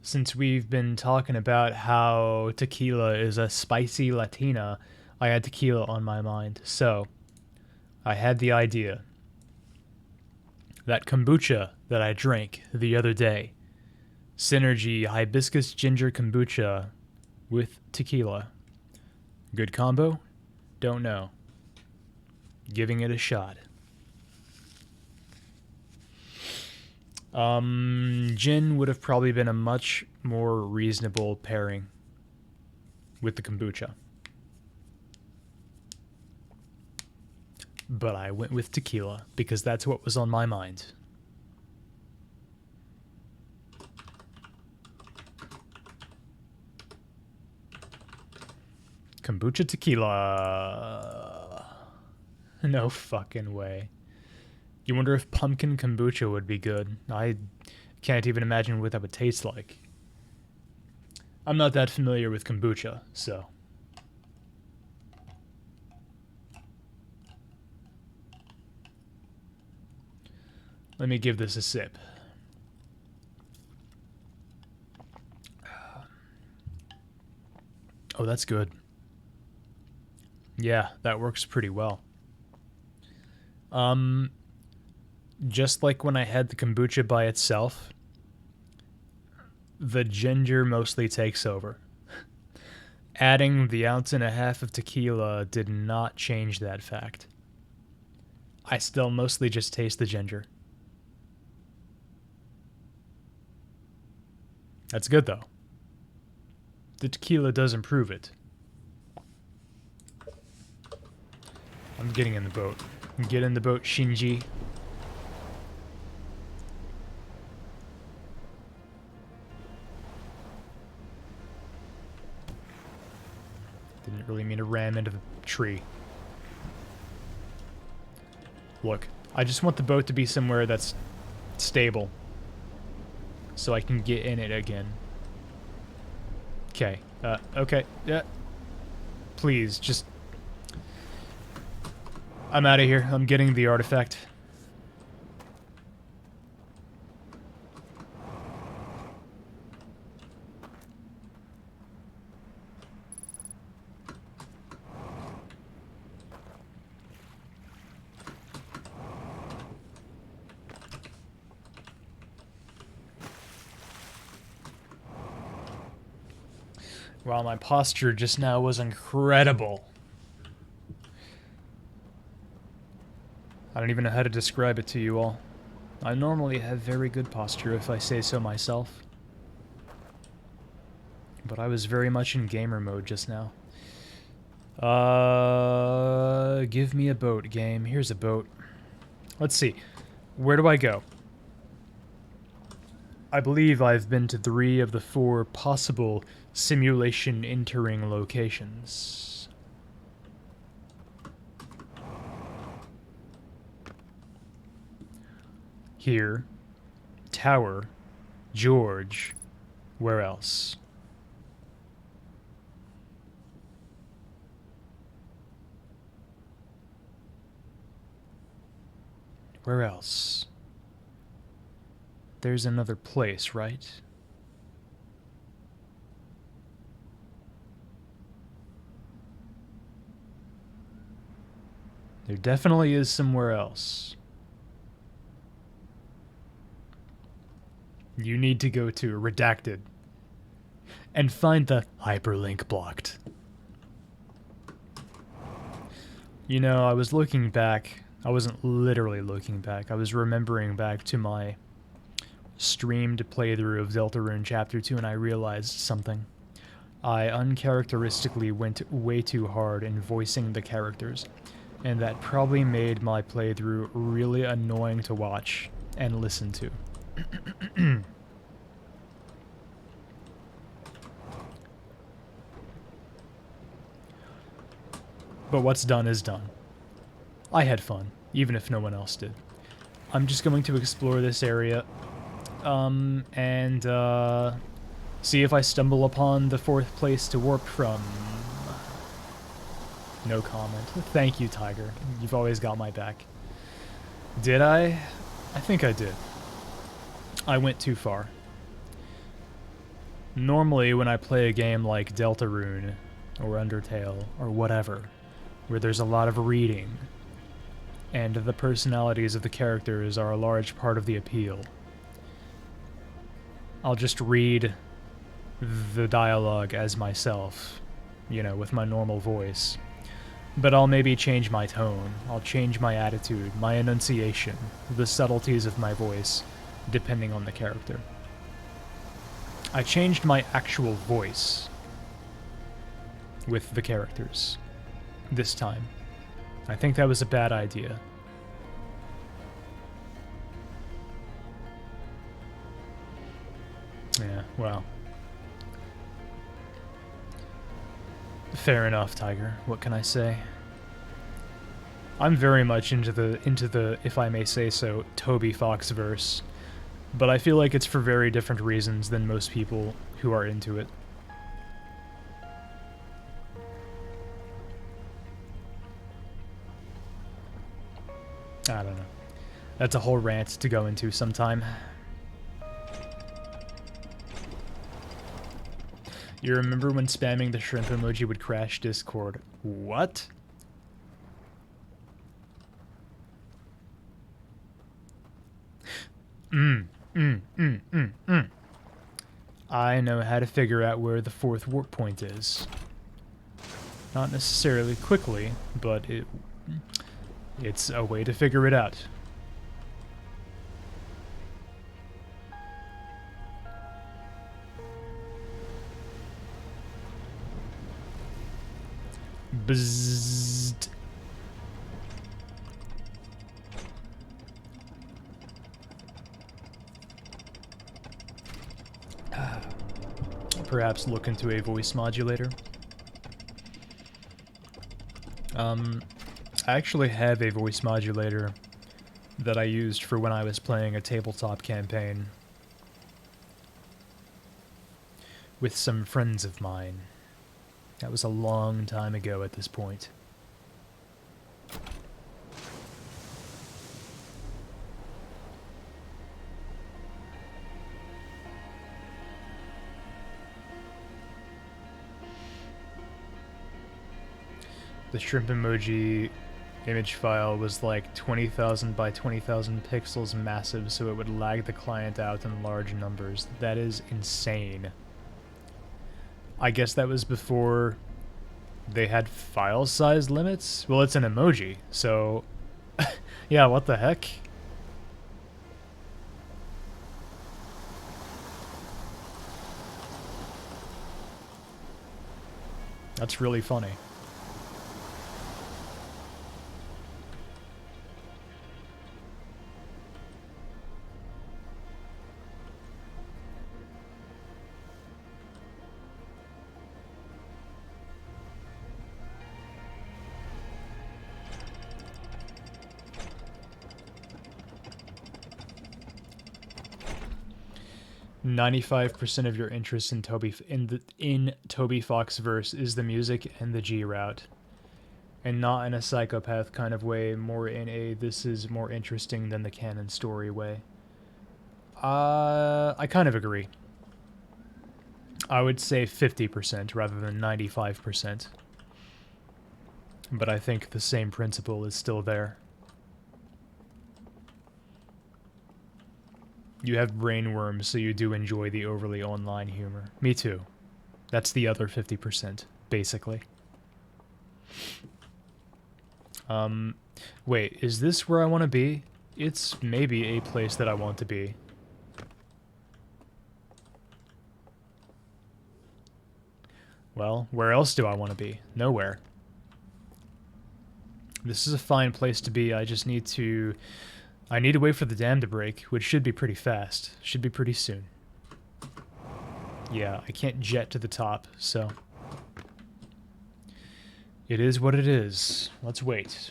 Since we've been talking about how tequila is a spicy Latina, I had tequila on my mind. So, I had the idea. That kombucha that I drank the other day. Synergy hibiscus ginger kombucha with tequila. Good combo? Don't know. Giving it a shot. Gin would have probably been a much more reasonable pairing with the kombucha. But I went with tequila because that's what was on my mind. Kombucha tequila. No fucking way. You wonder if pumpkin kombucha would be good. I can't even imagine what that would taste like. I'm not that familiar with kombucha, so. Let me give this a sip. Oh, that's good. Yeah, that works pretty well. Just like when I had the kombucha by itself, the ginger mostly takes over. Adding the 1.5 ounces of tequila did not change that fact. I still mostly just taste the ginger. That's good, though. The tequila does improve it. I'm getting in the boat. Get in the boat, Shinji. Didn't really mean to ram into the tree. Look, I just want the boat to be somewhere that's stable. So I can get in it again. Okay. Okay. Yeah. Please, just... I'm out of here. I'm getting the artifact. Wow, my posture just now was incredible. I don't even know how to describe it to you all. I normally have very good posture if I say so myself. But I was very much in gamer mode just now. Give me a boat, game. Here's a boat. Let's see. Where do I go? I believe I've been to 3 of the 4 possible simulation entering locations. Here. Tower. George. Where else? Where else? There's another place, right? There definitely is somewhere else. You need to go to Redacted and find the hyperlink blocked. You know, I was looking back. I wasn't literally looking back. I was remembering back to my streamed playthrough of Deltarune Chapter 2, and I realized something. I uncharacteristically went way too hard in voicing the characters, and that probably made my playthrough really annoying to watch and listen to. But what's done is done. I had fun, even if no one else did. I'm just going to explore this area, and see if I stumble upon the 4th place to warp from. No comment. Thank you, Tiger. You've always got my back. Did I? I think I did. I went too far. Normally, when I play a game like Deltarune, or Undertale, or whatever, where there's a lot of reading, and the personalities of the characters are a large part of the appeal, I'll just read the dialogue as myself, you know, with my normal voice. But I'll maybe change my tone, I'll change my attitude, my enunciation, the subtleties of my voice, depending on the character. I changed my actual voice with the characters this time. I think that was a bad idea. Yeah, well. Fair enough, Tiger. What can I say? I'm very much into the, if I may say so, Toby Fox verse, but I feel like it's for very different reasons than most people who are into it. I don't know. That's a whole rant to go into sometime. You remember when spamming the shrimp emoji would crash Discord? What? I know how to figure out where the 4th warp point is. Not necessarily quickly, but it's a way to figure it out. Bzzzt. Perhaps look into a voice modulator. I actually have a voice modulator that I used for when I was playing a tabletop campaign with some friends of mine. That was a long time ago at this point. The shrimp emoji image file was like 20,000 by 20,000 pixels massive, so it would lag the client out in large numbers. That is insane. I guess that was before they had file size limits? Well, it's an emoji, so yeah, what the heck? That's really funny. 95% of your interest in Toby Fox verse is the music and the G route. And not in a psychopath kind of way, more in a this is more interesting than the canon story way. I kind of agree. I would say 50% rather than 95%. But I think the same principle is still there. You have brainworms, so you do enjoy the overly online humor. Me too. That's the other 50%, basically. Wait, is this where I want to be? It's maybe a place that I want to be. Well, where else do I want to be? Nowhere. This is a fine place to be. I just need to... I need to wait for the dam to break, which should be pretty fast. Should be pretty soon. Yeah, I can't jet to the top, so... It is what it is. Let's wait.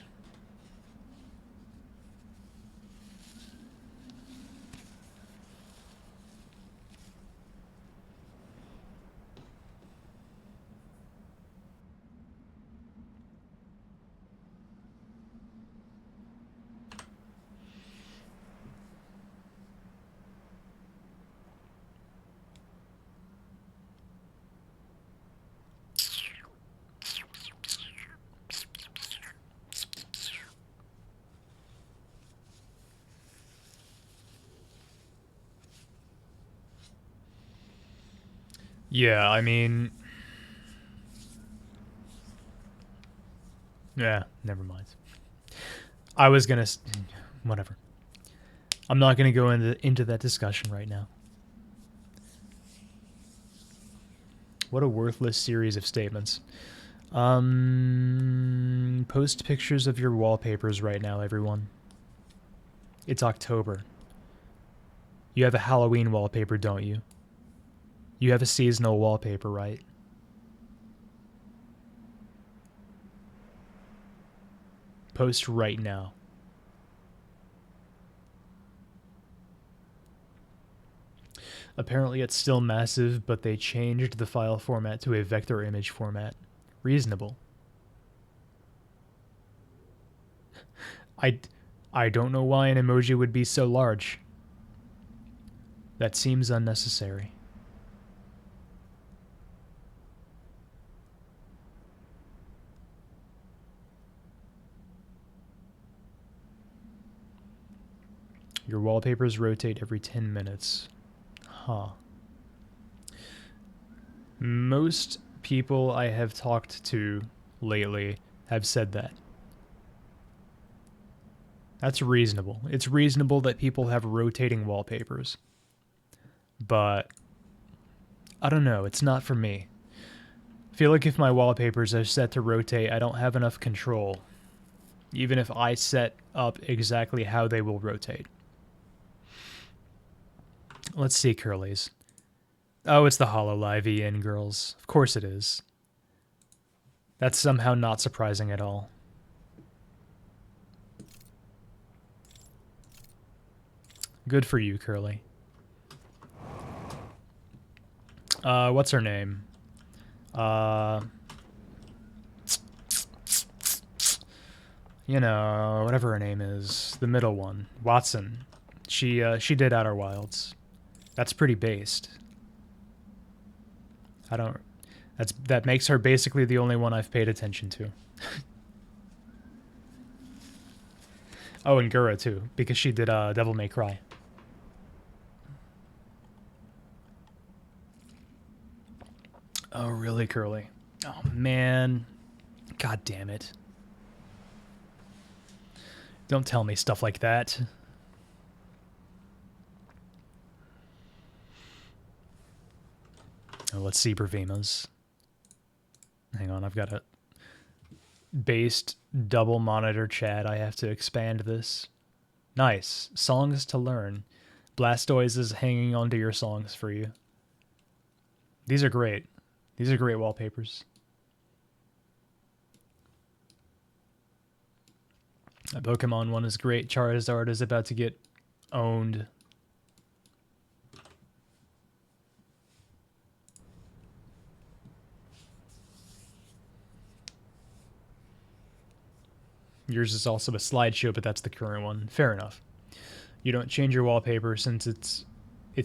Yeah, I mean... Yeah, never mind. I was gonna... Whatever. I'm not gonna go into that discussion right now. What a worthless series of statements. Post pictures of your wallpapers right now, everyone. It's October. You have a Halloween wallpaper, don't you? You have a seasonal wallpaper, right? Post right now. Apparently it's still massive, but they changed the file format to a vector image format. Reasonable. I don't know why an emoji would be so large. That seems unnecessary. Your wallpapers rotate every 10 minutes. Huh. Most people I have talked to lately have said that. That's reasonable. It's reasonable that people have rotating wallpapers. But I don't know, it's not for me. I feel like if my wallpapers are set to rotate, I don't have enough control. Even if I set up exactly how they will rotate. Let's see, Curly's. Oh, it's the HoloLive EN girls. Of course it is. That's somehow not surprising at all. Good for you, Curly. What's her name? You know, whatever her name is. The middle one. Watson. She did Outer Wilds. That's pretty based. That makes her basically the only one I've paid attention to. Oh, and Gura too, because she did Devil May Cry. Oh, really, Curly? Oh, man. God damn it. Don't tell me stuff like that. Oh, let's see Bravima's. Hang on, I've got a based double monitor chat. I have to expand this. Nice. Songs to learn. Blastoise is hanging onto your songs for you. These are great. These are great wallpapers. That Pokemon one is great. Charizard is about to get owned. Yours is also a slideshow, but that's the current one. Fair enough. You don't change your wallpaper since it's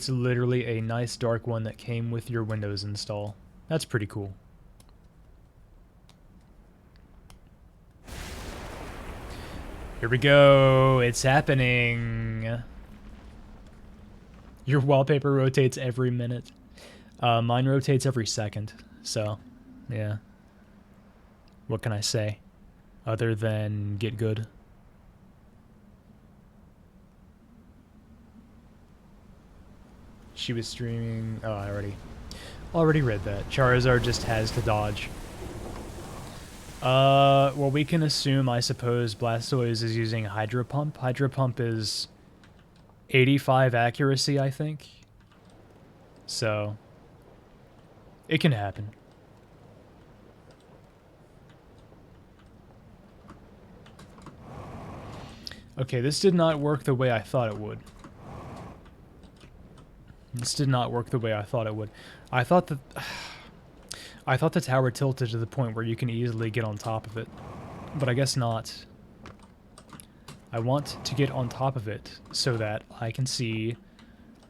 literally a nice dark one that came with your Windows install. That's pretty cool. Here we go. It's happening. Your wallpaper rotates every minute. Mine rotates every second. So, yeah. What can I say? Other than get good. She was streaming... Oh, I already read that. Charizard just has to dodge. Well, we can assume, I suppose, Blastoise is using Hydro Pump. Hydro Pump is 85 accuracy, I think. So, it can happen. Okay, this did not work the way I thought it would. This did not work the way I thought it would. I thought that... I thought the tower tilted to the point where you can easily get on top of it. But I guess not. I want to get on top of it so that I can see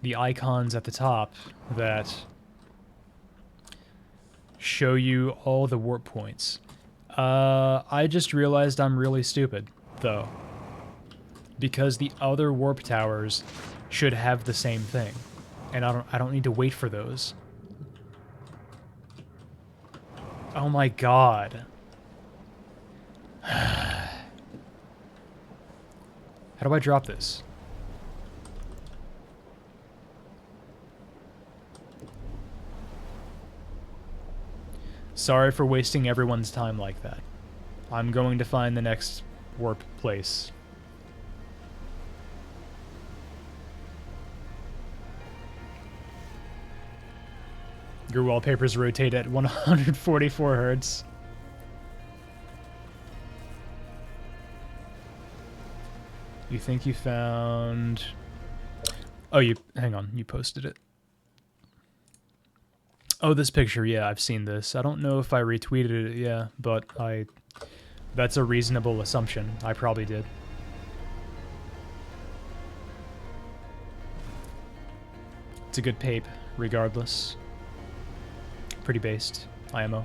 the icons at the top that show you all the warp points. I just realized I'm really stupid, though. Because the other warp towers should have the same thing. And I don't need to wait for those. Oh my god. How do I drop this? Sorry for wasting everyone's time like that. I'm going to find the next warp place. Your wallpapers rotate at 144 hertz. You think you found... Oh, hang on, you posted it. Oh, this picture, yeah, I've seen this. I don't know if I retweeted it, yeah, but that's a reasonable assumption. I probably did. It's a good pape, regardless. Pretty based, IMO.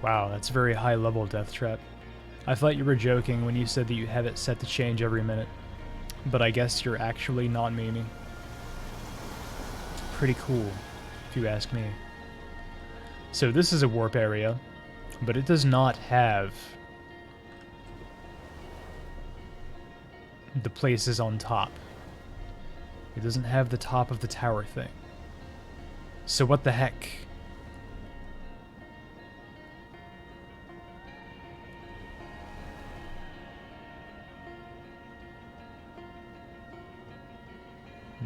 Wow, that's very high level, Death Trap. I thought you were joking when you said that you have it set to change every minute. But I guess you're actually not meaning. Pretty cool, if you ask me. So this is a warp area, but it does not have the places on top. It doesn't have the top of the tower thing. So what the heck?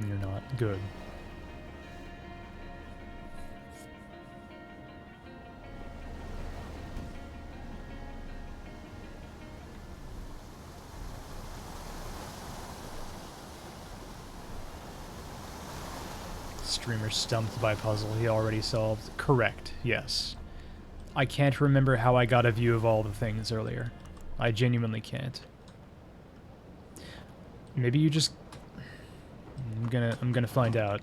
You're not good. Streamer stumped by puzzle he already solved. Correct, yes. I can't remember how I got a view of all the things earlier. I genuinely can't. Maybe you just... I'm gonna find out.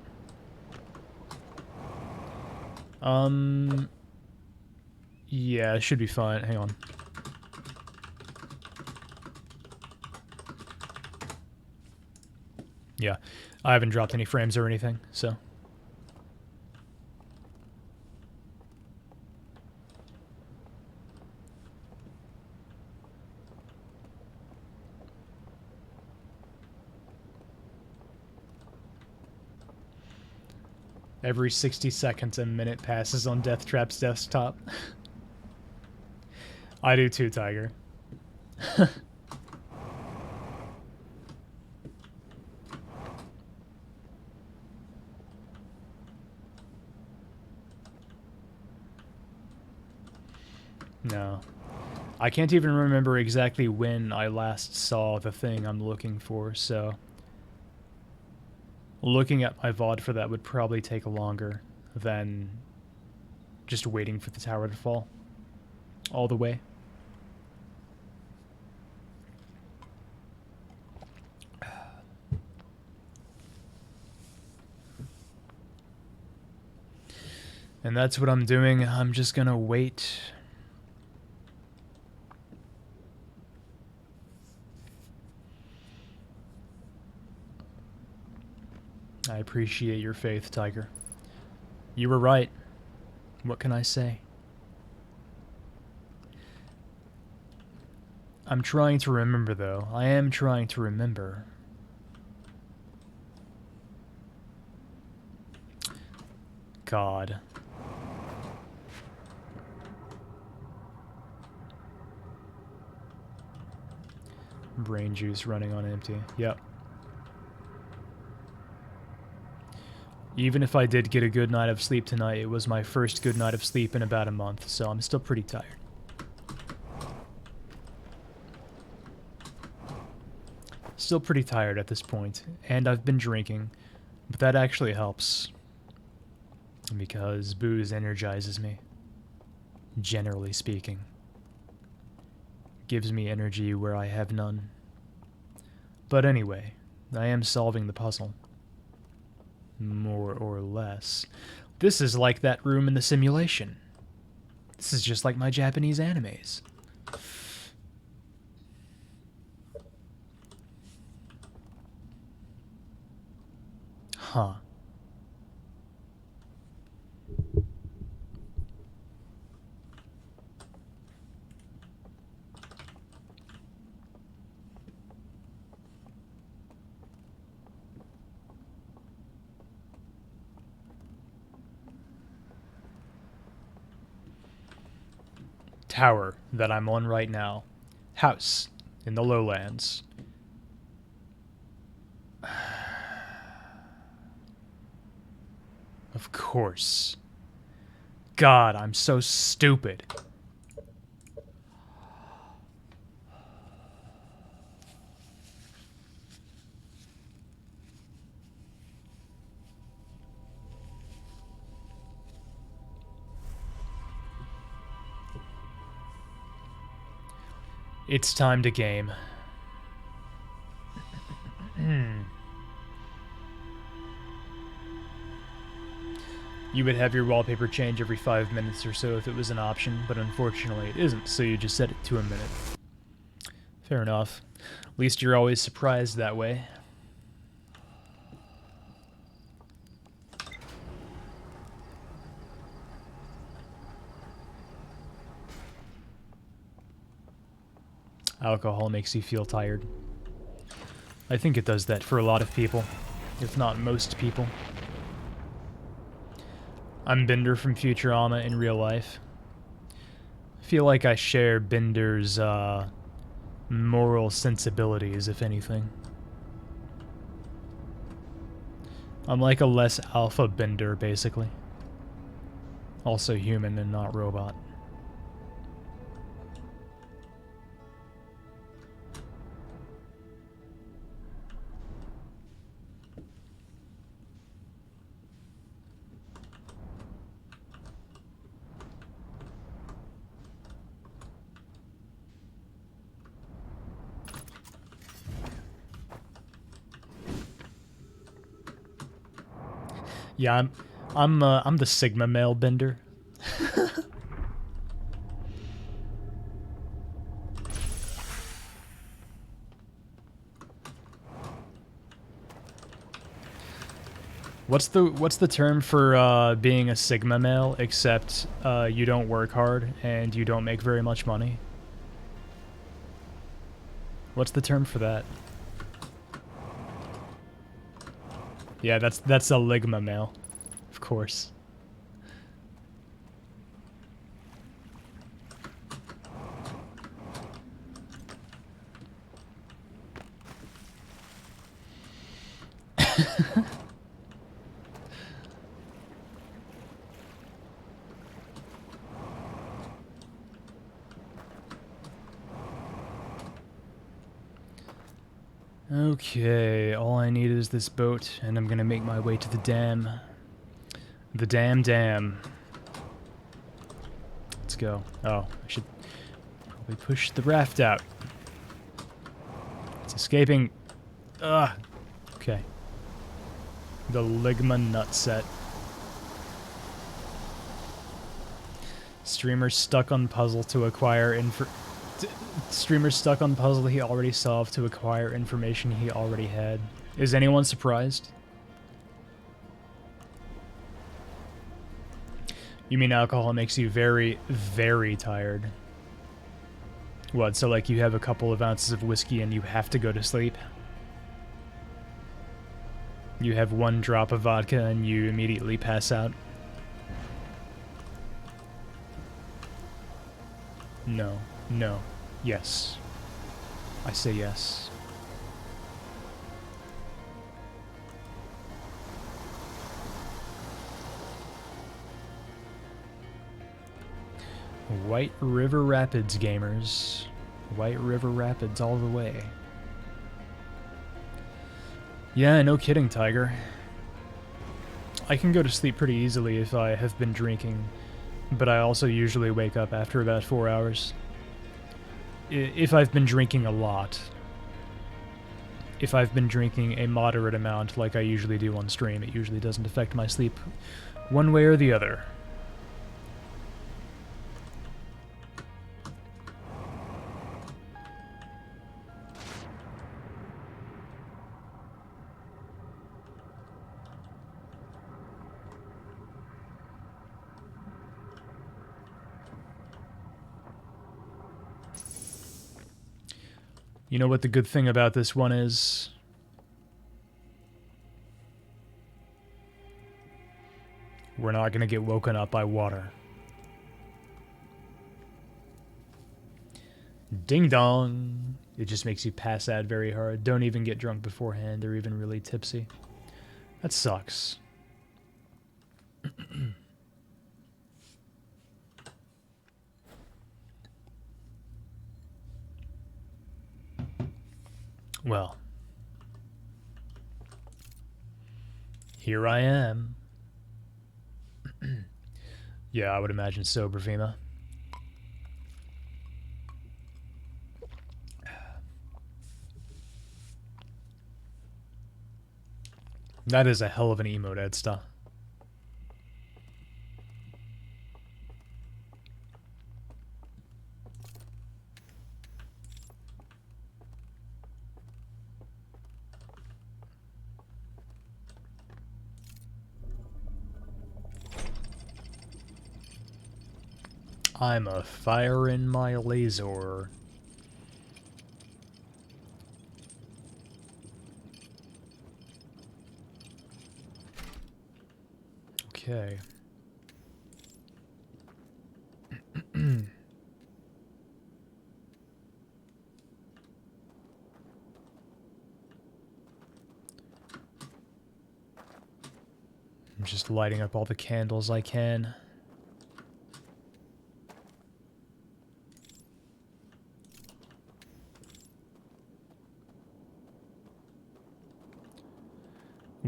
Yeah, it should be fine. Hang on. Yeah, I haven't dropped any frames or anything, so... Every 60 seconds a minute passes on Death Trap's desktop. I do too, Tiger. No. I can't even remember exactly when I last saw the thing I'm looking for, so looking at my VOD for that would probably take longer than just waiting for the tower to fall all the way. And that's what I'm doing. I'm just gonna wait. I appreciate your faith, Tiger. You were right. What can I say? I'm trying to remember, though. I am trying to remember. God. Brain juice running on empty. Yep. Even if I did get a good night of sleep tonight, it was my first good night of sleep in about a month, so I'm still pretty tired. Still pretty tired at this point, and I've been drinking, but that actually helps. Because booze energizes me. Generally speaking. Gives me energy where I have none. But anyway, I am solving the puzzle. More or less. This is like that room in the simulation. This is just like my Japanese animes. Huh. Tower that I'm on right now. House in the lowlands. Of course. God, I'm so stupid. It's time to game. You would have your wallpaper change every 5 minutes or so if it was an option, but unfortunately it isn't, so you just set it to a minute. Fair enough. At least you're always surprised that way. Alcohol makes you feel tired. I think it does that for a lot of people, if not most people. I'm Bender from Futurama in real life. I feel like I share Bender's moral sensibilities, if anything. I'm like a less alpha Bender, basically. Also human and not robot. Yeah, I'm the Sigma male Bender. What's the term for being a Sigma male except you don't work hard and you don't make very much money? What's the term for that? Yeah, that's a Ligma male, of course. Okay, all I need is this boat, and I'm gonna make my way to the dam. The dam. Let's go. Oh, I should probably push the raft out. It's escaping. Ugh. Okay. The Ligma nutset. Streamer stuck on puzzle to acquire Streamer stuck on puzzle he already solved to acquire information he already had. Is anyone surprised? You mean alcohol makes you very, very tired? What, so like you have a couple of ounces of whiskey and you have to go to sleep? You have one drop of vodka and you immediately pass out? No. No. Yes. I say yes. White River Rapids, gamers. White River Rapids all the way. Yeah, no kidding, Tiger. I can go to sleep pretty easily if I have been drinking, but I also usually wake up after about 4 hours. If I've been drinking a lot. If I've been drinking a moderate amount like I usually do on stream, it usually doesn't affect my sleep one way or the other. You know what the good thing about this one is? We're not gonna get woken up by water. Ding dong! It just makes you pass out very hard. Don't even get drunk beforehand or even really tipsy. That sucks. Well. Here I am. Yeah, I would imagine so, Bravima. That is a hell of an emote, Edsta. I'm a fire in my laser. Okay. I'm just lighting up all the candles I can.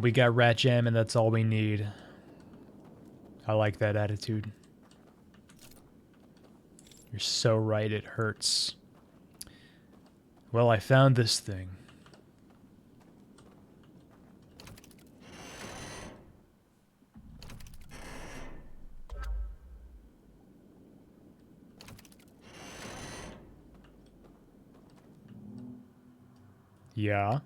We got rat jam and that's all we need. I like that attitude. You're so right, it hurts. Well, I found this thing. Yeah?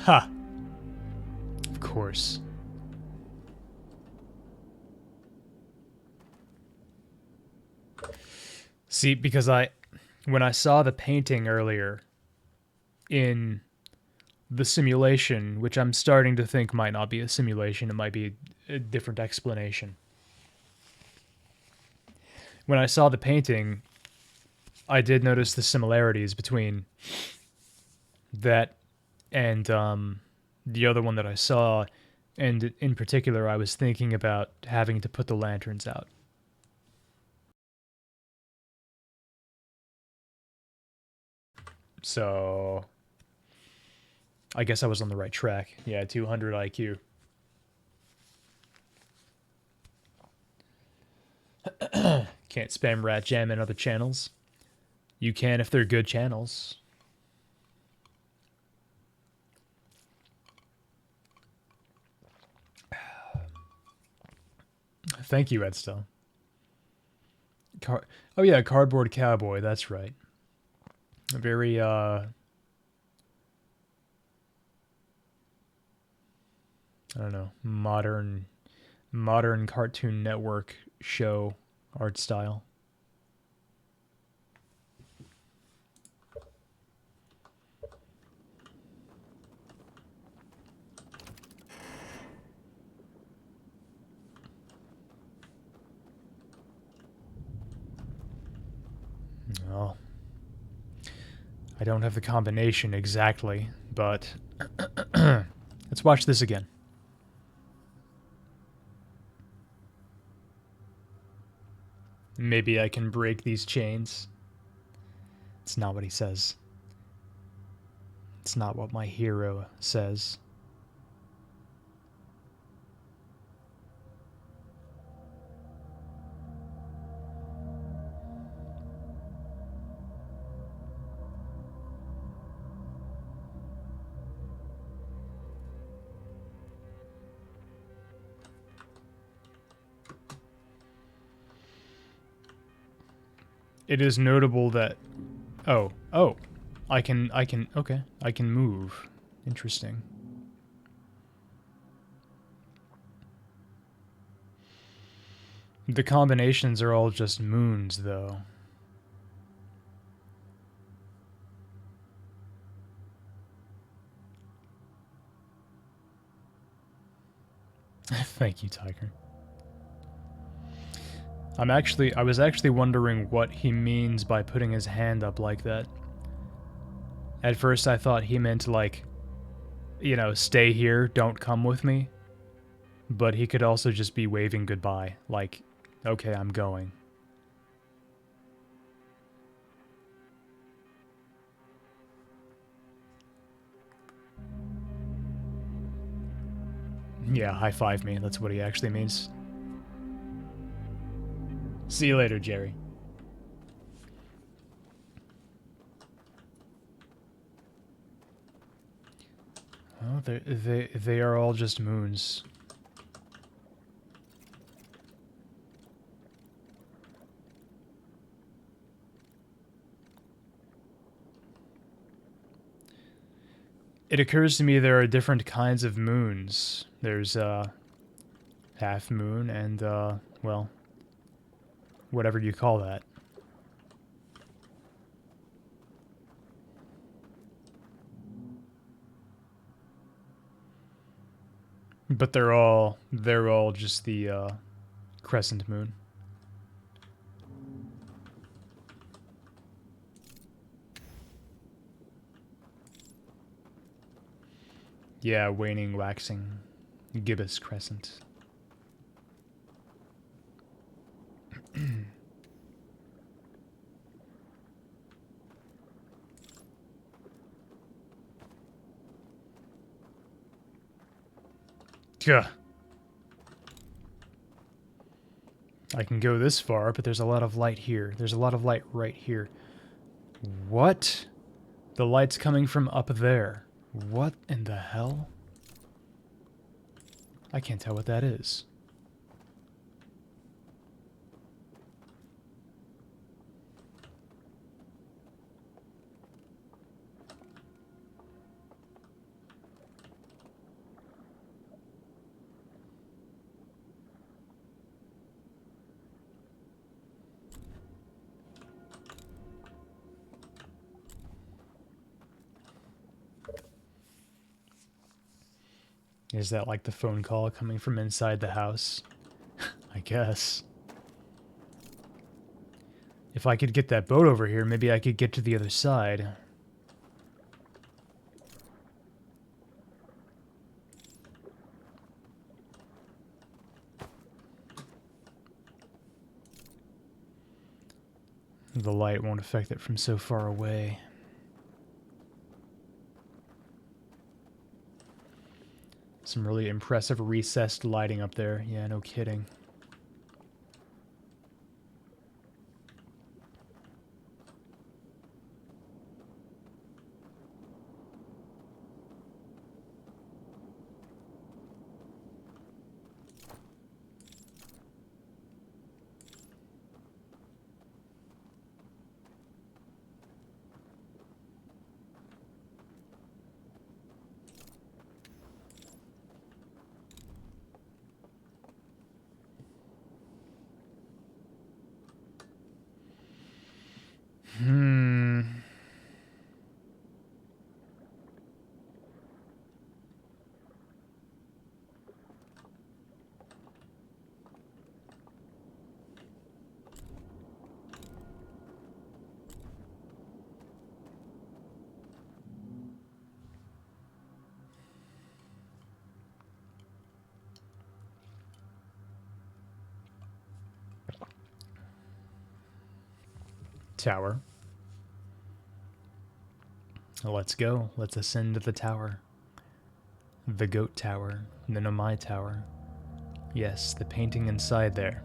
Ha! Of course. See, because when I saw the painting earlier in the simulation, which I'm starting to think might not be a simulation, it might be a different explanation. When I saw the painting, I did notice the similarities between that and the other one that I saw, and in particular, I was thinking about having to put the lanterns out. So I guess I was on the right track. Yeah, 200 IQ. Can't spam Rat Jam in other channels. You can if they're good channels. Thank you, Edstone. Oh yeah, Cardboard Cowboy, that's right. A very, I don't know, modern Cartoon Network show art style. Well, I don't have the combination exactly, but let's watch this again. Maybe I can break these chains. It's not what he says. It's not what my hero says. It is notable that... Oh. I can, okay. I can move. Interesting. The combinations are all just moons, though. Thank you, Tiger. I was actually wondering what he means by putting his hand up like that. At first I thought he meant like, you know, stay here, don't come with me. But he could also just be waving goodbye, like, okay, I'm going. Yeah, high five me, that's what he actually means. See you later, Jerry. Oh, they are all just moons. It occurs to me there are different kinds of moons. There's half moon and well, whatever you call that. But they're all just the crescent moon. Yeah, waning, waxing, gibbous crescent. Gah. I can go this far, but there's a lot of light here. There's a lot of light right here. What? The light's coming from up there. What in the hell? I can't tell what that is. Is that like the phone call coming from inside the house? I guess. If I could get that boat over here, maybe I could get to the other side. The light won't affect it from so far away. Some really impressive recessed lighting up there. Yeah, no kidding. Tower. Let's go. Let's ascend to the tower. The goat tower. The Nomai tower. Yes, the painting inside there.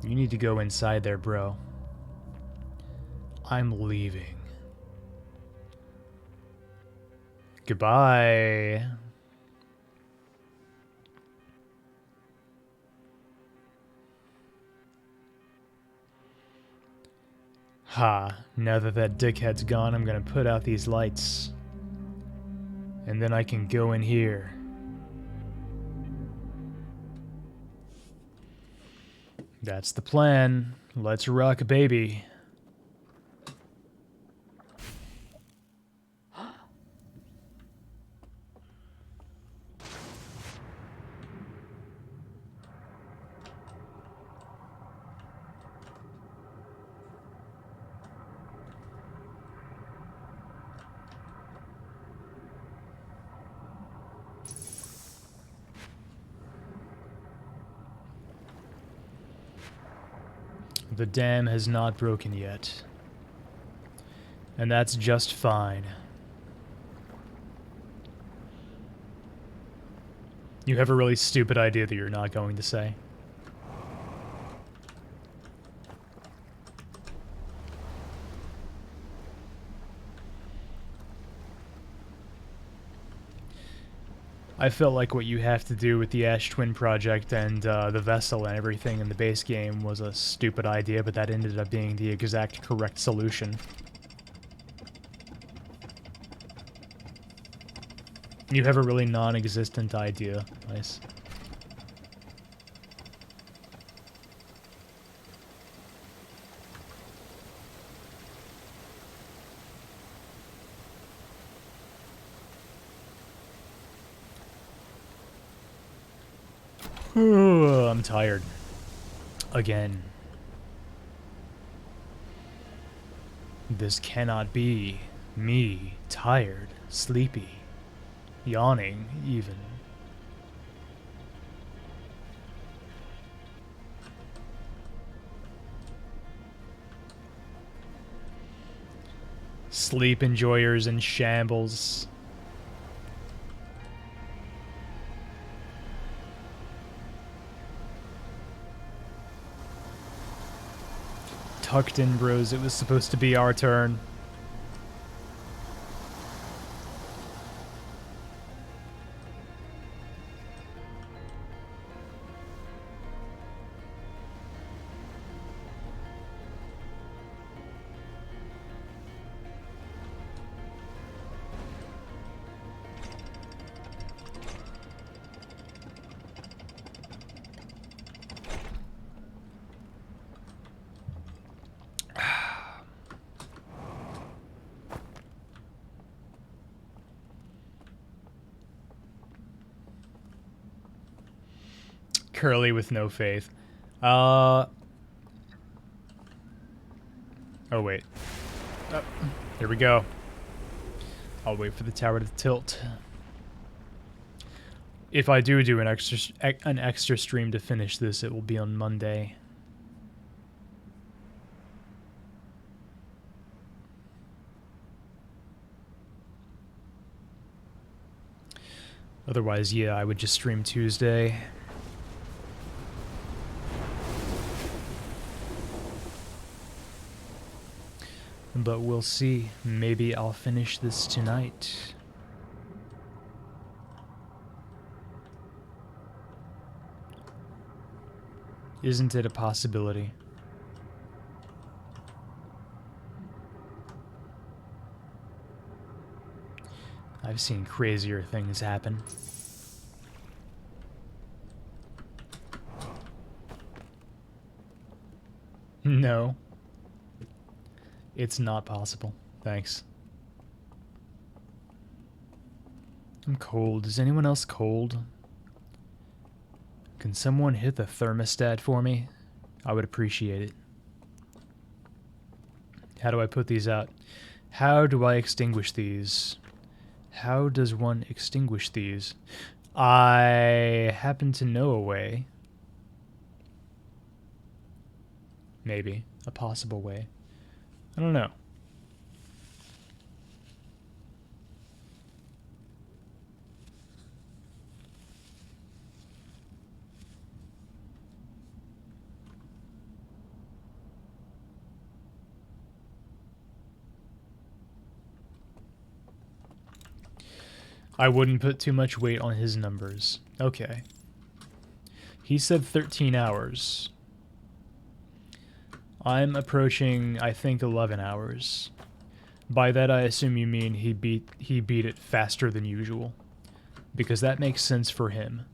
You need to go inside there, bro. I'm leaving. Goodbye. Ha, now that that dickhead's gone, I'm gonna put out these lights. And then I can go in here. That's the plan. Let's rock, baby. The dam has not broken yet. And that's just fine. You have a really stupid idea that you're not going to say. I felt like what you have to do with the Ash Twin project and the vessel and everything in the base game was a stupid idea, but that ended up being the exact correct solution. You have a really non-existent idea. Nice. I'm tired. Again. This cannot be me, tired, sleepy, yawning, even. Sleep enjoyers in shambles. Tucked in, bros. It was supposed to be our turn. Curly with no faith. Oh, wait. Here we go. I'll wait for the tower to tilt. If I do an extra stream to finish this, it will be on Monday. Otherwise, yeah, I would just stream Tuesday. But we'll see. Maybe I'll finish this tonight. Isn't it a possibility? I've seen crazier things happen. No. It's not possible. Thanks. I'm cold. Is anyone else cold? Can someone hit the thermostat for me? I would appreciate it. How do I put these out? How do I extinguish these? How does one extinguish these? I happen to know a way. Maybe. A possible way. I don't know. I wouldn't put too much weight on his numbers. Okay. He said 13 hours. I'm approaching, I think, 11 hours. By that, I assume you mean he beat it faster than usual, because that makes sense for him.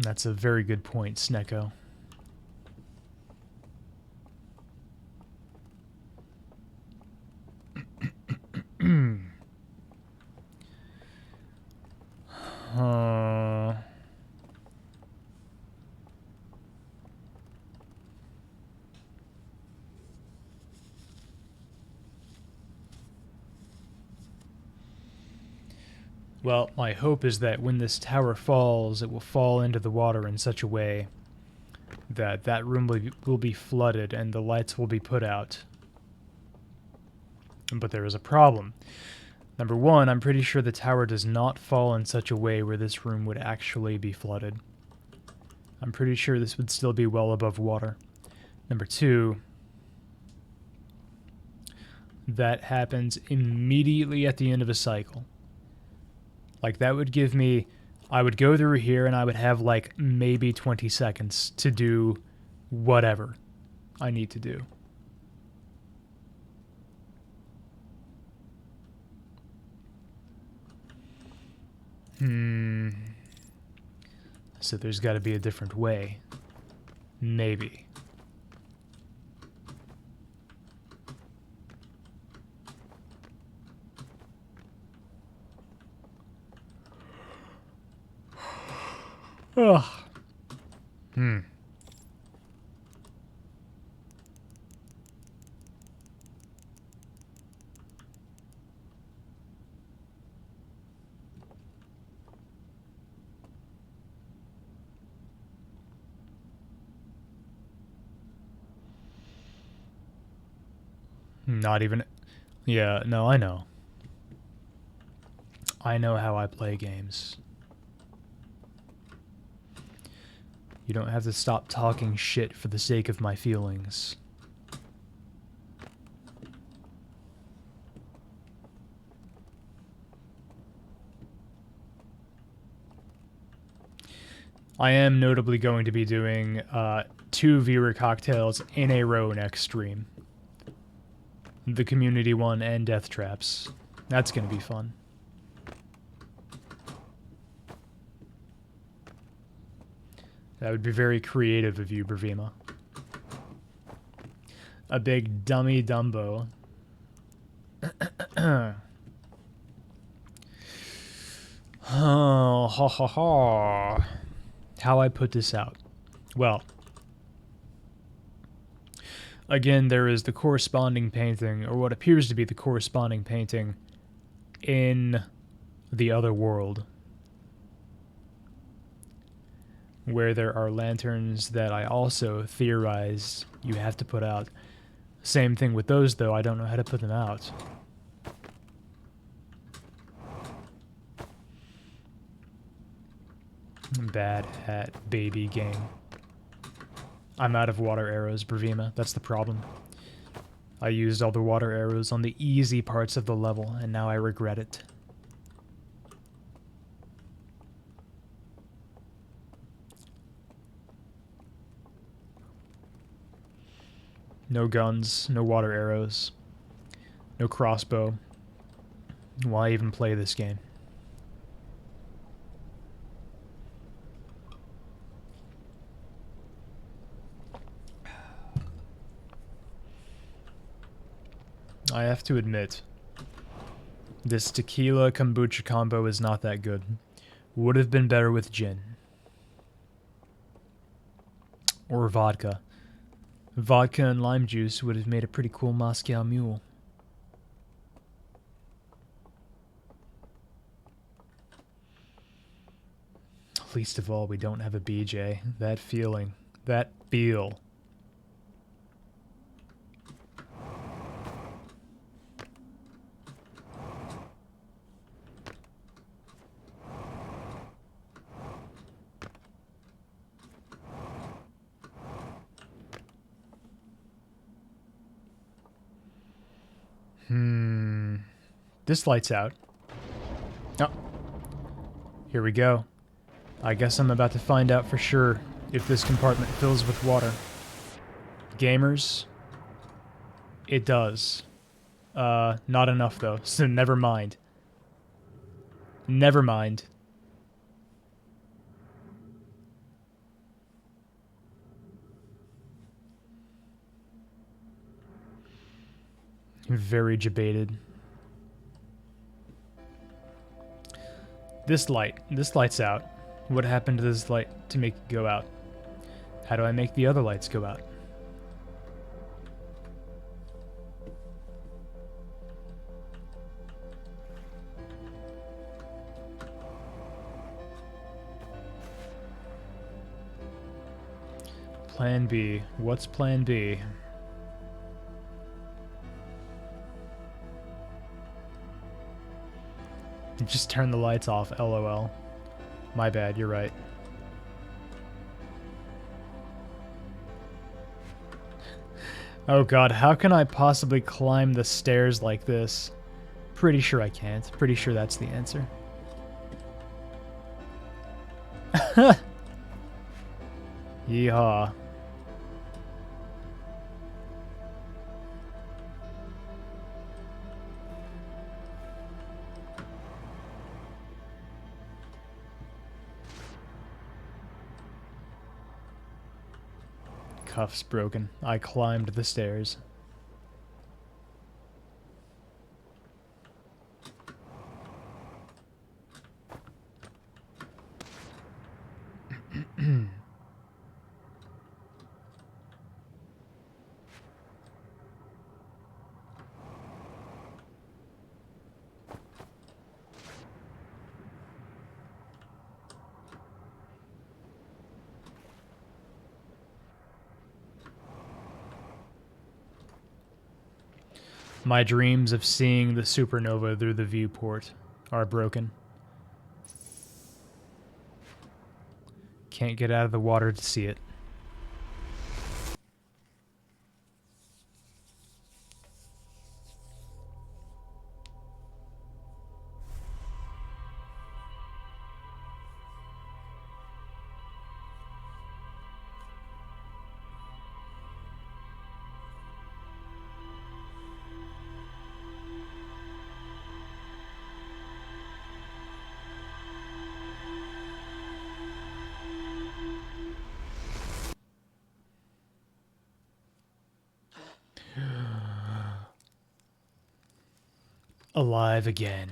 That's a very good point, Snecko. Well, my hope is that when this tower falls, it will fall into the water in such a way that that room will be flooded and the lights will be put out. But there is a problem. Number one, I'm pretty sure the tower does not fall in such a way where this room would actually be flooded. I'm pretty sure this would still be well above water. Number two, that happens immediately at the end of a cycle. Like, that would give me... I would go through here and I would have, like, maybe 20 seconds to do whatever I need to do. So there's got to be a different way. Maybe. Ugh. Not even... Yeah, no, I know. I know how I play games. You don't have to stop talking shit for the sake of my feelings. I am notably going to be doing 2 viewer cocktails in a row next stream. The community one and Death Traps. That's going to be fun. That would be very creative of you, Bravima. A big dummy Dumbo. Oh, ha ha ha. How I put this out? Well, again, there is the corresponding painting, or what appears to be the corresponding painting, in the other world, where there are lanterns that I also theorized you have to put out. Same thing with those, though. I don't know how to put them out. Bad hat baby game. I'm out of water arrows, Bravima. That's the problem. I used all the water arrows on the easy parts of the level, and now I regret it. No guns, no water arrows, no crossbow. Why even play this game? I have to admit, this tequila kombucha combo is not that good. Would have been better with gin. Or vodka. Vodka and lime juice would have made a pretty cool Moscow Mule. Least of all, we don't have a BJ. That feeling. That feel. This light's out. Oh. Here we go. I guess I'm about to find out for sure if this compartment fills with water. Gamers, it does. Not enough though, so never mind. Never mind. Very debated. This light's out. What happened to this light to make it go out? How do I make the other lights go out? Plan B. What's plan B? Just turn the lights off, LOL. My bad, you're right. Oh god, how can I possibly climb the stairs like this? Pretty sure I can't. Pretty sure that's the answer. Yeehaw. Cuffs broken. I climbed the stairs. My dreams of seeing the supernova through the viewport are broken. Can't get out of the water to see it. alive again.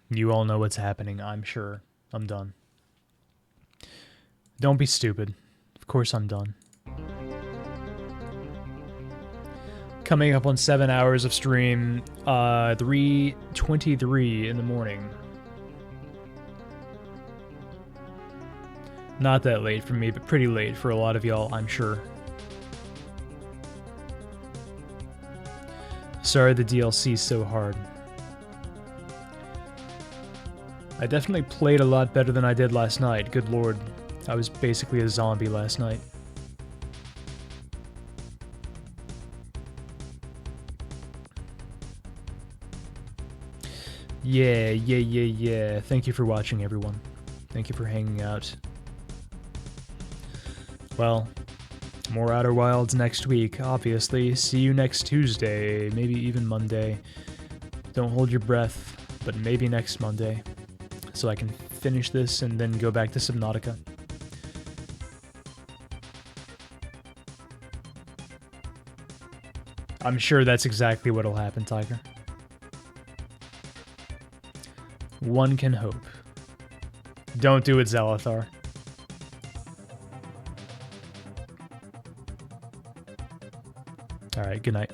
You all know what's happening, I'm sure. I'm done. Don't be stupid. Of course I'm done. Coming up on 7 hours of stream, 3:23 in the morning. Not that late for me, but pretty late for a lot of y'all, I'm sure. Sorry the DLC's so hard. I definitely played a lot better than I did last night, good lord. I was basically a zombie last night. Yeah. Thank you for watching, everyone. Thank you for hanging out. Well, more Outer Wilds next week, obviously. See you next Tuesday, maybe even Monday. Don't hold your breath, but maybe next Monday. So I can finish this and then go back to Subnautica. I'm sure that's exactly what'll happen, Tiger. One can hope. Don't do it, Zalathar. Alright, good night.